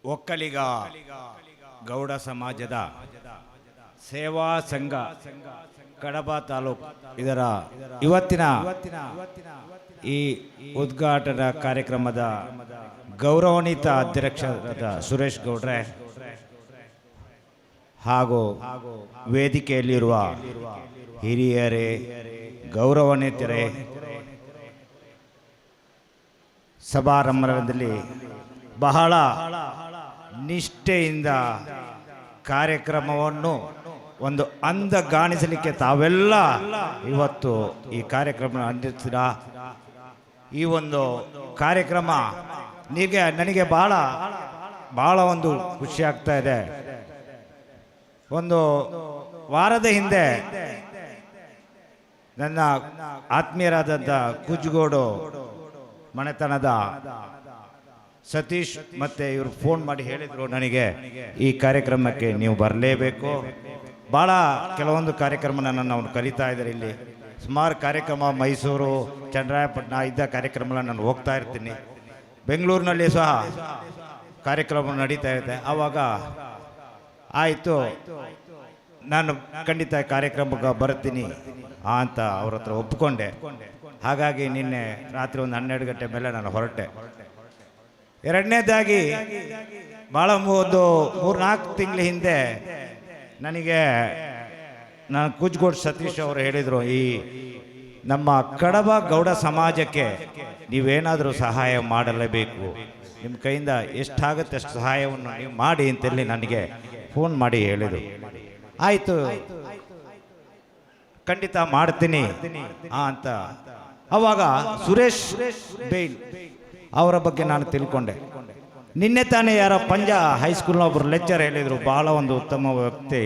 ಒಕ್ಕಲಿಗ ಗೌಡ ಸಮಾಜದ ಸೇವಾ ಸಂಘ ಕಡಬ ತಾಲೂಕು ಇದರ ಇವತ್ತಿನ ಈ ಉದ್ಘಾಟನಾ ಕಾರ್ಯಕ್ರಮದ ಗೌರವಾನ್ವಿತ ಅಧ್ಯಕ್ಷರಾದ ಸುರೇಶ್ ಗೌಡ್ರೆ ಹಾಗೂ ವೇದಿಕೆಯಲ್ಲಿರುವ ಹಿರಿಯರೇ, ಗೌರವಾನ್ವಿತರೇ, ಸಮಾರಂಭದಲ್ಲಿ ಬಹಳ ನಿಷ್ಠೆಯಿಂದ ಕಾರ್ಯಕ್ರಮವನ್ನು ಒಂದು ಅಂದಗಾಣಿಸಲಿಕ್ಕೆ ತಾವೆಲ್ಲ ಇವತ್ತು ಈ ಕಾರ್ಯಕ್ರಮ ನಡೆಸಿದ ಈ ಒಂದು ಕಾರ್ಯಕ್ರಮ ನನಗೆ ಬಹಳ ಒಂದು ಖುಷಿ ಆಗ್ತಾ ಇದೆ. ಒಂದು ವಾರದ ಹಿಂದೆ ನನ್ನ ಆತ್ಮೀಯರಾದಂಥ ಕುಜ್ಗೋಡು ಮನೆತನದ ಸತೀಶ್ ಮತ್ತು ಇವರು ಫೋನ್ ಮಾಡಿ ಹೇಳಿದರು ನನಗೆ ಈ ಕಾರ್ಯಕ್ರಮಕ್ಕೆ ನೀವು ಬರಲೇಬೇಕು. ಭಾಳ ಕೆಲವೊಂದು ಕಾರ್ಯಕ್ರಮನ ನಾವು ಕಲಿತಾ ಇದ್ದಾರೆ. ಇಲ್ಲಿ ಸುಮಾರು ಕಾರ್ಯಕ್ರಮ ಮೈಸೂರು, ಚನ್ನರಾಯಪಟ್ಟಣ ಇದ್ದ ಕಾರ್ಯಕ್ರಮಗಳನ್ನ ನಾನು ಹೋಗ್ತಾ ಇರ್ತೀನಿ. ಬೆಂಗಳೂರಿನಲ್ಲಿ ಸಹ ಕಾರ್ಯಕ್ರಮ ನಡೀತಾ ಇದೆ. ಆವಾಗ ಆಯಿತು, ನಾನು ಖಂಡಿತ ಕಾರ್ಯಕ್ರಮಕ್ಕೆ ಬರ್ತೀನಿ ಅಂತ ಅವ್ರ ಹತ್ರ ಒಪ್ಪಿಕೊಂಡೆ. ಹಾಗಾಗಿ ನಿನ್ನೆ ರಾತ್ರಿ ಒಂದು 12 ಗಂಟೆ ಮೇಲೆ ನಾನು ಹೊರಟೆ. ಎರಡನೇದಾಗಿ ಭಾಳ ಒಂದು 3-4 ತಿಂಗಳ ಹಿಂದೆ ನನಗೆ ಕುಜ್ಗೋಡ್ ಸತೀಶ್ ಅವರು ಹೇಳಿದರು, ಈ ನಮ್ಮ ಕಡಬ ಗೌಡ ಸಮಾಜಕ್ಕೆ ನೀವೇನಾದರೂ ಸಹಾಯ ಮಾಡಲೇಬೇಕು, ನಿಮ್ಮ ಕೈಯಿಂದ ಎಷ್ಟಾಗುತ್ತೆ ಅಷ್ಟು ಸಹಾಯವನ್ನು ನೀವು ಮಾಡಿ ಅಂತೇಳಿ ನನಗೆ ಫೋನ್ ಮಾಡಿ ಹೇಳಿದರು. ಆಯಿತು, ಖಂಡಿತ ಮಾಡ್ತೀನಿ ಅಂತ. ಆವಾಗ ಸುರೇಶ್ ಬೇಲ್ ಅವರ ಬಗ್ಗೆ ನಾನು ತಿಳ್ಕೊಂಡೆ. ನಿನ್ನೆ ತಾನೇ ಯಾರೋ ಹೈಸ್ಕೂಲ್ನ ಒಬ್ಬರು ಲೆಕ್ಚರ್ ಹೇಳಿದರು, ಭಾಳ ಒಂದು ಉತ್ತಮ ವ್ಯಕ್ತಿ,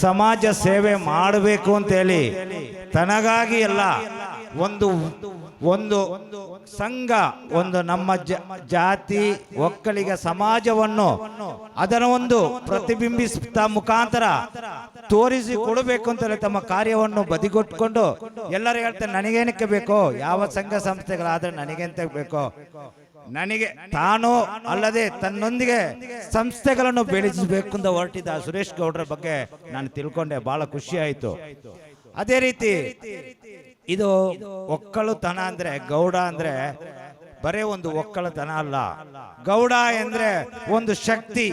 ಸಮಾಜ ಸೇವೆ ಮಾಡಬೇಕು ಅಂತೇಳಿ ತನಗಾಗಿ ಎಲ್ಲ ಒಂದು ಸಂಘ, ಒಂದು ನಮ್ಮ ಜಾತಿ ಒಕ್ಕಲಿಗ ಸಮಾಜವನ್ನು ಅದರ ಒಂದು ಪ್ರತಿಬಿಂಬಿಸಿದ ಮುಖಾಂತರ ತೋರಿಸಿ ಕೊಡಬೇಕು ಅಂತೇಳಿ ತಮ್ಮ ಕಾರ್ಯವನ್ನು ಬದಿಗೊಟ್ಕೊಂಡು ಎಲ್ಲರೂ ಹೇಳ್ತಾರೆ, ನನಗೇನಕ್ಕೆ ಬೇಕೋ, ಯಾವ ಸಂಘ ಸಂಸ್ಥೆಗಳಾದ್ರೆ ನನಗೆಂತ ಬೇಕೋ, ನನಗೆ ತಾನು ಅಲ್ಲದೆ ತನ್ನೊಂದಿಗೆ ಸಂಸ್ಥೆಗಳನ್ನು ಬೆಳೆಸಬೇಕು ಅಂತ ಹೊರಟಿದ್ದ ಸುರೇಶ್ ಗೌಡ್ರ ಬಗ್ಗೆ ನಾನು ತಿಳ್ಕೊಂಡೆ. ಬಹಳ ಖುಷಿ ಆಯಿತು. ಅದೇ ರೀತಿ ಇದು ಒಕ್ಕಲುತನ ಅಂದ್ರೆ, ಗೌಡ ಅಂದ್ರೆ ಬರೇ ಒಂದು ಒಕ್ಕಲತನ ಅಲ್ಲ. ಗೌಡ ಅಂದ್ರೆ ಒಂದು ಶಕ್ತಿ,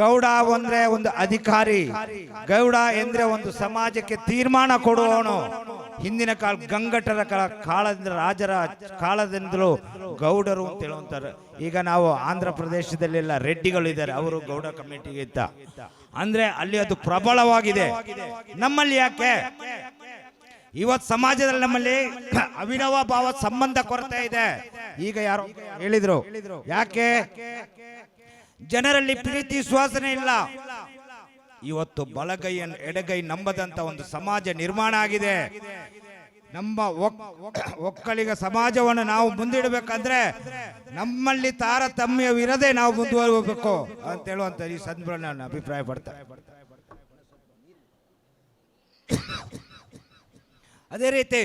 ಗೌಡ ಅಂದ್ರೆ ಒಂದು ಅಧಿಕಾರಿ, ಗೌಡ ಅಂದ್ರೆ ಒಂದು ಸಮಾಜಕ್ಕೆ ತೀರ್ಮಾನ ಕೊಡುವವನು. ಹಿಂದಿನ ಗಂಗಟರ ಕಾಲದಿಂದ, ರಾಜರ ಕಾಲದಿಂದಲೂ ಗೌಡರು ಅಂತ ಹೇಳುವಂತಾರೆ. ಈಗ ನಾವು ಆಂಧ್ರ ಪ್ರದೇಶದಲ್ಲೆಲ್ಲ ರೆಡ್ಡಿಗಳು ಇದ್ದಾರೆ, ಅವರು ಗೌಡ ಕಮ್ಯುನಿಟಿಗೆ ಇದ್ದ ಅಂದ್ರೆ ಅಲ್ಲಿ ಅದು ಪ್ರಬಲವಾಗಿದೆ. ನಮ್ಮಲ್ಲಿ ಯಾಕೆ ಇವತ್ತು ಸಮಾಜದಲ್ಲಿ ನಮ್ಮಲ್ಲಿ ಅವಿನವ ಭಾವ ಸಂಬಂಧ ಕೊರತೆ ಇದೆ. ಈಗ ಯಾರೋ ಹೇಳಿದ್ರು, ಯಾಕೆ ಜನರಲ್ಲಿ ಪ್ರೀತಿ ವಿಶ್ವಾಸನೆ ಇಲ್ಲ. ಇವತ್ತು ಬಲಗೈಯನ್ನು ಎಡಗೈ ನಂಬದಂತ ಒಂದು ಸಮಾಜ ನಿರ್ಮಾಣ ಆಗಿದೆ. ನಮ್ಮ ಒಕ್ಕಲಿಗ ಸಮಾಜವನ್ನು ನಾವು ಮುಂದಿಡಬೇಕಂದ್ರೆ ನಮ್ಮಲ್ಲಿ ತಾರತಮ್ಯವಿರದೆ ನಾವು ಮುಂದುವರಿಸಬೇಕು ಅಂತ ಹೇಳುವಂತ ಈ ಸಂದರ್ಭ ನಾನು ಅಭಿಪ್ರಾಯ ಪಡ್ತೇನೆ. ಅದೇ ರೀತಿ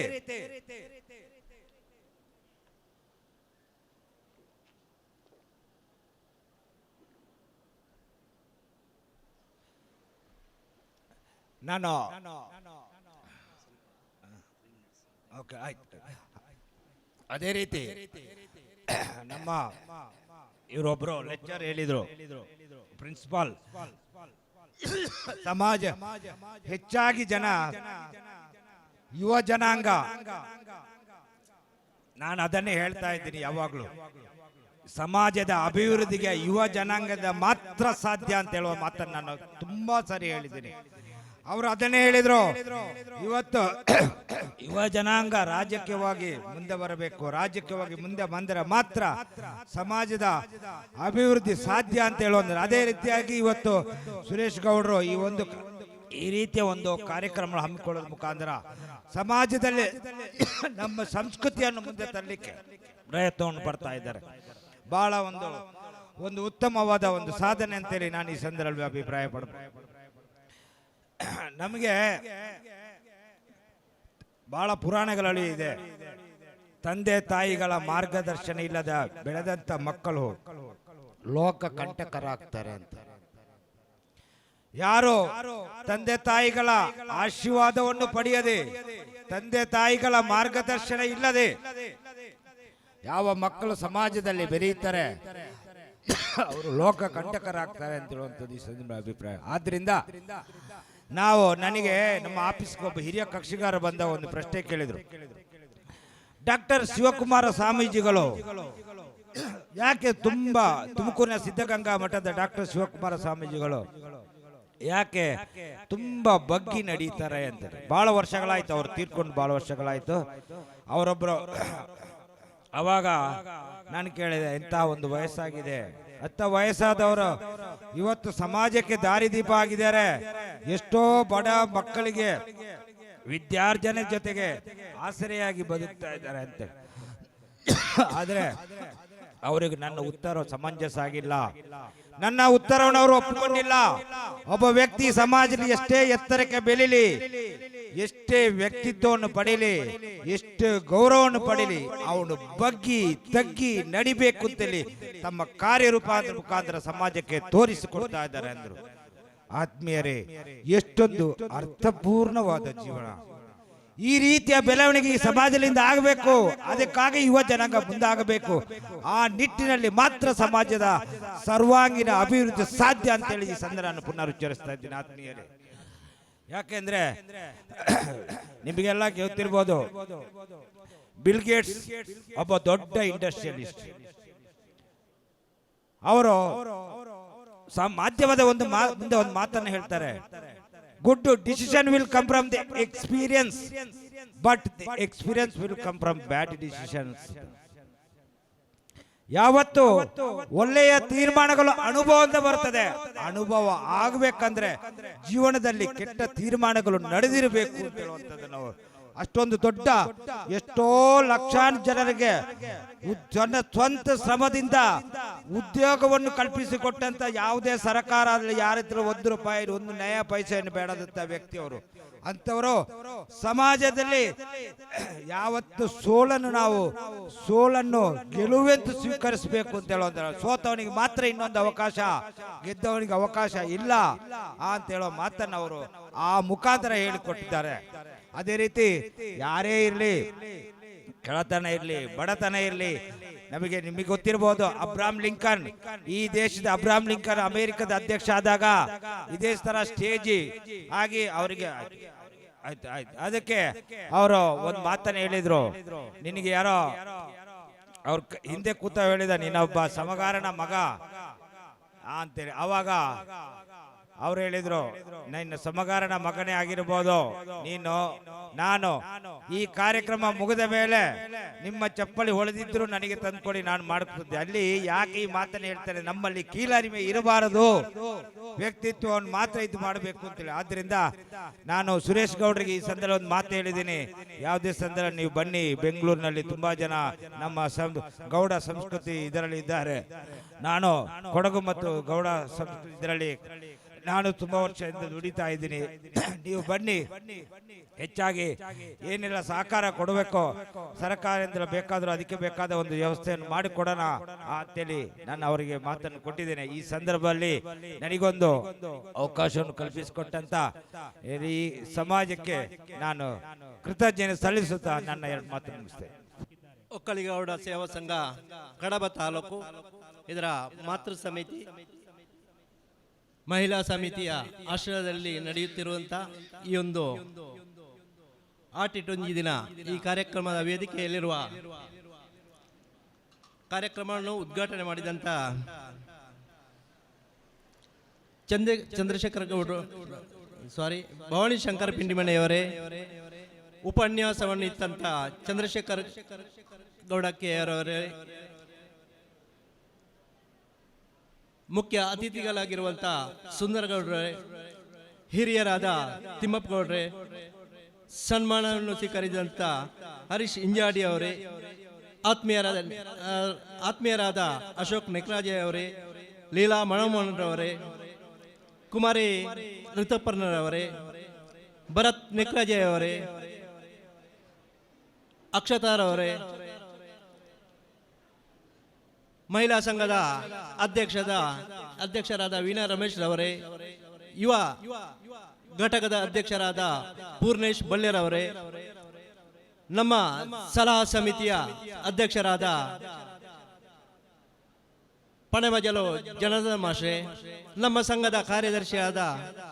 ನಾನು ಓಕೆ ಆಯ್ತು. ಅದೇ ರೀತಿ ನಮ್ಮ ಇವರೊಬ್ರು ಲೆಕ್ಚರ್ ಹೇಳಿದ್ರು, ಪ್ರಿನ್ಸಿಪಾಲ್, ಸಮಾಜ ಹೆಚ್ಚಾಗಿ ಯುವ ಜನಾಂಗ. ನಾನು ಅದನ್ನೇ ಹೇಳ್ತಾ ಇದ್ದೀನಿ ಯಾವಾಗಲೂ, ಸಮಾಜದ ಅಭಿವೃದ್ಧಿಗೆ ಯುವ ಜನಾಂಗದ ಮಾತ್ರ ಸಾಧ್ಯ ಅಂತ ಹೇಳುವ ಮಾತನ್ನು ನಾನು ತುಂಬಾ ಸರಿ ಹೇಳಿದ್ದೀನಿ. ಅವರು ಅದನ್ನೇ ಹೇಳಿದ್ರು, ಇವತ್ತು ಯುವ ಜನಾಂಗ ರಾಜಕೀಯವಾಗಿ ಮುಂದೆ ಬರಬೇಕು, ರಾಜಕೀಯವಾಗಿ ಮುಂದೆ ಬಂದರೆ ಮಾತ್ರ ಸಮಾಜದ ಅಭಿವೃದ್ಧಿ ಸಾಧ್ಯ ಅಂತ ಹೇಳೋದು. ಅದೇ ರೀತಿಯಾಗಿ ಇವತ್ತು ಸುರೇಶ್ ಗೌಡರು ಈ ರೀತಿಯ ಒಂದು ಕಾರ್ಯಕ್ರಮ ಹಮ್ಮಿಕೊಳ್ಳೋದ್ರ ಮುಖಾಂತರ ಸಮಾಜದಲ್ಲಿ ನಮ್ಮ ಸಂಸ್ಕೃತಿಯನ್ನು ಮುಂದೆ ತರಲಿಕ್ಕೆ ಪ್ರಯತ್ನವನ್ನು ಪಡ್ತಾ ಇದ್ದಾರೆ. ಬಹಳ ಒಂದು ಉತ್ತಮವಾದ ಒಂದು ಸಾಧನೆ ಅಂತೇಳಿ ನಾನು ಈ ಸಂದರ್ಭದಲ್ಲಿ ಅಭಿಪ್ರಾಯ ಪಡ್ತೀನಿ. ನಮಗೆ ಬಹಳ ಪುರಾಣಗಳಲ್ಲಿ ಇದೆ, ತಂದೆ ತಾಯಿಗಳ ಮಾರ್ಗದರ್ಶನ ಇಲ್ಲದ ಬೆಳೆದಂತ ಮಕ್ಕಳು ಲೋಕ ಕಂಟಕರಾಗ್ತಾರೆ ಅಂತ. ಯಾರು ತಂದೆ ತಾಯಿಗಳ ಆಶೀರ್ವಾದವನ್ನು ಪಡೆಯದೆ, ತಂದೆ ತಾಯಿಗಳ ಮಾರ್ಗದರ್ಶನ ಇಲ್ಲದೆ ಯಾವ ಮಕ್ಕಳು ಸಮಾಜದಲ್ಲಿ ಬೆರೆಯುತ್ತಾರೆ ಅವರು ಲೋಕ ಕಂಟಕರಾಗ್ತಾರೆ ಅಂತ ಹೇಳುವಂಥದ್ದು ಈ ಸಂದರ್ಭ ಅಭಿಪ್ರಾಯ. ಆದ್ರಿಂದ ನನಗೆ ನಮ್ಮ ಆಫೀಸ್ಗೆ ಒಬ್ಬ ಹಿರಿಯ ಕಕ್ಷಿಗಾರ ಬಂದ ಒಂದು ಪ್ರಶ್ನೆ ಕೇಳಿದ್ರು, ಡಾಕ್ಟರ್ ಶಿವಕುಮಾರ ಸ್ವಾಮೀಜಿಗಳು ಯಾಕೆ ತುಮಕೂರಿನ ಸಿದ್ಧಗಂಗಾ ಮಠದ ಡಾಕ್ಟರ್ ಶಿವಕುಮಾರ ಸ್ವಾಮೀಜಿಗಳು ಯಾಕೆ ತುಂಬಾ ಬಗ್ಗಿ ನಡೀತಾರೆ ಅಂತ. ಬಹಳ ವರ್ಷಗಳಾಯ್ತು, ಅವ್ರು ತೀರ್ಕೊಂಡು ಬಹಳ ವರ್ಷಗಳಾಯ್ತು. ಅವರೊಬ್ಬರು ಅವಾಗ ನಾನು ಕೇಳಿದೆ, ಎಂಥ ಒಂದು ವಯಸ್ಸಾಗಿದೆ, ವಯಸ್ಸಾದವರು ಇವತ್ತು ಸಮಾಜಕ್ಕೆ ದಾರಿದೀಪ ಆಗಿದ್ದಾರೆ, ಎಷ್ಟೋ ಬಡ ಮಕ್ಕಳಿಗೆ ವಿದ್ಯಾರ್ಜನೆ ಜೊತೆಗೆ ಆಸರೆಯಾಗಿ ಬದುಕ್ತಾ ಇದ್ದಾರೆ ಅಂತ. ಆದ್ರೆ ಅವರಿಗೆ ನನ್ನ ಉತ್ತರ ಸಮಂಜಸ ಆಗಿಲ್ಲ, ನನ್ನ ಉತ್ತರವನ್ನು ಅವರು ಒಪ್ಪಿಕೊಂಡಿಲ್ಲ. ಒಬ್ಬ ವ್ಯಕ್ತಿ ಸಮಾಜದಲ್ಲಿ ಎಷ್ಟೇ ಎತ್ತರಕ್ಕೆ ಬೆಳೀಲಿ, ಎಷ್ಟೇ ವ್ಯಕ್ತಿತ್ವವನ್ನು ಪಡೀಲಿ, ಎಷ್ಟು ಗೌರವವನ್ನು ಪಡೀಲಿ, ಅವನು ಬಗ್ಗಿ ತಗ್ಗಿ ನಡಿಬೇಕು ಅಂತೇಳಿ ತಮ್ಮ ಕಾರ್ಯರೂಪಾಂತರ ಮುಖಾಂತರ ಸಮಾಜಕ್ಕೆ ತೋರಿಸಿಕೊಡ್ತಾ ಇದ್ದಾರೆ ಅಂದ್ರು. ಆತ್ಮೀಯರೇ, ಎಷ್ಟೊಂದು ಅರ್ಥಪೂರ್ಣವಾದ ಜೀವನ. ಈ ರೀತಿಯ ಬೆಳವಣಿಗೆ ಈ ಸಮಾಜದಿಂದ ಆಗಬೇಕು, ಅದಕ್ಕಾಗಿ ಯುವ ಜನಾಂಗ ಮುಂದಾಗಬೇಕು. ಆ ನಿಟ್ಟಿನಲ್ಲಿ ಮಾತ್ರ ಸಮಾಜದ ಸರ್ವಾಂಗೀಣ ಅಭಿವೃದ್ಧಿ ಸಾಧ್ಯ ಅಂತೇಳಿ ಈ ಸಂದರ್ಭ ಪುನರುಚ್ಚರಿಸ್ತಾ ಇದ್ದೀನಿ ಆತ್ಮೀಯರೇ. ಯಾಕೆಂದ್ರೆ ನಿಮಗೆಲ್ಲ ಗೊತ್ತಿರ್ಬೋದು, ಬಿಲ್ ಗೇಟ್ಸ್ ಒಬ್ಬ ದೊಡ್ಡ ಇಂಡಸ್ಟ್ರಿಯಲಿಸ್ಟ್. ಅವರು ಮಾಧ್ಯಮದ ಮುಂದೆ ಒಂದು ಮಾತನ್ನು ಹೇಳ್ತಾರೆ, good decision will come from the experience, but the experience will come from bad decisions. ಯಾವತ್ತು ಒಳ್ಳೆಯ ತೀರ್ಮಾನಗಳು ಅನುಭವದಿಂದ ಬರ್ತದೆ. ಅನುಭವ ಆಗಬೇಕಂದ್ರೆ ಜೀವನದಲ್ಲಿ ಕೆಟ್ಟ ತೀರ್ಮಾನಗಳು ನಡೆದಿರಬೇಕು ಅಂತ ಹೇಳುವಂಥದ್ದು. ನಾವು ಅಷ್ಟೊಂದು ದೊಡ್ಡ ಎಷ್ಟೋ ಲಕ್ಷಾಂತರ ಜನರಿಗೆ ಸ್ವಂತ ಶ್ರಮದಿಂದ ಉದ್ಯೋಗವನ್ನು ಕಲ್ಪಿಸಿಕೊಟ್ಟಂತ ಯಾವುದೇ ಸರ್ಕಾರ ಯಾರಿದ್ರು ₹1 1 ನಯ ಪೈಸೆಯನ್ನು ಬೇಡದಂತ ವ್ಯಕ್ತಿಯವರು. ಅಂತವರು ಸಮಾಜದಲ್ಲಿ ಯಾವತ್ತು ಸೋಲನ್ನು ಗೆಲುವೆಂದು ಸ್ವೀಕರಿಸಬೇಕು ಅಂತ ಹೇಳೋದು. ಸೋತವನಿಗೆ ಮಾತ್ರ ಇನ್ನೊಂದು ಅವಕಾಶ, ಗೆದ್ದವನಿಗೆ ಅವಕಾಶ ಇಲ್ಲ ಅಂತ ಹೇಳೋ ಮಾತನ್ನು ಅವರು ಆ ಮುಖಾಂತರ ಹೇಳಿಕೊಟ್ಟಿದ್ದಾರೆ. ಅದೇ ರೀತಿ ಯಾರೇ ಇರಲಿ, ಕೆಳತನ ಇರಲಿ, ಬಡತನ ಇರಲಿ, ನಿಮಗೆ ಗೊತ್ತಿರಬಹುದು ಅಬ್ರಾಹಂ ಲಿಂಕನ್, ಈ ದೇಶದ ಅಬ್ರಾಹಂ ಲಿಂಕನ್ ಅಮೆರಿಕದ ಅಧ್ಯಕ್ಷ ಆದಾಗ ಇದೇ ತರ ಸ್ಟೇಜ್ ಆಗಿ ಅವರಿಗೆ ಆಯ್ತು ಅದಕ್ಕೆ ಅವರು ಒಂದು ಮಾತನ್ನ ಹೇಳಿದ್ರು, ನಿನಗೆ ಯಾರೋ ಅವ್ರ ಹಿಂದೆ ಕೂತ ಹೇಳಿದ, ನೀನೊಬ್ಬ ಸಮಗಾರನ ಮಗ ಅಂತೇಳಿ. ಅವಾಗ ಅವ್ರು ಹೇಳಿದ್ರು, ನಿನ್ನ ಸಮಗಾರನ ಮಗನೇ ಆಗಿರ್ಬೋದು ನೀನು, ನಾನು ಈ ಕಾರ್ಯಕ್ರಮ ಮುಗಿದ ಮೇಲೆ ನಿಮ್ಮ ಚಪ್ಪಲಿ ಹೊಳೆದಿದ್ರು ನನಗೆ ತಂದ್ಕೊಡಿ, ನಾನು ಮಾಡ್ಕೊಡ್ತಿದ್ದೆ. ಅಲ್ಲಿ ಯಾಕೆ ಈ ಮಾತನ್ನು ಹೇಳ್ತಾರೆ, ನಮ್ಮಲ್ಲಿ ಕೀಳರಿಮೆ ಇರಬಾರದು, ವ್ಯಕ್ತಿತ್ವವನ್ನು ಮಾತ್ರ ಇದು ಮಾಡಬೇಕು ಅಂತೇಳಿ. ಆದ್ರಿಂದ ನಾನು ಸುರೇಶ್ ಗೌಡ್ರಿಗೆ ಈ ಸಂದರ್ಭ ಒಂದು ಮಾತು ಹೇಳಿದ್ದೀನಿ, ಯಾವುದೇ ಸಂದರ್ಭ ನೀವು ಬನ್ನಿ, ಬೆಂಗಳೂರಿನಲ್ಲಿ ತುಂಬಾ ಜನ ನಮ್ಮ ಗೌಡ ಸಂಸ್ಕೃತಿ ಇದರಲ್ಲಿ ಇದ್ದಾರೆ. ನಾನು ಕೊಡಗು ಮತ್ತು ಗೌಡ ಸಂಸ್ಕೃತಿ ಇದರಲ್ಲಿ ನಾನು ತುಂಬಾ ವರ್ಷದಿಂದ ದುಡಿತಾ ಇದ್ದೀನಿ. ನೀವು ಬನ್ನಿ, ಹೆಚ್ಚಾಗಿ ಏನೆಲ್ಲ ಸಹಕಾರ ಕೊಡಬೇಕು ಸರ್ಕಾರದಿಂದ ಬೇಕಾದರೂ ಅದಕ್ಕೆ ಬೇಕಾದ ಒಂದು ವ್ಯವಸ್ಥೆಯನ್ನು ಮಾಡಿಕೊಡೋಣ ಅಂತೇಳಿ ನಾನು ಅವರಿಗೆ ಮಾತನ್ನು ಕೊಟ್ಟಿದ್ದೇನೆ. ಈ ಸಂದರ್ಭದಲ್ಲಿ ನನಗೊಂದು ಅವಕಾಶವನ್ನು ಕಲ್ಪಿಸಿಕೊಟ್ಟಂತ ಈ ಸಮಾಜಕ್ಕೆ ನಾನು ಕೃತಜ್ಞತೆ ಸಲ್ಲಿಸುತ್ತಾ ನನ್ನ ಎರಡು ಮಾತನ್ನು ಮುಗಿಸ್ತೇನೆ. ಒಕ್ಕಲಿಗೌಡ ಸೇವಾ ಸಂಘ ಕಡಬ ತಾಲೂಕು ಇದರ ಮಾತೃ ಸಮಿತಿ ಮಹಿಳಾ ಸಮಿತಿಯ ಆಶ್ರಯದಲ್ಲಿ ನಡೆಯುತ್ತಿರುವಂಥ ಈ ಒಂದು ಆಟಿಟೊಂಜಿ ದಿನ ಈ ಕಾರ್ಯಕ್ರಮದ ವೇದಿಕೆಯಲ್ಲಿರುವ ಕಾರ್ಯಕ್ರಮವನ್ನು ಉದ್ಘಾಟನೆ ಮಾಡಿದಂಥ ಚಂದ್ರಶೇಖರ ಗೌಡ್ರು ಭವಾನಿ ಶಂಕರ ಪಿಂಡಿಮನೆಯವರೇ, ಉಪನ್ಯಾಸವನ್ನು ಇತ್ತಂತ ಚಂದ್ರಶೇಖರ್ ಗೌಡಕ್ಕೆಯವರವರೇ, ಮುಖ್ಯ ಅತಿಥಿಗಳಾಗಿರುವಂಥ ಸುಂದರಗೌಡ್ರೆ, ಹಿರಿಯರಾದ ತಿಮ್ಮಪ್ಪ ಗೌಡ್ರೆ, ಸನ್ಮಾನವನ್ನು ಸ್ವೀಕರಿಸಿದಂಥ ಹರೀಶ್ ಇಂಜಾಡಿ ಅವರೇ, ಆತ್ಮೀಯರಾದ ಅಶೋಕ್ ನೆಕ್ರಾಜೆ ಅವರೇ, ಲೀಲಾ ಮಣಮೋಹನ್ರವರೇ, ಕುಮಾರಿ ಋತುಪರ್ಣರವರೇ, ಭರತ್ ನೆಕ್ರಾಜೆ ಅವರೇ, ಅಕ್ಷತಾರವರೇ, ಮಹಿಳಾ ಸಂಘದ ಅಧ್ಯಕ್ಷರಾದ ವೀಣಾ ರಮೇಶ್ ರವರೇ, ಯುವ ಘಟಕದ ಅಧ್ಯಕ್ಷರಾದ ಪೂರ್ಣೇಶ್ ಬಲ್ಯರವರೇ, ನಮ್ಮ ಸಲಹಾ ಸಮಿತಿಯ ಅಧ್ಯಕ್ಷರಾದ ಪಣೆಮಜಲು ಜನಾರ್ದನ ಮಾಸ್ಟ್ರೆ, ನಮ್ಮ ಸಂಘದ ಕಾರ್ಯದರ್ಶಿಯಾದ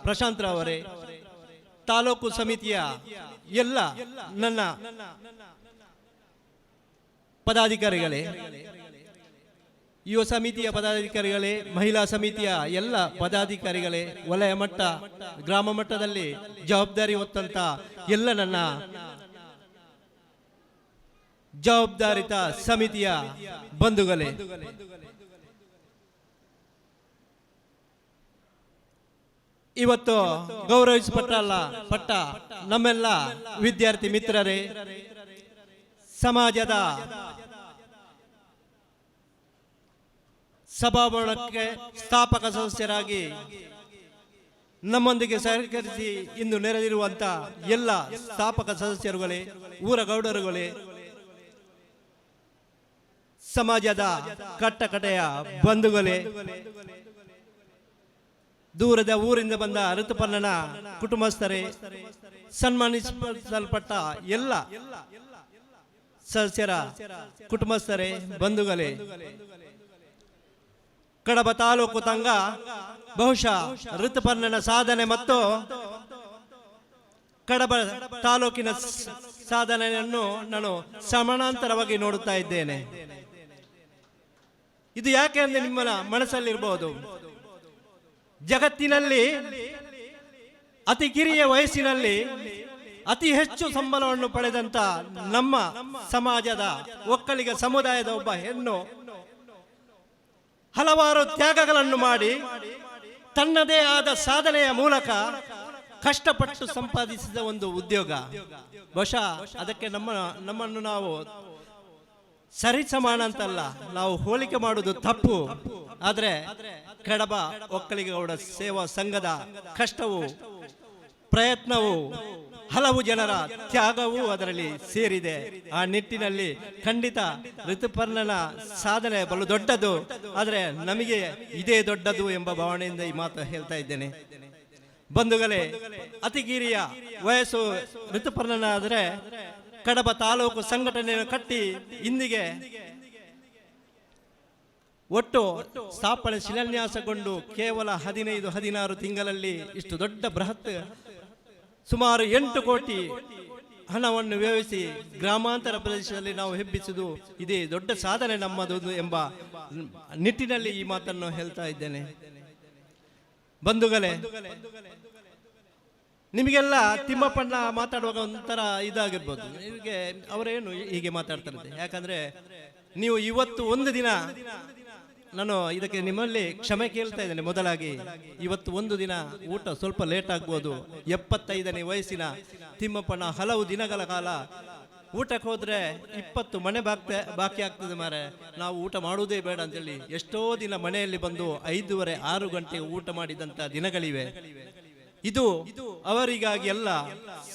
ಪ್ರಶಾಂತ್ ರವರೇ, ತಾಲೂಕು ಸಮಿತಿಯ ಎಲ್ಲ ನನ್ನ ಪದಾಧಿಕಾರಿಗಳೇ, ಯುವ ಸಮಿತಿಯ ಪದಾಧಿಕಾರಿಗಳೇ, ಮಹಿಳಾ ಸಮಿತಿಯ ಎಲ್ಲ ಪದಾಧಿಕಾರಿಗಳೇ, ವಲಯ ಮಟ್ಟ ಗ್ರಾಮ ಮಟ್ಟದಲ್ಲಿ ಜವಾಬ್ದಾರಿ ಹೊತ್ತಂತ ಎಲ್ಲ ನನ್ನ ಜವಾಬ್ದಾರಿತ ಸಮಿತಿಯ ಬಂಧುಗಳೇ, ಇವತ್ತು ಗೌರವಿಸಲ್ಪಟ್ಟ ನಮ್ಮೆಲ್ಲ ವಿದ್ಯಾರ್ಥಿ ಮಿತ್ರರೇ, ಸಮಾಜದ ಸಭಾಭವನಕ್ಕೆ ಸ್ಥಾಪಕ ಸದಸ್ಯರಾಗಿ ನಮ್ಮೊಂದಿಗೆ ಸಹಕರಿಸಿ ಇಂದು ನೆರೆದಿರುವಂತ ಎಲ್ಲ ಸ್ಥಾಪಕ ಸದಸ್ಯರುಗಳೇ, ಊರ ಗೌಡರುಗಳೇ, ಸಮಾಜದ ಕಟ್ಟಕಡೆಯ ಬಂಧುಗಳೇ, ದೂರದ ಊರಿಂದ ಬಂದ ಋತುಪರ್ಣನ ಕುಟುಂಬಸ್ಥರೇ, ಸನ್ಮಾನಿಸಲ್ಪಟ್ಟ ಎಲ್ಲ ಸದಸ್ಯರ ಕುಟುಂಬಸ್ಥರೇ, ಬಂಧುಗಳೇ, ಕಡಬ ತಾಲೂಕು ತಂಗ ಬಹುಶಃ ಋತುಪರ್ಣನ ಸಾಧನೆ ಮತ್ತು ಕಡಬ ತಾಲೂಕಿನ ಸಾಧನೆಯನ್ನು ನಾನು ಸಮಾನಾಂತರವಾಗಿ ನೋಡುತ್ತಾ ಇದ್ದೇನೆ. ಇದು ಯಾಕೆ ಅಂದ್ರೆ ನಿಮ್ಮ ಮನಸ್ಸಲ್ಲಿರಬಹುದು, ಜಗತ್ತಿನಲ್ಲಿ ಅತಿ ಕಿರಿಯ ವಯಸ್ಸಿನಲ್ಲಿ ಅತಿ ಹೆಚ್ಚು ಸಂಬಳವನ್ನು ಪಡೆದಂತ ನಮ್ಮ ಸಮಾಜದ ಒಕ್ಕಲಿಗ ಸಮುದಾಯದ ಒಬ್ಬ ಹೆಣ್ಣು ಹಲವಾರು ತ್ಯಾಗಗಳನ್ನು ಮಾಡಿ ತನ್ನದೇ ಆದ ಸಾಧನೆಯ ಮೂಲಕ ಕಷ್ಟಪಟ್ಟು ಸಂಪಾದಿಸಿದ ಒಂದು ಉದ್ಯೋಗ. ಬಹುಶಃ ಅದಕ್ಕೆ ನಮ್ಮನ್ನು ನಾವು ಸರಿಸಮಾನ ಅಂತಲ್ಲ, ನಾವು ಹೋಲಿಕೆ ಮಾಡುವುದು ತಪ್ಪು. ಆದರೆ ಕಡಬ ಒಕ್ಕಲಿಗೌಡ ಸೇವಾ ಸಂಘದ ಕಷ್ಟವು, ಪ್ರಯತ್ನವು, ಹಲವು ಜನರ ತ್ಯಾಗವೂ ಅದರಲ್ಲಿ ಸೇರಿದೆ. ಆ ನಿಟ್ಟಿನಲ್ಲಿ ಖಂಡಿತ ಋತುಪರ್ಣನ ಸಾಧನೆ ಬಲು ದೊಡ್ಡದು, ಆದರೆ ನಮಗೆ ಇದೇ ದೊಡ್ಡದು ಎಂಬ ಭಾವನೆಯಿಂದ ಈ ಮಾತು ಹೇಳ್ತಾ ಇದ್ದೇನೆ. ಬಂಧುಗಳೇ, ಅತಿ ಕಿರಿಯ ವಯಸ್ಸು ಋತುಪರ್ಣನ ಆದರೆ ಕಡಬ ತಾಲೂಕು ಸಂಘಟನೆಯನ್ನು ಕಟ್ಟಿ ಇಂದಿಗೆ ಒಟ್ಟು ಸ್ಥಾಪನೆ ಶಿಲಾನ್ಯಾಸಗೊಂಡು ಕೇವಲ 15-16 ತಿಂಗಳಲ್ಲಿ ಇಷ್ಟು ದೊಡ್ಡ ಬೃಹತ್ ಸುಮಾರು 8 ಕೋಟಿ ಹಣವನ್ನು ವ್ಯಯಿಸಿ ಗ್ರಾಮಾಂತರ ಪ್ರದೇಶದಲ್ಲಿ ನಾವು ಹೆಬ್ಬಿಸುವುದು ಇದೇ ದೊಡ್ಡ ಸಾಧನೆ ನಮ್ಮದು ಎಂಬ ನಿಟ್ಟಿನಲ್ಲಿ ಈ ಮಾತನ್ನು ಹೇಳ್ತಾ ಇದ್ದೇನೆ. ಬಂಧುಗಳೇ, ನಿಮಗೆಲ್ಲ ತಿಮ್ಮಪ್ಪಣ್ಣ ಮಾತಾಡುವಾಗ ಒಂಥರ ಇದಾಗಿರ್ಬೋದು, ನಿಮಗೆ ಅವರೇನು ಹೀಗೆ ಮಾತಾಡ್ತಾರೆ ಯಾಕಂದ್ರೆ ನೀವು ಇವತ್ತು ಒಂದು ದಿನ, ನಾನು ಇದಕ್ಕೆ ನಿಮ್ಮಲ್ಲಿ ಕ್ಷಮೆ ಕೇಳ್ತಾ ಇದ್ದೇನೆ. ಮೊದಲಾಗಿ ಇವತ್ತು ಒಂದು ದಿನ ಊಟ ಸ್ವಲ್ಪ ಲೇಟ್ ಆಗ್ಬೋದು. 75ನೇ ವಯಸ್ಸಿನ ತಿಮ್ಮಪ್ಪಣ್ಣ ಹಲವು ದಿನಗಳ ಕಾಲ ಊಟಕ್ಕೆ ಹೋದ್ರೆ 20 ಮನೆ ಬಾಕಿ ಆಗ್ತದೆ ಮಾರೆ, ನಾವು ಊಟ ಮಾಡುವುದೇ ಬೇಡ ಅಂತೇಳಿ ಎಷ್ಟೋ ದಿನ ಮನೆಯಲ್ಲಿ ಬಂದು 5:30, 6 ಗಂಟೆಗೆ ಊಟ ಮಾಡಿದಂಥ ದಿನಗಳಿವೆ. ಇದು ಅವರಿಗಾಗಿ ಅಲ್ಲ,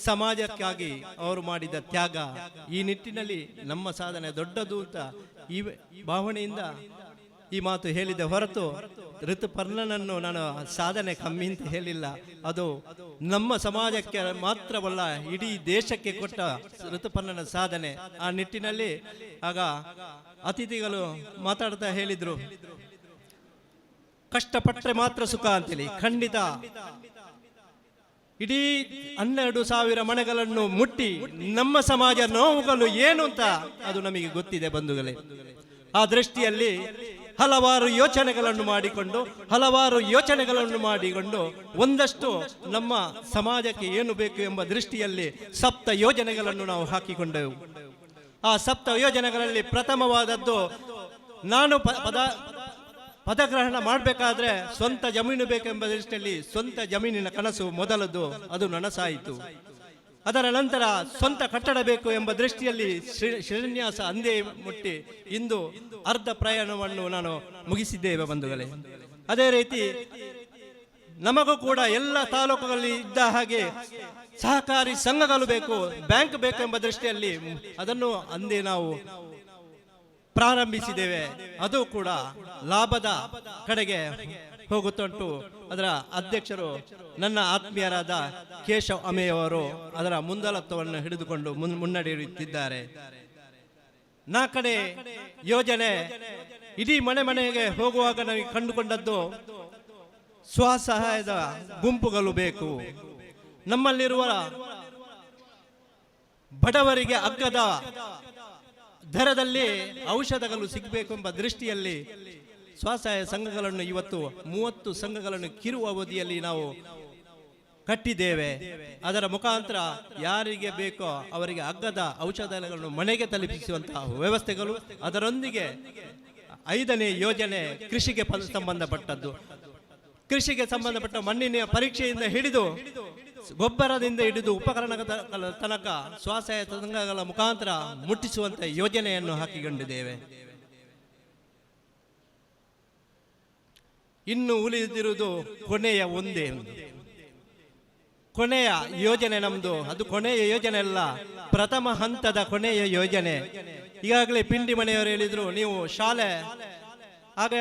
ಸಮಾಜಕ್ಕಾಗಿ ಅವರು ಮಾಡಿದ ತ್ಯಾಗ. ಈ ನಿಟ್ಟಿನಲ್ಲಿ ನಮ್ಮ ಸಾಧನೆ ದೊಡ್ಡದು ಅಂತ ಈ ಭಾವನೆಯಿಂದ ಈ ಮಾತು ಹೇಳಿದ ಹೊರತು ಋತುಪರ್ಣನನ್ನು ನಾನು ಸಾಧನೆ ಕಮ್ಮಿ ಅಂತ ಹೇಳಿಲ್ಲ. ಅದು ನಮ್ಮ ಸಮಾಜಕ್ಕೆ ಮಾತ್ರವಲ್ಲ, ಇಡೀ ದೇಶಕ್ಕೆ ಕೊಟ್ಟ ಋತುಪರ್ಣನ ಸಾಧನೆ. ಆ ನಿಟ್ಟಿನಲ್ಲಿ ಆಗ ಅತಿಥಿಗಳು ಮಾತಾಡ್ತಾ ಹೇಳಿದ್ರು, ಕಷ್ಟಪಟ್ಟರೆ ಮಾತ್ರ ಸುಖ ಅಂತೇಳಿ. ಖಂಡಿತ ಇಡೀ 12,000 ಮನೆಗಳನ್ನು ಮುಟ್ಟಿ ನಮ್ಮ ಸಮಾಜ ನೋವುಗಳು ಏನು ಅಂತ ಅದು ನಮಗೆ ಗೊತ್ತಿದೆ ಬಂಧುಗಳೇ. ಆ ದೃಷ್ಟಿಯಲ್ಲಿ ಹಲವಾರು ಯೋಚನೆಗಳನ್ನು ಮಾಡಿಕೊಂಡು ಒಂದಷ್ಟು ನಮ್ಮ ಸಮಾಜಕ್ಕೆ ಏನು ಬೇಕು ಎಂಬ ದೃಷ್ಟಿಯಲ್ಲಿ 7 ಯೋಜನೆಗಳನ್ನು ನಾವು ಹಾಕಿಕೊಂಡೆವು. ಆ 7 ಯೋಜನೆಗಳಲ್ಲಿ ಪ್ರಥಮವಾದದ್ದು, ನಾನು ಪದಗ್ರಹಣ ಮಾಡಬೇಕಾದ್ರೆ ಸ್ವಂತ ಜಮೀನು ಬೇಕೆಂಬ ದೃಷ್ಟಿಯಲ್ಲಿ ಸ್ವಂತ ಜಮೀನಿನ ಕನಸು ಮೊದಲದು, ಅದು ನನಸಾಯಿತು. ಅದರ ನಂತರ ಸ್ವಂತ ಕಟ್ಟಡ ಬೇಕು ಎಂಬ ದೃಷ್ಟಿಯಲ್ಲಿ ಶಿಲಾನ್ಯಾಸ ಅಂದೇ ಮುಟ್ಟಿ ಇಂದು ಅರ್ಧ ಪ್ರಯಾಣವನ್ನು ನಾನು ಮುಗಿಸಿದ್ದೇವೆ ಬಂಧುಗಳೇ. ಅದೇ ರೀತಿ ನಮಗೂ ಕೂಡ ಎಲ್ಲ ತಾಲೂಕುಗಳಲ್ಲಿ ಇದ್ದ ಹಾಗೆ ಸಹಕಾರಿ ಸಂಘಗಳು ಬೇಕು, ಬ್ಯಾಂಕ್ ಬೇಕು ಎಂಬ ದೃಷ್ಟಿಯಲ್ಲಿ ಅದನ್ನು ಅಂದೇ ನಾವು ಪ್ರಾರಂಭಿಸಿದ್ದೇವೆ. ಅದು ಕೂಡ ಲಾಭದ ಕಡೆಗೆ ಹೋಗುತ್ತುಂಟು. ಅದರ ಅಧ್ಯಕ್ಷರು ನನ್ನ ಆತ್ಮೀಯರಾದ ಕೇಶವ್ ಅಮೆಯವರು ಅದರ ಮುಂದಾಳತ್ವವನ್ನು ಹಿಡಿದುಕೊಂಡು ಮುನ್ನಡೆಯುತ್ತಿದ್ದಾರೆ. 4ನೇ ಯೋಜನೆ, ಇಡೀ ಮನೆಗೆ ಹೋಗುವಾಗ ನಾವು ಕಂಡುಕೊಂಡದ್ದು ಸ್ವಸಹಾಯದ ಗುಂಪುಗಳು ಬೇಕು. ನಮ್ಮಲ್ಲಿರುವ ಬಡವರಿಗೆ ಅಗ್ಗದ ದರದಲ್ಲಿ ಔಷಧಗಳು ಸಿಗಬೇಕು ಎಂಬ ದೃಷ್ಟಿಯಲ್ಲಿ ಸ್ವಸಹಾಯ ಸಂಘಗಳನ್ನು ಇವತ್ತು 30 ಸಂಘಗಳನ್ನು ಕಿರು ಅವಧಿಯಲ್ಲಿ ನಾವು ಕಟ್ಟಿದ್ದೇವೆ. ಅದರ ಮುಖಾಂತರ ಯಾರಿಗೆ ಬೇಕೋ ಅವರಿಗೆ ಅಗ್ಗದ ಔಷಧಗಳನ್ನು ಮನೆಗೆ ತಲುಪಿಸುವಂತಹ ವ್ಯವಸ್ಥೆಗಳು. ಅದರೊಂದಿಗೆ 5ನೇ ಯೋಜನೆ ಕೃಷಿಗೆ ಸಂಬಂಧಪಟ್ಟದ್ದು. ಕೃಷಿಗೆ ಸಂಬಂಧಪಟ್ಟ ಮಣ್ಣಿನ ಪರೀಕ್ಷೆಯಿಂದ ಹಿಡಿದು ಗೊಬ್ಬರದಿಂದ ಹಿಡಿದು ಉಪಕರಣಗಳ ತನಕ ಸ್ವಸಹಾಯ ಸಂಘಗಳ ಮುಖಾಂತರ ಮುಟ್ಟಿಸುವಂತ ಯೋಜನೆಯನ್ನು ಹಾಕಿಕೊಂಡಿದ್ದೇವೆ. ಇನ್ನು ಉಳಿದಿರುವುದು ಕೊನೆಯ ಒಂದೇ ಕೊನೆಯ ಯೋಜನೆ ನಮ್ದು. ಅದು ಕೊನೆಯ ಯೋಜನೆ ಅಲ್ಲ, ಪ್ರಥಮ ಹಂತದ ಕೊನೆಯ ಯೋಜನೆ. ಈಗಾಗಲೇ ಪಿಂಡಿ ಮನೆಯವರು ಹೇಳಿದ್ರು, ನೀವು ಶಾಲೆ ಆಗ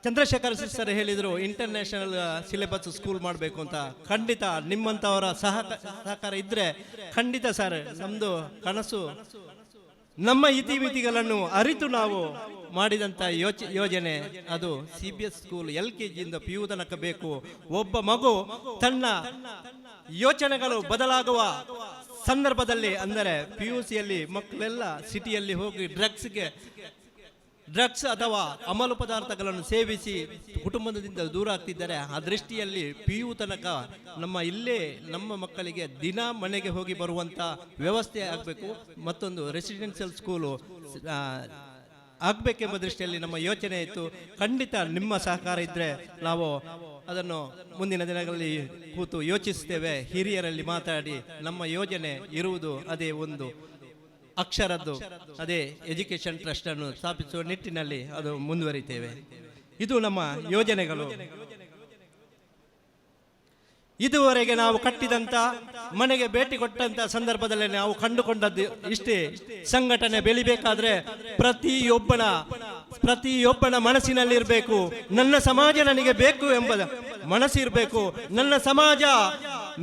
ಚಂದ್ರಶೇಖರ್ ಸಿಸ್ಟರ್ ಹೇಳಿದ್ರು ಇಂಟರ್ನ್ಯಾಷನಲ್ ಸಿಲೆಬಸ್ ಸ್ಕೂಲ್ ಮಾಡಬೇಕು ಅಂತ. ಖಂಡಿತ ನಿಮ್ಮಂಥವರ ಸಹಕಾರ ಇದ್ರೆ ಖಂಡಿತ ಸರ್, ನಮ್ದು ಕನಸು, ನಮ್ಮ ಇತಿಮಿತಿಗಳನ್ನು ಅರಿತು ನಾವು ಮಾಡಿದಂಥ ಯೋಜನೆ ಅದು CBS ಸ್ಕೂಲ್ LKG ಇಂದ PU ತನಕ ಬೇಕು. ಒಬ್ಬ ಮಗು ತನ್ನ ಯೋಚನೆಗಳು ಬದಲಾಗುವ ಸಂದರ್ಭದಲ್ಲಿ, ಅಂದರೆ PUCಯಲ್ಲಿ ಮಕ್ಕಳೆಲ್ಲ ಸಿಟಿಯಲ್ಲಿ ಹೋಗಿ ಡ್ರಗ್ಸ್ ಅಥವಾ ಅಮಲು ಪದಾರ್ಥಗಳನ್ನು ಸೇವಿಸಿ ಕುಟುಂಬದಿಂದ ದೂರ ಆಗ್ತಿದ್ದಾರೆ. ಆ ದೃಷ್ಟಿಯಲ್ಲಿ PU ತನಕ ನಮ್ಮ ಮಕ್ಕಳಿಗೆ ದಿನ ಮನೆಗೆ ಹೋಗಿ ಬರುವಂಥ ವ್ಯವಸ್ಥೆ ಆಗಬೇಕು. ಮತ್ತೊಂದು ರೆಸಿಡೆನ್ಷಿಯಲ್ ಸ್ಕೂಲು ಆಗಬೇಕೆಂಬ ದೃಷ್ಟಿಯಲ್ಲಿ ನಮ್ಮ ಯೋಚನೆ ಇತ್ತು. ಖಂಡಿತ ನಿಮ್ಮ ಸಹಕಾರ ಇದ್ದರೆ ನಾವು ಅದನ್ನು ಮುಂದಿನ ದಿನಗಳಲ್ಲಿ ಕೂತು ಯೋಚಿಸ್ತೇವೆ. ಹಿರಿಯರಲ್ಲಿ ಮಾತಾಡಿ ನಮ್ಮ ಯೋಜನೆ ಇರುವುದು ಅದೇ ಒಂದು ಅಕ್ಷರದ್ದು, ಅದೇ ಎಜುಕೇಶನ್ ಟ್ರಸ್ಟ್ ಅನ್ನು ಸ್ಥಾಪಿಸುವ ನಿಟ್ಟಿನಲ್ಲಿ ಅದು ಮುಂದುವರಿತೇವೆ. ಇದು ನಮ್ಮ ಯೋಜನೆಗಳು. ಇದುವರೆಗೆ ನಾವು ಕಟ್ಟಿದಂತ ಮನೆಗೆ ಭೇಟಿ ಕೊಟ್ಟಂತ ಸಂದರ್ಭದಲ್ಲಿ ನಾವು ಕಂಡುಕೊಂಡದ್ದು ಇಷ್ಟೇ. ಸಂಘಟನೆ ಬೆಳಿಬೇಕಾದ್ರೆ ಪ್ರತಿಯೊಬ್ಬನ ಮನಸ್ಸಿನಲ್ಲಿರಬೇಕು, ನನ್ನ ಸಮಾಜ ನನಗೆ ಬೇಕು ಎಂಬ ಮನಸ್ಸಿರಬೇಕು. ನನ್ನ ಸಮಾಜ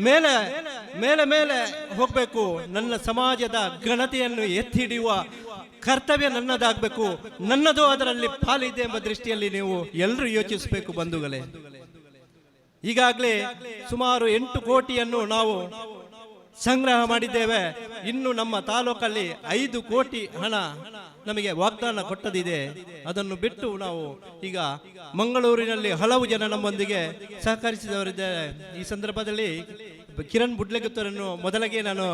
ಮೇಲೆ ಮೇಲೆ ಮೇಲೆ ಹೋಗಬೇಕು. ನನ್ನ ಸಮಾಜದ ಘನತೆಯನ್ನು ಎತ್ತಿ ಹಿಡಿಯುವ ಕರ್ತವ್ಯ ನನ್ನದಾಗಬೇಕು. ನನ್ನದು ಅದರಲ್ಲಿ ಪಾಲಿದೆ ಎಂಬ ದೃಷ್ಟಿಯಲ್ಲಿ ನೀವು ಎಲ್ಲರೂ ಯೋಚಿಸಬೇಕು ಬಂಧುಗಳೇ. ಈಗಾಗಲೇ ಸುಮಾರು 8 ಕೋಟಿಯನ್ನು ನಾವು ಸಂಗ್ರಹ ಮಾಡಿದ್ದೇವೆ. ಇನ್ನು ನಮ್ಮ ತಾಲೂಕಲ್ಲಿ 5 ಕೋಟಿ ಹಣ ನಮಗೆ ವಾಗ್ದಾನ ಕೊಟ್ಟದಿದೆ. ಅದನ್ನು ಬಿಟ್ಟು ನಾವು ಈಗ ಮಂಗಳೂರಿನಲ್ಲಿ ಹಲವು ಜನ ನಮ್ಮೊಂದಿಗೆ ಸಹಕರಿಸಿದವರಿದ್ದಾರೆ. ಈ ಸಂದರ್ಭದಲ್ಲಿ ಕಿರಣ್ ಬುಡ್ಲೆಗುತ್ತರನ್ನು ಮೊದಲಿಗೆ ನಾನು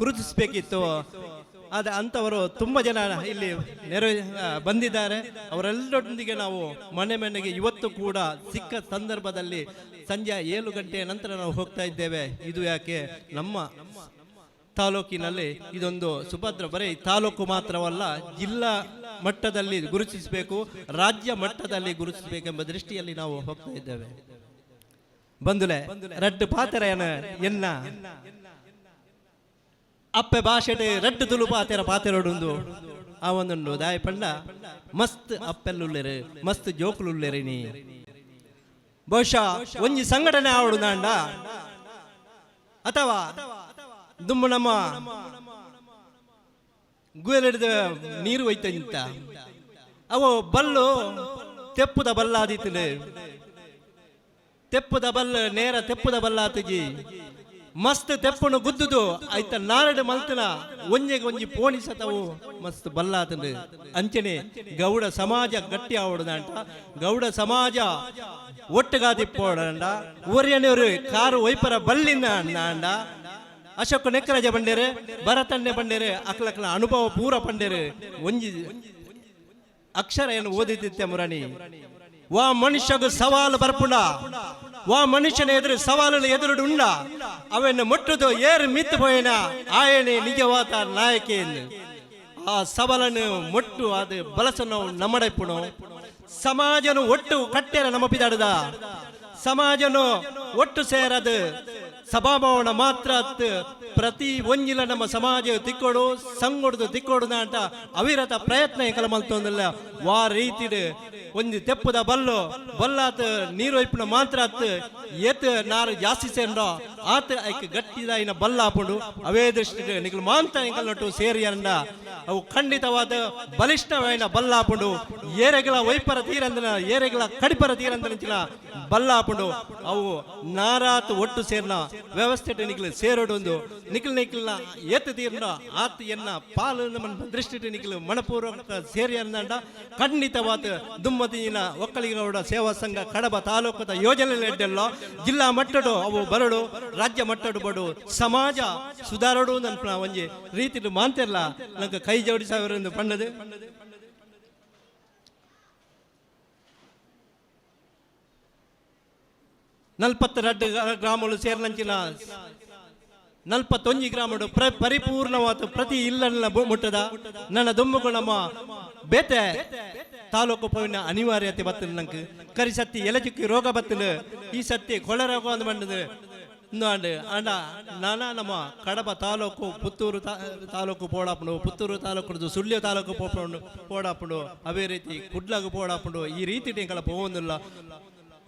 ಗುರುತಿಸಬೇಕಿತ್ತು. ಆದರೆ ಅಂಥವರು ತುಂಬ ಜನ ಇಲ್ಲಿ ಬಂದಿದ್ದಾರೆ. ಅವರೆಲ್ಲರೊಂದಿಗೆ ನಾವು ಮನೆಗೆ ಇವತ್ತು ಕೂಡ ಸಿಕ್ಕ ಸಂದರ್ಭದಲ್ಲಿ ಸಂಜೆ 7 ಗಂಟೆಯ ನಂತರ ನಾವು ಹೋಗ್ತಾ ಇದ್ದೇವೆ. ಇದು ಯಾಕೆ ನಮ್ಮ ತಾಲೂಕಿನಲ್ಲಿ ಇದೊಂದು ಸುಭದ್ರ ಬರೀ ತಾಲೂಕು ಮಾತ್ರವಲ್ಲ, ಜಿಲ್ಲಾ ಮಟ್ಟದಲ್ಲಿ ಗುರುತಿಸಬೇಕು, ರಾಜ್ಯ ಮಟ್ಟದಲ್ಲಿ ಗುರುತಿಸಬೇಕೆಂಬ ದೃಷ್ಟಿಯಲ್ಲಿ ನಾವು ಹೋಗ್ತಾ ಇದ್ದೇವೆ. ಬಂದುಲೆ ರಡ್ಡು ಪಾತೆರೆಯನ ಎನ್ನ ಅಪ್ಪೆ ಭಾಷೆಡೆ ರಡ್ಡು ತುಳು ಪಾತೆರೊಡುಂದು ಆ ಒಂದುಂಡು ದಾಯ ಪಂಡ ಮಸ್ತ್ ಅಪ್ಪೆಲ್ಲುಳ್ಳೆರು ಮಸ್ತ್ ಜೋಕುಲುಳ್ಳೆರಿ ನೀ ಬಹುಶಃ ಒಂಜಿ ಸಂಘಟನೆ ಆವಡುದಾಂಡ ಅಥವಾ ದುಮ್ಮು ನಮ್ಮ ಗುಯಲಿಡಿದ ನೀರು ಒಯ್ತಂತ ಅವು ಬಲ್ಲು ತೆಪ್ಪುದ ಬಲ್ಲಾದಿತ್ತಲೆ ತೆಪ್ಪುದ ಬಲ್ಲು ನೇರ ತೆಪ್ಪುದ ಬಲ್ಲಾತಜಿ ಮಸ್ತ್ ತೆಪ್ಪುನು ಗುದ್ದುದು ಆಯ್ತ ನಾರಡು ಮಲ್ತನ ಒಂಜೆಗೆ ಒಂಜಿ ಪೋಣಿಸತವು ಮಸ್ತ್ ಬಲ್ಲಾತಂದು ಅಂಚನೆ ಗೌಡ ಸಮಾಜ ಗಟ್ಟಿ ಆವಡದಂಟ ಗೌಡ ಸಮಾಜ ಒಟ್ಟುಗಾದಿಪ್ಪೋಡಂಡ ಊರಿಯನವರು ಕಾರು ವೈಪರ ಬಲ್ಲಿನ ಅಂಡ ಅಶೋಕ ನೆಕ್ಕರಾಜ ಬಂಡೇರು ಭರತಣ್ಣೆ ಬಂಡೇರು ಅಕ್ಲಕ್ಲ ಅನುಭವ ಪೂರ ಪಂಡೇರು ಒಂಜಿ ಅಕ್ಷರ ಏನು ಓದಿದ್ದೆ ಮುರಣಿ ವಾ ಮನುಷ್ಯಗೂ ಸವಾಲು ಬರ್ಪುಂಡ ವಾ ಮನುಷ್ಯನ ಎದುರು ಸವಾಲು ಎದುರುಡುಂಡ ಅವನ್ನು ಮುಟ್ಟುದು ಏರು ಮಿತ್ತು ಪೋಯಿನ ಆಯನೆ ನಿಜವಾದ ನಾಯಕಿ ಎಂದು ಆ ಸವಾಲನ್ನು ಮುಟ್ಟು ಅದು ಬಲಸನ್ನು ನಮ್ಮಡೈಪುಣು ಸಮಾಜನು ಒಟ್ಟು ಕಟ್ಟೆರ ನಮಪಿದಾಡದ ಸಮಾಜನು ಒಟ್ಟು ಸೇರದು ಸಭಾಭವನ ಮಾತ್ರ ಪ್ರತಿ ಒಂಜಿಲ ನಮ್ಮ ಸಮಾಜ ತಿಕ್ಕೋಡು ಸಂಗೊಡ್ದು ತಿಕ್ಕೋಡು ಅಂತ ಅವಿರತ ಪ್ರಯತ್ನ ಎಂಕಲ ಮಲ್ತೊಂದಿಲ್ಲ ವಾ ರೀತಿ ಒಂದು ತೆಪ್ಪದ ಬಲ್ಲು ಬಲ್ಲಾತ ನೀರು ಒಯ್ಪುನ ಮಾತ್ರ ಎತ್ ನಾರು ಜಾಸ್ತಿ ಸೇರ್ಡೋ ಆತ ಐಕ್ ಗಟ್ಟಿದ ಇನ್ನ ಬಲ್ಲ ಹಾಕೊಂಡು ಅವೇ ದೃಷ್ಟಿ ನಿಖಲ್ ಮಾಂತ ಎಂಕಲ್ ನಟ್ಟು ಸೇರಿ ಅಂಡ ಅವು ಖಂಡಿತವಾದ ಬಲಿಷ್ಠವಾದ ಬಲ್ಲ ಹಾಕೊಂಡು ಏರೆಗಳ ವೈಪರ ತೀರಂದನ ಏರೆಗಳ ಕಡಿಪರ ತೀರಂದನ ಬಲ್ಲ ಹಾಕೊಂಡು ಅವು ನಾರಾತ್ ಒಟ್ಟು ಸೇರ್ನ ವ್ಯವಸ್ಥೆ ನಿಖಲ್ ಸೇರೋಡೊಂದು ನಿಖಲ್ ನಿಖಲ್ನ ಏತ್ ತೀರ್ನ ಆತ್ ಎನ್ನ ಪಾಲು ದೃಷ್ಟಿ ನಿಖಲ್ ಮನಪೂರ್ವಕ ಸೇರಿ ಅಂದಂಡ ಖಂಡಿತವಾದ ದುಮ್ಮತಿನ ಒಕ್ಕಲಿಗೌಡ ಸೇವಾ ಸಂಘ ಕಡಬ ತಾಲೂಕದ ಯೋಜನೆ ಎಡ್ಡೆಲ್ಲೋ ಜಿಲ್ಲಾ ಮಟ್ಟಡು ಅವು ಬರಡು ರಾಜ್ಯ ಮಟ್ಟಡು ಬಡು ಸಮಾಜ ಸುಧಾರಡು ನನ್ನ ಒಂಜಿ ರೀತಿ ಮಾಂತಿರ್ಲ ನಂಗೆ ಕೈ ಜೋಡಿಸವರೆಂದು ಪಂಡದು 42 ಗ್ರಾಮಗಳು ಸೇರ್ನಂಚಿನ 41 ಗ್ರಾಮಗಳು ಪರಿಪೂರ್ಣವಾದ ಪ್ರತಿ ಇಲ್ಲನ್ನ ಮುಟ್ಟದ ನನ್ನ ದುಮ್ಮುಗಳು ನಮ್ಮ ಬೇತೆ ತಾಲೂಕು ಪೋಯಿನ ಅನಿವಾರ್ಯತೆ ಬತ್ತಲು ನಂಗೆ ಕರಿ ಸತ್ತಿ ಎಲೆಚುಕ್ಕಿ ರೋಗ ಬತ್ತಲು ಈ ಸತ್ತಿ ಕೊಳೆ ರೋಗ ಅಂದ್ ಬಂಡದು ಅಂಡ ನಾನಾ ನಮ್ಮ ಕಡಬ ತಾಲೂಕು ಪುತ್ತೂರು ತಾಲೂಕು ಪೋಡಾಪುಂಡು ಪುತ್ತೂರು ತಾಲೂಕು ಸುಳ್ಯ ತಾಲೂಕು ಪೋಡಾಪುಂಡು ಅವೇ ರೀತಿ ಕುಡ್ಲಾಗ ಪೋಡಾಪುಂಡು ಈ ರೀತಿ ಎಂಕಲ ಪೋವೊಂದಿಲ್ಲ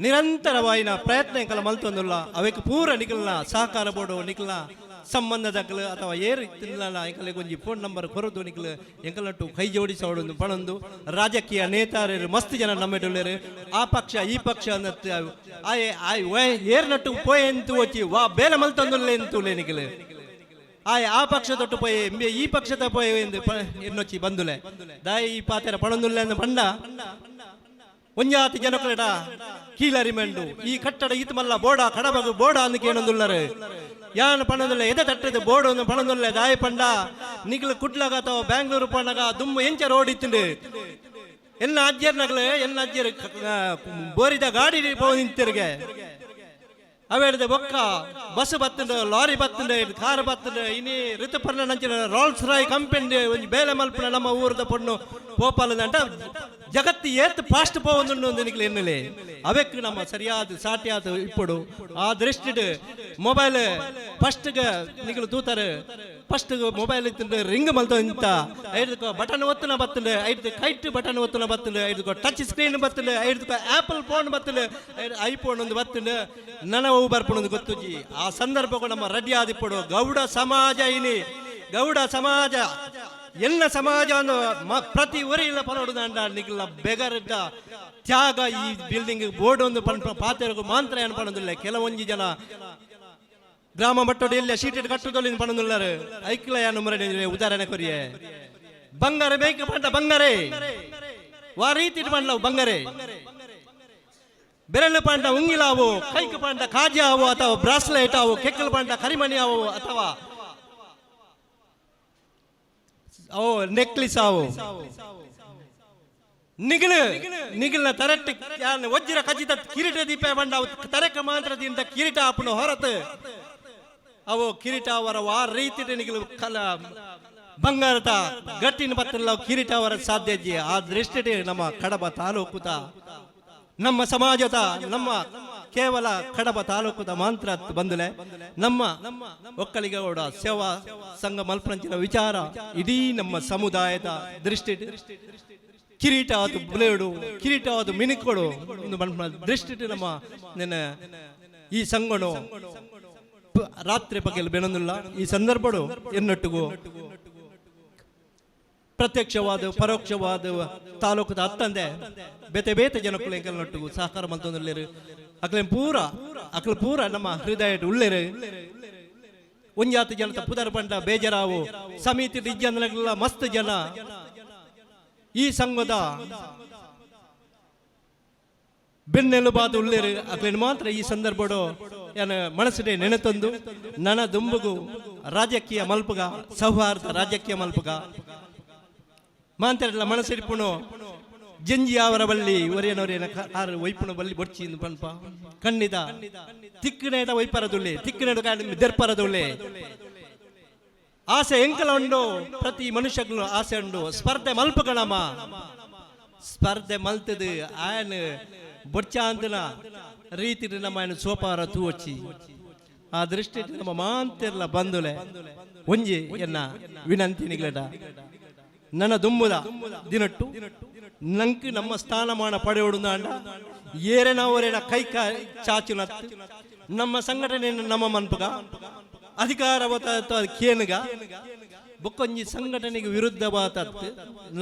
ನಿರಂತರವಾಯಿನ ಪ್ರಯತ್ನ ಎಂಕಲ ಮಲ್ತೊಂದಿಲ್ಲ ಅವಕ್ಕೆ ಪೂರ ನಿಖಲ್ನ ಸಹಕಾರ ಬೋಡು ನಿಖಲ್ನ ಸಂಬಂಧದಕ್ಕಲು ಅಥವಾ ಏರು ತಿನ್ನಲ್ಲ ಎಂಕಲಿಗೆ ಒಂಜಿ ಫೋನ್ ನಂಬರ್ ಕೊರದು ನಿಖಲು ಎಂಕಲಟ್ಟು ಕೈ ಜೋಡಿಸೋಡು ಪಣಂದು ರಾಜಕೀಯ ನೇತಾರರು ಮಸ್ತ್ ಜನ ನಮ್ಮೆಡುಳ್ಳರು ಆ ಪಕ್ಷ ಈ ಪಕ್ಷ ಅನ್ನತ್ತೆ ಏರ್ನಟ್ಟು ಪೋಯೆಂತು వచ్చి ವಾ ಬೇಲ ಮಲ್ತೊಂದುಲ್ಲೆ ಎಂತುಲೆ ನಿಖಲು ಆ ಪಕ್ಷ ತೊಟ್ಟು ಪೋಯೆ ಈ ಪಕ್ಷದ ಪೋಯೆ ಎಂದು ಎನ್ನೊಚ್ಚಿ ಬಂದುಲೆ ದಾಯಿ ಈ ಪಾತೆರ ಪಣಂದುಲ್ಲೆ ಎಂದು ಬಂಡ ಒಂಜಾತಿ ಜನಕಲೆಡ ಕೀಳರಿಮೆಂಡು ಈ ಕಟ್ಟಡ ಈತ ಮಲ್ಲ ಬೋಡ ಕಡಬಗು ಬೋಡ ಅಂದು ಕೇಳೊಂದುಲ್ಲರು ಯಾನ್ ಪಣದುಲ್ಲ ಎದೆ ತಟ್ಟದು ಬೋರ್ಡ್ ಒಂದು ಪಣದುಲ್ಲ ದಾಯ ಪಂಡ ನಿಖಲು ಕುಡ್ಲಾಗ ಅಥವಾ ಬ್ಯಾಂಗ್ಳೂರು ಪಣಗ ದುಮ್ಮ ಎಂಚ ರೋಡ್ ಇತ್ತು ಎನ್ನ ಅಜ್ಜರ್ ನಗಲು ಎನ್ನ ಅಜ್ಜರ್ ಬೋರಿದ ಗಾಡಿ ಪೋ ನಿಂತಿರ್ಗೆ ಅವೇಡ್ದೆ ಬೊಕ್ಕ ಬಸ್ ಬತ್ತುಂಡು ಲಾರಿ ಬತ್ತುಂಡು ಕಾರ್ ಬತ್ತುಂಡು ಇನಿ ಋತುಪರ್ಣ ನಂಚಿನ ರೋಲ್ಸ್ ರಾಯ್ ಕಂಪನಿ ಒಂಜಿ ಬೇಲೆ ಮಲ್ಪನ ನಮ್ಮ ಊರದ ಪೊಣ್ಣು ಪೋಪಾಲದಂಟ ಜಗತ್ತು ಏತ್ ಫಾಸ್ಟ್ ಪೋವೊಂದುಂಡು ಒಂದು ನಿಖಲು ಎನ್ನಲೆ ಅವಕ್ಕೆ ನಮ್ಮ ಸರಿಯಾದ ಸಾಟಿಯಾದ ಇಪ್ಪಡು ಆ ದೃಷ್ಟಿ ಮೊಬೈಲ್ ಫಸ್ಟ್ಗೆ ನಿಖಲು ತೂತಾರೆ ಫಸ್ಟ್ ಮೊಬೈಲ್ ಇತ್ತು ರಿಂಗ್ ಮಲ್ತ ಇಂತ ಐದಕ್ಕೆ ಬಟನ್ ಒತ್ತನ ಬತ್ತುಂಡು ಐದು ಕೈಟ್ ಬಟನ್ ಒತ್ತನ ಬತ್ತುಂಡು ಐದಕ್ಕೆ ಟಚ್ ಸ್ಕ್ರೀನ್ ಬತ್ತುಂಡು ಐದಕ್ಕೆ ಆಪಲ್ ಫೋನ್ ಬತ್ತುಂಡು ಐಫೋನ್ ಒಂದು ಬತ್ತುಂಡು ನನವು ಬರ್ಪುಣದು ಗೊತ್ತುಜಿ ಆ ಸಂದರ್ಭಕ್ಕೂ ನಮ್ಮ ರೆಡಿ ಆದಿಪ್ಪಡು ಗೌಡ ಸಮಾಜ ಇನಿ ಗೌಡ ಸಮಾಜ ಎಲ್ಲ ಸಮಾಜ ಪ್ರತಿ ಊರಿನ ಪನೋಡುದಂಡ ನಿಖಲ ಬೆಗರಿದ್ದ ತ್ಯಾಗ ಈ ಬಿಲ್ಡಿಂಗ್ ಬೋರ್ಡ್ ಒಂದು ಪಾತೆರಗು ಮಾತ್ರ ಏನು ಪಣದಿಲ್ಲ ಕೆಲವೊಂದು ಜನ ಗ್ರಾಮ ಮಟ್ಟದ ಎಲ್ಲ ಶೀಟ್ ಕಟ್ಟುದಲ್ಲಿ ಪಣದುಲ್ಲರು ಐಕ್ಲ ಏನು ಮರ ಉದಾಹರಣೆ ಕೊರಿಯೆ ಬಂಗಾರ ಬೇಕ ಪಂಡ ಬಂಗಾರೆ ವಾ ರೀತಿ ಪಂಡ ಬಂಗಾರೆ ಬೆರಳು ಪಂಡ ಉಂಗಿಲಾವು ಕೈಕ ಪಂಡ ಕಾಜಿ ಆವು ಅಥವಾ ಬ್ರಾಸ್ಲೆಟ್ ಆವು ಕೆಕ್ಕಲು ಪಂಡ ಕರಿಮಣಿ ಆವು ಅಥವಾ ಅವು ನೆಕ್ಲಿಸ್ ಆವು ನಿಗಿಲ್ನ ತರಟ್ಟಿ ವಜ್ರ ಖಚಿತ ಕಿರೀಟ ದೀಪ ಬಂಡ ತರಕ ಮಾತ್ರದಿಂದ ಕಿರೀಟ ಆಪನು ಹೊರತು ಅವು ಕಿರೀಟ ಅವರ ವಾ ರೀತಿ ನಿಗಿಲು ಕಲ ಬಂಗಾರದ ಗಟ್ಟಿನ ಪತ್ರ ಕಿರೀಟ ಅವರ ಸಾಧ್ಯ ಆ ದೃಷ್ಟಿ ನಮ್ಮ ಕಡಬ ತಾಲೂಕುದ ನಮ್ಮ ಸಮಾಜದ ನಮ್ಮ ಕೇವಲ ಕಡಬ ತಾಲೂಕುದ ಮಾತ್ರ ಬಂದುಲೆ ನಮ್ಮ ಒಕ್ಕಲಿಗೌಡ ಸೇವಾ ಸಂಘ ಮಲ್ಪಂಚಿನ ವಿಚಾರ ಇಡೀ ನಮ್ಮ ಸಮುದಾಯದ ದೃಷ್ಟಿ ಕಿರೀಟ ಅದು ಬ್ಲೇಡು ಕಿರೀಟ ಅದು ಮಿನುಕೊಡು ದೃಷ್ಟಿ ನಮ್ಮ ಈ ಸಂಘನು ರಾತ್ರಿ ಪಗಲು ಬೆನೊಂದಿಲ್ಲ ಈ ಸಂದರ್ಭಡು ಎನ್ನೊಟ್ಟಿಗೂ ಪ್ರತ್ಯಕ್ಷವಾದ ಪರೋಕ್ಷವಾದ ತಾಲೂಕದ ಹತ್ತಂದೆ ಬೇತೆ ಬೇತೆ ಜನಕ್ಕೂ ಸಹಕಾರ ಮಂತೊಂದಿರು ಅಕ್ಲ ಪೂರ ನಮ್ಮ ಹೃದಯ ಉಳ್ಳೇರು ಒಂಜಾತು ಜನತ ಪುದರ್ ಪಂಡ ಬೇಜರಾವು ಸಮಿತಿ ಇಜ್ಜಂದಲ ಮಸ್ತ್ ಜನ ಈ ಸಂಘದ ಬೆನ್ನೆಲುಬಾದ ಉಳ್ಳೇರು ಅಕ್ಲೇನು ಮಾತ್ರ ಈ ಸಂದರ್ಭಡು ಏನ ಮನಸ್ಸಿಗೆ ನೆನೆತಂದು ನನ ದುಂಬುಗು ರಾಜಕೀಯ ಮಲ್ಪುಗ ಸೌಹಾರ್ದ ರಾಜಕೀಯ ಮಲ್ಪುಗ ಮಾಂತರೆಲ್ಲ ಮನಸ್ಸಿಡ್ಪುಣು ಜಂಜಿ ಅವರ ಬಲ್ಲಿ ಒರೇನೊರೇನ ಆರು ವೈಪುಣ ಬಲ್ಲಿ ಬೊಡ್ಚಿ ಪನ್ಪ ಖಂಡಿತ ತಿಕ್ಕಿನೇಟ ವೈಪರದುಳ್ಳೆ ತಿಕ್ಕಿನೇಟ ದೆರ್ಪರದುಳ್ಳೆ ಆಸೆ ಎಂಕಲ ಉಂಡು ಪ್ರತಿ ಮನುಷ್ಯಗಳು ಆಸೆ ಉಂಡು ಸ್ಪರ್ಧೆ ಮಲ್ಪಗಣಮ ಸ್ಪರ್ಧೆ ಮಲ್ತದು ಆಯನ್ ಬೊಡ್ಚಾಂತನ ರೀತಿ ನಮ್ಮ ಸೋಪಾರ ತೂವಚ್ಚಿ ಆ ದೃಷ್ಟಿ ನಮ್ಮ ಮಾಂತೆರ್ಲ ಬಂದುಲೆ ಒಂಜಿ ಎನ್ನ ವಿನಂತಿ ನಿಗ್ಲಟ ನನ್ನ ದುಂಬುದ ದಿನಟ್ಟು ನಂಕ್ ನಮ್ಮ ಸ್ಥಾನಮಾನ ಪಡೆಯೋಡುಂದಾಂಡ ಏರೆನವರೇನ ಕೈಕ ಚಾಚುನ ನಮ್ಮ ಸಂಘಟನೆ ನಮ್ಮ ಮನ್ಪುಗ ಅಧಿಕಾರವತ ಕೇನುಗ ಬೊಕ್ಕೊಂಜಿ ಸಂಘಟನೆಗೆ ವಿರುದ್ಧವಾದ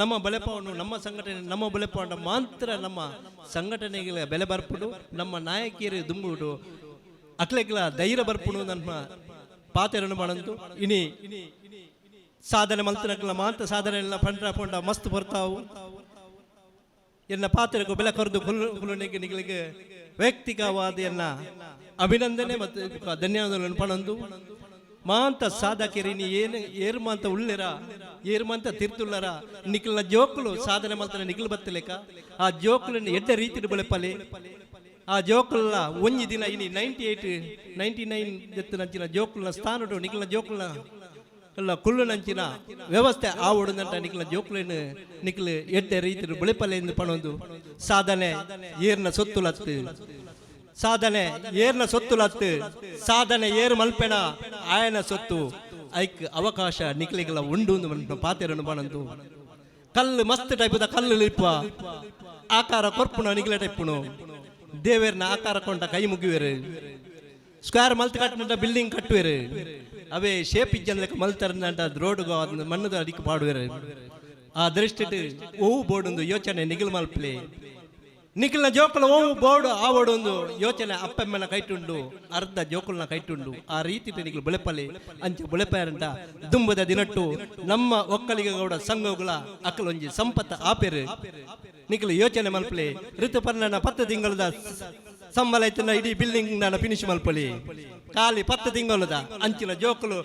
ನಮ್ಮ ಬಲೆಪವನ್ನು ನಮ್ಮ ಸಂಘಟನೆ ನಮ್ಮ ಬಲೆಪಂಡ ಮಾತ್ರ ನಮ್ಮ ಸಂಘಟನೆಗಳ ಬೆಲೆ ಬರ್ಪುಡು ನಮ್ಮ ನಾಯಕಿಯರು ದುಂಬುಡು ಅಕ್ಲೆಗ್ಲ ಧೈರ್ಯ ಬರ್ಪುಡು ನಮ್ಮ ಪಾತೆರನ್ನು ಮಾಡಂತು ಇನಿ ಸಾಧನೆ ಮಲ್ತನಕ್ಲ ಮಾತ್ರ ಸಾಧನೆ ಎಲ್ಲ ಪಂಡ ಮಸ್ತ್ ಬರ್ತಾವು ಎನ್ನ ಪಾತ್ರೆಗೂ ಬೆಲೆ ಕರೆದು ಹುಲ್ಲುನಿಗೆ ನಿಗಳಿಗೆ ವೈಯಕ್ತಿಕವಾದ ಎನ್ನ ಅಭಿನಂದನೆ ಮತ್ತು ಧನ್ಯವಾದಗಳನ್ನು ಪಣಂದು ಮಾಂತ ಸಾಧಕಿರಿ ನೀ ಏನು ಏರ್ಮಾಂತ ಉಳ್ಳೆರ ಏರ್ಮಾಂತ ತಿರ್ತುಳ್ಳರ ನಿಖಿಲ್ನ ಜೋಕುಲು ಸಾಧನೆ ಮಲ್ತನ ನಿಖಿಲ್ ಬತ್ತಲೇಕ ಆ ಜೋಕುಲನ್ನು ಎಡ್ಡ ರೀತಿ ಬೆಳೆಪಲೆ ಆ ಜೋಕುಲ ಒಂಜಿ ದಿನ ಇನಿ 99 ಎತ್ತು ನಂಚಿನ ಜೋಕುಲ್ನ ಸ್ಥಾನ ನಿಖಿಲ್ನ ಜೋಕುಲ್ನ ಎಲ್ಲ ಕುಳ್ಳು ನಂಚಿನ ವ್ಯವಸ್ಥೆ ಆವಡುದಂಟ ನಿಖಿಲ ಜೋಕ್ಲೇನು ನಿಖಿಲ್ ಎಡ್ಡೆ ರೀತಿ ಬೆಳೆಪಲೆಯಿಂದ ಪಣೊಂದು ಸಾಧನೆ ಏರ್ನ ಸೊತ್ತುಲತ್ತು ಸಾಧನೆ ಏರ್ನ ಸೊತ್ತುಲತ್ತು ಸಾಧನೆ ಏರ್ ಮಲ್ಪೆನ ಆಯನ ಸೊತ್ತು ಐಕ್ ಅವಕಾಶ ನಿಖಿಲಿಗೆಲ್ಲ ಉಂಡು ಪಾತೆರನ್ನು ಪಣಂದು ಕಲ್ಲು ಮಸ್ತ್ ಟೈಪದ ಕಲ್ಲು ಲಿಪ್ಪ ಆಕಾರ ಕೊರ್ಪುಣ ನಿಖಿಲ ಟೈಪುಣು ದೇವೇರ್ನ ಆಕಾರ ಕೊಂಡ ಕೈ ಮುಗಿವೇರು ಸ್ಕ್ವೇರ್ ಮಲ್ತ್ ಕಟ್ಟಿನ ಬಿಲ್ಡಿಂಗ್ ಕಟ್ಟುವೇರು ಅವೇ ಶೇಪ್ ಇಜ್ಜಂದ ಮಲ್ತರಂದ ರೋಡ್ಗು ಮಣ್ಣದ ಅಡಿಕೆ ಪಾಡುವೇರು ಆ ದೃಷ್ಟಿ ಓವು ಬೋರ್ಡೊಂದು ಯೋಚನೆ ನಿಖಿಲ್ ಮಲ್ಪಲೆ ನಿಖಿಲ್ನ ಜೋಕುಲ ಓವು ಬೋರ್ಡು ಆ ಬೋರ್ಡೊಂದು ಯೋಚನೆ ಅಪ್ಪಮ್ಮನ ಕೈಟುಂಡು ಅರ್ಧ ಜೋಕುಲ್ನ ಕೈಟುಂಡು ಆ ರೀತಿ ನಿಖಿಲ್ ಬೆಳೆಪಲೆ ಅಂಚೆ ಬೆಳೆಪಾರಂತ ದುಂಬದ ದಿನಟ್ಟು ನಮ್ಮ ಒಕ್ಕಲಿಗೌಡ ಸಂಘಗಳ ಅಕ್ಕಲೊಂಜಿ ಸಂಪತ್ತ ಆಪೆರು ನಿಖಿಲ್ ಯೋಚನೆ ಮಲ್ಪಲೆ ಋತುಪರ್ಣನ 10 ತಿಂಗಳದ ಸಂಬಳ ಐತನ ಇಡೀ ಬಿಲ್ಡಿಂಗ್ ನಾನು ಫಿನಿಶ್ ಮಲ್ಪಲಿ ಖಾಲಿ 10 ತಿಂಗಳದ ಅಂಚಿನ ಜೋಕುಲು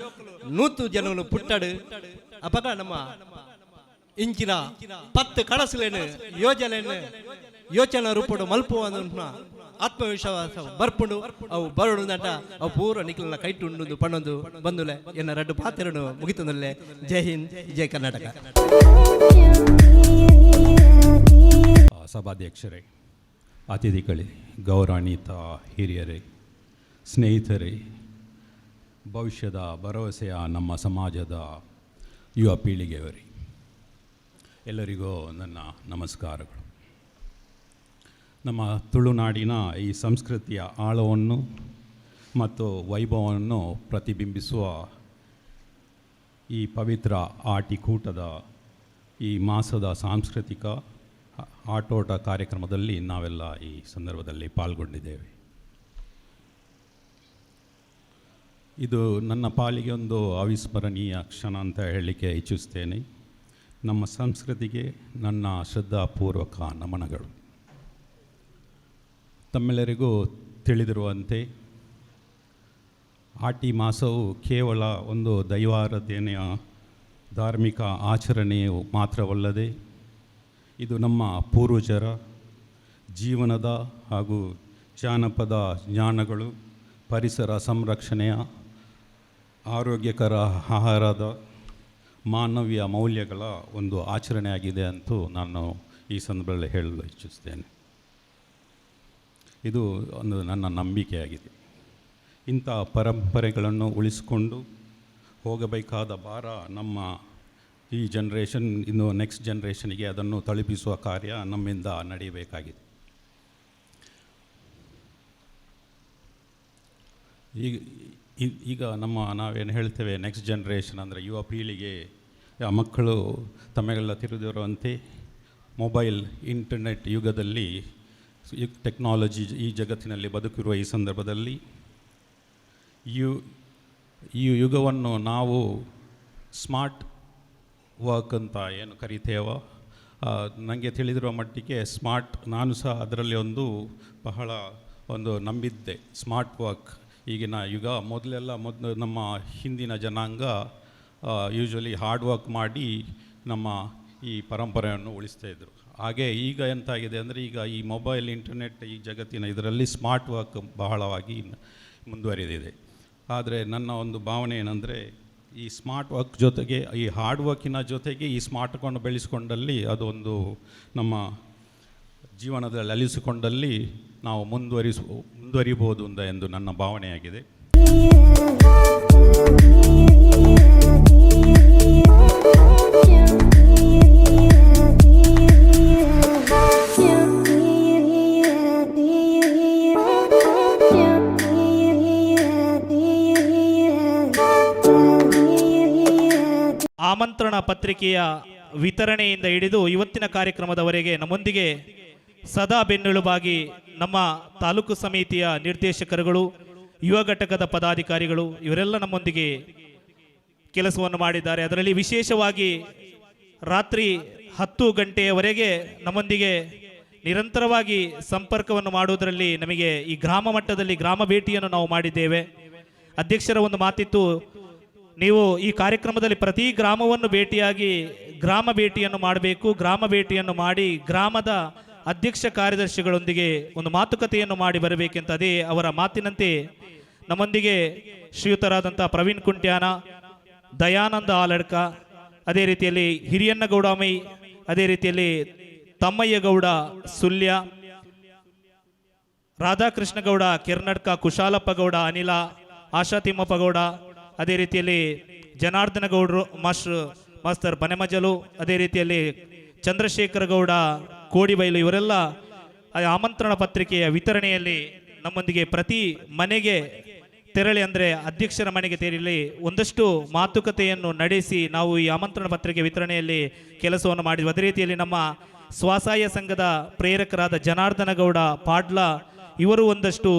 100 ಜನಗಳು ಪುಟ್ಟಡು ಅಪಗ ನಮ್ಮ ಇಂಚಿನ 10 ಕನಸುಲೇನು ಯೋಜನೆಯನ್ನು ಯೋಚನಾ ರೂಪಡು ಮಲ್ಪುವ ಆತ್ಮವಿಶ್ವಾಸ ಬರ್ಪುಂಡು ಅವು ಬರಡು ನಟ ಅವು ಪೂರ ನಿಖಿಲ್ನ ಕೈಟುಂಡು ಪಣೊಂದು ಬಂದುಲೆ ಎನ್ನ 2 ಪಾತ್ರೆಯನ್ನು ಮುಗಿತಂದಲ್ಲೇ ಜೈ ಹಿಂದ್ ಜೈ ಕರ್ನಾಟಕ. ಸಭಾಧ್ಯಕ್ಷರೇ, ಅತಿಥಿಗಳೇ, ಗೌರವಾನ್ವಿತ ಹಿರಿಯರೇ, ಸ್ನೇಹಿತರೇ, ಭವಿಷ್ಯದ ಭರವಸೆಯ ನಮ್ಮ ಸಮಾಜದ ಯುವ ಪೀಳಿಗೆಯವರೇ, ಎಲ್ಲರಿಗೂ ನನ್ನ ನಮಸ್ಕಾರಗಳು. ನಮ್ಮ ತುಳುನಾಡಿನ ಈ ಸಂಸ್ಕೃತಿಯ ಆಳವನ್ನು ಮತ್ತು ವೈಭವವನ್ನು ಪ್ರತಿಬಿಂಬಿಸುವ ಈ ಪವಿತ್ರ ಆಟಿಕೂಟದ ಈ ಮಾಸದ ಸಾಂಸ್ಕೃತಿಕ ಆಟೋಟ ಕಾರ್ಯಕ್ರಮದಲ್ಲಿ ನಾವೆಲ್ಲ ಈ ಸಂದರ್ಭದಲ್ಲಿ ಪಾಲ್ಗೊಂಡಿದ್ದೇವೆ. ಇದು ನನ್ನ ಪಾಲಿಗೆ ಒಂದು ಅವಿಸ್ಮರಣೀಯ ಕ್ಷಣ ಅಂತ ಹೇಳಲಿಕ್ಕೆ ಇಚ್ಛಿಸ್ತೇನೆ. ನಮ್ಮ ಸಂಸ್ಕೃತಿಗೆ ನನ್ನ ಶ್ರದ್ಧಾಪೂರ್ವಕ ನಮನಗಳು. ತಮ್ಮೆಲ್ಲರಿಗೂ ತಿಳಿದಿರುವಂತೆ ಆಟಿ ಮಾಸವು ಕೇವಲ ಒಂದು ದೈವಾರಾಧನೆಯ ಧಾರ್ಮಿಕ ಆಚರಣೆಯು ಮಾತ್ರವಲ್ಲದೆ ಇದು ನಮ್ಮ ಪೂರ್ವಜರ ಜೀವನದ ಹಾಗೂ ಜಾನಪದ ಜ್ಞಾನಗಳು, ಪರಿಸರ ಸಂರಕ್ಷಣೆಯ, ಆರೋಗ್ಯಕರ ಆಹಾರದ, ಮಾನವೀಯ ಮೌಲ್ಯಗಳ ಒಂದು ಆಚರಣೆಯಾಗಿದೆ ಅಂತೂ ನಾನು ಈ ಸಂದರ್ಭದಲ್ಲಿ ಹೇಳಲು ಇಚ್ಛಿಸ್ತೇನೆ. ಇದು ಒಂದು ನನ್ನ ನಂಬಿಕೆಯಾಗಿದೆ. ಇಂಥ ಪರಂಪರೆಗಳನ್ನು ಉಳಿಸಿಕೊಂಡು ಹೋಗಬೇಕಾದ ಭಾರ ನಮ್ಮ ಈ ಜನ್ರೇಷನ್, ಇನ್ನು ನೆಕ್ಸ್ಟ್ ಜನ್ರೇಷನ್ಗೆ ಅದನ್ನು ತಲುಪಿಸುವ ಕಾರ್ಯ ನಮ್ಮಿಂದ ನಡೆಯಬೇಕಾಗಿದೆ. ಈಗ ನಾವೇನು ಹೇಳ್ತೇವೆ, ನೆಕ್ಸ್ಟ್ ಜನ್ರೇಷನ್ ಅಂದರೆ ಯುವ ಪೀಳಿಗೆ ಮಕ್ಕಳು ತಮಗೆಲ್ಲ ತಿಳಿದಿರುವಂತೆ ಮೊಬೈಲ್, ಇಂಟರ್ನೆಟ್ ಯುಗದಲ್ಲಿ, ಟೆಕ್ನಾಲಜಿ ಈ ಜಗತ್ತಿನಲ್ಲಿ ಬದುಕಿರುವ ಈ ಸಂದರ್ಭದಲ್ಲಿ ಈ ಯುಗವನ್ನು ನಾವು ಸ್ಮಾರ್ಟ್ ವರ್ಕ್ ಅಂತ ಏನು ಕರಿತೇವೋ, ನನಗೆ ತಿಳಿದಿರುವ ಮಟ್ಟಿಗೆ ನಾನು ಸಹ ಅದರಲ್ಲಿ ಬಹಳ ನಂಬಿದ್ದೆ. ಸ್ಮಾರ್ಟ್ ವರ್ಕ್ ಈಗಿನ ಯುಗ. ಮೊದಲು ನಮ್ಮ ಹಿಂದಿನ ಜನಾಂಗ ಯೂಶ್ವಲಿ ಹಾರ್ಡ್ ವರ್ಕ್ ಮಾಡಿ ನಮ್ಮ ಈ ಪರಂಪರೆಯನ್ನು ಉಳಿಸ್ತಾಯಿದ್ರು. ಹಾಗೆ ಈಗ ಎಂತಾಗಿದೆ ಅಂದರೆ, ಈಗ ಈ ಮೊಬೈಲ್, ಇಂಟರ್ನೆಟ್ ಈ ಜಗತ್ತಿನ ಇದರಲ್ಲಿ ಸ್ಮಾರ್ಟ್ ವರ್ಕ್ ಬಹಳವಾಗಿ ಮುಂದುವರಿದಿದೆ. ಆದರೆ ನನ್ನ ಒಂದು ಭಾವನೆ ಏನಂದರೆ, ಈ ಸ್ಮಾರ್ಟ್ ವರ್ಕ್ ಜೊತೆಗೆ, ಈ ಹಾರ್ಡ್ ವರ್ಕಿನ ಜೊತೆಗೆ ಈ ಸ್ಮಾರ್ಟ್ ವರ್ಕನ್ನು ಬೆಳೆಸಿಕೊಂಡಲ್ಲಿ ಅದೊಂದು ನಮ್ಮ ಜೀವನದಲ್ಲಿ ಅಲಿಸಿಕೊಂಡಲ್ಲಿ ನಾವು ಮುಂದುವರಿಬೋದು ಎಂದು ನನ್ನ ಭಾವನೆಯಾಗಿದೆ. ಆಮಂತ್ರಣ ಪತ್ರಿಕೆಯ ವಿತರಣೆಯಿಂದ ಹಿಡಿದು ಇವತ್ತಿನ ಕಾರ್ಯಕ್ರಮದವರೆಗೆ ನಮ್ಮೊಂದಿಗೆ ಸದಾ ಬೆನ್ನೆಲುಬಾಗಿ ನಮ್ಮ ತಾಲೂಕು ಸಮಿತಿಯ ನಿರ್ದೇಶಕರುಗಳು, ಯುವ ಘಟಕದ ಪದಾಧಿಕಾರಿಗಳು ಇವರೆಲ್ಲ ನಮ್ಮೊಂದಿಗೆ ಕೆಲಸವನ್ನು ಮಾಡಿದ್ದಾರೆ. ಅದರಲ್ಲಿ ವಿಶೇಷವಾಗಿ ರಾತ್ರಿ 10 ಗಂಟೆಯವರೆಗೆ ನಮ್ಮೊಂದಿಗೆ ನಿರಂತರವಾಗಿ ಸಂಪರ್ಕವನ್ನು ಮಾಡುವುದರಲ್ಲಿ ನಮಗೆ ಈ ಗ್ರಾಮ ಮಟ್ಟದಲ್ಲಿ ಗ್ರಾಮ ಭೇಟಿಯನ್ನು ನಾವು ಮಾಡಿದ್ದೇವೆ. ಅಧ್ಯಕ್ಷರ ಒಂದು ಮಾತಿತ್ತು, ನೀವು ಈ ಕಾರ್ಯಕ್ರಮದಲ್ಲಿ ಪ್ರತಿ ಗ್ರಾಮವನ್ನು ಭೇಟಿಯಾಗಿ ಗ್ರಾಮ ಭೇಟಿಯನ್ನು ಮಾಡಬೇಕು, ಗ್ರಾಮ ಭೇಟಿಯನ್ನು ಮಾಡಿ ಗ್ರಾಮದ ಅಧ್ಯಕ್ಷ ಕಾರ್ಯದರ್ಶಿಗಳೊಂದಿಗೆ ಒಂದು ಮಾತುಕತೆಯನ್ನು ಮಾಡಿ ಬರಬೇಕೆಂತ. ಅದೇ ಅವರ ಮಾತಿನಂತೆ ನಮ್ಮೊಂದಿಗೆ ಶ್ರೀಯುತರಾದಂಥ ಪ್ರವೀಣ್ ಕುಂಟ್ಯಾನ, ದಯಾನಂದ ಆಲಡ್ಕ, ಅದೇ ರೀತಿಯಲ್ಲಿ ಹಿರಿಯಣ್ಣಗೌಡ ಮೈ, ಅದೇ ರೀತಿಯಲ್ಲಿ ತಮ್ಮಯ್ಯಗೌಡ ಸುಲ್ಯ, ರಾಧಾಕೃಷ್ಣಗೌಡ ಕೆರ್ನಡ್ಕ, ಕುಶಾಲಪ್ಪ ಗೌಡ ಅನಿಲ, ಆಶಾ ತಿಮ್ಮಪ್ಪ ಗೌಡ, ಅದೇ ರೀತಿಯಲ್ಲಿ ಜನಾರ್ದನ ಗೌಡರು ಮಾಸ್ತರ್ ಬನೆಮಜಲು, ಅದೇ ರೀತಿಯಲ್ಲಿ ಚಂದ್ರಶೇಖರ ಗೌಡ ಕೋಡಿಬೈಲು, ಇವರೆಲ್ಲ ಆಮಂತ್ರಣ ಪತ್ರಿಕೆಯ ವಿತರಣೆಯಲ್ಲಿ ನಮ್ಮೊಂದಿಗೆ ಪ್ರತಿ ಮನೆಗೆ ತೆರಳಿ, ಅಂದರೆ ಅಧ್ಯಕ್ಷರ ಮನೆಗೆ ತೆರಳಿ ಒಂದಷ್ಟು ಮಾತುಕತೆಯನ್ನು ನಡೆಸಿ ನಾವು ಈ ಆಮಂತ್ರಣ ಪತ್ರಿಕೆ ವಿತರಣೆಯಲ್ಲಿ ಕೆಲಸವನ್ನು ಮಾಡಿದ್ವಿ. ಅದೇ ರೀತಿಯಲ್ಲಿ ನಮ್ಮ ಸ್ವಸಹಾಯ ಸಂಘದ ಪ್ರೇರಕರಾದ ಜನಾರ್ದನ ಗೌಡ ಪಾಡ್ಲ ಇವರು ಒಂದಷ್ಟು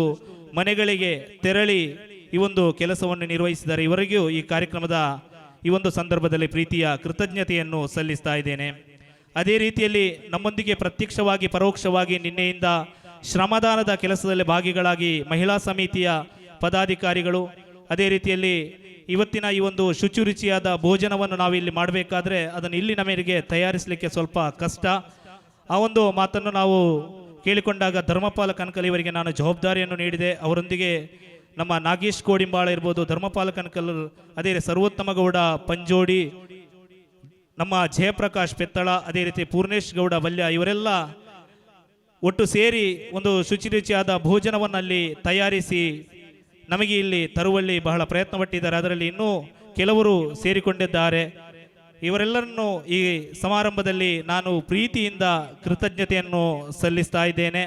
ಮನೆಗಳಿಗೆ ತೆರಳಿ ಈ ಒಂದು ಕೆಲಸವನ್ನು ನಿರ್ವಹಿಸಿದ್ದಾರೆ. ಇವರಿಗೂ ಈ ಕಾರ್ಯಕ್ರಮದ ಈ ಒಂದು ಸಂದರ್ಭದಲ್ಲಿ ಪ್ರೀತಿಯ ಕೃತಜ್ಞತೆಯನ್ನು ಸಲ್ಲಿಸ್ತಾ ಇದ್ದೇನೆ. ಅದೇ ರೀತಿಯಲ್ಲಿ ನಮ್ಮೊಂದಿಗೆ ಪ್ರತ್ಯಕ್ಷವಾಗಿ ಪರೋಕ್ಷವಾಗಿ ನಿನ್ನೆಯಿಂದ ಶ್ರಮದಾನದ ಕೆಲಸದಲ್ಲಿ ಭಾಗಿಗಳಾಗಿ ಮಹಿಳಾ ಸಮಿತಿಯ ಪದಾಧಿಕಾರಿಗಳು, ಅದೇ ರೀತಿಯಲ್ಲಿ ಇವತ್ತಿನ ಈ ಒಂದು ಶುಚಿರುಚಿಯಾದ ಭೋಜನವನ್ನು ನಾವು ಇಲ್ಲಿ ಮಾಡಬೇಕಾದ್ರೆ ಅದನ್ನು ಇಲ್ಲಿ ನಮಗೆ ತಯಾರಿಸಲಿಕ್ಕೆ ಸ್ವಲ್ಪ ಕಷ್ಟ. ಆ ಒಂದು ಮಾತನ್ನು ನಾವು ಕೇಳಿಕೊಂಡಾಗ ಧರ್ಮಪಾಲ ಕನಕಲ್ ಇವರಿಗೆ ನಾನು ಜವಾಬ್ದಾರಿಯನ್ನು ನೀಡಿದೆ. ಅವರೊಂದಿಗೆ ನಮ್ಮ ನಾಗೇಶ್ ಕೋಡಿಂಬಾಳ ಇರ್ಬೋದು, ಧರ್ಮಪಾಲ ಕನಕಲ್, ಅದೇ ಸರ್ವೋತ್ತಮ ಗೌಡ ಪಂಜೋಡಿ, ನಮ್ಮ ಜಯಪ್ರಕಾಶ್ ಪೆತ್ತಳ, ಅದೇ ರೀತಿ ಪೂರ್ಣೇಶ್ ಗೌಡ ಬಲ್ಯ, ಇವರೆಲ್ಲ ಒಟ್ಟು ಸೇರಿ ಒಂದು ಶುಚಿರುಚಿಯಾದ ಭೋಜನವನ್ನು ಅಲ್ಲಿ ತಯಾರಿಸಿ ನಮಗೆ ಇಲ್ಲಿ ತರುವಲ್ಲಿ ಬಹಳ ಪ್ರಯತ್ನ ಪಟ್ಟಿದ್ದಾರೆ. ಅದರಲ್ಲಿ ಇನ್ನೂ ಕೆಲವರು ಸೇರಿಕೊಂಡಿದ್ದಾರೆ. ಇವರೆಲ್ಲರನ್ನು ಈ ಸಮಾರಂಭದಲ್ಲಿ ನಾನು ಪ್ರೀತಿಯಿಂದ ಕೃತಜ್ಞತೆಯನ್ನು ಸಲ್ಲಿಸ್ತಾ ಇದ್ದೇನೆ.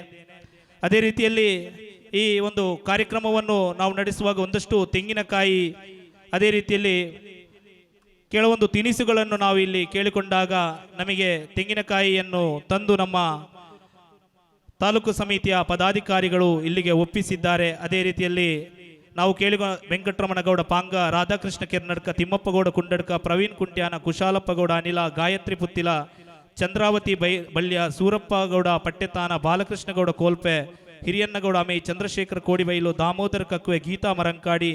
ಅದೇ ರೀತಿಯಲ್ಲಿ ಈ ಒಂದು ಕಾರ್ಯಕ್ರಮವನ್ನು ನಾವು ನಡೆಸುವಾಗ ಒಂದಷ್ಟು ತೆಂಗಿನಕಾಯಿ, ಅದೇ ರೀತಿಯಲ್ಲಿ ಕೆಲವೊಂದು ತಿನಿಸುಗಳನ್ನು ನಾವು ಇಲ್ಲಿ ಕೇಳಿಕೊಂಡಾಗ ನಮಗೆ ತೆಂಗಿನಕಾಯಿಯನ್ನು ತಂದು ನಮ್ಮ ತಾಲೂಕು ಸಮಿತಿಯ ಪದಾಧಿಕಾರಿಗಳು ಇಲ್ಲಿಗೆ ಒಪ್ಪಿಸಿದ್ದಾರೆ. ಅದೇ ರೀತಿಯಲ್ಲಿ ನಾವು ವೆಂಕಟರಮಣಗೌಡ ಪಾಂಗ, ರಾಧಾಕೃಷ್ಣ ಕೆರ್ನಡ್ಕ, ತಿಮ್ಮಪ್ಪಗೌಡ ಕುಂಡಡ್ಕ, ಪ್ರವೀಣ್ ಕುಂಟ್ಯಾನ, ಕುಶಾಲಪ್ಪಗೌಡ ಅನಿಲ, ಗಾಯತ್ರಿ ಪುತ್ತಿಲ, ಚಂದ್ರಾವತಿ ಬಳ್ಯ, ಸೂರಪ್ಪಗೌಡ ಪಟ್ಟೆತಾನ, ಬಾಲಕೃಷ್ಣಗೌಡ ಕೋಲ್ಪೆ, ಹಿರಿಯನ್ನಗೌಡ ಅಮೈ, ಚಂದ್ರಶೇಖರ್ ಕೋಡಿಬೈಲು, ದಾಮೋದರ ಕಕ್ಕುವೆ, ಗೀತಾ ಮರಂಕಾಡಿ,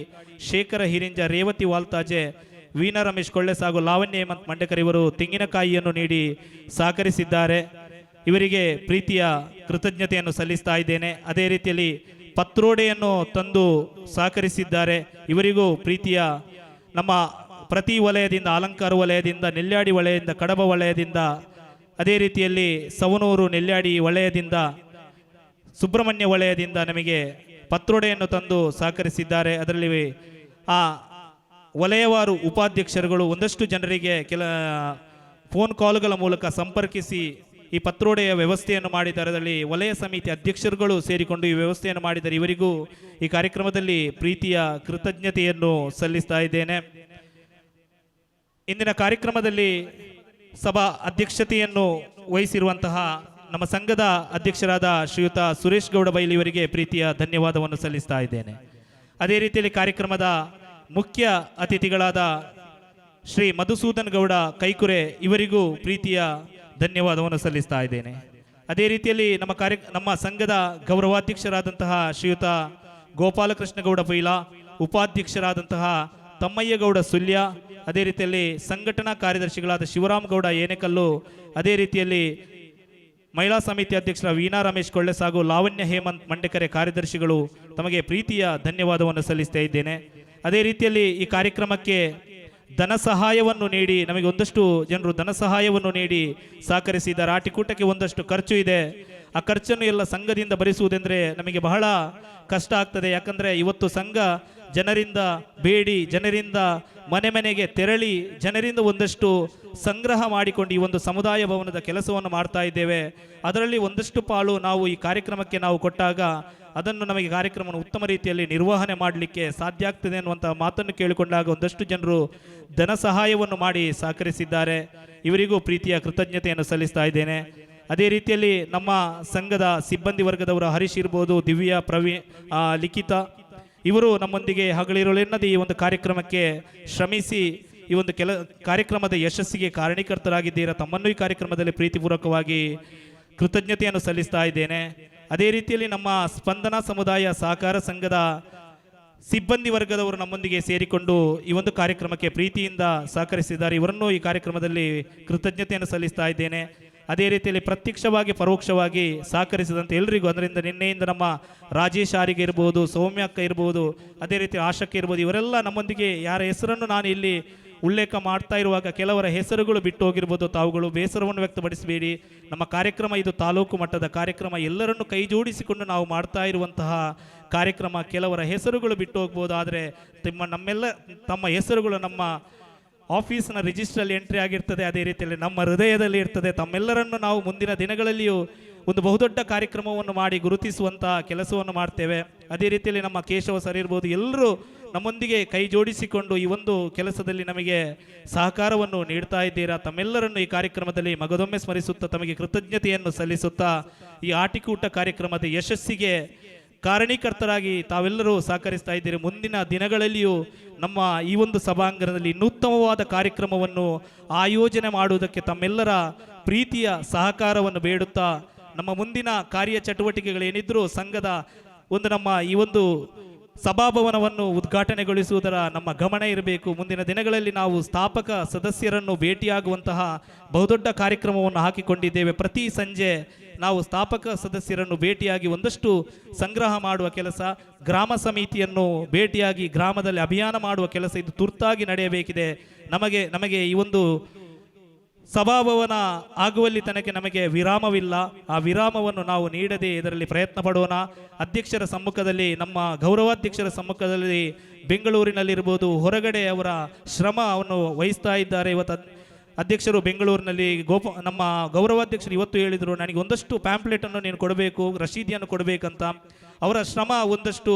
ಶೇಖರ ಹಿರಿಂಜ, ರೇವತಿ ವಾಲ್ತಾಜೆ, ವೀಣಾ ರಮೇಶ್ ಕೊಳ್ಳೆಸಾಗು, ಲಾವಣ್ಯ ಹೇಮಂತ್ ಮಂಡಕರ್ ಇವರು ತೆಂಗಿನಕಾಯಿಯನ್ನು ನೀಡಿ ಸಹಕರಿಸಿದ್ದಾರೆ. ಇವರಿಗೆ ಪ್ರೀತಿಯ ಕೃತಜ್ಞತೆಯನ್ನು ಸಲ್ಲಿಸ್ತಾ ಇದ್ದೇನೆ. ಅದೇ ರೀತಿಯಲ್ಲಿ ಪತ್ರೋಡೆಯನ್ನು ತಂದು ಸಹಕರಿಸಿದ್ದಾರೆ. ಇವರಿಗೂ ಪ್ರೀತಿಯ ನಮ್ಮ ಪ್ರತಿ ವಲಯದಿಂದ, ಅಲಂಕಾರ ವಲಯದಿಂದ, ನೆಲ್ಯಾಡಿ ವಲಯದಿಂದ, ಕಡಬ ವಲಯದಿಂದ, ಅದೇ ರೀತಿಯಲ್ಲಿ ಸವನೂರು ನೆಲ್ಯಾಡಿ ವಲಯದಿಂದ, ಸುಬ್ರಹ್ಮಣ್ಯ ವಲಯದಿಂದ ನಮಗೆ ಪತ್ರೋಡೆಯನ್ನು ತಂದು ಸಹಕರಿಸಿದ್ದಾರೆ. ಅದರಲ್ಲಿ ಆ ವಲಯವಾರು ಉಪಾಧ್ಯಕ್ಷರುಗಳು ಒಂದಷ್ಟು ಜನರಿಗೆ ಫೋನ್ ಕಾಲ್ಗಳ ಮೂಲಕ ಸಂಪರ್ಕಿಸಿ ಈ ಪತ್ರೋಡೆಯ ವ್ಯವಸ್ಥೆಯನ್ನು ಮಾಡಿದ್ದಾರೆ. ಅದರಲ್ಲಿ ವಲಯ ಸಮಿತಿ ಅಧ್ಯಕ್ಷರುಗಳು ಸೇರಿಕೊಂಡು ಈ ವ್ಯವಸ್ಥೆಯನ್ನು ಮಾಡಿದ್ದಾರೆ. ಇವರಿಗೂ ಈ ಕಾರ್ಯಕ್ರಮದಲ್ಲಿ ಪ್ರೀತಿಯ ಕೃತಜ್ಞತೆಯನ್ನು ಸಲ್ಲಿಸ್ತಾ ಇದ್ದೇನೆ. ಇಂದಿನ ಕಾರ್ಯಕ್ರಮದಲ್ಲಿ ಸಭಾ ಅಧ್ಯಕ್ಷತೆಯನ್ನು ವಹಿಸಿರುವಂತಹ ನಮ್ಮ ಸಂಘದ ಅಧ್ಯಕ್ಷರಾದ ಶ್ರೀಯುತ ಸುರೇಶ್ ಗೌಡ ಬೈಲಿ ಇವರಿಗೆ ಪ್ರೀತಿಯ ಧನ್ಯವಾದವನ್ನು ಸಲ್ಲಿಸ್ತಾ ಇದ್ದೇನೆ. ಅದೇ ರೀತಿಯಲ್ಲಿ ಕಾರ್ಯಕ್ರಮದ ಮುಖ್ಯ ಅತಿಥಿಗಳಾದ ಶ್ರೀ ಮಧುಸೂದನ್ ಗೌಡ ಕೈಕುರೆ ಇವರಿಗೂ ಪ್ರೀತಿಯ ಧನ್ಯವಾದವನ್ನು ಸಲ್ಲಿಸ್ತಾ ಇದ್ದೇನೆ. ಅದೇ ರೀತಿಯಲ್ಲಿ ನಮ್ಮ ಸಂಘದ ಗೌರವಾಧ್ಯಕ್ಷರಾದಂತಹ ಶ್ರೀಯುತ ಗೋಪಾಲಕೃಷ್ಣ ಗೌಡ ಬೈಲ, ಉಪಾಧ್ಯಕ್ಷರಾದಂತಹ ತಮ್ಮಯ್ಯಗೌಡ ಸುಲ್ಯ, ಅದೇ ರೀತಿಯಲ್ಲಿ ಸಂಘಟನಾ ಕಾರ್ಯದರ್ಶಿಗಳಾದ ಶಿವರಾಮ್ ಗೌಡ ಏನೆಕಲ್ಲು, ಅದೇ ರೀತಿಯಲ್ಲಿ ಮಹಿಳಾ ಸಮಿತಿ ಅಧ್ಯಕ್ಷರ ವೀಣಾ ರಮೇಶ್ ಕೊಳ್ಳೆಸಾಗು, ಲಾವಣ್ಯ ಹೇಮಂತ್ ಮಂಡಕರೆ ಕಾರ್ಯದರ್ಶಿಗಳು ತಮಗೆ ಪ್ರೀತಿಯ ಧನ್ಯವಾದವನ್ನು ಸಲ್ಲಿಸ್ತಾ ಇದ್ದೇನೆ. ಅದೇ ರೀತಿಯಲ್ಲಿ ಈ ಕಾರ್ಯಕ್ರಮಕ್ಕೆ ಧನ ಸಹಾಯವನ್ನು ನೀಡಿ ನಮಗೆ ಒಂದಷ್ಟು ಜನರು ಧನ ಸಹಾಯವನ್ನು ನೀಡಿ ಸಹಕರಿಸಿದ್ದಾರೆ. ಆಟಿಕೂಟಕ್ಕೆ ಒಂದಷ್ಟು ಖರ್ಚು ಇದೆ. ಆ ಖರ್ಚನ್ನು ಎಲ್ಲ ಸಂಘದಿಂದ ಭರಿಸುವುದೆಂದರೆ ನಮಗೆ ಬಹಳ ಕಷ್ಟ ಆಗ್ತದೆ. ಯಾಕಂದರೆ ಇವತ್ತು ಸಂಘ ಜನರಿಂದ ಬೇಡಿ, ಜನರಿಂದ ಮನೆ ಮನೆಗೆ ತೆರಳಿ, ಜನರಿಂದ ಒಂದಷ್ಟು ಸಂಗ್ರಹ ಮಾಡಿಕೊಂಡು ಈ ಒಂದು ಸಮುದಾಯ ಭವನದ ಕೆಲಸವನ್ನು ಮಾಡ್ತಾ ಇದ್ದೇವೆ. ಅದರಲ್ಲಿ ಒಂದಷ್ಟು ಪಾಲು ನಾವು ಈ ಕಾರ್ಯಕ್ರಮಕ್ಕೆ ನಾವು ಕೊಟ್ಟಾಗ ಅದನ್ನು ನಮಗೆ ಕಾರ್ಯಕ್ರಮವನ್ನು ಉತ್ತಮ ರೀತಿಯಲ್ಲಿ ನಿರ್ವಹಣೆ ಮಾಡಲಿಕ್ಕೆ ಸಾಧ್ಯ ಆಗ್ತದೆ ಅನ್ನುವಂಥ ಮಾತನ್ನು ಕೇಳಿಕೊಂಡಾಗ ಒಂದಷ್ಟು ಜನರು ಧನ ಸಹಾಯವನ್ನು ಮಾಡಿ ಸಹಕರಿಸಿದ್ದಾರೆ. ಇವರಿಗೂ ಪ್ರೀತಿಯ ಕೃತಜ್ಞತೆಯನ್ನು ಸಲ್ಲಿಸ್ತಾ ಇದ್ದೇನೆ. ಅದೇ ರೀತಿಯಲ್ಲಿ ನಮ್ಮ ಸಂಘದ ಸಿಬ್ಬಂದಿ ವರ್ಗದವರು ಹರೀಶ್ ಇರ್ಬೋದು, ದಿವ್ಯಾ, ಲಿಖಿತಾ ಇವರು ನಮ್ಮೊಂದಿಗೆ ಹಗಲಿರುಳೆನ್ನದೇ ಈ ಒಂದು ಕಾರ್ಯಕ್ರಮಕ್ಕೆ ಶ್ರಮಿಸಿ ಈ ಒಂದು ಕಾರ್ಯಕ್ರಮದ ಯಶಸ್ಸಿಗೆ ಕಾರಣೀಕರ್ತರಾಗಿದ್ದೀರಾ. ತಮ್ಮನ್ನು ಈ ಕಾರ್ಯಕ್ರಮದಲ್ಲಿ ಪ್ರೀತಿಪೂರ್ವಕವಾಗಿ ಕೃತಜ್ಞತೆಯನ್ನು ಸಲ್ಲಿಸ್ತಾ ಇದ್ದೇನೆ. ಅದೇ ರೀತಿಯಲ್ಲಿ ನಮ್ಮ ಸ್ಪಂದನಾ ಸಮುದಾಯ ಸಹಕಾರ ಸಂಘದ ಸಿಬ್ಬಂದಿ ವರ್ಗದವರು ನಮ್ಮೊಂದಿಗೆ ಸೇರಿಕೊಂಡು ಈ ಒಂದು ಕಾರ್ಯಕ್ರಮಕ್ಕೆ ಪ್ರೀತಿಯಿಂದ ಸಹಕರಿಸಿದ್ದಾರೆ. ಇವರನ್ನು ಈ ಕಾರ್ಯಕ್ರಮದಲ್ಲಿ ಕೃತಜ್ಞತೆಯನ್ನು ಸಲ್ಲಿಸ್ತಾ ಇದ್ದೇನೆ. ಅದೇ ರೀತಿಯಲ್ಲಿ ಪ್ರತ್ಯಕ್ಷವಾಗಿ ಪರೋಕ್ಷವಾಗಿ ಸಹಕರಿಸಿದಂತೆ ಎಲ್ಲರಿಗೂ, ಅದರಿಂದ ನಿನ್ನೆಯಿಂದ ನಮ್ಮ ರಾಜೇಶ್ ಆರಿಗೆ ಇರ್ಬೋದು, ಸೌಮ್ಯಕ್ಕ ಇರ್ಬೋದು, ಅದೇ ರೀತಿ ಆಶಕ್ಕೆ ಇರ್ಬೋದು, ಇವರೆಲ್ಲ ನಮ್ಮೊಂದಿಗೆ ಯಾರ ಹೆಸರನ್ನು ನಾನು ಇಲ್ಲಿ ಉಲ್ಲೇಖ ಮಾಡ್ತಾ ಇರುವಾಗ ಕೆಲವರ ಹೆಸರುಗಳು ಬಿಟ್ಟು ಹೋಗಿರ್ಬೋದು. ತಾವುಗಳು ಬೇಸರವನ್ನು ವ್ಯಕ್ತಪಡಿಸಬೇಡಿ. ನಮ್ಮ ಕಾರ್ಯಕ್ರಮ ಇದು ತಾಲೂಕು ಮಟ್ಟದ ಕಾರ್ಯಕ್ರಮ. ಎಲ್ಲರನ್ನು ಕೈ ಜೋಡಿಸಿಕೊಂಡು ನಾವು ಮಾಡ್ತಾ ಇರುವಂತಹ ಕಾರ್ಯಕ್ರಮ. ಕೆಲವರ ಹೆಸರುಗಳು ಬಿಟ್ಟು ಹೋಗ್ಬೋದು, ಆದರೆ ತಮ್ಮ ಹೆಸರುಗಳು ನಮ್ಮ ಆಫೀಸ್ನ ರಿಜಿಸ್ಟ್ರಲ್ಲಿ ಎಂಟ್ರಿ ಆಗಿರ್ತದೆ. ಅದೇ ರೀತಿಯಲ್ಲಿ ನಮ್ಮ ಹೃದಯದಲ್ಲಿ ಇರ್ತದೆ. ತಮ್ಮೆಲ್ಲರನ್ನು ನಾವು ಮುಂದಿನ ದಿನಗಳಲ್ಲಿಯೂ ಒಂದು ಬಹುದೊಡ್ಡ ಕಾರ್ಯಕ್ರಮವನ್ನು ಮಾಡಿ ಗುರುತಿಸುವಂತಹ ಕೆಲಸವನ್ನು ಮಾಡ್ತೇವೆ. ಅದೇ ರೀತಿಯಲ್ಲಿ ನಮ್ಮ ಕೇಶವ ಸರ್ ಇರ್ಬೋದು, ಎಲ್ಲರೂ ನಮ್ಮೊಂದಿಗೆ ಕೈ ಜೋಡಿಸಿಕೊಂಡು ಈ ಒಂದು ಕೆಲಸದಲ್ಲಿ ನಮಗೆ ಸಹಕಾರವನ್ನು ನೀಡ್ತಾ ಇದ್ದೀರಾ. ತಮ್ಮೆಲ್ಲರನ್ನು ಈ ಕಾರ್ಯಕ್ರಮದಲ್ಲಿ ಮಗದೊಮ್ಮೆ ಸ್ಮರಿಸುತ್ತಾ ತಮಗೆ ಕೃತಜ್ಞತೆಯನ್ನು ಸಲ್ಲಿಸುತ್ತಾ ಈ ಆಟಿಕೂಟ ಕಾರ್ಯಕ್ರಮದ ಯಶಸ್ಸಿಗೆ ಕಾರಣೀಕರ್ತರಾಗಿ ತಾವೆಲ್ಲರೂ ಸಹಕರಿಸ್ತಾ ಇದ್ದೀರಿ. ಮುಂದಿನ ದಿನಗಳಲ್ಲಿಯೂ ನಮ್ಮ ಈ ಒಂದು ಸಭಾಂಗಣದಲ್ಲಿ ಇನ್ನುತ್ತಮವಾದ ಕಾರ್ಯಕ್ರಮವನ್ನು ಆಯೋಜನೆ ಮಾಡುವುದಕ್ಕೆ ತಮ್ಮೆಲ್ಲರ ಪ್ರೀತಿಯ ಸಹಕಾರವನ್ನು ಬೇಡುತ್ತಾ ನಮ್ಮ ಮುಂದಿನ ಕಾರ್ಯಚಟುವಟಿಕೆಗಳೇನಿದ್ರೂ ಸಂಘದ ನಮ್ಮ ಈ ಒಂದು ಸಭಾಭವನವನ್ನು ಉದ್ಘಾಟನೆಗೊಳಿಸುವುದರ ನಮ್ಮ ಗಮನ ಇರಬೇಕು. ಮುಂದಿನ ದಿನಗಳಲ್ಲಿ ನಾವು ಸ್ಥಾಪಕ ಸದಸ್ಯರನ್ನು ಭೇಟಿಯಾಗುವಂತಹ ಬಹುದೊಡ್ಡ ಕಾರ್ಯಕ್ರಮವನ್ನು ಹಾಕಿಕೊಂಡಿದ್ದೇವೆ. ಪ್ರತಿ ಸಂಜೆ ನಾವು ಸ್ಥಾಪಕ ಸದಸ್ಯರನ್ನು ಭೇಟಿಯಾಗಿ ಒಂದಷ್ಟು ಸಂಗ್ರಹ ಮಾಡುವ ಕೆಲಸ, ಗ್ರಾಮ ಸಮಿತಿಯನ್ನು ಭೇಟಿಯಾಗಿ ಗ್ರಾಮದಲ್ಲಿ ಅಭಿಯಾನ ಮಾಡುವ ಕೆಲಸ ಇದು ತುರ್ತಾಗಿ ನಡೆಯಬೇಕಿದೆ. ನಮಗೆ ಈ ಒಂದು ಸಭಾಭವನ ಆಗುವಲ್ಲಿ ತನಕ ನಮಗೆ ವಿರಾಮವಿಲ್ಲ. ಆ ವಿರಾಮವನ್ನು ನಾವು ನೀಡದೆ ಇದರಲ್ಲಿ ಪ್ರಯತ್ನ ಪಡೋಣ. ಅಧ್ಯಕ್ಷರ ಸಮ್ಮುಖದಲ್ಲಿ, ನಮ್ಮ ಗೌರವಾಧ್ಯಕ್ಷರ ಸಮ್ಮುಖದಲ್ಲಿ ಬೆಂಗಳೂರಿನಲ್ಲಿರ್ಬೋದು, ಹೊರಗಡೆ ಅವರ ಶ್ರಮವನ್ನು ವಹಿಸ್ತಾ ಇದ್ದಾರೆ. ಇವತ್ತು ಅಧ್ಯಕ್ಷರು ಬೆಂಗಳೂರಿನಲ್ಲಿ ನಮ್ಮ ಗೌರವಾಧ್ಯಕ್ಷರು ಇವತ್ತು ಹೇಳಿದರು, ನನಗೆ ಒಂದಷ್ಟು ಪ್ಯಾಂಪ್ಲೆಟನ್ನು ನೀನು ಕೊಡಬೇಕು, ರಶೀದಿಯನ್ನು ಕೊಡಬೇಕಂತ. ಅವರ ಶ್ರಮ ಒಂದಷ್ಟು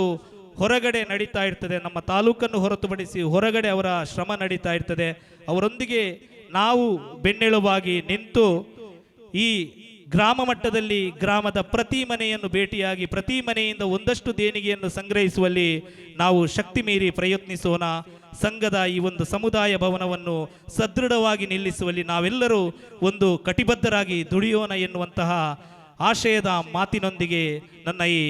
ಹೊರಗಡೆ ನಡೀತಾ ಇರ್ತದೆ. ನಮ್ಮ ತಾಲೂಕನ್ನು ಹೊರತುಪಡಿಸಿ ಹೊರಗಡೆ ಅವರ ಶ್ರಮ ನಡೀತಾ ಇರ್ತದೆ. ಅವರೊಂದಿಗೆ ನಾವು ಬೆನ್ನೆಲುಬಾಗಿ ನಿಂತು ಈ ಗ್ರಾಮ ಮಟ್ಟದಲ್ಲಿ ಗ್ರಾಮದ ಪ್ರತಿ ಮನೆಯನ್ನು ಭೇಟಿಯಾಗಿ ಪ್ರತಿ ಮನೆಯಿಂದ ಒಂದಷ್ಟು ದೇಣಿಗೆಯನ್ನು ಸಂಗ್ರಹಿಸುವಲ್ಲಿ ನಾವು ಶಕ್ತಿ ಮೀರಿ ಪ್ರಯತ್ನಿಸೋಣ. ಸಂಘದ ಈ ಒಂದು ಸಮುದಾಯ ಭವನವನ್ನು ಸದೃಢವಾಗಿ ನಿಲ್ಲಿಸುವಲ್ಲಿ ನಾವೆಲ್ಲರೂ ಒಂದು ಕಟಿಬದ್ಧರಾಗಿ ದುಡಿಯೋಣ ಎನ್ನುವಂತಹ ಆಶಯದ ಮಾತಿನೊಂದಿಗೆ ನನ್ನ ಈ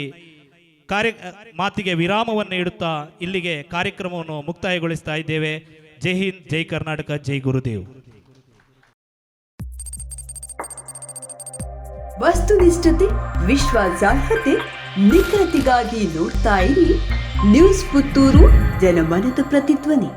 ಮಾತಿಗೆ ವಿರಾಮವನ್ನು ಇಡುತ್ತಾ ಇಲ್ಲಿಗೆ ಕಾರ್ಯಕ್ರಮವನ್ನು ಮುಕ್ತಾಯಗೊಳಿಸ್ತಾ ಇದ್ದೇವೆ. ಜೈ ಹಿಂದ್, ಜೈ ಕರ್ನಾಟಕ, ಜೈ ಗುರುದೇವ್. ವಸ್ತುನಿಷ್ಠತೆ, ವಿಶ್ವಾಸಾರ್ಹತೆ, ನಿಖರತೆಗಾಗಿ ನೋಡ್ತಾ ಇರಿ ನ್ಯೂಸ್ ಪುತ್ತೂರು, ಜನಮನದ ಪ್ರತಿಧ್ವನಿ.